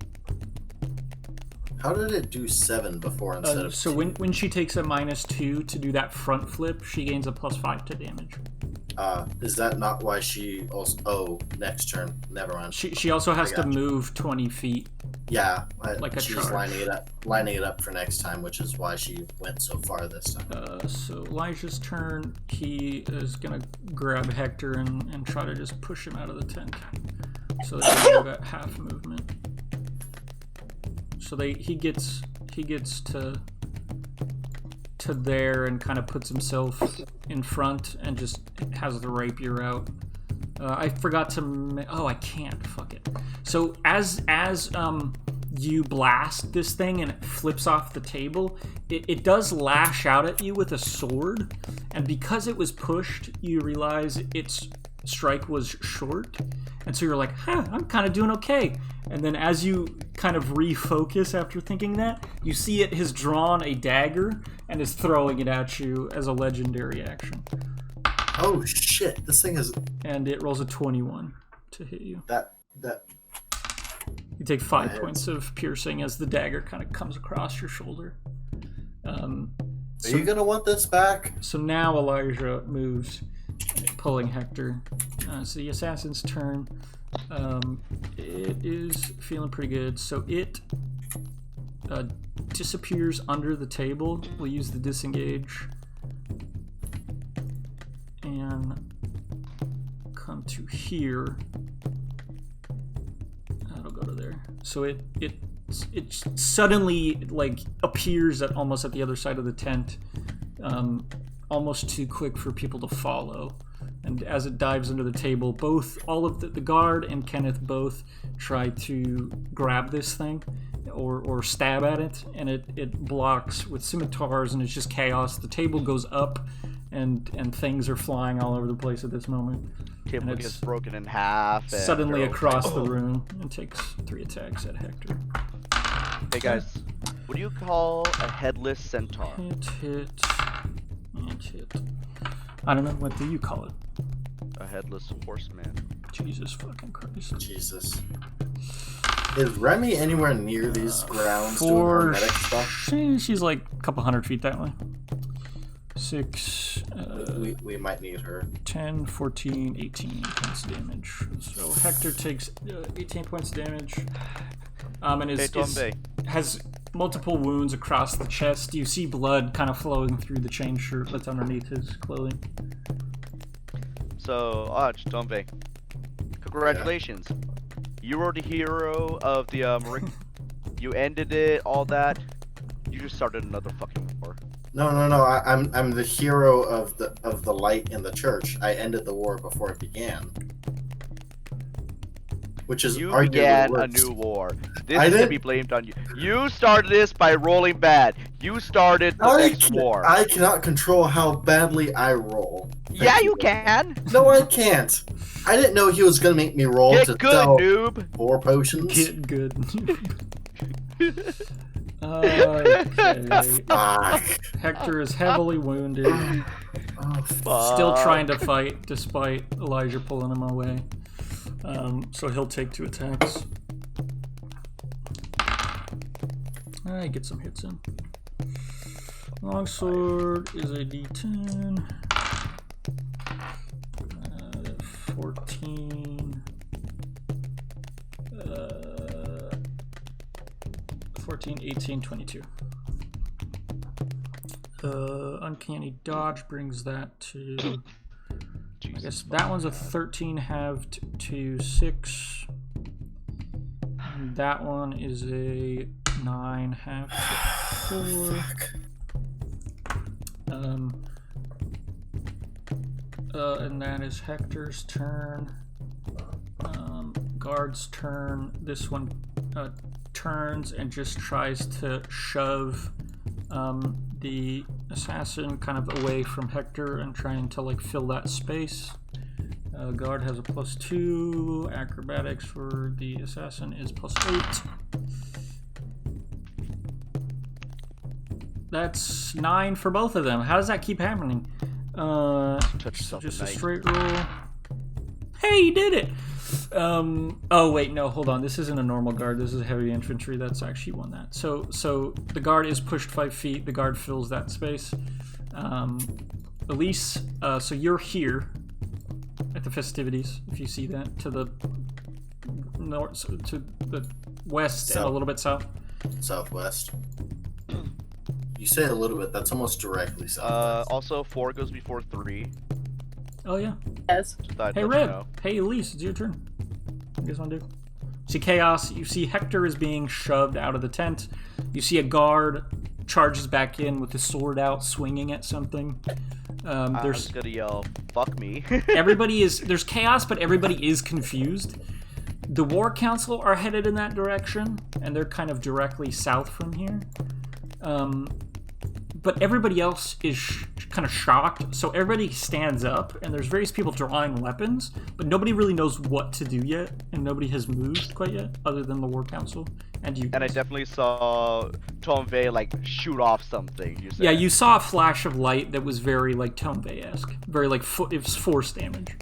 How did it do 7 before instead of so 2? when she takes a -2 to do that front flip, she gains a +5 to damage. Is that not why she also? Oh, next turn. Never mind. She also has to move 20 feet. Yeah, like a she's charge. lining it up for next time, which is why she went so far this time. So Elijah's turn. He is gonna grab Hector and try to just push him out of the tent. So they move at half movement. So he gets to there and kind of puts himself in front and just has the rapier out. I forgot to. I can't. Fuck it. So as you blast this thing and it flips off the table, it does lash out at you with a sword, and because it was pushed, you realize its strike was short, and so you're like, I'm kind of doing okay. And then as you kind of refocus after thinking that, you see it has drawn a dagger and is throwing it at you as a legendary action. Oh shit! This thing is. And it rolls a 21 to hit you. That. You take 5 points of piercing as the dagger kind of comes across your shoulder. Are you gonna want this back? So now Elijah moves, pulling Hector. It's the assassin's turn. It is feeling pretty good. So it disappears under the table. We'll use the disengage and come to here. It'll go to there. So it suddenly like appears almost at the other side of the tent, almost too quick for people to follow. And as it dives under the table, all of the guard and Kenneth both try to grab this thing or stab at it, and it blocks with scimitars, and it's just chaos. The table goes up, and things are flying all over the place at this moment. Table gets broken in half. Suddenly across the room, and takes 3 attacks at Hector. Hey guys, what do you call a headless centaur? Hit. I don't know. What do you call it? A headless horseman. Jesus fucking Christ. Jesus. Is Remy anywhere near these grounds doing her medic stuff? She's like a couple hundred feet that way. 6. We might need her. 10, 14, 18 points of damage. So Hector takes 18 points of damage. And has multiple wounds across the chest. You see blood kind of flowing through the chain shirt that's underneath his clothing. So, Tombe, congratulations. Yeah. You were the hero of the Marine. You ended it, all that. You just started another fucking war. No. I'm the hero of the light in the church. I ended the war before it began. Which is you began a new war. This is to be blamed on you. You started this by rolling bad. You started the next war. I cannot control how badly I roll. Yeah, you can. No, I can't. I didn't know he was gonna make me roll Get to good, sell noob. 4 potions. Get good. Okay. Fuck. Hector is heavily wounded. Still trying to fight despite Elijah pulling him away. So he'll take 2 attacks. Alright, get some hits in. Longsword is a d10. 14. 14, 18, 22. Uncanny dodge brings that to... I guess that one's a 13 halved to 6. And that one is a 9 halved to 4. And that is Hector's turn. Guard's turn. This one turns and just tries to shove the assassin kind of away from Hector and trying to like fill that space. Guard has a +2. Acrobatics for the assassin is +8. That's 9 for both of them. How does that keep happening? Just a straight roll. Hey, you did it! Oh wait, no, hold on. This isn't a normal guard. This is a heavy infantry. That's actually won that. So the guard is pushed 5 feet. The guard fills that space. Elise, so you're here at the festivities. If you see that to the north, to the west, and a little bit south. Southwest. You say a little bit. That's almost directly southwest. Also, 4 goes before 3. Oh yeah. Yes. Hey Red. Hey Elise, it's your turn. What do you guys want to do? See chaos. You see Hector is being shoved out of the tent. You see a guard charges back in with his sword out, swinging at something. There's gonna yell, "Fuck me!" There's chaos, but everybody is confused. The War Council are headed in that direction, and they're kind of directly south from here. but everybody else is kind of shocked. So everybody stands up, and there's various people drawing weapons, but nobody really knows what to do yet, and nobody has moved quite yet, other than the War Council and you. And I definitely saw Tomve like shoot off something. You said. Yeah, you saw a flash of light that was very like Tomve-esque, very like it was force damage.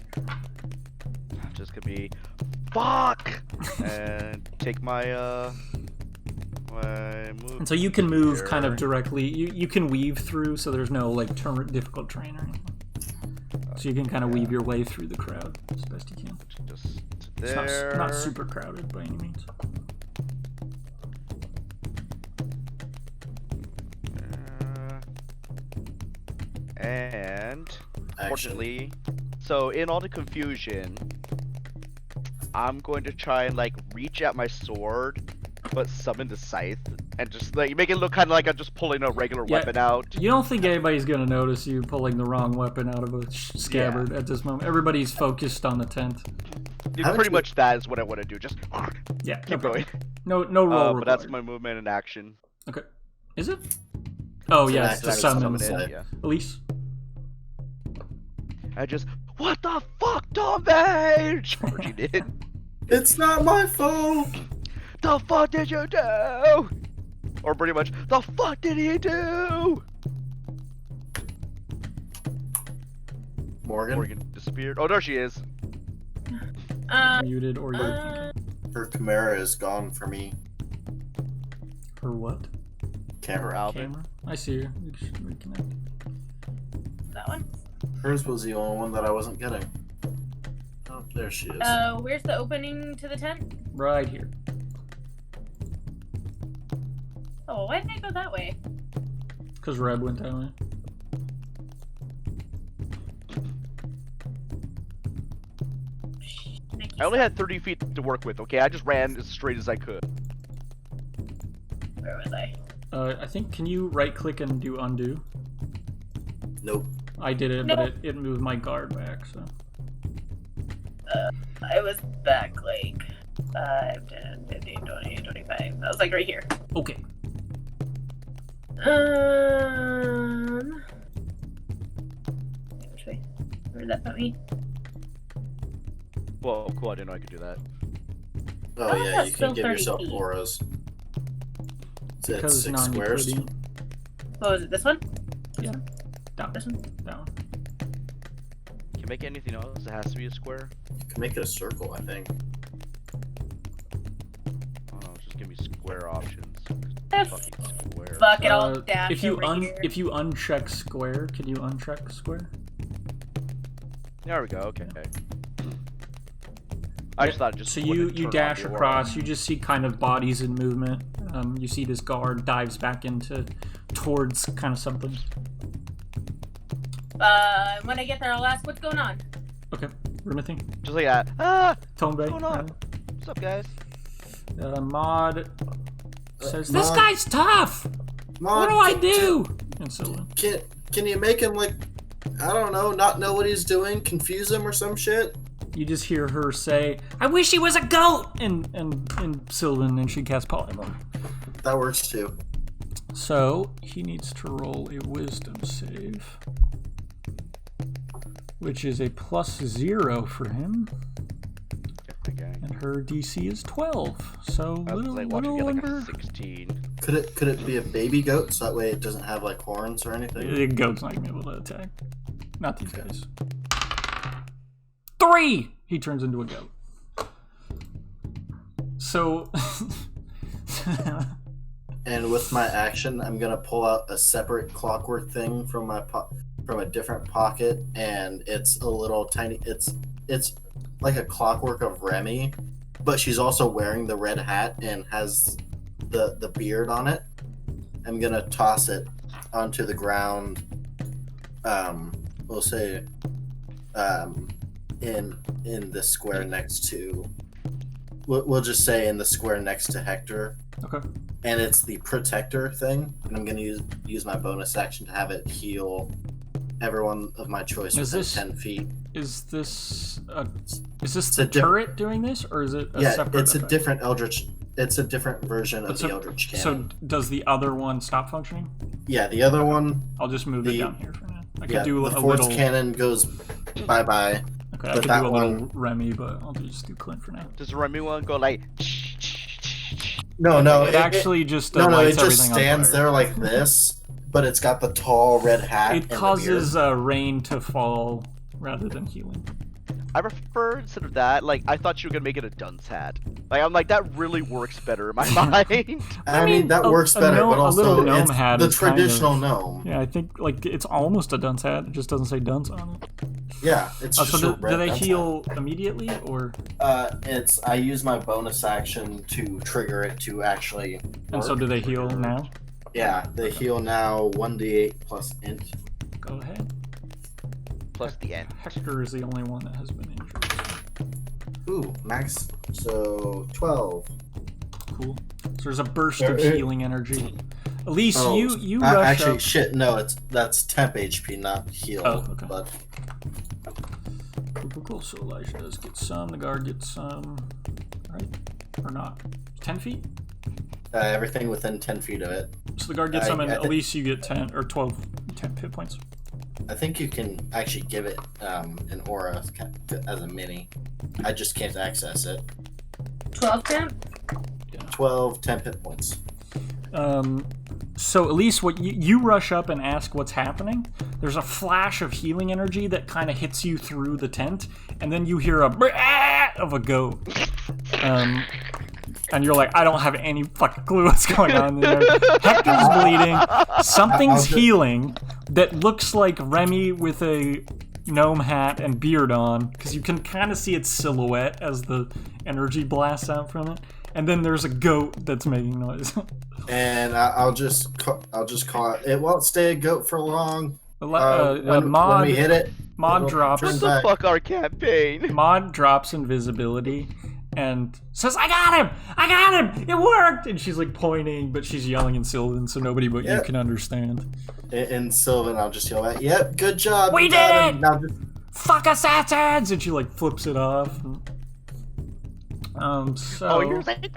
Just could be, fuck, and take my my move. And so you can move here. kind of directly. You can weave through, so there's no like difficult terrain or anything. So you can kind of weave your way through the crowd as best you can. Just It's there. not super crowded by any means. And Action. fortunately, so in all the confusion, I'm going to try and like reach at my sword, but summon the scythe and just like make it look kind of like I'm just pulling a regular Yeah. weapon out. You don't think anybody's gonna notice you pulling the wrong weapon out of a scabbard at this moment. Everybody's focused on the tent. Haven't Pretty you- much that is what I want to do. Just Yeah, keep no going. problem. No roll But that's required. my movement and action. Okay. Is it? Oh It's an yeah, act it's to to summon summon it. Yeah. Elise. I just, what the fuck, Tombe? Charging it. It's not my fault. The fuck did you do? Or pretty much, the fuck did he do? Morgan, Morgan disappeared. Oh, there she is. Muted or you're thinking. her Chimera is gone for me. For what? Camera. Alvin. Camera? I see you. You should reconnect. That one. Hers was the only one that I wasn't getting. Oh, there she is. Where's the opening to the tent? Right here. Oh, why didn't I go that way? Because Red went that way. I only had 30 feet to work with, okay? I just ran as straight as I could. Where was I? I think, can you right click and do undo? Nope. I did it, No. but it moved my guard back, so. I was back like 5, 10, 15, 20, 25. I was like right here. Okay. Which way? Where did that put me? Whoa, cool, I didn't know I could do that. Oh Oh, yeah, that's you still can give 30 yourself feet. auras. Is it Because 6 squares? non-Euclidean. What was it? This one? Yeah. Down. This one? Down. Can you make anything else? It has to be a square? You can make it a circle, I think. Oh, just give me square options. Eh, Fucking square. Fuck it, I'll dash if you over here. if you uncheck square, can you uncheck square? There we go, okay. I just thought it just So wouldn't you turn dash on the across, aura. you just see kind of bodies in movement. You see this guard dives back towards kind of something. When I get there, I'll ask what's going on. Okay, Rimothy, Just like that. Ah! Tombe. What's going on? What's up, guys? Mod says, Mod- "This guy's tough. What do I do?" And so Can you make him like, I don't know, not know what he's doing, confuse him or some shit? you just hear her say, "I wish he was a goat," in Sylvan, and she casts polymorph. That works too. So he needs to roll a Wisdom save, which is a +0 for him, Okay. and her DC is 12. So I was little, like watching little get like under. a 16. Could it be a baby goat so that way it doesn't have like horns or anything? The goat's not gonna be able to attack. Not these guys. 3! He turns into a goat. So. And with my action, I'm gonna pull out a separate clockwork thing from my from a different pocket, and it's a little tiny. It's like a clockwork of Remy, but she's also wearing the red hat and has the beard on it. I'm gonna toss it onto the ground. We'll say, in the square next to. We'll just say in the square next to Hector. Okay. And it's the protector thing, and I'm gonna use my bonus action to have it heal everyone of my choice Is within this- 10 feet. Is this It's the a diff- turret doing this, or is it a Yeah, separate it's a effect? different eldritch. It's a different version of the Eldritch Cannon. So does the other one stop functioning? Yeah, the other one. I'll just move it down here for now. I could Yeah, do the a Force little. Cannon goes bye-bye. Okay, I could do a little Remy, but I'll just do Clint for now. Does the Remy one go like? No, It actually just it lights just everything on stands fire. there like this, but it's got the tall red hat. It causes rain to fall rather than healing. I prefer instead of that. Like I thought you were gonna make it a dunce hat. Like I'm like that really works better in my mind. I mean that works better, but a little also gnome it's hat the is kind traditional of- gnome. Yeah, I think like it's almost a dunce hat. It just doesn't say dunce on it. Yeah, it's just So a red do they dunce heal immediately or? hat. I use my bonus action to trigger it to actually. And so work. do they heal now? Yeah, they heal now 1d8 plus int. Go ahead. Plus the end. Hector is the only one that has been injured. Ooh, max. So 12. Cool. So there's a burst of There- healing energy. Elise, Oh, you rush actually, up. shit. No, that's temp HP, not heal. Oh, okay. But Cool. So Elijah does get some. The guard gets some. Right? Or not? 10 feet? everything within 10 feet of it. So the guard gets some, and I Elise, you get 10 or 10 hit points. I think you can actually give it an aura as a mini. I just can't access it. 12 temp? 12 temp hit points. So Elise, what you rush up and ask what's happening. There's a flash of healing energy that kind of hits you through the tent, and then you hear a brrrr of a goat. And you're like, I don't have any fucking clue what's going on there. Hector's bleeding. Something's healing that looks like Remy with a gnome hat and beard on, because you can kind of see its silhouette as the energy blasts out from it. And then there's a goat that's making noise. And I'll just call it. It won't stay a goat for long. Mod, when we hit it, Mod it'll drops. turn What the back. fuck our campaign? Mod drops invisibility and says, I got him! It worked! And she's like pointing, but she's yelling in Sylvan, so nobody but you Yep. can understand. In Sylvan, I'll just yell at, yep, good job. We you got did him. it! Now just Fuck assassins! And she like flips it off. So Oh, you're like,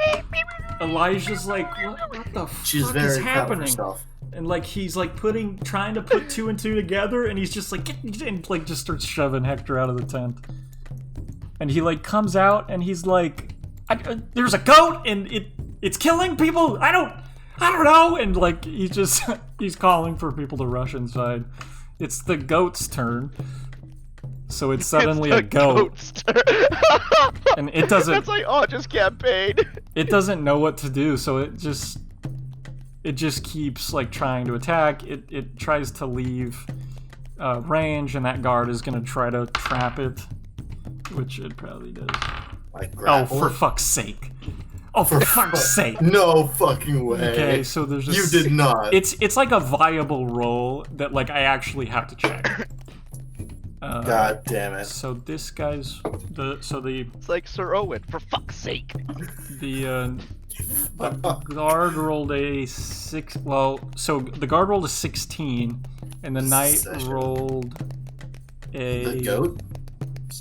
Elijah's like, what the she's fuck very is proud of happening? herself. And like he's like trying to put two and two together, and he's just like, and like just starts shoving Hector out of the tent. And he like comes out, and he's like, there's a goat, and it's killing people. I don't know. And like he's calling for people to rush inside. It's the goat's turn. So it's suddenly a goat. And it doesn't. That's like, oh, just campaign. It doesn't know what to do, so it just keeps like trying to attack. It tries to leave range, and that guard is gonna try to trap it, which it probably does. Like Oh, grapple. for fuck's sake! Oh, for fuck's sake! No fucking way. Okay, so there's You did not. It's like a viable roll that like I actually have to check. God damn it. So this guy's the It's like Sir Owen, for fuck's sake. the guard rolled a 6. Well, so the guard rolled a 16, and the knight Session. rolled a. The goat?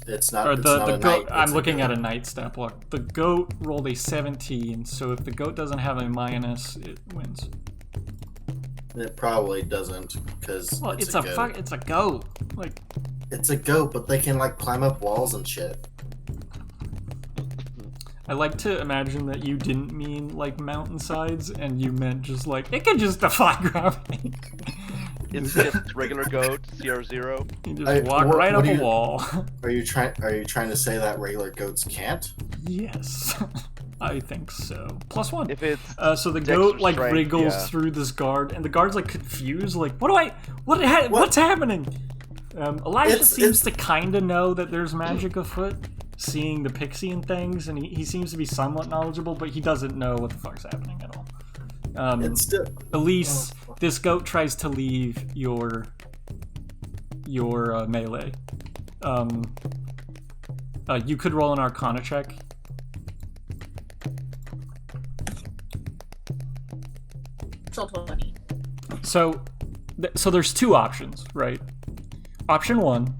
It's not. Or It's the not a goat. knight, I'm it's looking goat. at a knight stat block. The goat rolled a 17, so if the goat doesn't have a minus, it wins. It probably doesn't, because Well, it's a goat. it's a goat. Like, It's a goat, but they can like climb up walls and shit. I like to imagine that you didn't mean like mountainsides, and you meant just like it can just defy gravity. It's just regular goat, CR0. You just walk what- right what up do a you- wall. Are you trying to say that regular goats can't? Yes, I think so. +1. If it's So the Dexter goat like strength, wriggles yeah. through this guard, and the guard's like confused, like, what's happening? Elijah It's- seems to kind of know that there's magic afoot, seeing the pixie and things, and he seems to be somewhat knowledgeable, but he doesn't know what the fuck's happening at all. It's still. Elise, Oh, this goat tries to leave your melee. You could roll an Arcana check. Roll 20. So there's two options, right? Option 1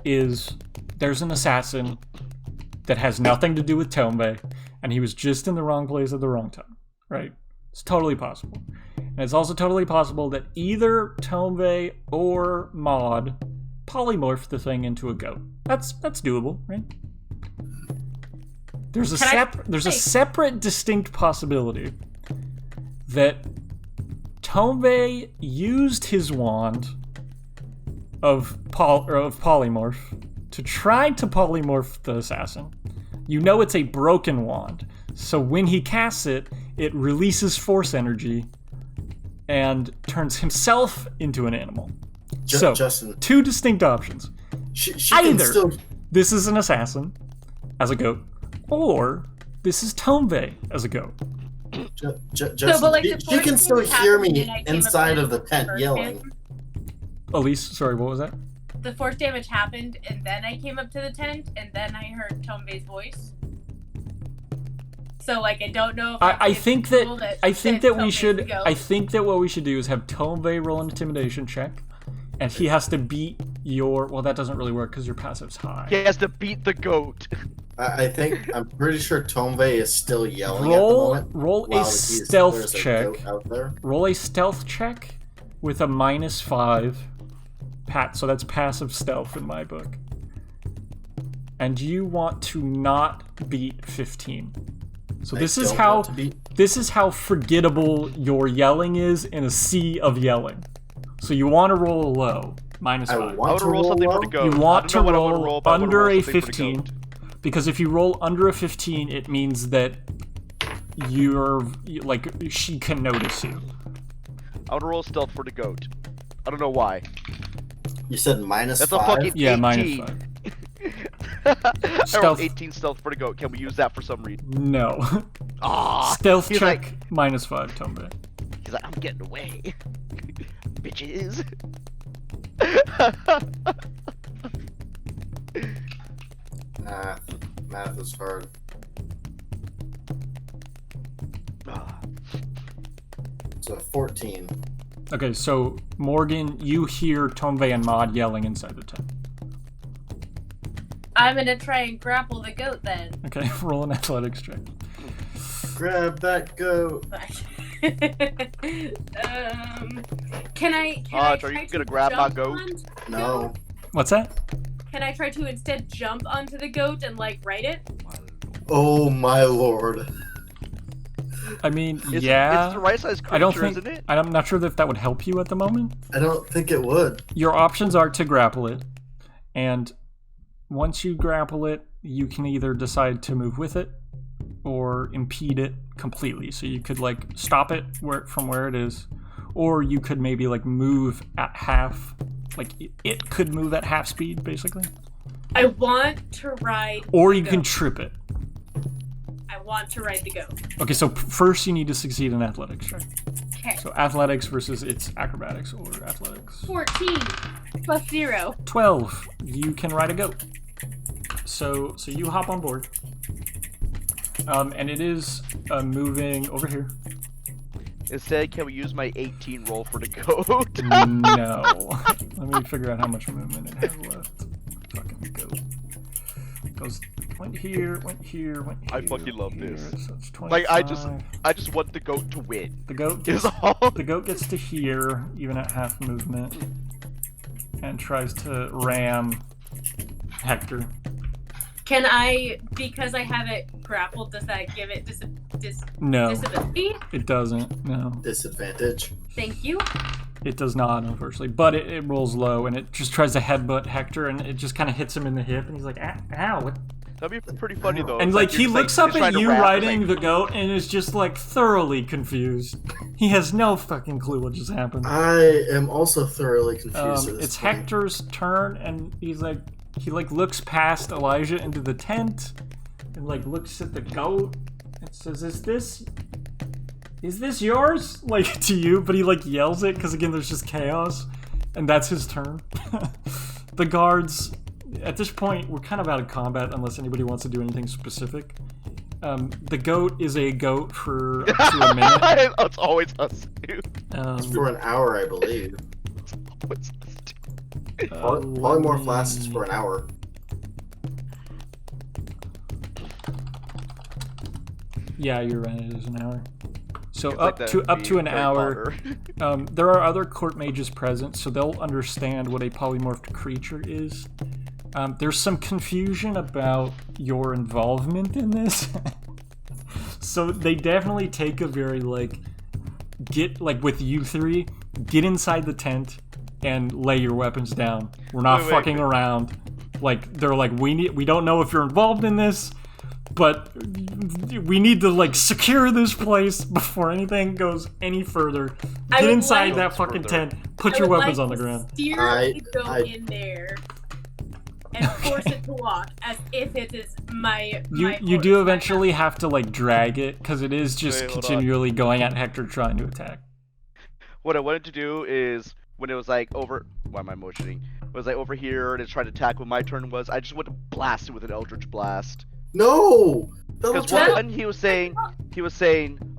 is there's an assassin that has nothing to do with Tombe, and he was just in the wrong place at the wrong time, right? It's totally possible. And it's also totally possible that either Tombe or Maud polymorphed the thing into a goat. That's doable, right? There's a separate, distinct possibility that Tombe used his wand of polymorph to try to polymorph the assassin. You know it's a broken wand, so when he casts it, it releases force energy and turns himself into an animal. So, Justin, two distinct options. She can still... this is an assassin as a goat, or this is Tombe as a goat. Justin, she can still hear me inside of the tent yelling. Elise, sorry, what was that? The force damage happened, and then I came up to the tent, and then I heard Tombe's voice. So, like, I don't know if I think that what we should do is have Tombe roll an intimidation check, and he has to beat your... Well, that doesn't really work because your passive's high. He has to beat the goat. I'm pretty sure Tombe is still yelling at the moment. Roll a stealth check. Roll a stealth check with a -5. So that's passive stealth in my book. And you want to not beat 15. So this is how forgettable your yelling is in a sea of yelling. So you want to roll low, -5. I want to roll something for the goat. You want to roll under a 15, because if you roll under a 15, it means that she can notice you. I want to roll stealth for the goat. I don't know why. You said -5? That's a fucking 18. Yeah, -5. I rolled 18 stealth for the goat. Can we use that for some reason? No. Stealth check -5, Tombe. He's like, I'm getting away. Bitches. Math is hard. So 14. Okay, so Morgan, you hear Tombe and Maud yelling inside the tent. I'm gonna try and grapple the goat then. Okay, roll an athletics check. Grab that goat. Can I are you gonna grab my goat? No. What's that? Can I try to instead jump onto the goat and like ride it? Oh my lord. I mean, It's yeah. the right size creature, isn't it? I'm not sure if that would help you at the moment. I don't think it would. Your options are to grapple it, and once you grapple it, you can either decide to move with it or impede it completely. So you could like stop it from where it is, or you could maybe like move at half. Like it could move at half speed, basically. I want to ride. Or you can trip it. I want to ride the goat. Okay, so first you need to succeed in athletics check. Okay. So athletics versus its acrobatics or athletics. 14 plus 0. 12. You can ride a goat. So you hop on board. And it is moving over here. Instead, can we use my 18 roll for the goat? No. Let me figure out how much movement it has left. Fucking goat. Went here. I fucking love this. So it's 25. Like I just want the goat to win. The goat gets to here, even at half movement, and tries to ram Hector. Can I, because I have it grappled, does that give it No, disability? it doesn't. No, Disadvantage. Thank you. it does not, unfortunately. But it rolls low, and it just tries to headbutt Hector, and it just kind of hits him in the hip, and he's like, "Ow!" What? That'd be pretty funny though. And like he looks up at you riding the goat, and is just like thoroughly confused. He has no fucking clue what just happened. I am also thoroughly confused. It's Hector's turn, and he looks past Elijah into the tent, and like looks at the goat, and says, "Is this yours?" Like to you, but he like yells it because again, there's just chaos, and that's his turn. The guards. At this point, we're kind of out of combat unless anybody wants to do anything specific. The goat is a goat for up to a minute. It's always us, dude. For an hour, I believe. Polymorph lasts for an hour. Yeah, you're right. It is an hour. So It's up like to an Harry hour. Potter. There are other court mages present, so they'll understand what a polymorphed creature is. There's some confusion about your involvement in this. So they definitely take a very with you three, get inside the tent and lay your weapons down. We're not fucking around. Like they're like, we don't know if you're involved in this, but we need to secure this place before anything goes any further. Get inside that fucking tent. Put your weapons on the ground. Steer go in there and force it to walk as if it is my You do eventually have to drag it because it is just Wait, hold continually going at Hector trying to attack. What I wanted to do is when it was over. Why am I motioning? It was over here and it's trying to attack. When my turn was, I just went to blast it with an Eldritch Blast. No! Double Because tap! one, he was saying,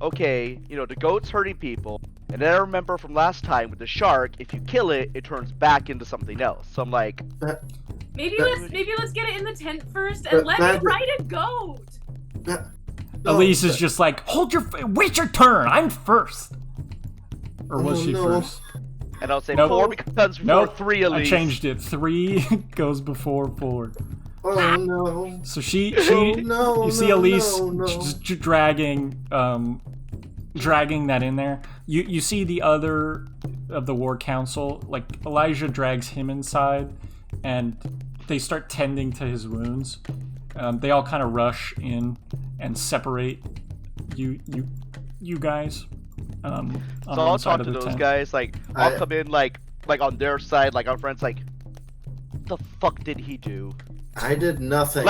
okay, the goat's hurting people, and then I remember from last time with the shark, if you kill it, it turns back into something else. So I'm like, maybe let's get it in the tent first and let me ride a goat. Elise is just like, wait your turn. I'm first. Or was she first? and I'll say Nope. 4 because before 3 at I least. changed it. 3 goes before 4. Oh no. So she no, you see no, Elise no. dragging that in there. You see the other of the war council, Elijah drags him inside, and they start tending to his wounds. They all kind of rush in and separate you guys. On So I'll talk to those guys. I'll come in on their side, our friends. What the fuck did he do? I did nothing.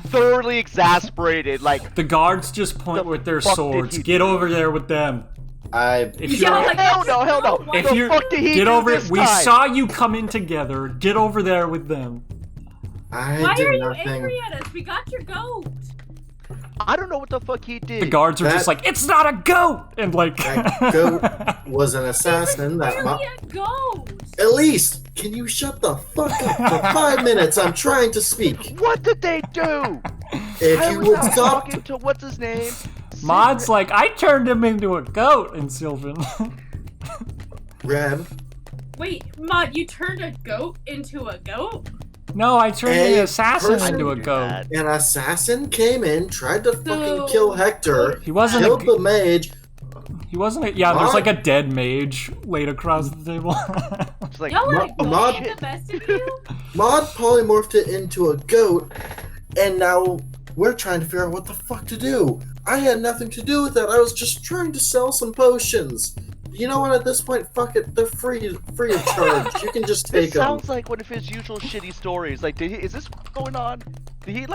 Thoroughly exasperated. The guards just point with their swords. Get over there with them. I. If Yeah, you're, Hell no. if the you fuck did he get do over this it, we time? saw you come in together. Get over there with them. I Why did are you nothing. angry at us? We got your goat. I don't know what the fuck he did. The guards are just it's not a goat, and That goat was an assassin. That Clearly a goat. Elise, can you shut the fuck up for 5 minutes? I'm trying to speak. What did they do? If I you was would out stop. talking to what's his name? Mod's I turned him into a goat in Sylvan. Reb, Wait, Mod, you turned a goat into a goat? No, I turned Hey, an assassin person- into a Do goat. that. an assassin came in, tried to fucking So- kill Hector, He wasn't killed a, the mage. he wasn't a, yeah, there's Mod- a dead mage laid across the table. It's Y'all let a goat Mod- get the best of you? Mod polymorphed it into a goat, and now we're trying to figure out what the fuck to do. I had nothing to do with that. I was just trying to sell some potions. You know what? At this point, fuck it. They're free of charge. You can just This take them. sounds like one of his usual shitty stories. Is this going on? Did he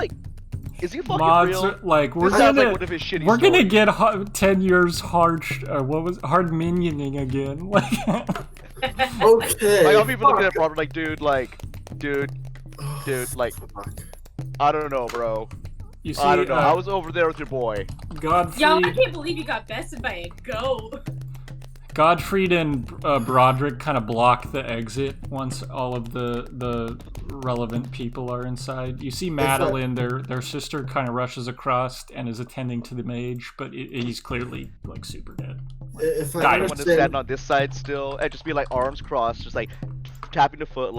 is he fucking Mods real? are, we're This sounds gonna one of his shitty we're gonna stories. get 10 years hard hard minioning again. Okay. I'm even looking at Robert dude, Fuck. I don't know, bro. You see, I don't know. I was over there with your boy. Godfrey, Y'all, I can't believe you got bested by a goat. Godfried and Broderick kind of block the exit once all of the relevant people are inside. You see Madeline, their sister, kind of rushes across and is attending to the mage, but he's clearly super dead. If I Guy, I want to understand, stand on this side still and just be arms crossed, just tapping the foot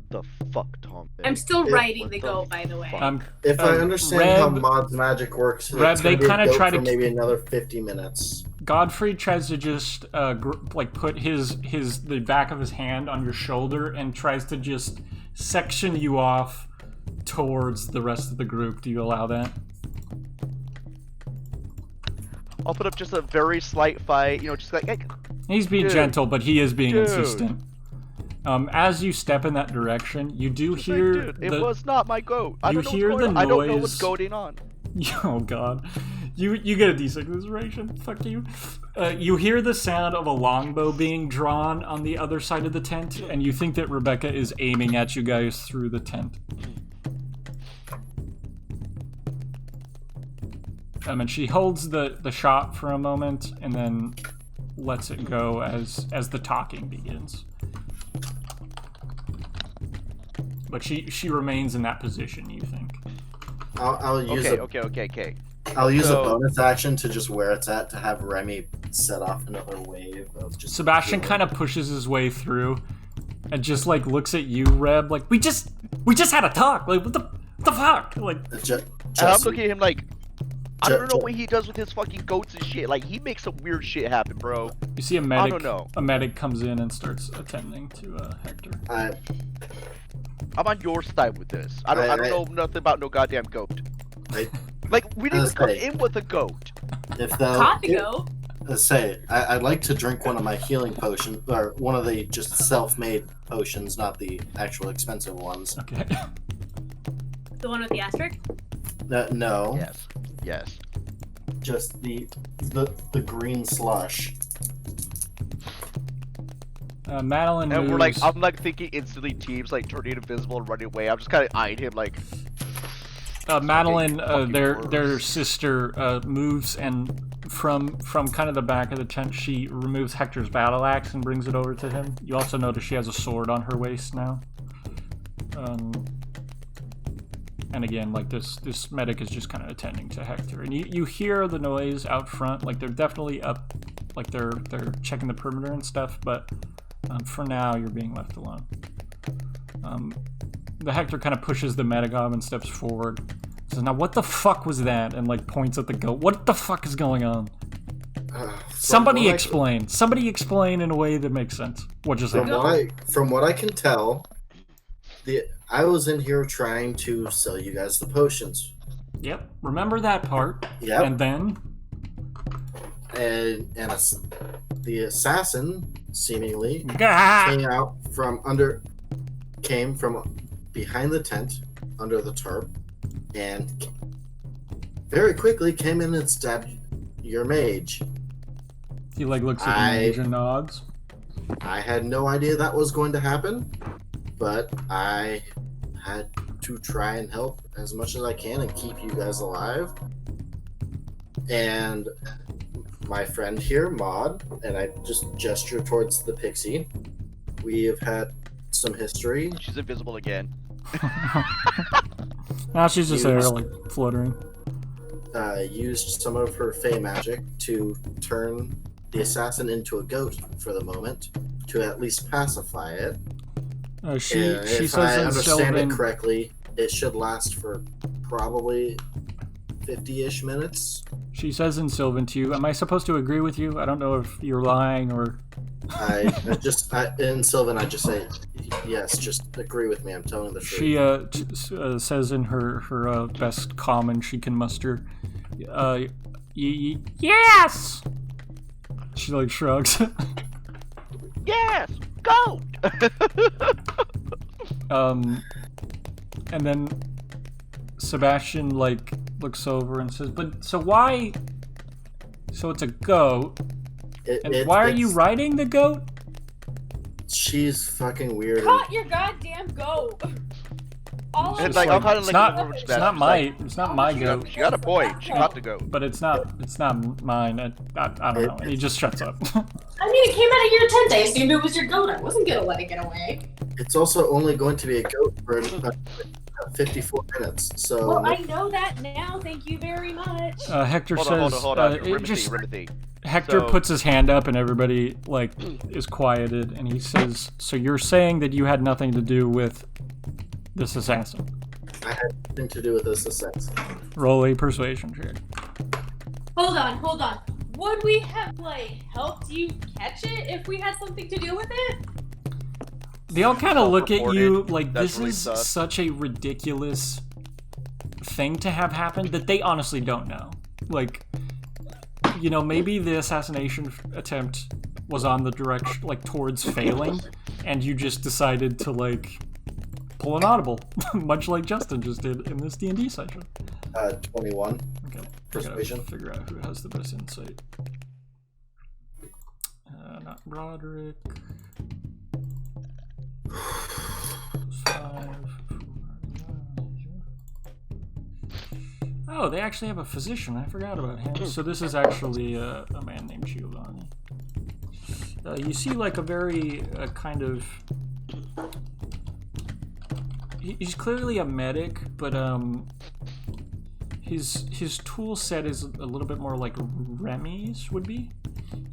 the fuck, Tom. I'm still Yeah, riding what the the goat, by the way. if I understand how Reb- Mod's magic works, Reb, it's they gonna be a kinda goat try for to- maybe another 50 minutes. Godfrey tries to just put the back of his hand on your shoulder and tries to just section you off towards the rest of the group. Do you allow that? I'll put up just a very slight fight, just hey, He's being Dude. gentle, but he is being Dude. insistent. As you step in that direction, you do just hear dude, it was not my goat. I you don't know hear what's going the on. I don't know what's noise- going on. Oh god. You get a D6 inspiration. Fuck you. You hear the sound of a longbow being drawn on the other side of the tent, and you think that Rebecca is aiming at you guys through the tent. And she holds the shot for a moment and then lets it go as the talking begins. But she remains in that position, you think. I'll use Okay. I'll use a So- bonus action to just where it's at to have Remy set off another wave of just. Sebastian kind of pushes his way through and just like looks at you, Reb, like we just had a talk. Like what the fuck? Like Just, And I'm looking at him like, I Ju- don't know ju- what he does with his fucking goats and shit. Like, he makes some weird shit happen, bro. you see a I medic. don't know. A medic comes in and starts attending to Hector. I'm on your side with this. I don't know nothing about no goddamn goat. I- Like, we didn't Let's come say- in with a goat. if Caught the to go. let's say I'd like to drink one of my healing potions, or one of the just self-made potions, not the actual expensive ones. Okay. The one with the asterisk? No, Yes. just the green slush. Madeline And moves. we're like, I'm like thinking instantly teams like turning invisible and running away. I'm just kind of eyeing him like, Madeline, fucking their worse. sister, moves and from kind of the back of the tent, she removes Hector's battle axe and brings it over to him. You also notice she has a sword on her waist now. And again, like this medic is just kind of attending to Hector, and you hear the noise out front. Like they're definitely up, like they're checking the perimeter and stuff. But for now, you're being left alone. The Hector kind of pushes the medic off and steps forward. Says, "Now, what the fuck was that?" And like points at the goat. What the fuck is going on? Somebody explain. Somebody explain in a way that makes sense. What just happened? From what I can tell, I was in here trying to sell you guys the potions. Yep. Remember that part. Yep. And then The assassin seemingly came from behind the tent under the tarp, and very quickly came in and stabbed your mage. He like looks at the mage and nods. I had no idea that was going to happen, but I had to try and help as much as I can and keep you guys alive. And my friend here, Maud, and I just gesture towards the pixie, we have had some history. she's invisible again. Now she's just there, like fluttering. Used some of her fey magic to turn the assassin into a goat for the moment, to at least pacify it. She If says I in understand Sylvan, it correctly, it should last for probably 50-ish minutes. she says in Sylvan to you, am I supposed to agree with you? I don't know if you're lying or... In Sylvan, I just say, yes, just agree with me. I'm telling the truth. She says in her best common she can muster, yes! She like shrugs. Yes, goat. And then Sebastian like looks over and says, but so why, so it's a goat, and why are you riding the goat? She's fucking weird. Caught your goddamn goat. All And I'm like, I'm kind of It's like, not, over it's Sebastian, not she's my, like, it's not my goat, she got a point. She caught the goat. but it's not mine. I don't know. And he just shuts up. I mean, it came out of your tent. I assumed it was your goat. I wasn't gonna let it get away. It's also only going to be a goat for 54 minutes. So Well, I know that now. Thank you very much. Hector Hold says, on. it Rimothy, just Rimothy. Hector So- puts his hand up and everybody like is quieted, and he says, so you're saying that you had nothing to do with this assassin? I had nothing to do with this assassin. Roll a persuasion check. Hold on. Would we have helped you catch it if we had something to do with it? They all kind of look at you Self-reported. like That's this really is sus. such a ridiculous thing to have happened that they honestly don't know. Like, you know, maybe the assassination attempt was on the direction, like, towards failing, and you just decided to, like, pull an audible, much like Justin just did in this D&D session. 21. Okay, Persuasion. gotta figure out who has the best insight. Not Broderick. Oh, they actually have a physician. I forgot about him. So this is actually a man named Giovanni. You see like a very kind of... He's clearly a medic, but his tool set is a little bit more like Remy's would be.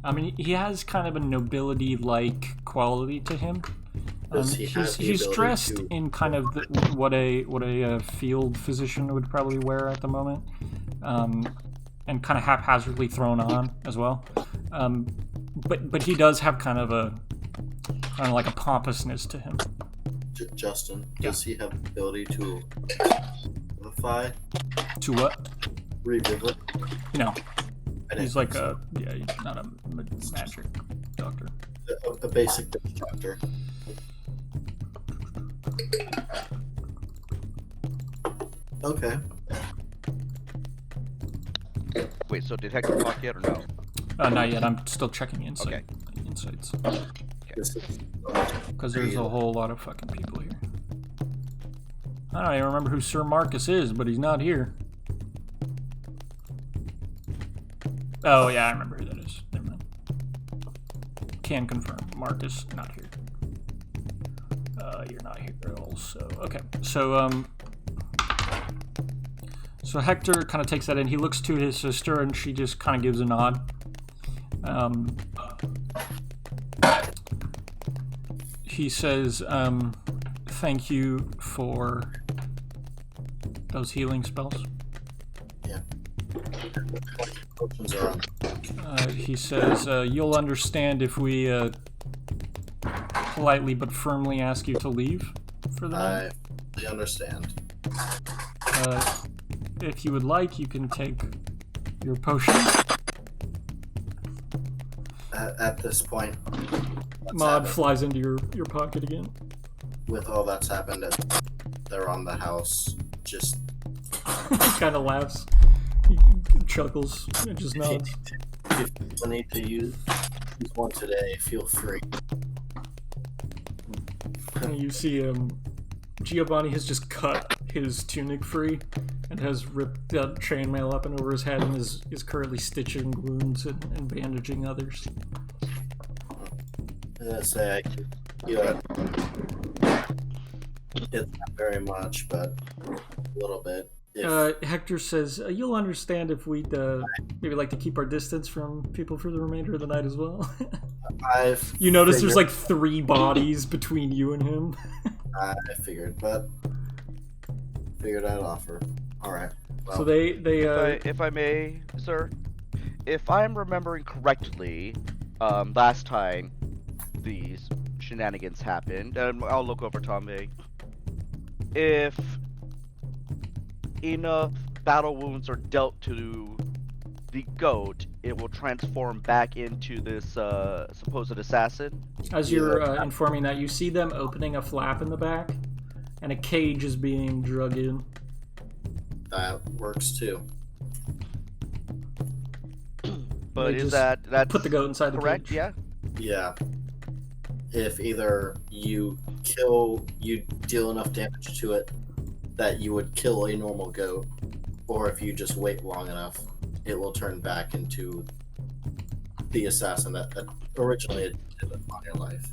I mean, he has kind of a nobility-like quality to him. He's dressed in kind of what a field physician would probably wear at the moment, and kind of haphazardly thrown on as well. But he does have kind of like a pompousness to him. Justin, does he have the ability to revivify? To what? Revisit? No. He's like he's not a magic doctor. A basic doctor. Okay. Wait, so did Hector talk yet or no? Not yet. I'm still checking insights. Because there's a whole lot of fucking people here. I don't even remember who Sir Marcus is, but he's not here. Oh yeah, I remember who that is. Never mind. Can confirm. Marcus, not here. You're not here also. Okay, so so Hector kind of takes that in. He looks to his sister, and she just kind of gives a nod. He says, "Thank you for those healing spells." Yeah. Potions are on. He says, "You'll understand if we politely but firmly ask you to leave for the night." I understand. If you would like, you can take your potion. At this point, Maud flies into your pocket again. With all that's happened, they're on the house. Just He kind of laughs. He chuckles and just nods. If you need to use one today, feel free. And you see Giovanni has just cut his tunic free and has ripped that chainmail up and over his head and is currently stitching wounds and bandaging others. I say I can feel it. It's not very much, but a little bit. Hector says, "You'll understand if we'd maybe like to keep our distance from people for the remainder of the night as well." You notice there's like 3 bodies between you and him. I figured, but figured I'd offer. All right. Well, so they if I may, sir, if I'm remembering correctly, last time these shenanigans happened, and I'll look over Tommy. If enough battle wounds are dealt to the goat, it will transform back into this supposed assassin. As you're informing that, you see them opening a flap in the back, and a cage is being drug in. That works too. But is that's put the goat inside correct? the cage? Yeah. If either you deal enough damage to it that you would kill a normal goat, or if you just wait long enough, it will turn back into the assassin that originally attempted on your life.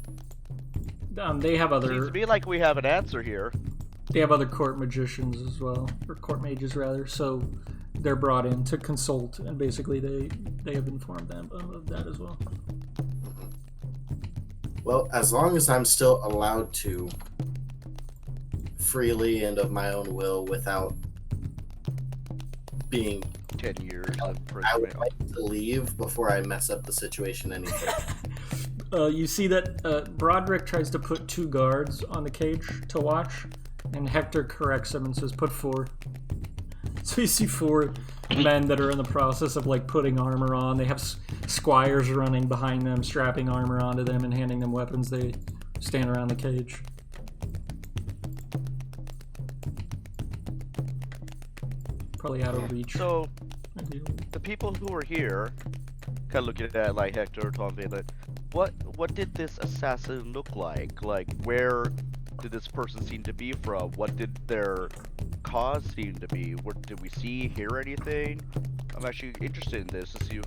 They have other. Seems to me like we have an answer here. They have other court magicians as well, or court mages rather. So they're brought in to consult, and basically they have informed them of that as well. Well, as long as I'm still allowed to freely and of my own will without being 10 years of I would imprisonment. like to leave before I mess up the situation any further. You see that Broderick tries to put 2 guards on the cage to watch, and Hector corrects him and says, "Put 4." So you see 4 men that are in the process of like putting armor on. They have squires running behind them, strapping armor onto them and handing them weapons. They stand around the cage. Probably out of reach. So, ideally. the people who are here, kind of looking at that like Hector or Tom, like, what did this assassin look like? Like, where did this person seem to be from? What did their cause seem to be? Did we see, hear anything? I'm actually interested in this to see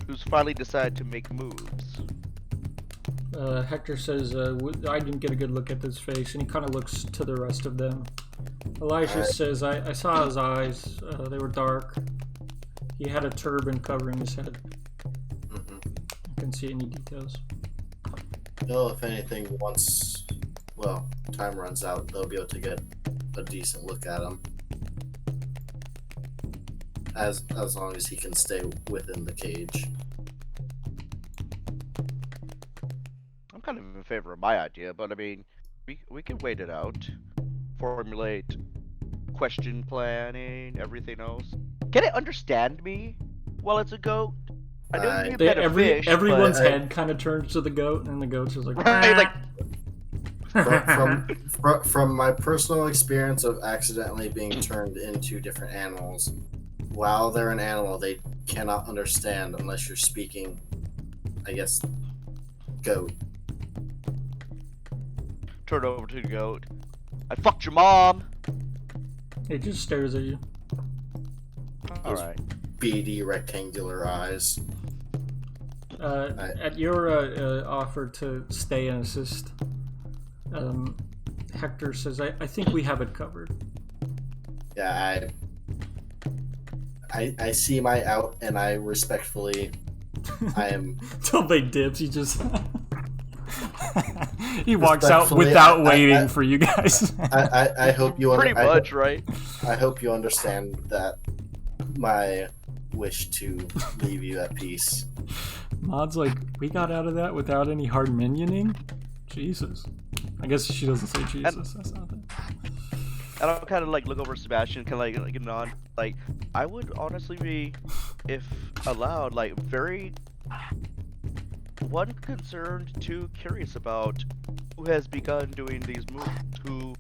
who's finally decided to make moves. Hector says, "I didn't get a good look at this face," and he kind of looks to the rest of them. Elijah says, I saw his eyes. They were dark. He had a turban covering his head. Mm-hmm. I couldn't see any details. Well, if anything, once time runs out, they'll be able to get a decent look at him. As long as he can stay within the cage. I'm kind of in favor of my idea, but I mean, we can wait it out, formulate question planning, everything else. Can it understand me while it's a goat? I know you need a better fish. Everyone's but, head kind of turns to the goat, and the goat's just like, Right, like from my personal experience of accidentally being turned into different animals, while they're an animal, they cannot understand unless you're speaking, I guess, goat. turn over to the goat. I fucked your mom. it just stares at you. All right. Beady rectangular eyes. At your offer to stay and assist, Hector says, I think we have it covered. Yeah, I see my out, and I respectfully, I am. Till they dips, he just he walks out Respectfully, without waiting for you guys. I hope you Pretty much, right? I hope you understand that my wish to leave you at peace. Maud's like, we got out of that without any hard minioning? Jesus. I guess she doesn't say Jesus. That's not it. And I'll kind of like look over at Sebastian, kind of like nod. Like, I would honestly be, if allowed, like very one concerned, two curious about who has begun doing these moves, who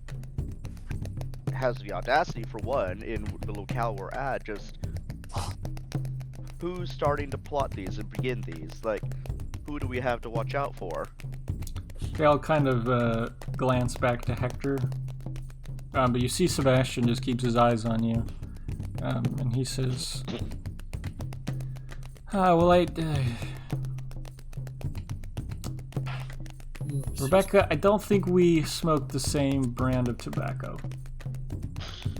has the audacity for one in the locale we're at, just who's starting to plot these and begin these. Like, who do we have to watch out for? They all kind of glance back to Hector. But you see Sebastian just keeps his eyes on you. And he says, Rebecca, I don't think we smoke the same brand of tobacco.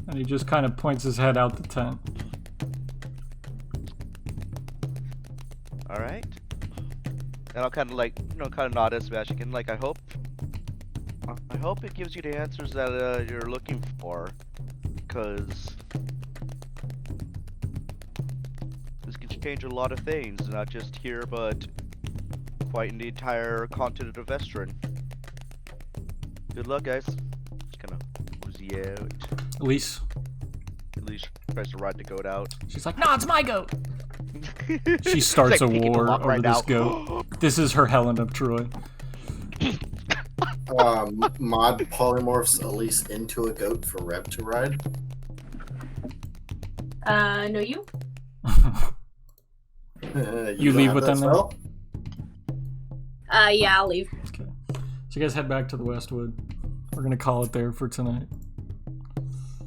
And he just kind of points his head out the tent. Alright. And I'll kind of like, kind of nod at Sebastian, and like, I hope it gives you the answers that you're looking for, because this can change a lot of things, not just here, but quite in the entire continent of Vestron. Good luck, guys. Just kind of woozy out. Elise. Elise tries to ride the goat out. She's like, no, it's my goat! She starts a war over this goat. This is her Helen of Troy. Mod polymorphs Elise into a goat for Reb to ride. No, you? You leave with them now? Yeah, I'll leave. Okay. So you guys head back to the Westwood. We're gonna call it there for tonight.